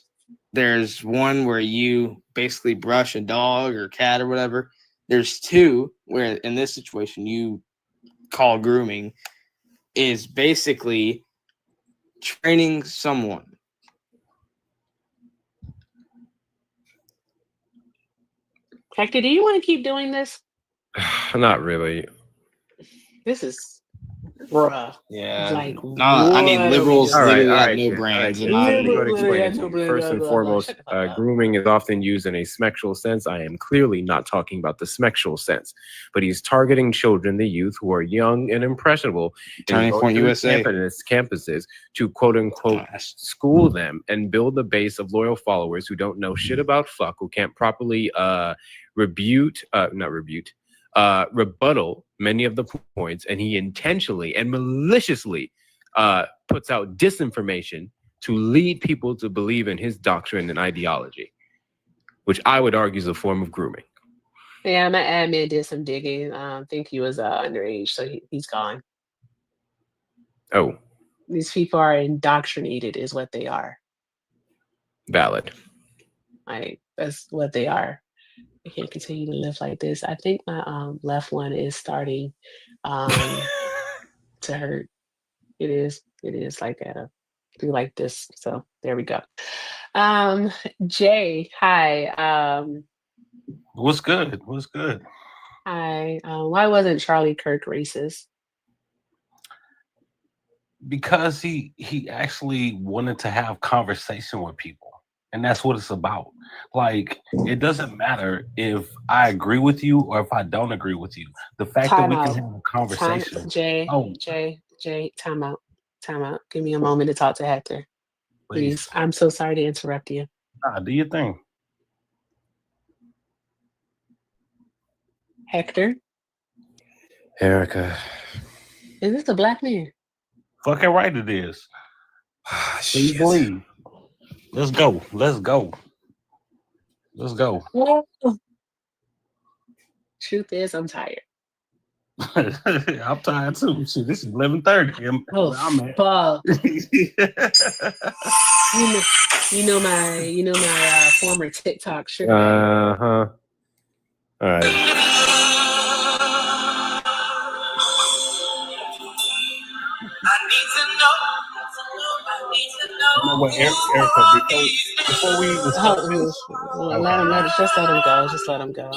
one where you basically brush a dog or cat or whatever. There's two where in this situation you call grooming is basically training someone. Hector, do you want to keep doing this? Not really. This is bruh. Yeah. Like, no, I mean liberals literally have no brains. First and foremost, grooming is often used in a sexual sense. I am clearly not talking about the sexual sense, but he's targeting children, the youth who are young and impressionable, Turning Point USA campuses to quote unquote school them and build the base of loyal followers who don't know shit about fuck, who can't properly rebuttal many of the points, and he intentionally and maliciously puts out disinformation to lead people to believe in his doctrine and ideology, which I would argue is a form of grooming. Yeah, my admin did some digging. I think he was underage, so he's gone. Oh. These people are indoctrinated is what they are. Valid. Like, that's what they are. I can't continue to live like this. I think my left one is starting to hurt. It is like that. Do like this. So there we go. Jay, hi. What's good? What's good? Hi. Why wasn't Charlie Kirk racist? Because he actually wanted to have conversation with people. And that's what it's about. Like, it doesn't matter if I agree with you or if I don't agree with you. The fact that we can have a conversation. Jay, time out. Time out. Give me a moment to talk to Hector. Please. I'm so sorry to interrupt you. Nah, do your thing. Hector? Erica. Is this a black man? Fucking right it is. Please believe. Let's go. Let's go. Let's go. Truth is, I'm tired. I'm tired too. See, this is 11:30. Fuck. you know my former TikTok shirt. All right. You know what, Erica, before we even start let him go.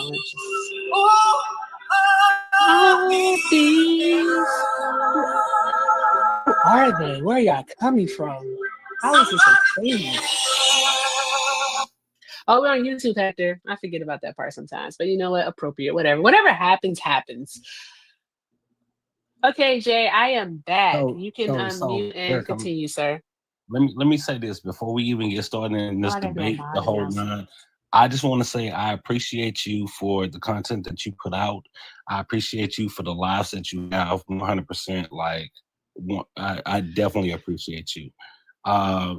Who are they? Where are y'all coming from? How is this a thing? Oh, we're on YouTube, Hector. I forget about that part sometimes, but you know what? Appropriate, whatever. Whatever happens, happens. Okay, Jay, I am back. You can unmute and Eric, continue, sir. let me say this before we even get started in this I gotta do a debate, mod the whole announcement. nine. I just want to say I appreciate you for the content that you put out. I appreciate you for the lives that you have 100%. Like, I definitely appreciate you.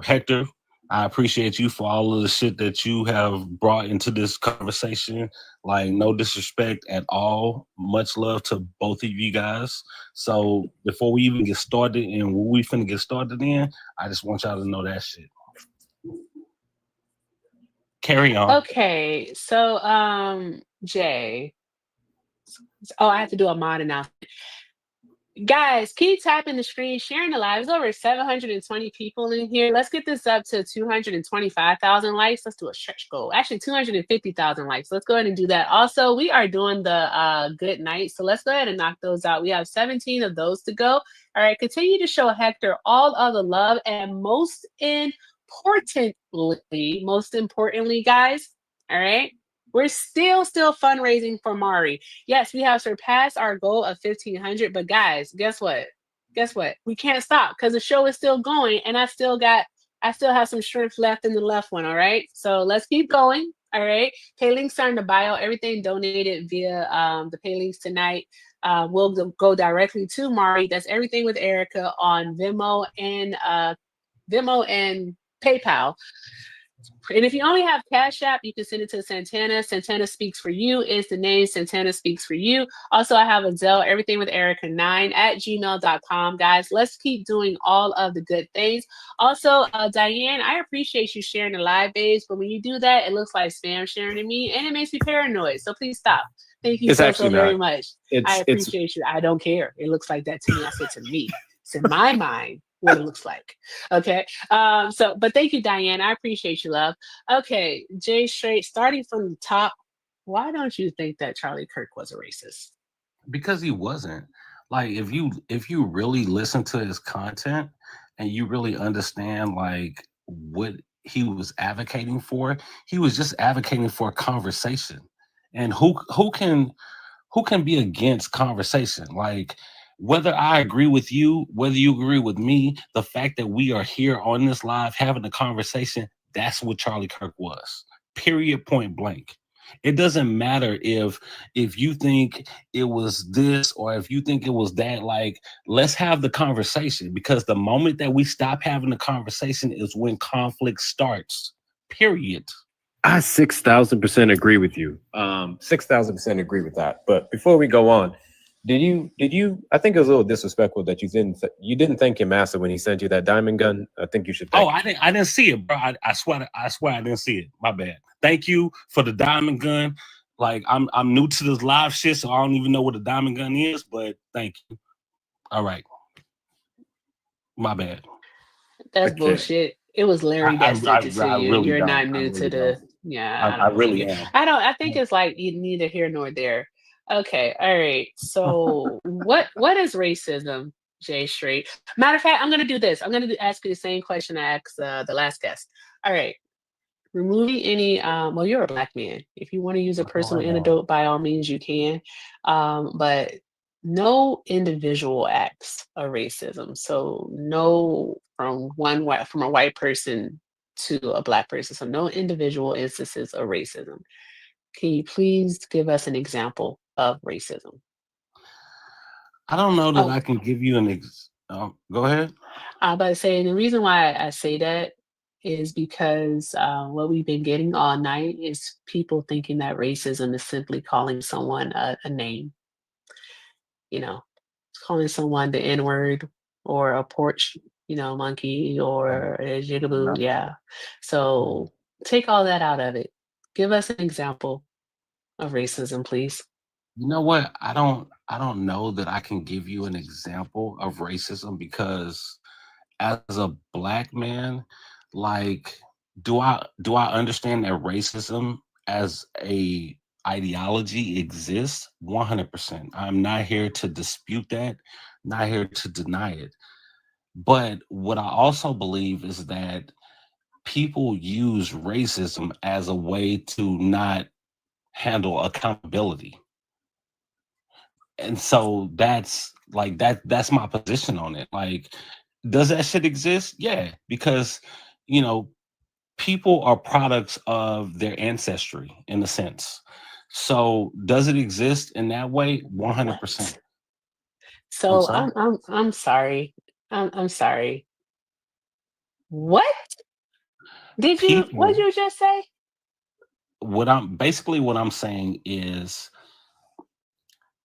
Hector, I appreciate you for all of the shit that you have brought into this conversation. Like, no disrespect at all. Much love to both of you guys. So before we even get started and what we finna get started in, I just want y'all to know that shit. Carry on. Okay, so Jay. Oh, I have to do a mod announcement. Guys, keep tapping the screen, sharing the live. There's over 720 people in here. Let's get this up to 225,000 likes. Let's do a stretch goal. Actually, 250,000 likes. Let's go ahead and do that. Also, we are doing the good night. So let's go ahead and knock those out. We have 17 of those to go. All right, continue to show Hector all of the love. And most importantly, guys, all right, we're still fundraising for Mari. Yes, we have surpassed our goal of 1,500. But guys, guess what? We can't stop because the show is still going, and I still have some strength left in the left one. All right, so let's keep going. All right, pay links are in the bio. Everything donated via the pay links tonight will go directly to Mari. That's everything with Erica on Venmo and PayPal. And if you only have Cash App, you can send it to Santana. Santana Speaks For You is the name. Santana Speaks For You. Also, I have a Zelle, everything with Erica9@gmail.com. Guys, let's keep doing all of the good things. Also, Diane, I appreciate you sharing the live page, but when you do that, it looks like spam sharing to me, and it makes me paranoid. So please stop. Thank you so very much. I appreciate you. I don't care. It looks like that to me. I said to me. It's in my mind what it looks like. Okay. But thank you, Diane. I appreciate you, love. Okay, Jay Straight, starting from the top, why don't you think that Charlie Kirk was a racist? Because he wasn't. Like, if you really listen to his content and you really understand like what he was advocating for, he was just advocating for a conversation. And who can be against conversation? Like, whether I agree with you, whether you agree with me, the fact that we are here on this live having a conversation, that's what Charlie Kirk was. Period, point blank. It doesn't matter if you think it was this or if you think it was that. Like, let's have the conversation, because the moment that we stop having the conversation is when conflict starts. Period. I 6,000% agree with you. 6,000% agree with that. But before we go on, did you? I think it was a little disrespectful that you didn't thank your master when he sent you that diamond gun. I think you should. I didn't see it, bro. I swear I didn't see it. My bad. Thank you for the diamond gun. Like, I'm new to this live shit, so I don't even know what a diamond gun is. But thank you. All right. My bad. That's bullshit. It was Larry that sent it to you. Really You're don't. not new to the. Yeah, I really am. I think it's like neither here nor there. Okay, all right. So what is racism, Jay Straight? Matter of fact, I'm gonna do this. I'm gonna ask you the same question I asked the last guest. All right. Removing any well, you're a black man. If you want to use a personal anecdote, by all means you can. But no individual acts of racism. So no from a white person to a black person. So no individual instances of racism. Can you please give us an example of racism? I don't know that I can give you an go ahead. I'm about to say, the reason why I say that is because what we've been getting all night is people thinking that racism is simply calling someone a name. You know, calling someone the N-word or a porch, monkey or a jigaboo. Yeah. So take all that out of it. Give us an example of racism, please. You know what? I don't know that I can give you an example of racism, because as a black man, like, do I understand that racism as a ideology exists? 100%. I'm not here to dispute that, not here to deny it. But what I also believe is that people use racism as a way to not handle accountability. And so that's like that's my position on it. Like, does that shit exist? Yeah, because you know, people are products of their ancestry in a sense. So does it exist in that way? 100%. So sorry? I'm sorry. I'm sorry. What did you? What did People, you just say? what I'm saying is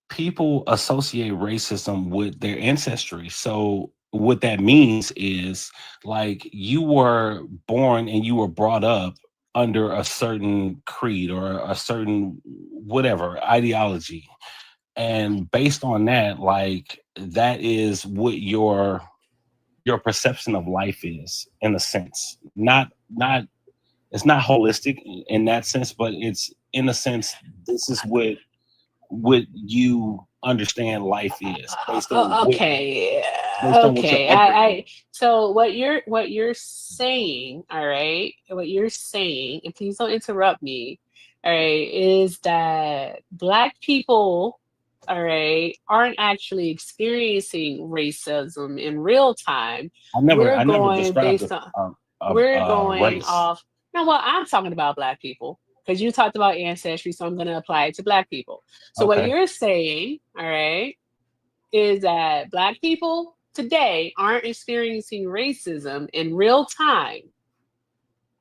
people associate racism with their ancestry. So what that means is like you were born and you were brought up under a certain creed or a certain whatever ideology. And based on that, like that is what your perception of life is in a sense. Not it's not holistic in that sense, but it's in a sense this is what you understand life is based on Okay. based on what your Okay. upbringing is. So what you're saying, all right, what you're saying, and please don't interrupt me, all right, is that Black people, all right, aren't actually experiencing racism in real time. I We're never going described based a, on a, we're a going race. off. No, well, I'm talking about Black people because you talked about ancestry, so I'm going to apply it to Black people. So what Okay. you're saying, all right, is that Black people today aren't experiencing racism in real time.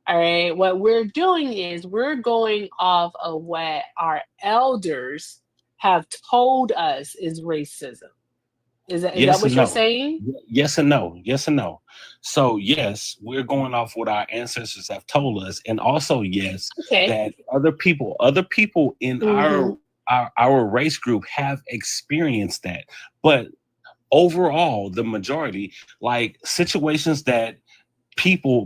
All right. What we're doing is we're going off of what our elders have told us is racism. Is that Yes what and you're no. saying? Yes and no. Yes and no. So yes, we're going off what our ancestors have told us, and also yes, Okay. that other people in Mhm. our race group have experienced that. But overall, the majority, like situations that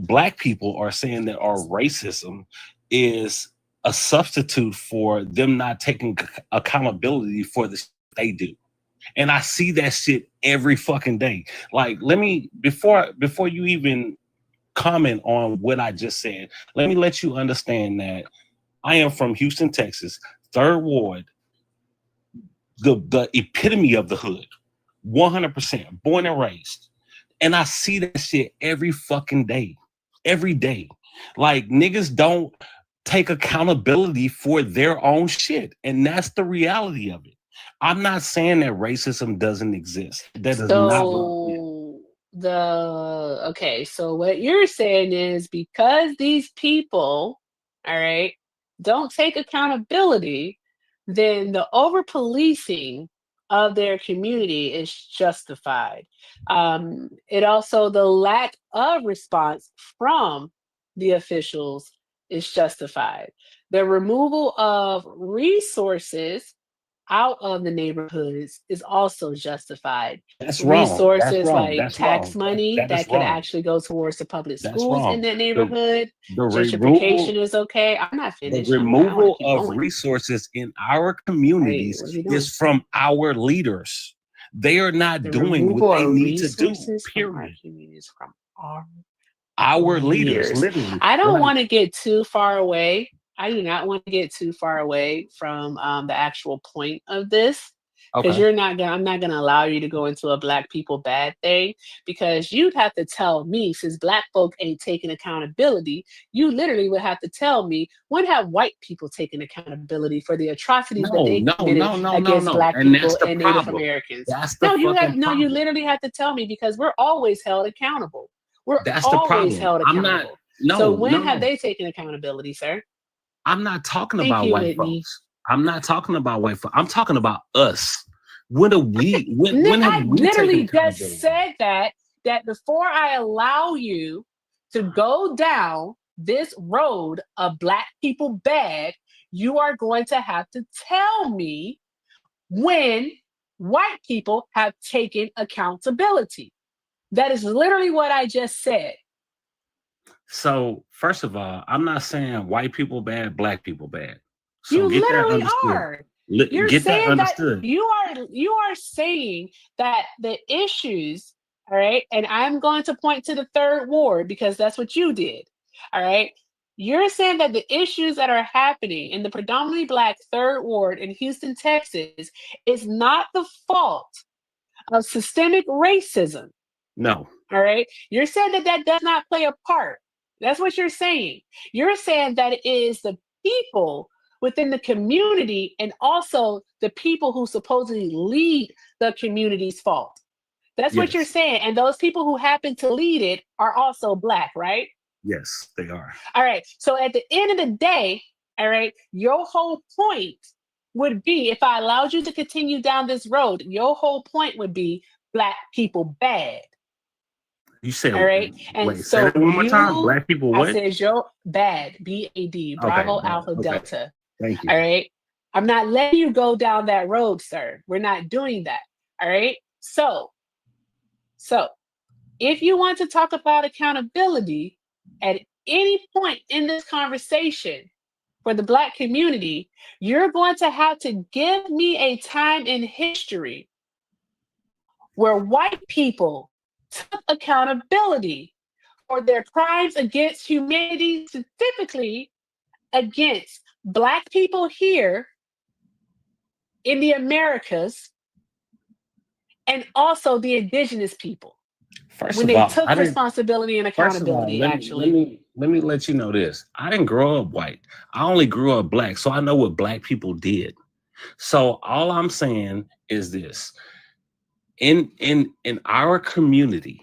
Black people are saying that are racism, is a substitute for them not taking accountability for the shit they do. And I see that shit every fucking day. Like, let me before you even comment on what I just said, let me let you understand that I am from Houston, Texas, 3rd Ward, the epitome of the hood, 100%, born and raised. And I see that shit every fucking day. Every day. Like, niggas don't take accountability for their own shit. And that's the reality of it. I'm not saying that racism doesn't exist. That is not what I'm saying. So what you're saying is because these people, all right, don't take accountability, then the over policing of their community is justified. It also the lack of response from the officials is justified. The removal of resources out of the neighborhoods is also justified. That's wrong. That's Resources wrong. like That's tax wrong. money That that is can wrong. actually go towards the public That's schools in wrong. that The neighborhood. removal Gentrification is okay. I'm not the finished. I want to removal keep of going. resources in our Hey, communities what are we doing? is from our leaders. They are not The doing what removal they of need to do. resources from our Period. communities from our Our leaders, leaders. literally. I don't Like, want to get too far away. I do not want to get too far away from the actual point of this because okay. I'm not gonna allow you to go into a Black people bad thing because you'd have to tell me since Black folk ain't taking accountability, you literally would have to tell me when have white people taken accountability for the atrocities that they committed against Black And that's people the and Native problem. Americans. That's the You fucking problem. you literally have to tell me because we're always held accountable. We're That's the always problem. held I'm not, accountable. So when have no. they taken accountability, sir? I'm not talking Thank about you, white Whitney. folks. I'm not talking about white folks. I'm talking about us. When have we I taken literally accountability? just said that before I allow you to go down this road of Black people bad, you are going to have to tell me when white people have taken accountability. That is literally what I just said. So, first of all, I'm not saying white people bad, Black people bad. So You get that literally understood. are. You're Get that saying that understood. you are saying that the issues, all right, and I'm going to point to the 3rd ward because that's what you did. All right. You're saying that the issues that are happening in the predominantly Black Third Ward in Houston, Texas, is not the fault of systemic racism. No. All right. You're saying that that does not play a part. That's what you're saying. You're saying that it is the people within the community and also the people who supposedly lead the community's fault. That's what you're Yes. saying. And those people who happen to lead it are also Black, right? Yes, they are. All right. So at the end of the day, all right, your whole point would be, if I allowed you to continue down this road, your whole point would be Black people bad. You said, All right. And wait, say so that one more time. Black people I what? said your bad, BAD, Bravo, bad. Alpha, Okay. Delta. Thank you. All right. I'm not letting you go down that road, sir. We're not doing that. All right. So if you want to talk about accountability at any point in this conversation for the Black community, you're going to have to give me a time in history where white people took accountability for their crimes against humanity, specifically against Black people here in the Americas and also the indigenous people. First when of they all, took responsibility and First of all, accountability, let actually. me let you know this. I didn't grow up white. I only grew up Black, so I know what Black people did. So all I'm saying is this: in our community,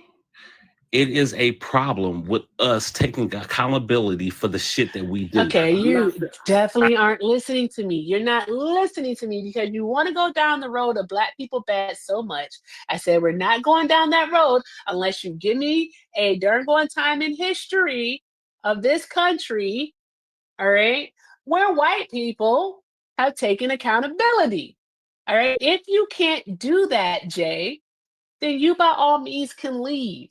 it is a problem with us taking accountability for the shit that we do. Okay, you definitely aren't listening to me. You're not listening to me because you want to go down the road of Black people bad so much. I said, we're not going down that road unless you give me a darn going time in history of this country, all right, where white people have taken accountability. All right. If you can't do that, Jay, then you by all means can leave.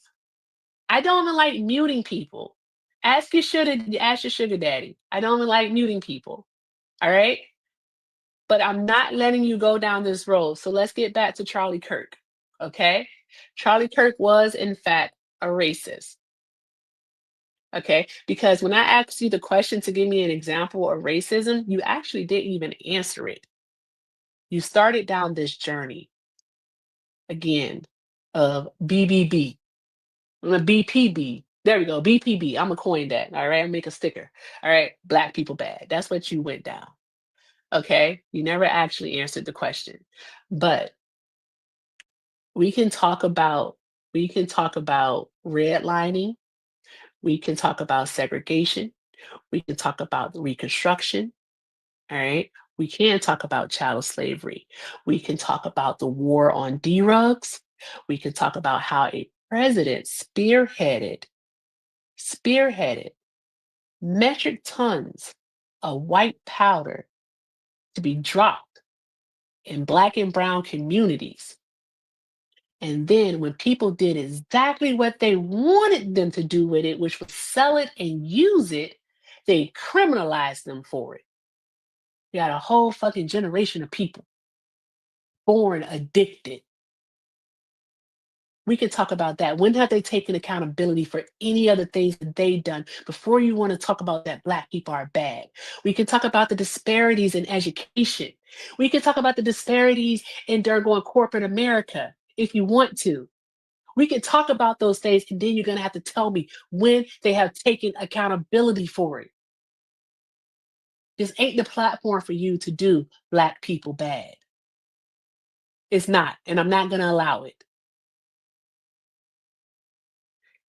I don't even like muting people. Ask your sugar daddy. I don't even like muting people. All right. But I'm not letting you go down this road. So let's get back to Charlie Kirk. Okay. Charlie Kirk was, in fact, a racist. Okay. Because when I asked you the question to give me an example of racism, you actually didn't even answer it. You started down this journey again of BBB. BPB. There we go. BPB. I'm gonna coin that. All right. I'll make a sticker. All right. Black people bad. That's what you went down. Okay. You never actually answered the question. But we can talk about redlining. We can talk about segregation. We can talk about Reconstruction. All right. We can talk about chattel slavery. We can talk about the war on drugs. We can talk about how a president spearheaded metric tons of white powder to be dropped in Black and brown communities. And then when people did exactly what they wanted them to do with it, which was sell it and use it, they criminalized them for it. You got a whole fucking generation of people born addicted. We can talk about that. When have they taken accountability for any other things that they've done before you want to talk about that Black people are bad? We can talk about the disparities in education. We can talk about the disparities in Durgoing corporate America if you want to. We can talk about those things, and then you're going to have to tell me when they have taken accountability for it. This ain't the platform for you to do Black people bad. It's not, and I'm not going to allow it.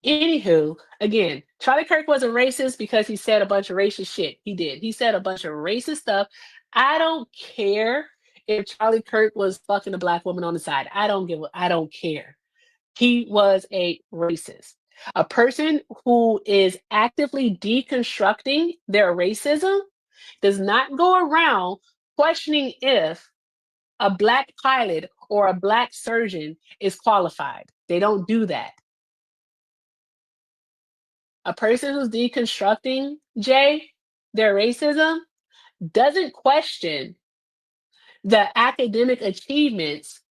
Anywho, again, Charlie Kirk was a racist because he said a bunch of racist shit. He did. He said a bunch of racist stuff. I don't care if Charlie Kirk was fucking a Black woman on the side. I don't care. He was a racist. A person who is actively deconstructing their racism does not go around questioning if a Black pilot or a Black surgeon is qualified. They don't do that. A person who's deconstructing, Jay, their racism doesn't question the academic achievements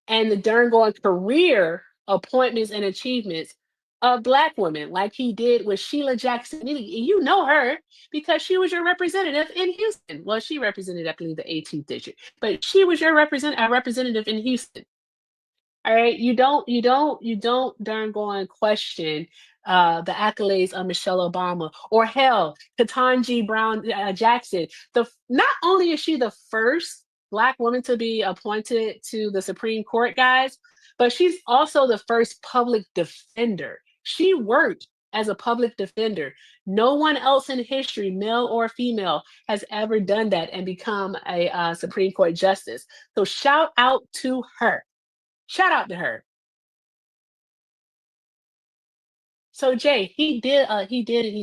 and the darn going career appointments and achievements a Black woman like he did with Sheila Jackson. You know her because she was your representative in Houston. Well, she represented, I believe, the 18th district, but she was your representative in Houston. All right, you don't darn go and question the accolades of Michelle Obama or hell, Ketanji Brown Jackson. Not only is she the first Black woman to be appointed to the Supreme Court, guys, but she's also the first public defender. She worked as a public defender. No one else in history, male or female, has ever done that and become a Supreme Court justice. So shout out to her. Shout out to her. So Jay, he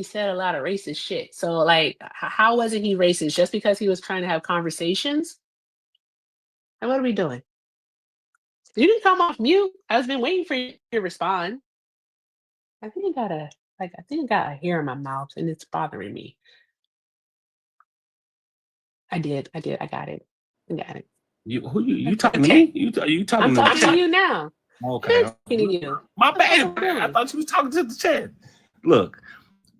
said a lot of racist shit. So like, how wasn't he racist? Just because he was trying to have conversations? And what are we doing? You didn't come off mute. I've been waiting for you to respond. I think I got a hair in my mouth and it's bothering me. I got it. I got it. You talking to me? You talking I'm to talking to you now. Okay. I'm talking to you. My bad. I thought you was talking to the chat. Look,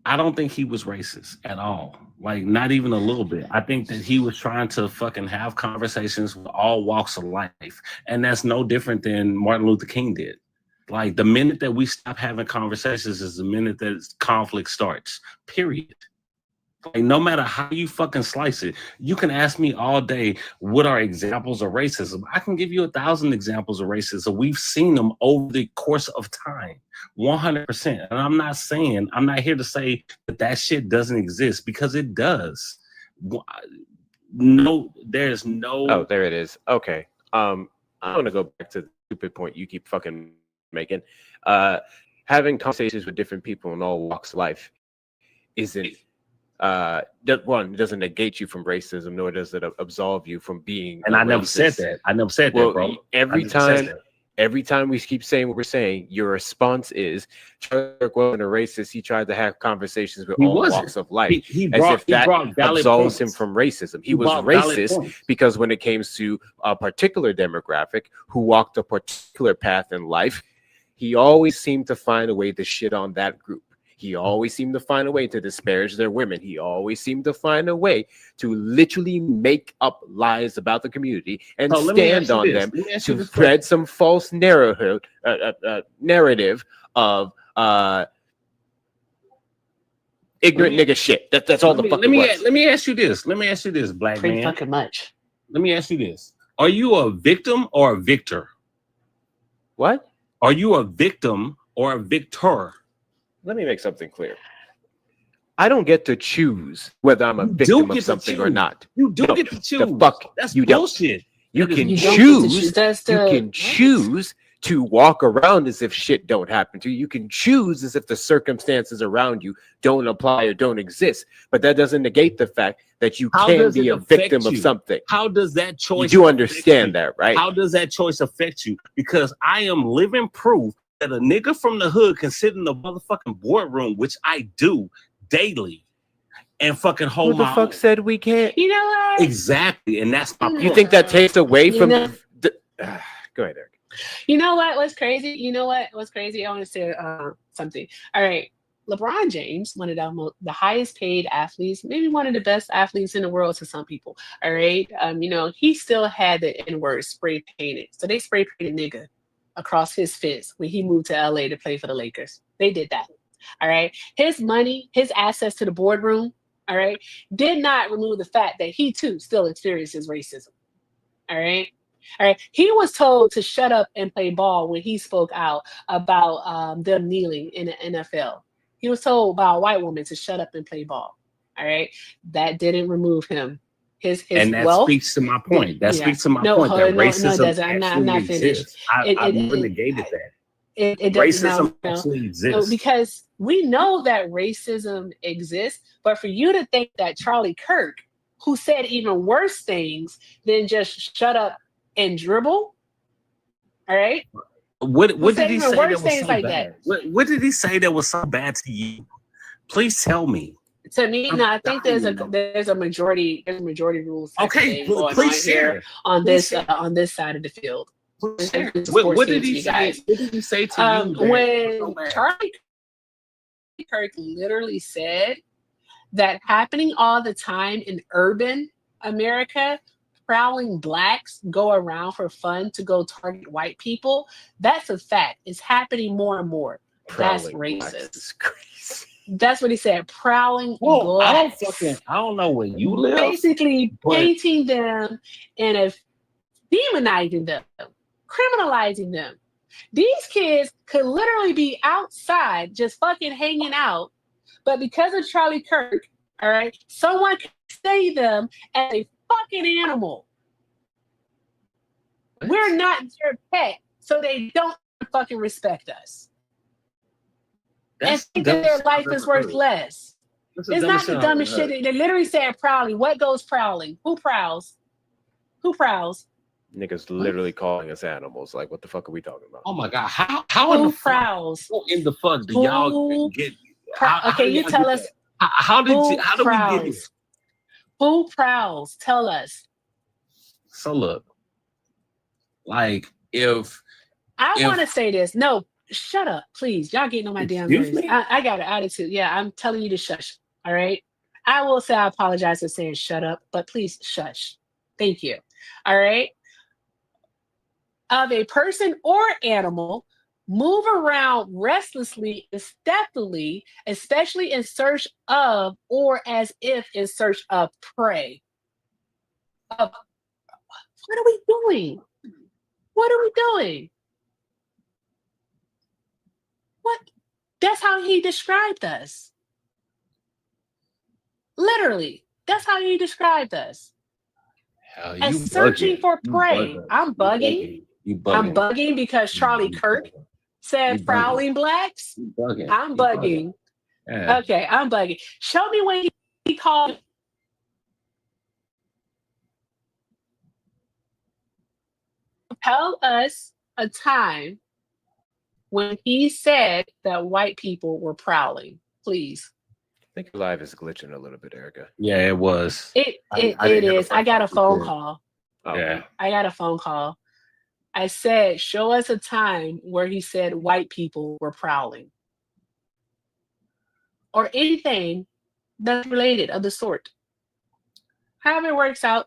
I don't think he was racist at all. Like, not even a little bit. I think that he was trying to fucking have conversations with all walks of life. And that's no different than Martin Luther King did. Like, the minute that we stop having conversations is the minute that conflict starts, period. Like, no matter how you fucking slice it, you can ask me all day, what are examples of racism? I can give you 1,000 examples of racism. We've seen them over the course of time, 100%. And I'm not here to say that shit doesn't exist, because it does. No, there's no. Oh, there it is. Okay. I'm going to go back to the stupid point you keep fucking making. Having conversations with different people in all walks of life isn't. One, it doesn't negate you from racism, nor does it absolve you from being. And I never said that. I never said that, bro. Every time we keep saying what we're saying, your response is, Kirk wasn't a racist. He tried to have conversations with all walks of life, as if that absolves him from racism. He was racist because when it came to a particular demographic who walked a particular path in life, he always seemed to find a way to shit on that group. He always seemed to find a way to disparage their women. He always seemed to find a way to literally make up lies about the community and stand on them to spread some false narrative of ignorant nigga shit. That's all the fuck it was. Let me ask you this. Black man. Fucking much. Let me ask you this. Are you a victim or a victor? What? Are you a victim or a victor? Let me make something clear. I don't get to choose whether I'm a victim of something or not. You do get to choose. The fuck that's you bullshit. You can choose. You can choose to walk around as if shit don't happen to you. You can choose as if the circumstances around you don't apply or don't exist. But that doesn't negate the fact that you can be a victim of something. How does that choice? You do understand that, right? How does that choice affect you? Because I am living proof that a nigga from the hood can sit in the motherfucking boardroom, which I do daily, and fucking hold my own. Who the fuck said we can't? You know what? Exactly, and that's my point. You think that takes away from go ahead, Eric. You know what? What's crazy? You know what? What's crazy? I want to say something. All right. LeBron James, one of the highest paid athletes, maybe one of the best athletes in the world to some people. All right. He still had the N-word spray painted. So they spray painted nigga across his fist when he moved to LA to play for the Lakers. They did that. All right. His money, his access to the boardroom, all right, did not remove the fact that he too still experiences racism. All right. All right. He was told to shut up and play ball when he spoke out about them kneeling in the NFL. He was told by a white woman to shut up and play ball. All right. That didn't remove him. His and that wealth speaks to my point. That speaks to my point that racism I'm not exists. I negated that. Racism actually exists. Because we know that racism exists, but for you to think that Charlie Kirk, who said even worse things than just shut up and dribble, all right? What did he say that was so bad? What did he say that was so bad to you? Please tell me. To me, no, I think there's a majority rules. Okay, please share on this side of the field. What did he say? What did he say to you? When Charlie Kirk literally said that happening all the time in urban America, prowling blacks go around for fun to go target white people. That's a fact. It's happening more and more. That's racist. That's what he said. Prowling blacks. I don't know where you live. Basically painting them and demonizing them, criminalizing them. These kids could literally be outside just fucking hanging out, but because of Charlie Kirk, all right, someone can say them as a fucking animal. We're not their pet, so they don't fucking respect us. And think that their life is worth less. It's not the dumbest shit. They literally said prowling. What goes prowling? Who prowls? Who prowls? Niggas literally calling us animals. Like, what the fuck are we talking about? Oh my god! How in the prowls? How in the fuck do y'all get? Okay, you tell us. How did we get here? Who prowls? Tell us. So look, like if I want to say this. No, shut up, please. Y'all getting on my damn nerves. I got an attitude. Yeah, I'm telling you to shush. All right. I will say I apologize for saying shut up, but please shush. Thank you. All right. Of a person or animal move around restlessly and stealthily, especially in search of or as if in search of prey. What are we doing? What are we doing? What? That's how he described us. Literally, that's how he described us. As searching for prey. I'm bugging. I'm bugging because Charlie Kirk said prowling blacks. I'm bugging. Okay, I'm bugging. Show me when he called. Tell us a time when he said that white people were prowling, please. I think your live is glitching a little bit, Erica. Yeah, it was. It is. I got a phone call. Oh. Yeah. I got a phone call. I said, show us a time where he said white people were prowling. Or anything that's related of the sort. However it works out,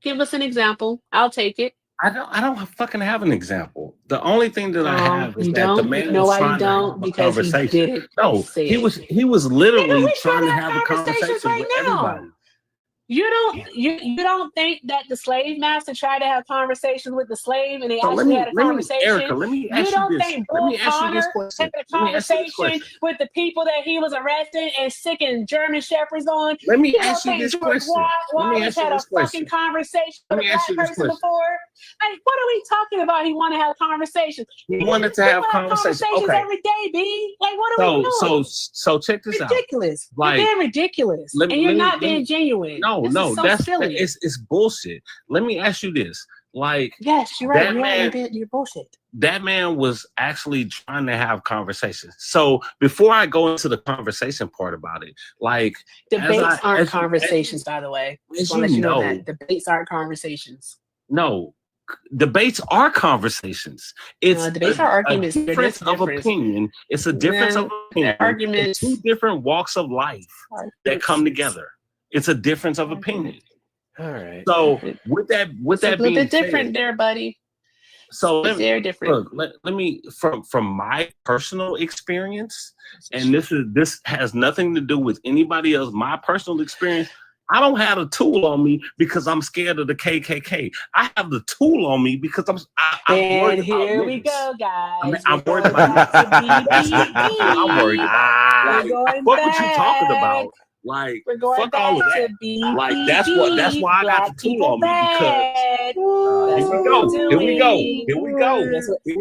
give us an example. I'll take it. I don't fucking have an example. The only thing that I have is you that don't? the man No, was why you trying to don't? have a Because he conversation. didn't No, say he it. was literally we're trying to trying to have have a conversation conversations with right now. everybody. You don't think that the slave master tried to have conversations with the slave and they So actually had a conversation? Erica, let me ask You don't you this. think Let Bull me ask you this Connor question. had a Let me ask you this conversation question. with the people that he was arresting and sicking German shepherds on? Let me You ask don't you think this George question. Let me Wallace ask you had a this question. fucking conversation Let with me a ask black you this person question. before? Like, what are we talking about? He want to have conversations. He wanted to have conversations. Okay. Every day, B. Like, what are we doing? So check this out. Ridiculous. Like, you're being ridiculous. And you're not being genuine. No, This is so that's silly. It's bullshit. Let me ask you this. Like, yes, you're right. You're bullshit. That man was actually trying to have conversations. So before I go into the conversation part about it, like debates aren't conversations, by the way. As you you know know, that debates aren't conversations. No, debates are conversations. It's debates are arguments. Difference of opinion. It's a difference of opinion. Arguments. Two different walks of life that come together. It's a difference of opinion. All right. So with that a little being bit said, different there, buddy. So they're different. Look, let me from my personal experience, and this has nothing to do with anybody else. My personal experience. I don't have a tool on me because I'm scared of the KKK. I have the tool on me because I'm worried about here we niggas. go, guys. I'm worried about niggas. That's what I'm worried about. What was you talking about? Like, we're going fuck all of that. Like, that's why I got the tool on me because here we go.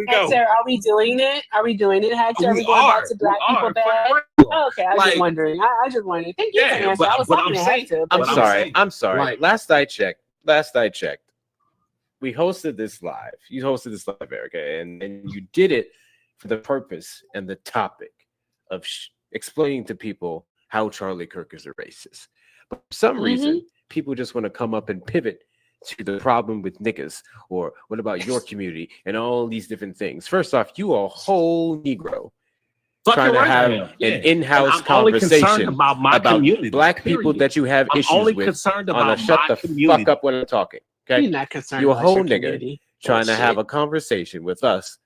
Hector, are we doing it? Hector? Are we going back to black people bad? Okay, I was just wondering. I just wondered. Thank you for the answer. I was talking to Hector. I'm sorry. Last I checked, we hosted this live. You hosted this live, Erica, and you did it for the purpose and the topic of explaining to people how Charlie Kirk is a racist. But for some reason, people just want to come up and pivot to the problem with niggas, or what about your community, and all these different things. First off, you are a whole Negro. trying to right have I am. an Yeah. in-house And I'm only concerned conversation about my community. black people period. that you have I'm issues only with. concerned Anna, about shut my the community. fuck up when I'm talking. Okay, You're not concerned you a about whole your nigga community. trying to have Bullshit. a conversation with us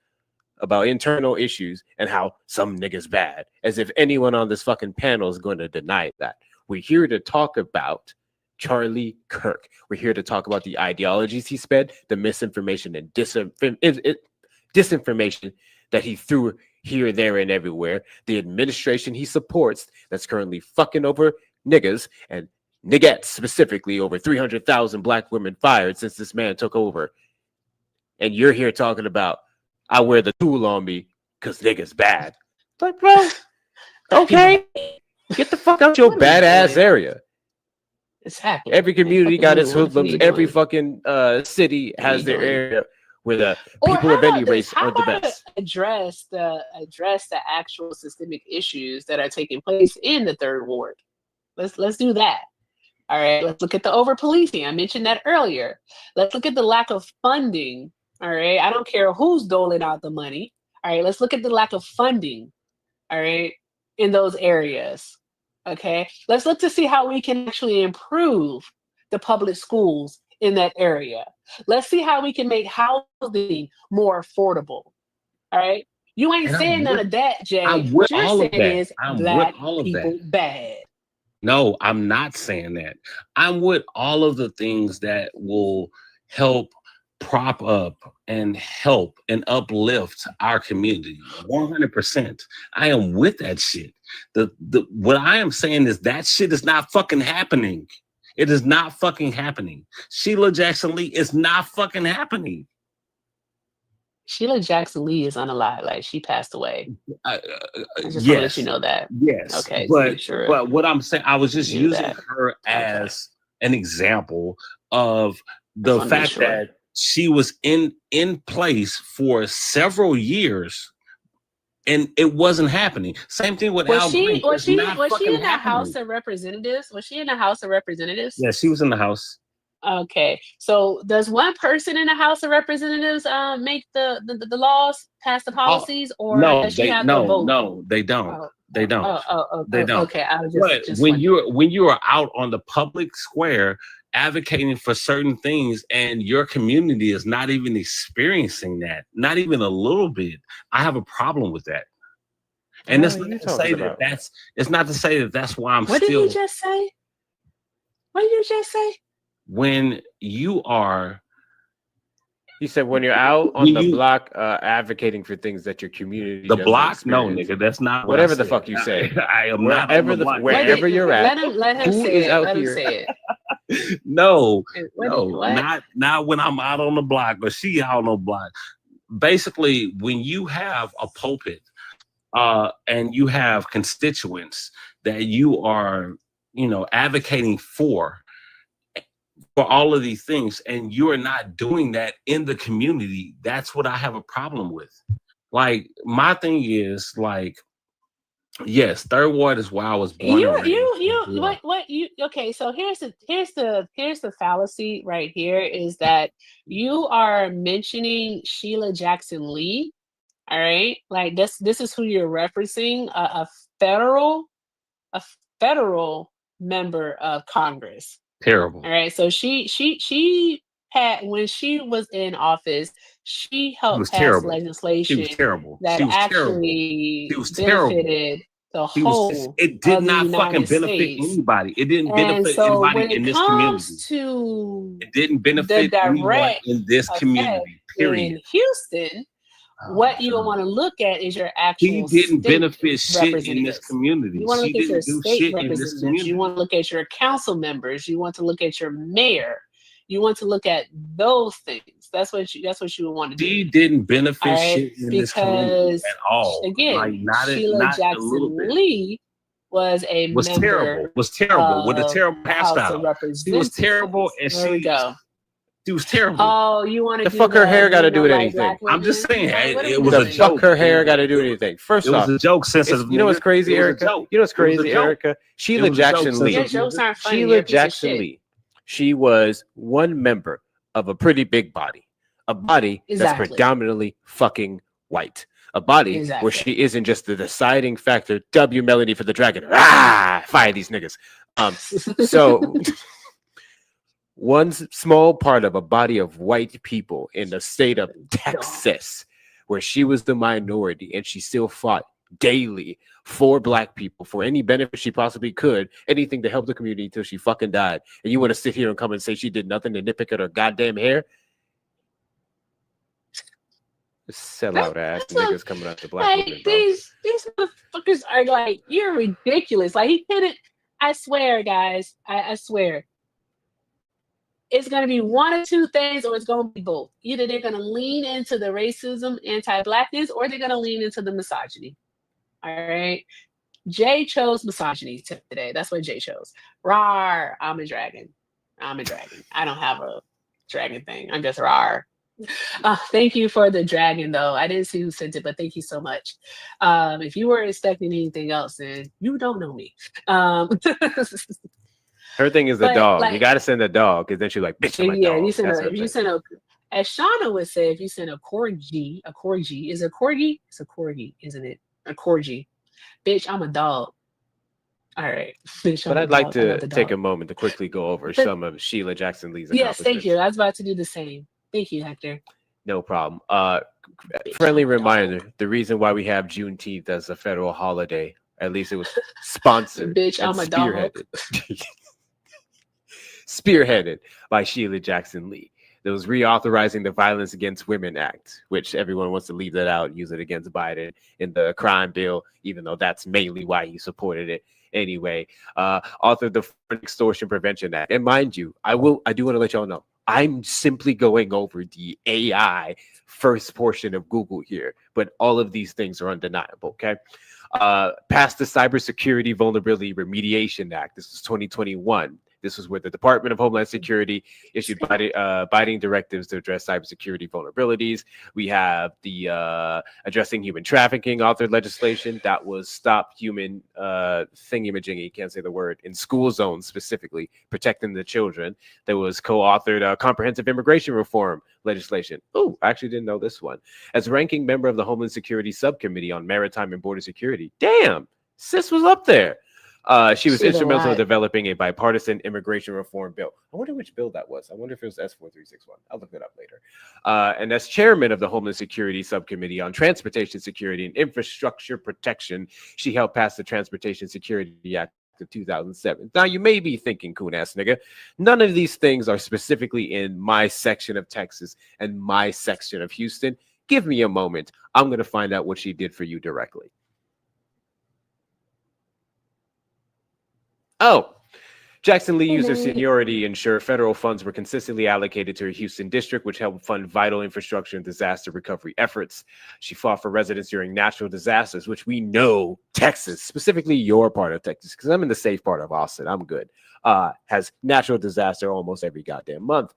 about internal issues and how some niggas bad, as if anyone on this fucking panel is going to deny that. We're here to talk about Charlie Kirk. We're here to talk about the ideologies he sped, the misinformation and disinformation that he threw here, there, and everywhere, the administration he supports that's currently fucking over niggas and niggettes, specifically over 300,000 black women fired since this man took over. And you're here talking about, I wear the tool on me because niggas bad. But bro, okay, get the fuck out your badass area. It's happening. Every community got its hoodlums. doing? Every fucking city has their doing? area where the Or people how of any about this? race How are the about best. address the actual systemic issues that are taking place in the third ward? Let's do that. All right. Let's look at the over policing. I mentioned that earlier. Let's look at the lack of funding. All right. I don't care who's doling out the money. All right. Let's look at the lack of funding. All right. In those areas. Okay. Let's look to see how we can actually improve the public schools in that area. Let's see how we can make housing more affordable. All right. You ain't And saying none of that, Jay. I'm What with you're all of saying that. is I'm black with all of people that. bad. No, I'm not saying that. I'm with all of the things that will help prop up and help and uplift our community. 100%. I am with that shit. What I am saying is that shit is not fucking happening. It is not fucking happening. Sheila Jackson Lee is not fucking happening. Sheila Jackson Lee is unalive. Like, she passed away. I just want to let you know that. Yes. Okay. But what I'm saying, I was just do using that. her as an example of the wanna make fact sure. that she was in place for several years and it wasn't happening. Same thing with Al Green. Was It's she not in fucking the happening. House of Representatives? Was she in the House of Representatives? Yeah, she was in the House. Okay. So does one person in the House of Representatives make the laws, pass the policies, or does she have to vote? No, they don't. Oh. They don't. They don't. Okay. I was But just when wondering. you are out on the public square advocating for certain things and your community is not even experiencing that, not even a little bit, I have a problem with that. And What it's are not you to talking say about? it's not to say that that's why I'm What still. did you just say? What did you just say? When you are, He said when you're out on the block advocating for things that your community the doesn't block, no, experience. nigga, that's not what Whatever I the said. fuck you say. I am not on the block. Wherever you're at. Let him who say is it. out Let him here? say it. No, What? not when I'm out on the block or she out on the block. Basically, when you have a pulpit and you have constituents that you are, advocating for all of these things, and you're not doing that in the community, that's what I have a problem with. Like, my thing is, like, yes, Third Ward is where I was born. Okay, so here's the fallacy right here is that you are mentioning Sheila Jackson Lee. All right, like this is who you're referencing, a federal member of Congress. Terrible. All right, so she had, when she was in office, she helped pass legislation that actually benefited the whole. It did of the not fucking United benefit States. anybody. It didn't And benefit so when anybody it in this community. comes to It didn't benefit the anyone direct in this community. effect Period. in Houston, what you want to look at is your actual. He didn't state benefit shit in this representatives. community. You want to She look at your didn't do state shit in this representatives. community. You want to look at your council members. You want to look at your mayor. You want to look at those things. That's what you would want to do. She didn't benefit All right? shit in this community Because at all. again, Like, not Sheila a little Jackson bit. Lee was a Was member terrible. Was terrible with a of terrible the House of hairstyle. She was Representatives. terrible, and There we go. she was terrible. Oh, you want to The fuck her hair got to do with anything? I'm just saying, What it are we was a doing? joke. Fuck her hair got to do anything. First It was off, a joke, sensitive. you know what's nigga. crazy, It was a Erica? joke. You know what's It was a crazy, joke. Erica? Sheila It was a joke, Jackson Lee. sensitive. Your jokes aren't funny. Sheila You're a piece of Jackson shit. Lee. She was one member of a pretty big body, a body that's Exactly. predominantly fucking white, a body where Exactly. she isn't just the deciding factor. W Melody for the dragon. Ah, fire these niggas. So one small part of a body of white people in the state of Texas, where she was the minority and she still fought daily for black people, for any benefit she possibly could, anything to help the community until she fucking died. And you want to sit here and come and say she did nothing to nitpick at her goddamn hair? Sell out ass niggas coming out the black women, bro. These motherfuckers are like, you're ridiculous. Like, he couldn't. I swear, guys. I swear. It's going to be one or two things, or it's going to be both. Either they're going to lean into the racism, anti-blackness, or they're going to lean into the misogyny. All right. Jay chose misogyny today. That's what Jay chose. Rawr, I'm a dragon. I'm a dragon. I don't have a dragon thing. I'm just rawr. Thank you for the dragon, though. I didn't see who sent it, but thank you so much. If you were expecting anything else, then you don't know me. Her thing is the dog. Like, you got to send a dog, because then she's like, bitch, I'm a dog. You send a, as Shauna would say, if you send a corgi, is it a corgi? It's a corgi, isn't it? A corgi. Bitch, I'm a dog. All right. Bitch, but I'd like to take a moment to quickly go over some of Sheila Jackson Lee's accomplishments. Yes, thank you. I was about to do the same. Thank you, Hector. No problem. Friendly reminder, the reason why we have Juneteenth as a federal holiday, at least it was sponsored. Bitch, I'm a dog. Spearheaded by Sheila Jackson Lee. That was reauthorizing the Violence Against Women Act, which everyone wants to leave that out, use it against Biden in the crime bill, even though that's mainly why he supported it. Anyway, authored the Foreign Extortion Prevention Act. And mind you, I do want to let y'all know, I'm simply going over the AI first portion of Google here, but all of these things are undeniable, okay? Passed the Cybersecurity Vulnerability Remediation Act. This was 2021. This was where the Department of Homeland Security issued binding directives to address cybersecurity vulnerabilities. We have the Addressing Human Trafficking authored legislation that was Stop Human Thingy-majingy, can't say the word, in school zones specifically, protecting the children. There was co-authored Comprehensive Immigration Reform legislation. Oh, I actually didn't know this one. As ranking member of the Homeland Security Subcommittee on Maritime and Border Security. Damn, sis was up there. She was instrumental in developing a bipartisan immigration reform bill. I wonder which bill that was. I wonder if it was S4361. I'll look it up later. And as chairman of the Homeland Security Subcommittee on Transportation Security and Infrastructure Protection, she helped pass the Transportation Security Act of 2007. Now, you may be thinking, coon-ass nigga, none of these things are specifically in my section of Texas and my section of Houston. Give me a moment. I'm going to find out what she did for you directly. Oh, Jackson Lee used her seniority to ensure federal funds were consistently allocated to her Houston district, which helped fund vital infrastructure and disaster recovery efforts. She fought for residents during natural disasters, which we know Texas, specifically your part of Texas, because I'm in the safe part of Austin. I'm good. Has natural disaster almost every goddamn month.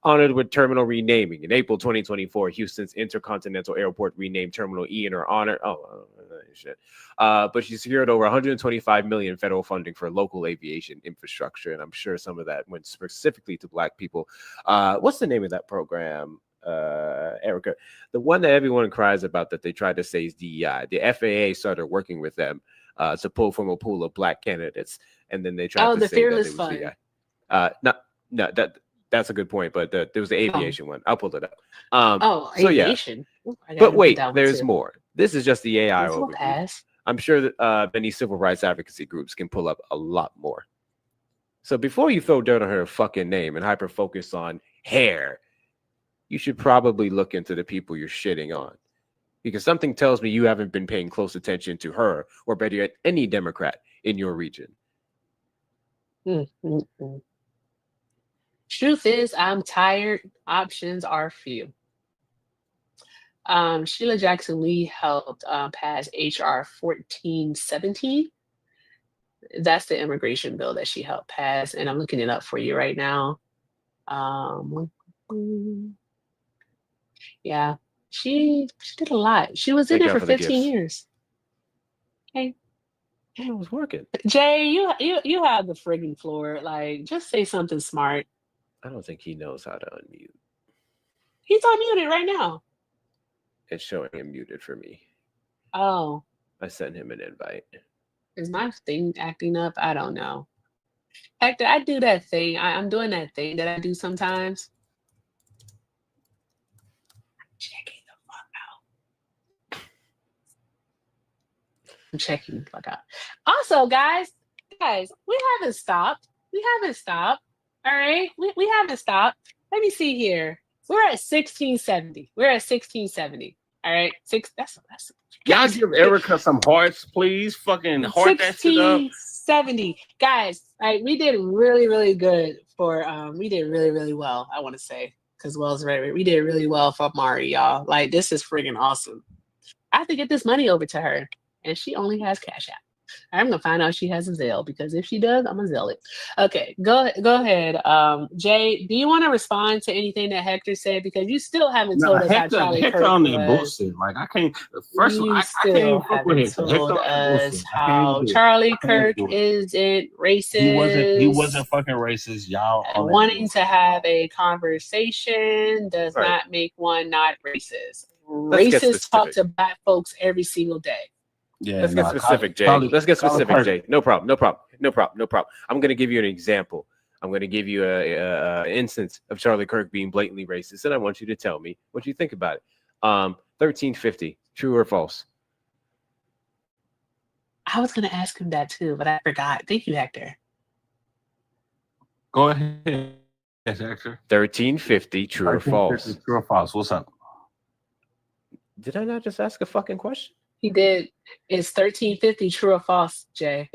Honored with terminal renaming. In April 2024, Houston's Intercontinental Airport renamed Terminal E in her honor. Shit. But she secured over $125 million federal funding for local aviation infrastructure, and I'm sure some of that went specifically to Black people. What's the name of that program, Erica? The one that everyone cries about that they tried to say is DEI. The FAA started working with them to pull from a pool of Black candidates, and then they tried to say Fearless that it was DEI. That's a good point, but there was the aviation one. I'll pull it up. Aviation. Yeah. But wait, there's more. This is just the AI overview. I'm sure that many civil rights advocacy groups can pull up a lot more. So before you throw dirt on her fucking name and hyper focus on hair, you should probably look into the people you're shitting on. Because something tells me you haven't been paying close attention to her, or better yet, any Democrat in your region. Truth is, I'm tired. Options are few. Sheila Jackson Lee helped pass HR 1417. That's the immigration bill that she helped pass, and I'm looking it up for you right now. Yeah, she did a lot. She was in there for 15 years. Okay. It was working. Jay, you have the friggin' floor. Like, just say something smart. I don't think he knows how to unmute. He's unmuted right now. It's showing him muted for me. Oh, I sent him an invite. is my thing acting up? I don't know. Hector, I do that thing. I'm doing that thing that I do sometimes. Checking the fuck out. I'm checking the fuck out. Also, guys, we haven't stopped. All right, we haven't stopped. Let me see here. We're at 1670. All right, that's Y'all give Erica some hearts, please. Fucking heart that shit up. 1670. Guys, we did really, really good for we did really, really well, I want to say. Because Wells right. We did really well for Mari, y'all. Like, this is friggin' awesome. I have to get this money over to her. And she only has Cash App. I'm gonna find out if she has a Zelle, because if she does, I'm gonna Zelle it. Okay, go ahead. Jay, do you want to respond to anything that Hector said? Because you still haven't told us how Charlie Kirk on that was. bullshit. Like, I can't. First of all, I can't still fuck with haven't him. told us how Charlie Kirk isn't racist. He wasn't fucking racist, y'all. And wanting to have a conversation does not make one not racist. Racists talk to black folks every single day. Yeah, let's get specific, Jay. Let's get specific, Jay. No problem. I'm going to give you an example. I'm going to give you a instance of Charlie Kirk being blatantly racist, and I want you to tell me what you think about it. 1350, true or false? I was going to ask him that too, but I forgot. Thank you, Hector. Go ahead, Hector. 1350, true or false? True or false? What's up? Did I not just ask a fucking question? He did. Is 1350 true or false, Jay?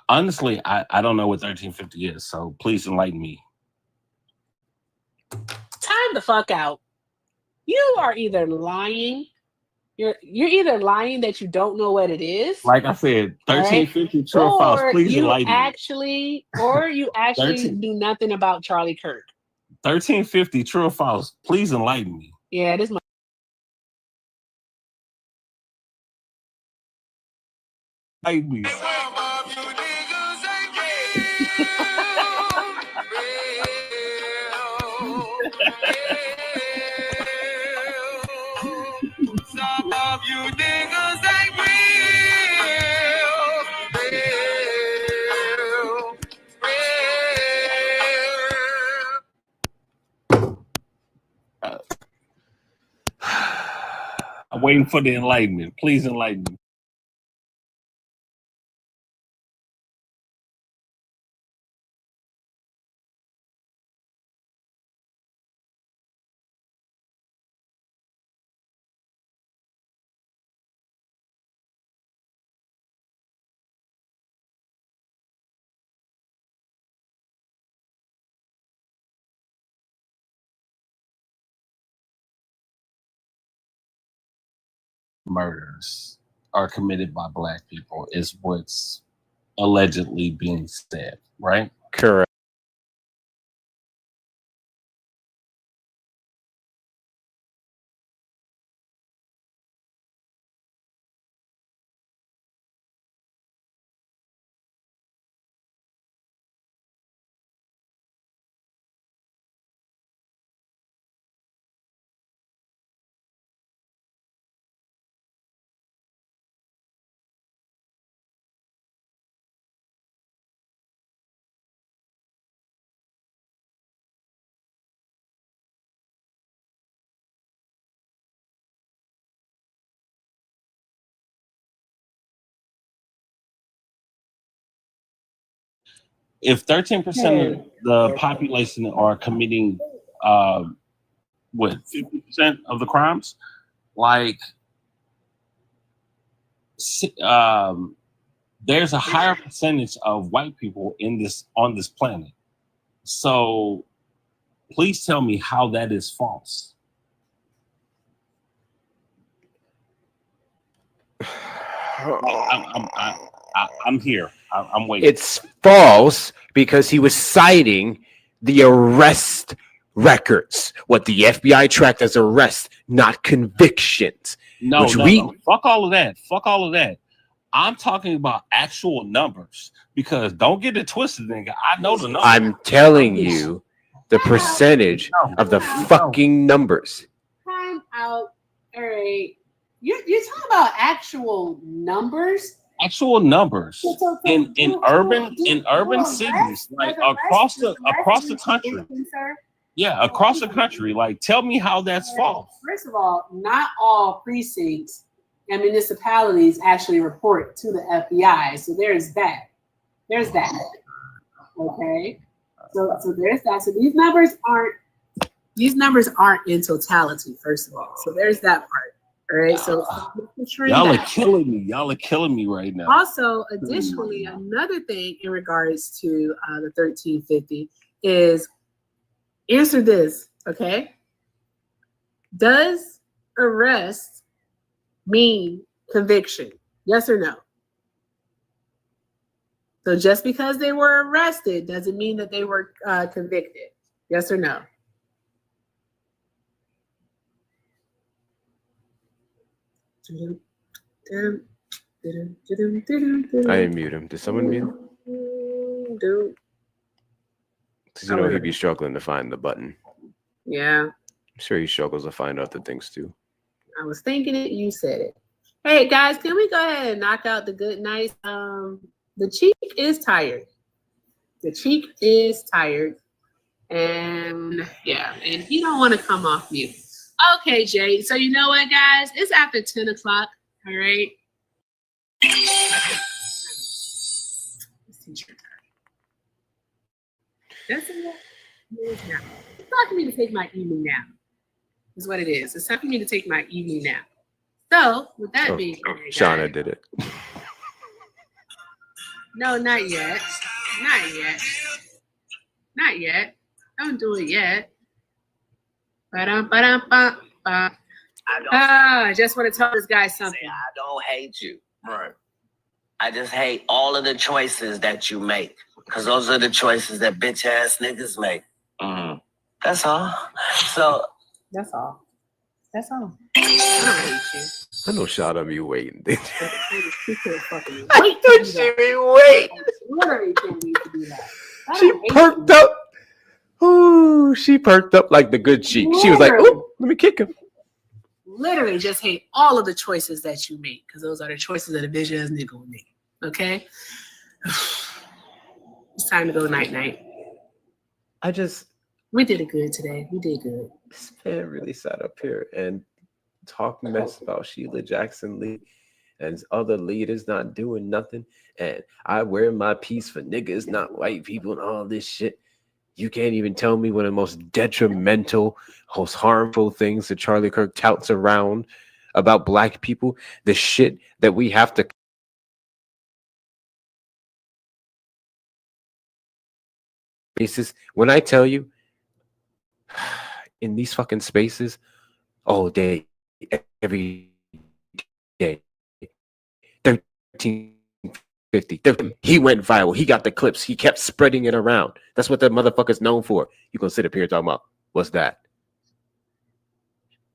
Honestly, I don't know what 1350 is, so please enlighten me. Time the fuck out. You are either lying. You're either lying that you don't know what it is. Like I said, 1350 true or false. Please enlighten me. Or you actually do nothing about Charlie Kirk. 1350 true or false. Please enlighten me. Yeah, this. Me. Some of you niggas ain't real. I'm waiting for the enlightenment. Please enlighten me. Murders are committed by black people is what's allegedly being said, right? Correct. If 13% of the population are committing what 50% of the crimes, like there's a higher percentage of white people on this planet. So please tell me how that is false. I'm here. I'm waiting. It's false because he was citing the arrest records, what the FBI tracked as arrests, not convictions. No. Fuck all of that. I'm talking about actual numbers, because don't get it twisted, nigga. I know the numbers. I'm telling you the percentage of the fucking numbers. Time out. All right. You're talking about actual numbers. Actual numbers So in urban arrest, cities, like does across the arrest country. conviction, sir? Yeah, across the country. Like, tell me how that's false. First of all, not all precincts and municipalities actually report to the FBI. So there's that. There's that. Okay. So there's that. So these numbers aren't in totality, first of all. So there's that part. All right. So y'all are killing me. Y'all are killing me right now. Also, additionally, another thing in regards to the 1350 is answer this, okay? Does arrest mean conviction? Yes or no? So just because they were arrested doesn't mean that they were convicted. Yes or no? I didn't mute him. Did someone mute him? Because you know he'd be struggling to find the button. Yeah. I'm sure he struggles to find other things too. I was thinking it, you said it. Hey guys, can we go ahead and knock out the good nights? The cheek is tired. The cheek is tired. And yeah, and he don't want to come off mute. Okay, Jay. So you know what, guys? It's after 10 o'clock. All right. That's it. It's time for me to take my evening nap. Is what it is. It's time for me to take my evening nap. So, with that being said, Shauna did it. No, not yet. Not yet. Not yet. Don't do it yet. I just want to tell this guy something. I don't hate you. Right. I just hate all of the choices that you make. Because those are the choices that bitch ass niggas make. Mm-hmm. That's all. So. That's all. That's all. I don't hate you. I know Shauna be waiting. Wait. I thought she be waiting. Literally can't wait to do that. She perked up. Ooh, she perked up like the good cheek. She was like, "Oh, let me kick him." Literally just hate all of the choices that you make, because those are the choices that a bitch ass nigga will make. Okay? It's time to go night-night. We did it good today. We did good. This man really sat up here and talked mess about Sheila Jackson Lee and other leaders not doing nothing. And I wear my piece for niggas, not white people, and all this shit. You can't even tell me one of the most detrimental, most harmful things that Charlie Kirk touts around about black people, the shit that we have to basis. When I tell you in these fucking spaces all day, every day, 1350, he went viral. He got the clips. He kept spreading it around. That's what the motherfucker's known for. You gonna sit up here talking about what's that?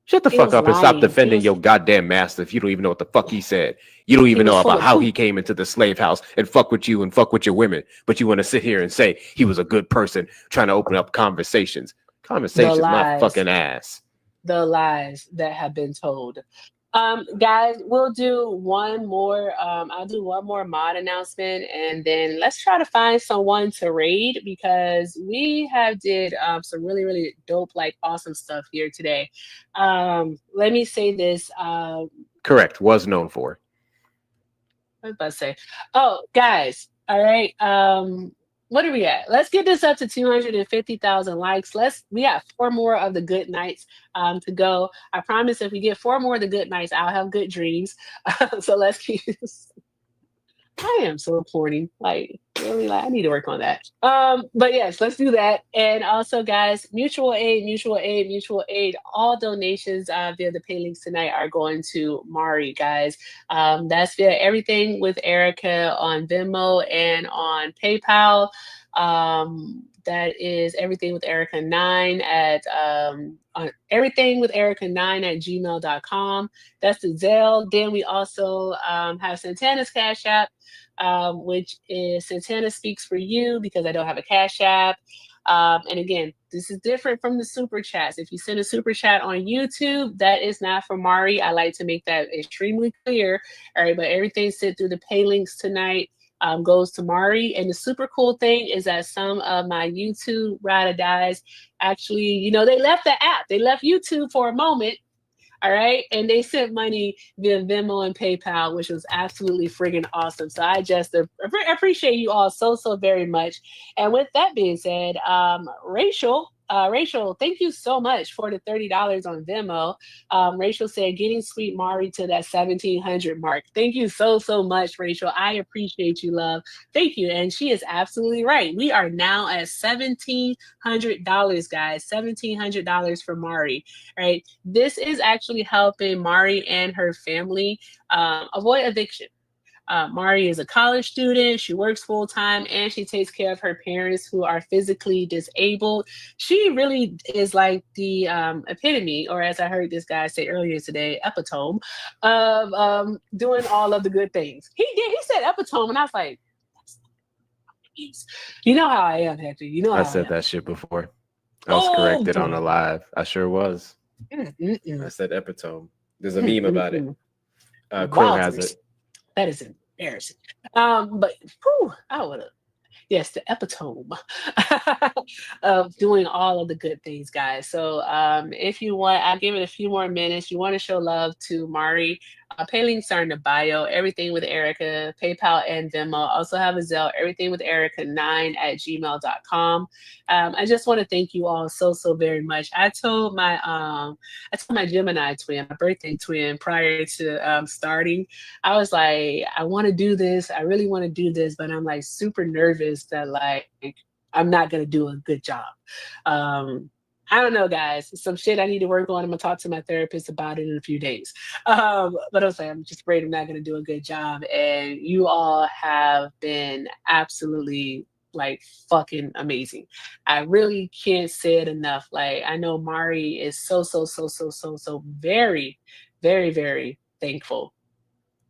Shut the fuck up and stop defending your goddamn master if you don't even know what the fuck he said. You don't even know about how he came into the slave house and fuck with you and fuck with your women. But you want to sit here and say he was a good person trying to open up conversations. Conversations, my fucking ass. The lies that have been told. Guys, we'll do one more. I'll do one more mod announcement, and then let's try to find someone to raid, because we have did some really, really dope, like awesome stuff here today. Let me say this. Correct. Was known for. What was I about to say? Oh, guys. All right. What are we at? Let's get this up to 250,000 likes. We have 4 more of the good nights to go. I promise if we get 4 more of the good nights, I'll have good dreams. So let's keep this. I am so corny. Like, really, like I need to work on that. But yes, let's do that. And also, guys, mutual aid. All donations via the pay links tonight are going to Mari, guys. That's via Everything with Erica on Venmo and on PayPal. That is Everything with Erica 9 at Everything with Erica 9 at gmail.com. That's the Zelle. Then we also have Santana's Cash App, which is Santana Speaks for You, because I don't have a Cash App. And again, this is different from the super chats. If you send a super chat on YouTube, that is not for Mari. I like to make that extremely clear. All right, but everything sent through the pay links tonight goes to Mari. And the super cool thing is that some of my YouTube ride or dies actually, you know, they left the app. They left YouTube for a moment. All right. And they sent money via Venmo and PayPal, which was absolutely friggin' awesome. So I just appreciate you all so very much. And with that being said, Rachel, thank you so much for the $30 on Venmo. Rachel said, getting sweet Mari to that 1,700 mark. Thank you so much, Rachel. I appreciate you, love. Thank you. And she is absolutely right. We are now at $1,700, guys. $1,700 for Mari. Right. This is actually helping Mari and her family avoid eviction. Mari is a college student. She works full time and she takes care of her parents who are physically disabled. She really is like the epitome, or as I heard this guy say earlier today, epitome of doing all of the good things. He said epitome, and I was like, you know how I am, Hector. You know how I said that shit before. I was Oh, corrected on boy. a live. I sure was. I said epitome. There's a meme about it. Krill has it. That is embarrassing. But whew, I would have. Yes, the epitome of doing all of the good things, guys. So if you want, I'll give it a few more minutes. You want to show love to Mari. Pay links are in the bio. Everything with Erica, PayPal and Venmo. Also have a Zelle. Everything with Erica9@gmail.com. I just want to thank you all so very much. I told my Gemini twin, my birthday twin, prior to starting, I was like, I want to do this. I really want to do this, but I'm like super nervous that like I'm not gonna do a good job. I don't know, guys. Some shit I need to work on. I'm gonna talk to my therapist about it in a few days. But I was like, I'm just afraid I'm not gonna do a good job. And you all have been absolutely like fucking amazing. I really can't say it enough. Like I know Mari is so very thankful.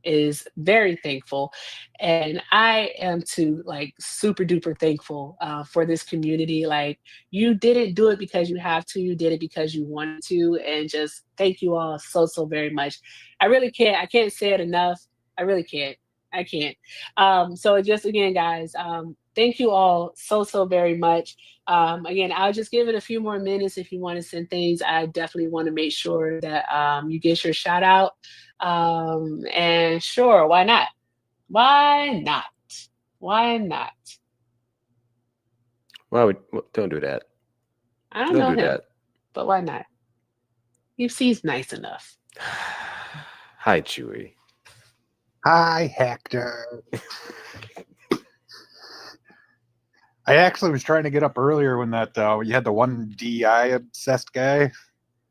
Is very thankful, and I am too, like super duper thankful for this community. Like you didn't do it because you have to, you did it because you wanted to, and just thank you all so very much. I can't say it enough. I really can't. I can't. So just again, guys, thank you all so very much. Again, I'll just give it a few more minutes. If you want to send things, I definitely want to make sure that you get your shout out. And sure, why not? Why not? Don't do that. I don't know do him, that. but why not? He's nice enough. Hi, Chewy. Hi, Hector. I actually was trying to get up earlier when that you had the one DEI obsessed guy,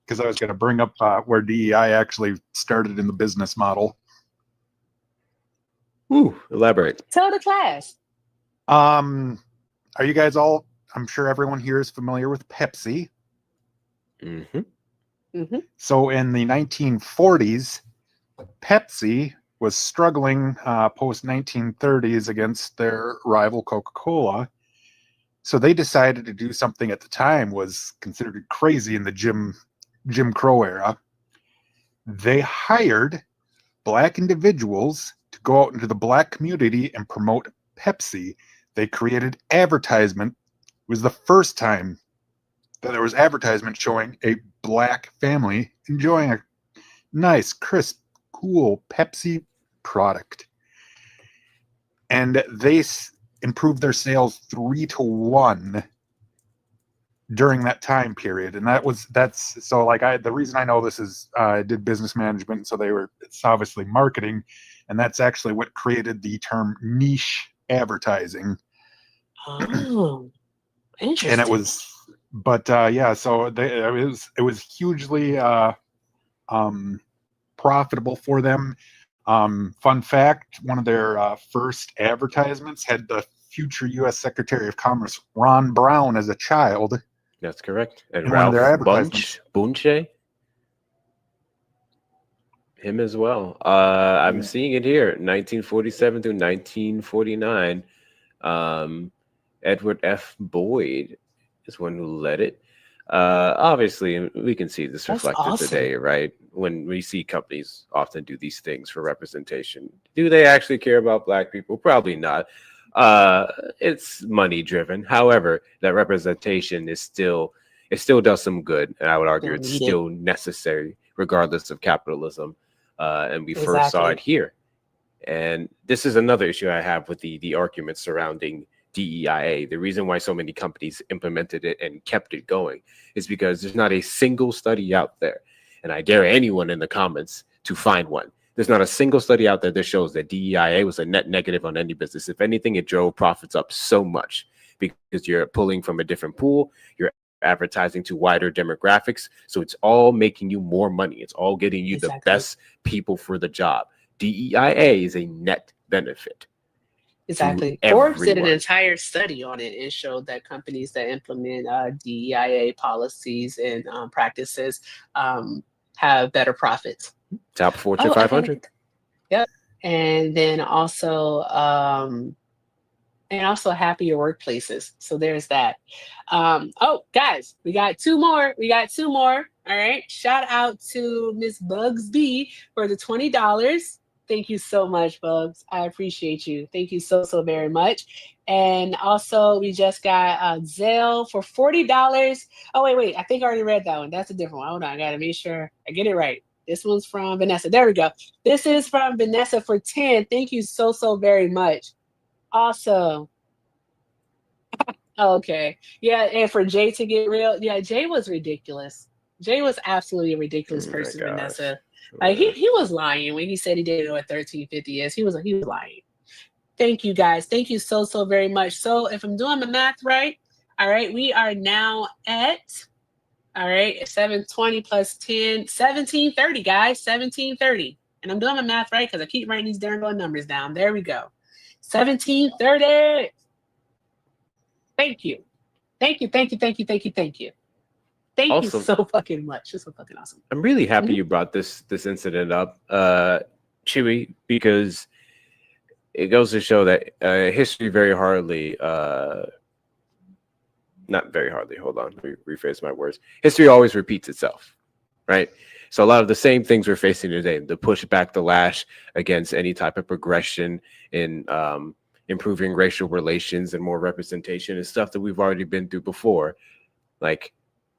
because I was going to bring up where DEI actually started in the business model. Ooh, elaborate. Tell the class. Are you guys all? I'm sure everyone here is familiar with Pepsi. So in the 1940s, Pepsi was struggling post 1930s against their rival Coca-Cola. So they decided to do something at the time was considered crazy in the Jim Crow era. They hired black individuals to go out into the black community and promote Pepsi. They created advertisement. It was the first time that there was advertisement showing a black family enjoying a nice, crisp, cool Pepsi product. And they improved their sales 3-to-1 during that time period. And that's so like the reason I know this is I did business management, so it's obviously marketing, and that's actually what created the term niche advertising. Oh, interesting. And it was, but yeah, so it was hugely profitable for them. Fun fact, one of their first advertisements had the future U.S. Secretary of Commerce Ron Brown as a child. That's correct. And in one of their Ralph advertisements. Bunche, him as well. I'm seeing it here, 1947 through 1949. Edward F. Boyd is one who led it. Obviously, we can see this That's reflected awesome. today, right? When we see companies often do these things for representation, do they actually care about Black people? Probably not. It's money driven. However, that representation is still, it still does some good, and I would argue it's needed. still necessary, regardless of capitalism. And we first saw Exactly. it here. And this is another issue I have with the arguments surrounding DEIA. The reason why so many companies implemented it and kept it going is because there's not a single study out there. And I dare anyone in the comments to find one. There's not a single study out there that shows that DEIA was a net negative on any business. If anything, it drove profits up so much because you're pulling from a different pool. You're advertising to wider demographics. So it's all making you more money. It's all getting you the best people for the job. DEIA is a net benefit. Exactly. Forbes did an entire study on it and showed that companies that implement DEIA policies and practices have better profits. Top Fortune 500. Yep. And then also happier workplaces. So there's that. Oh, guys, we got two more. All right. Shout out to Miss Bugs B for the $20. Thank you so much, Bugs. I appreciate you. Thank you so very much. And also, we just got Zelle for $40. Oh, wait. I think I already read that one. That's a different one. Hold on. I got to make sure I get it right. This one's from Vanessa. There we go. This is from Vanessa for 10. Thank you so very much. Awesome. Okay. Yeah, and for Jay to get real, yeah, Jay was ridiculous. Jay was absolutely a ridiculous person, Vanessa. Like he was lying when he said he didn't know what 1350 is. He was lying. Thank you guys. Thank you so very much. So if I'm doing my math right, all right, we are now at 720 plus 10, 1730, guys. 1730. And I'm doing my math right because I keep writing these darn old numbers down. There we go. 1730. Thank you. Thank you Awesome. so fucking much. It's so fucking awesome. I'm really happy you brought this incident up, Chewy, because it goes to show that history not very hardly. Hold on, let me rephrase my words. History always repeats itself, right? So a lot of the same things we're facing today, the push back, the lash against any type of progression in improving racial relations and more representation is stuff that we've already been through before. Like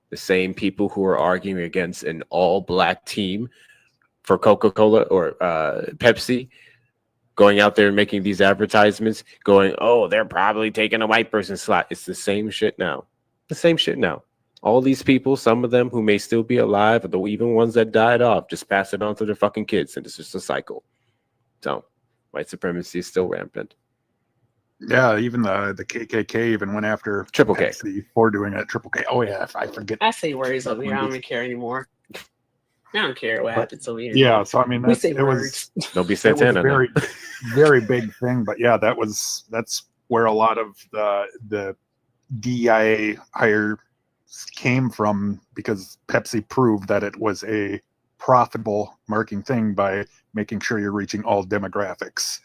the same people who are arguing against an all-black team for Coca-Cola or Pepsi, going out there and making these advertisements, going, oh, they're probably taking a white person's slot. It's the same shit now. All these people, some of them who may still be alive, or the even ones that died off, just pass it on to their fucking kids, and it's just a cycle. So white supremacy is still rampant. Yeah, even the KKK even went after Triple K for doing it. Triple K. Oh yeah, I forget. I say words over here. I don't even care anymore. I don't care what happens over here. Yeah, so I mean, we say words. Don't be Santana. It was a very big thing, but yeah, that's where a lot of the DEIA hire came from, because Pepsi proved that it was a profitable marketing thing by making sure you're reaching all demographics.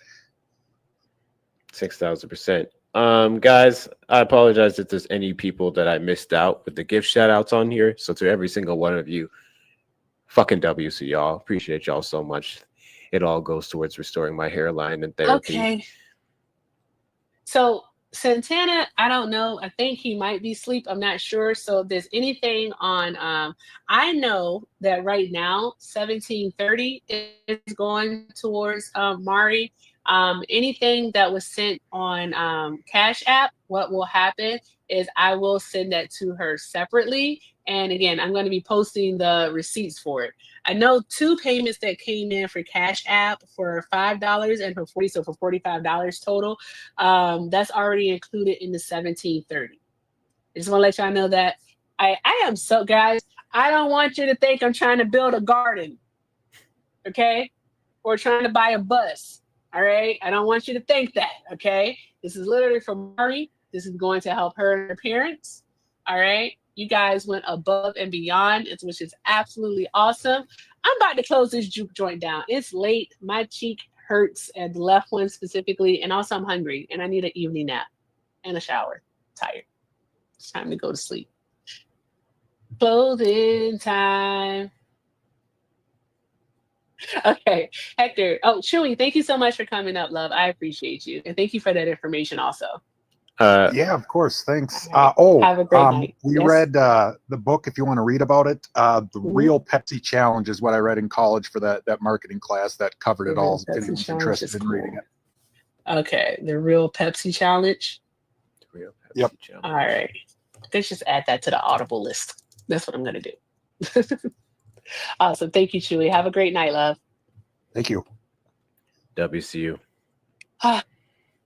6,000%. Guys, I apologize if there's any people that I missed out with the gift shout outs on here. So to every single one of you, fucking W to y'all. Appreciate y'all so much. It all goes towards restoring my hairline and therapy. Okay. So Santana, I don't know. I think he might be asleep. I'm not sure. So if there's anything on, I know that right now 1730 is going towards Mari. Anything that was sent on Cash App, what will happen is I will send that to her separately. And again, I'm going to be posting the receipts for it. I know 2 payments that came in for Cash App for $5 and for $40, so for $45 total. That's already included in the 1730. I just want to let y'all know that I am so, guys, I don't want you to think I'm trying to build a garden, okay? Or trying to buy a bus. All right. I don't want you to think that. Okay. This is literally for Mari. This is going to help her and her parents. All right. You guys went above and beyond, which is absolutely awesome. I'm about to close this juke joint down. It's late. My cheek hurts, and the left one specifically. And also, I'm hungry and I need an evening nap and a shower. Tired. It's time to go to sleep. Closing time. Okay, Hector. Oh, Chewy, thank you so much for coming up, love. I appreciate you. And thank you for that information also. Yeah, of course. Thanks. Have a great night. We Yes? read the book, if you want to read about it. The Mhm. Real Pepsi Challenge is what I read in college for that marketing class that covered The it Real all. If Pepsi anyone's Challenge interested is in reading cool. it. Okay, the Real Pepsi Challenge. Real Pepsi Yep. Challenge. All right. Let's just add that to the Audible list. That's what I'm going to do. Awesome. Thank you, Chewy. Have a great night, love. Thank you. WCU.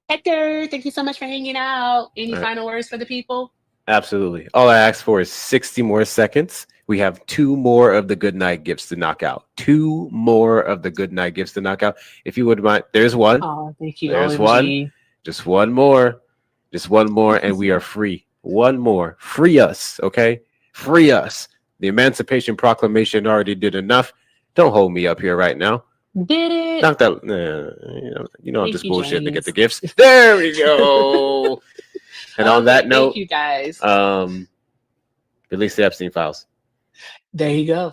Hector, thank you so much for hanging out. Any All right. final words for the people? Absolutely. All I ask for is 60 more seconds. We have 2 more of the good night gifts to knock out. 2 more of the good night gifts to knock out. If you would mind, there's one. Oh, thank you. There's OMG. one. Just one more. Just one more, and we are free. One more. Free us, okay? Free us. The Emancipation Proclamation already did enough. Don't hold me up here right now. Did it? Knock that. You know Thank this you, bullshit to get James. the gifts. There we go. And on that Okay, note, thank you guys. release the Epstein files. There you go.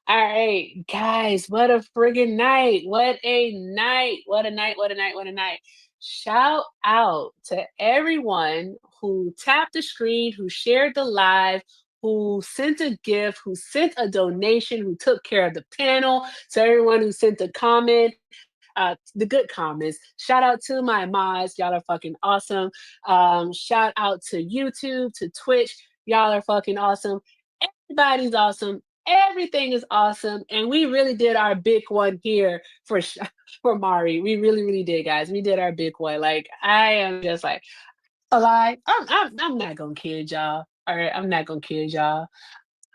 All right, guys, what a friggin' night. What a night. What a night. What a night. What a night. Shout out to everyone who tapped the screen, who shared the live, who sent a gift, who sent a donation, who took care of the panel, to everyone who sent a comment. The good comments. Shout out to my mods. Y'all are fucking awesome. Shout out to YouTube, to Twitch. Y'all are fucking awesome. Everybody's awesome. Everything is awesome. And we really did our big one here for Mari. We really, really did, guys. We did our big one. Like, I am just like, I'm not gonna kid y'all. All right, I'm not gonna kid y'all.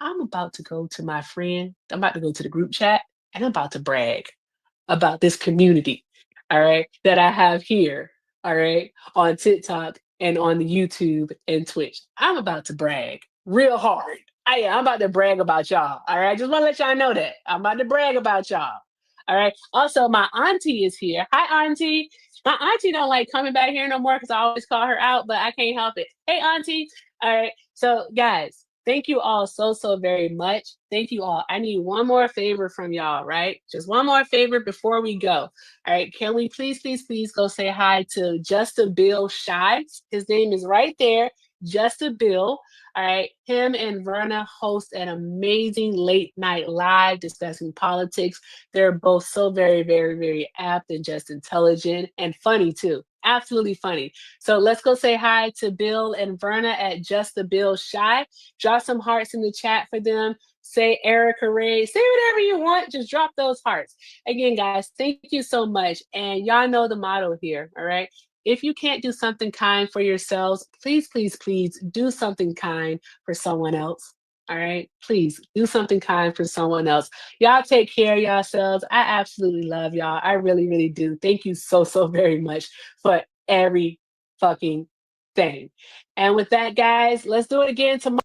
I'm about to go to my friend. I'm about to go to the group chat, and I'm about to brag about this community, all right, that I have here, all right, on TikTok and on the YouTube and Twitch. I'm about to brag real hard. I'm about to brag about y'all, all right? Just want to let y'all know that. I'm about to brag about y'all, all right? Also, my auntie is here. Hi, auntie. My auntie don't like coming back here no more because I always call her out, but I can't help it. Hey, auntie. All right, so guys, thank you all so very much. Thank you all. I need one more favor from y'all, right? Just one more favor before we go. All right, can we please go say hi to Just a Bill Shy? His name is right there, Just a Bill. All right, him and Verna host an amazing late night live discussing politics. They're both so very apt and just intelligent and funny too. Absolutely funny. So let's go say hi to Bill and Verna at Just the Bill Shy. Drop some hearts in the chat for them. Say Erica Ray. Say whatever you want. Just drop those hearts. Again, guys, thank you so much. And y'all know the motto here, all right? If you can't do something kind for yourselves, please do something kind for someone else. All right, please do something kind for someone else. Y'all take care of yourselves. I absolutely love y'all. I really do. Thank you so very much for every fucking thing. And with that, guys, let's do it again tomorrow.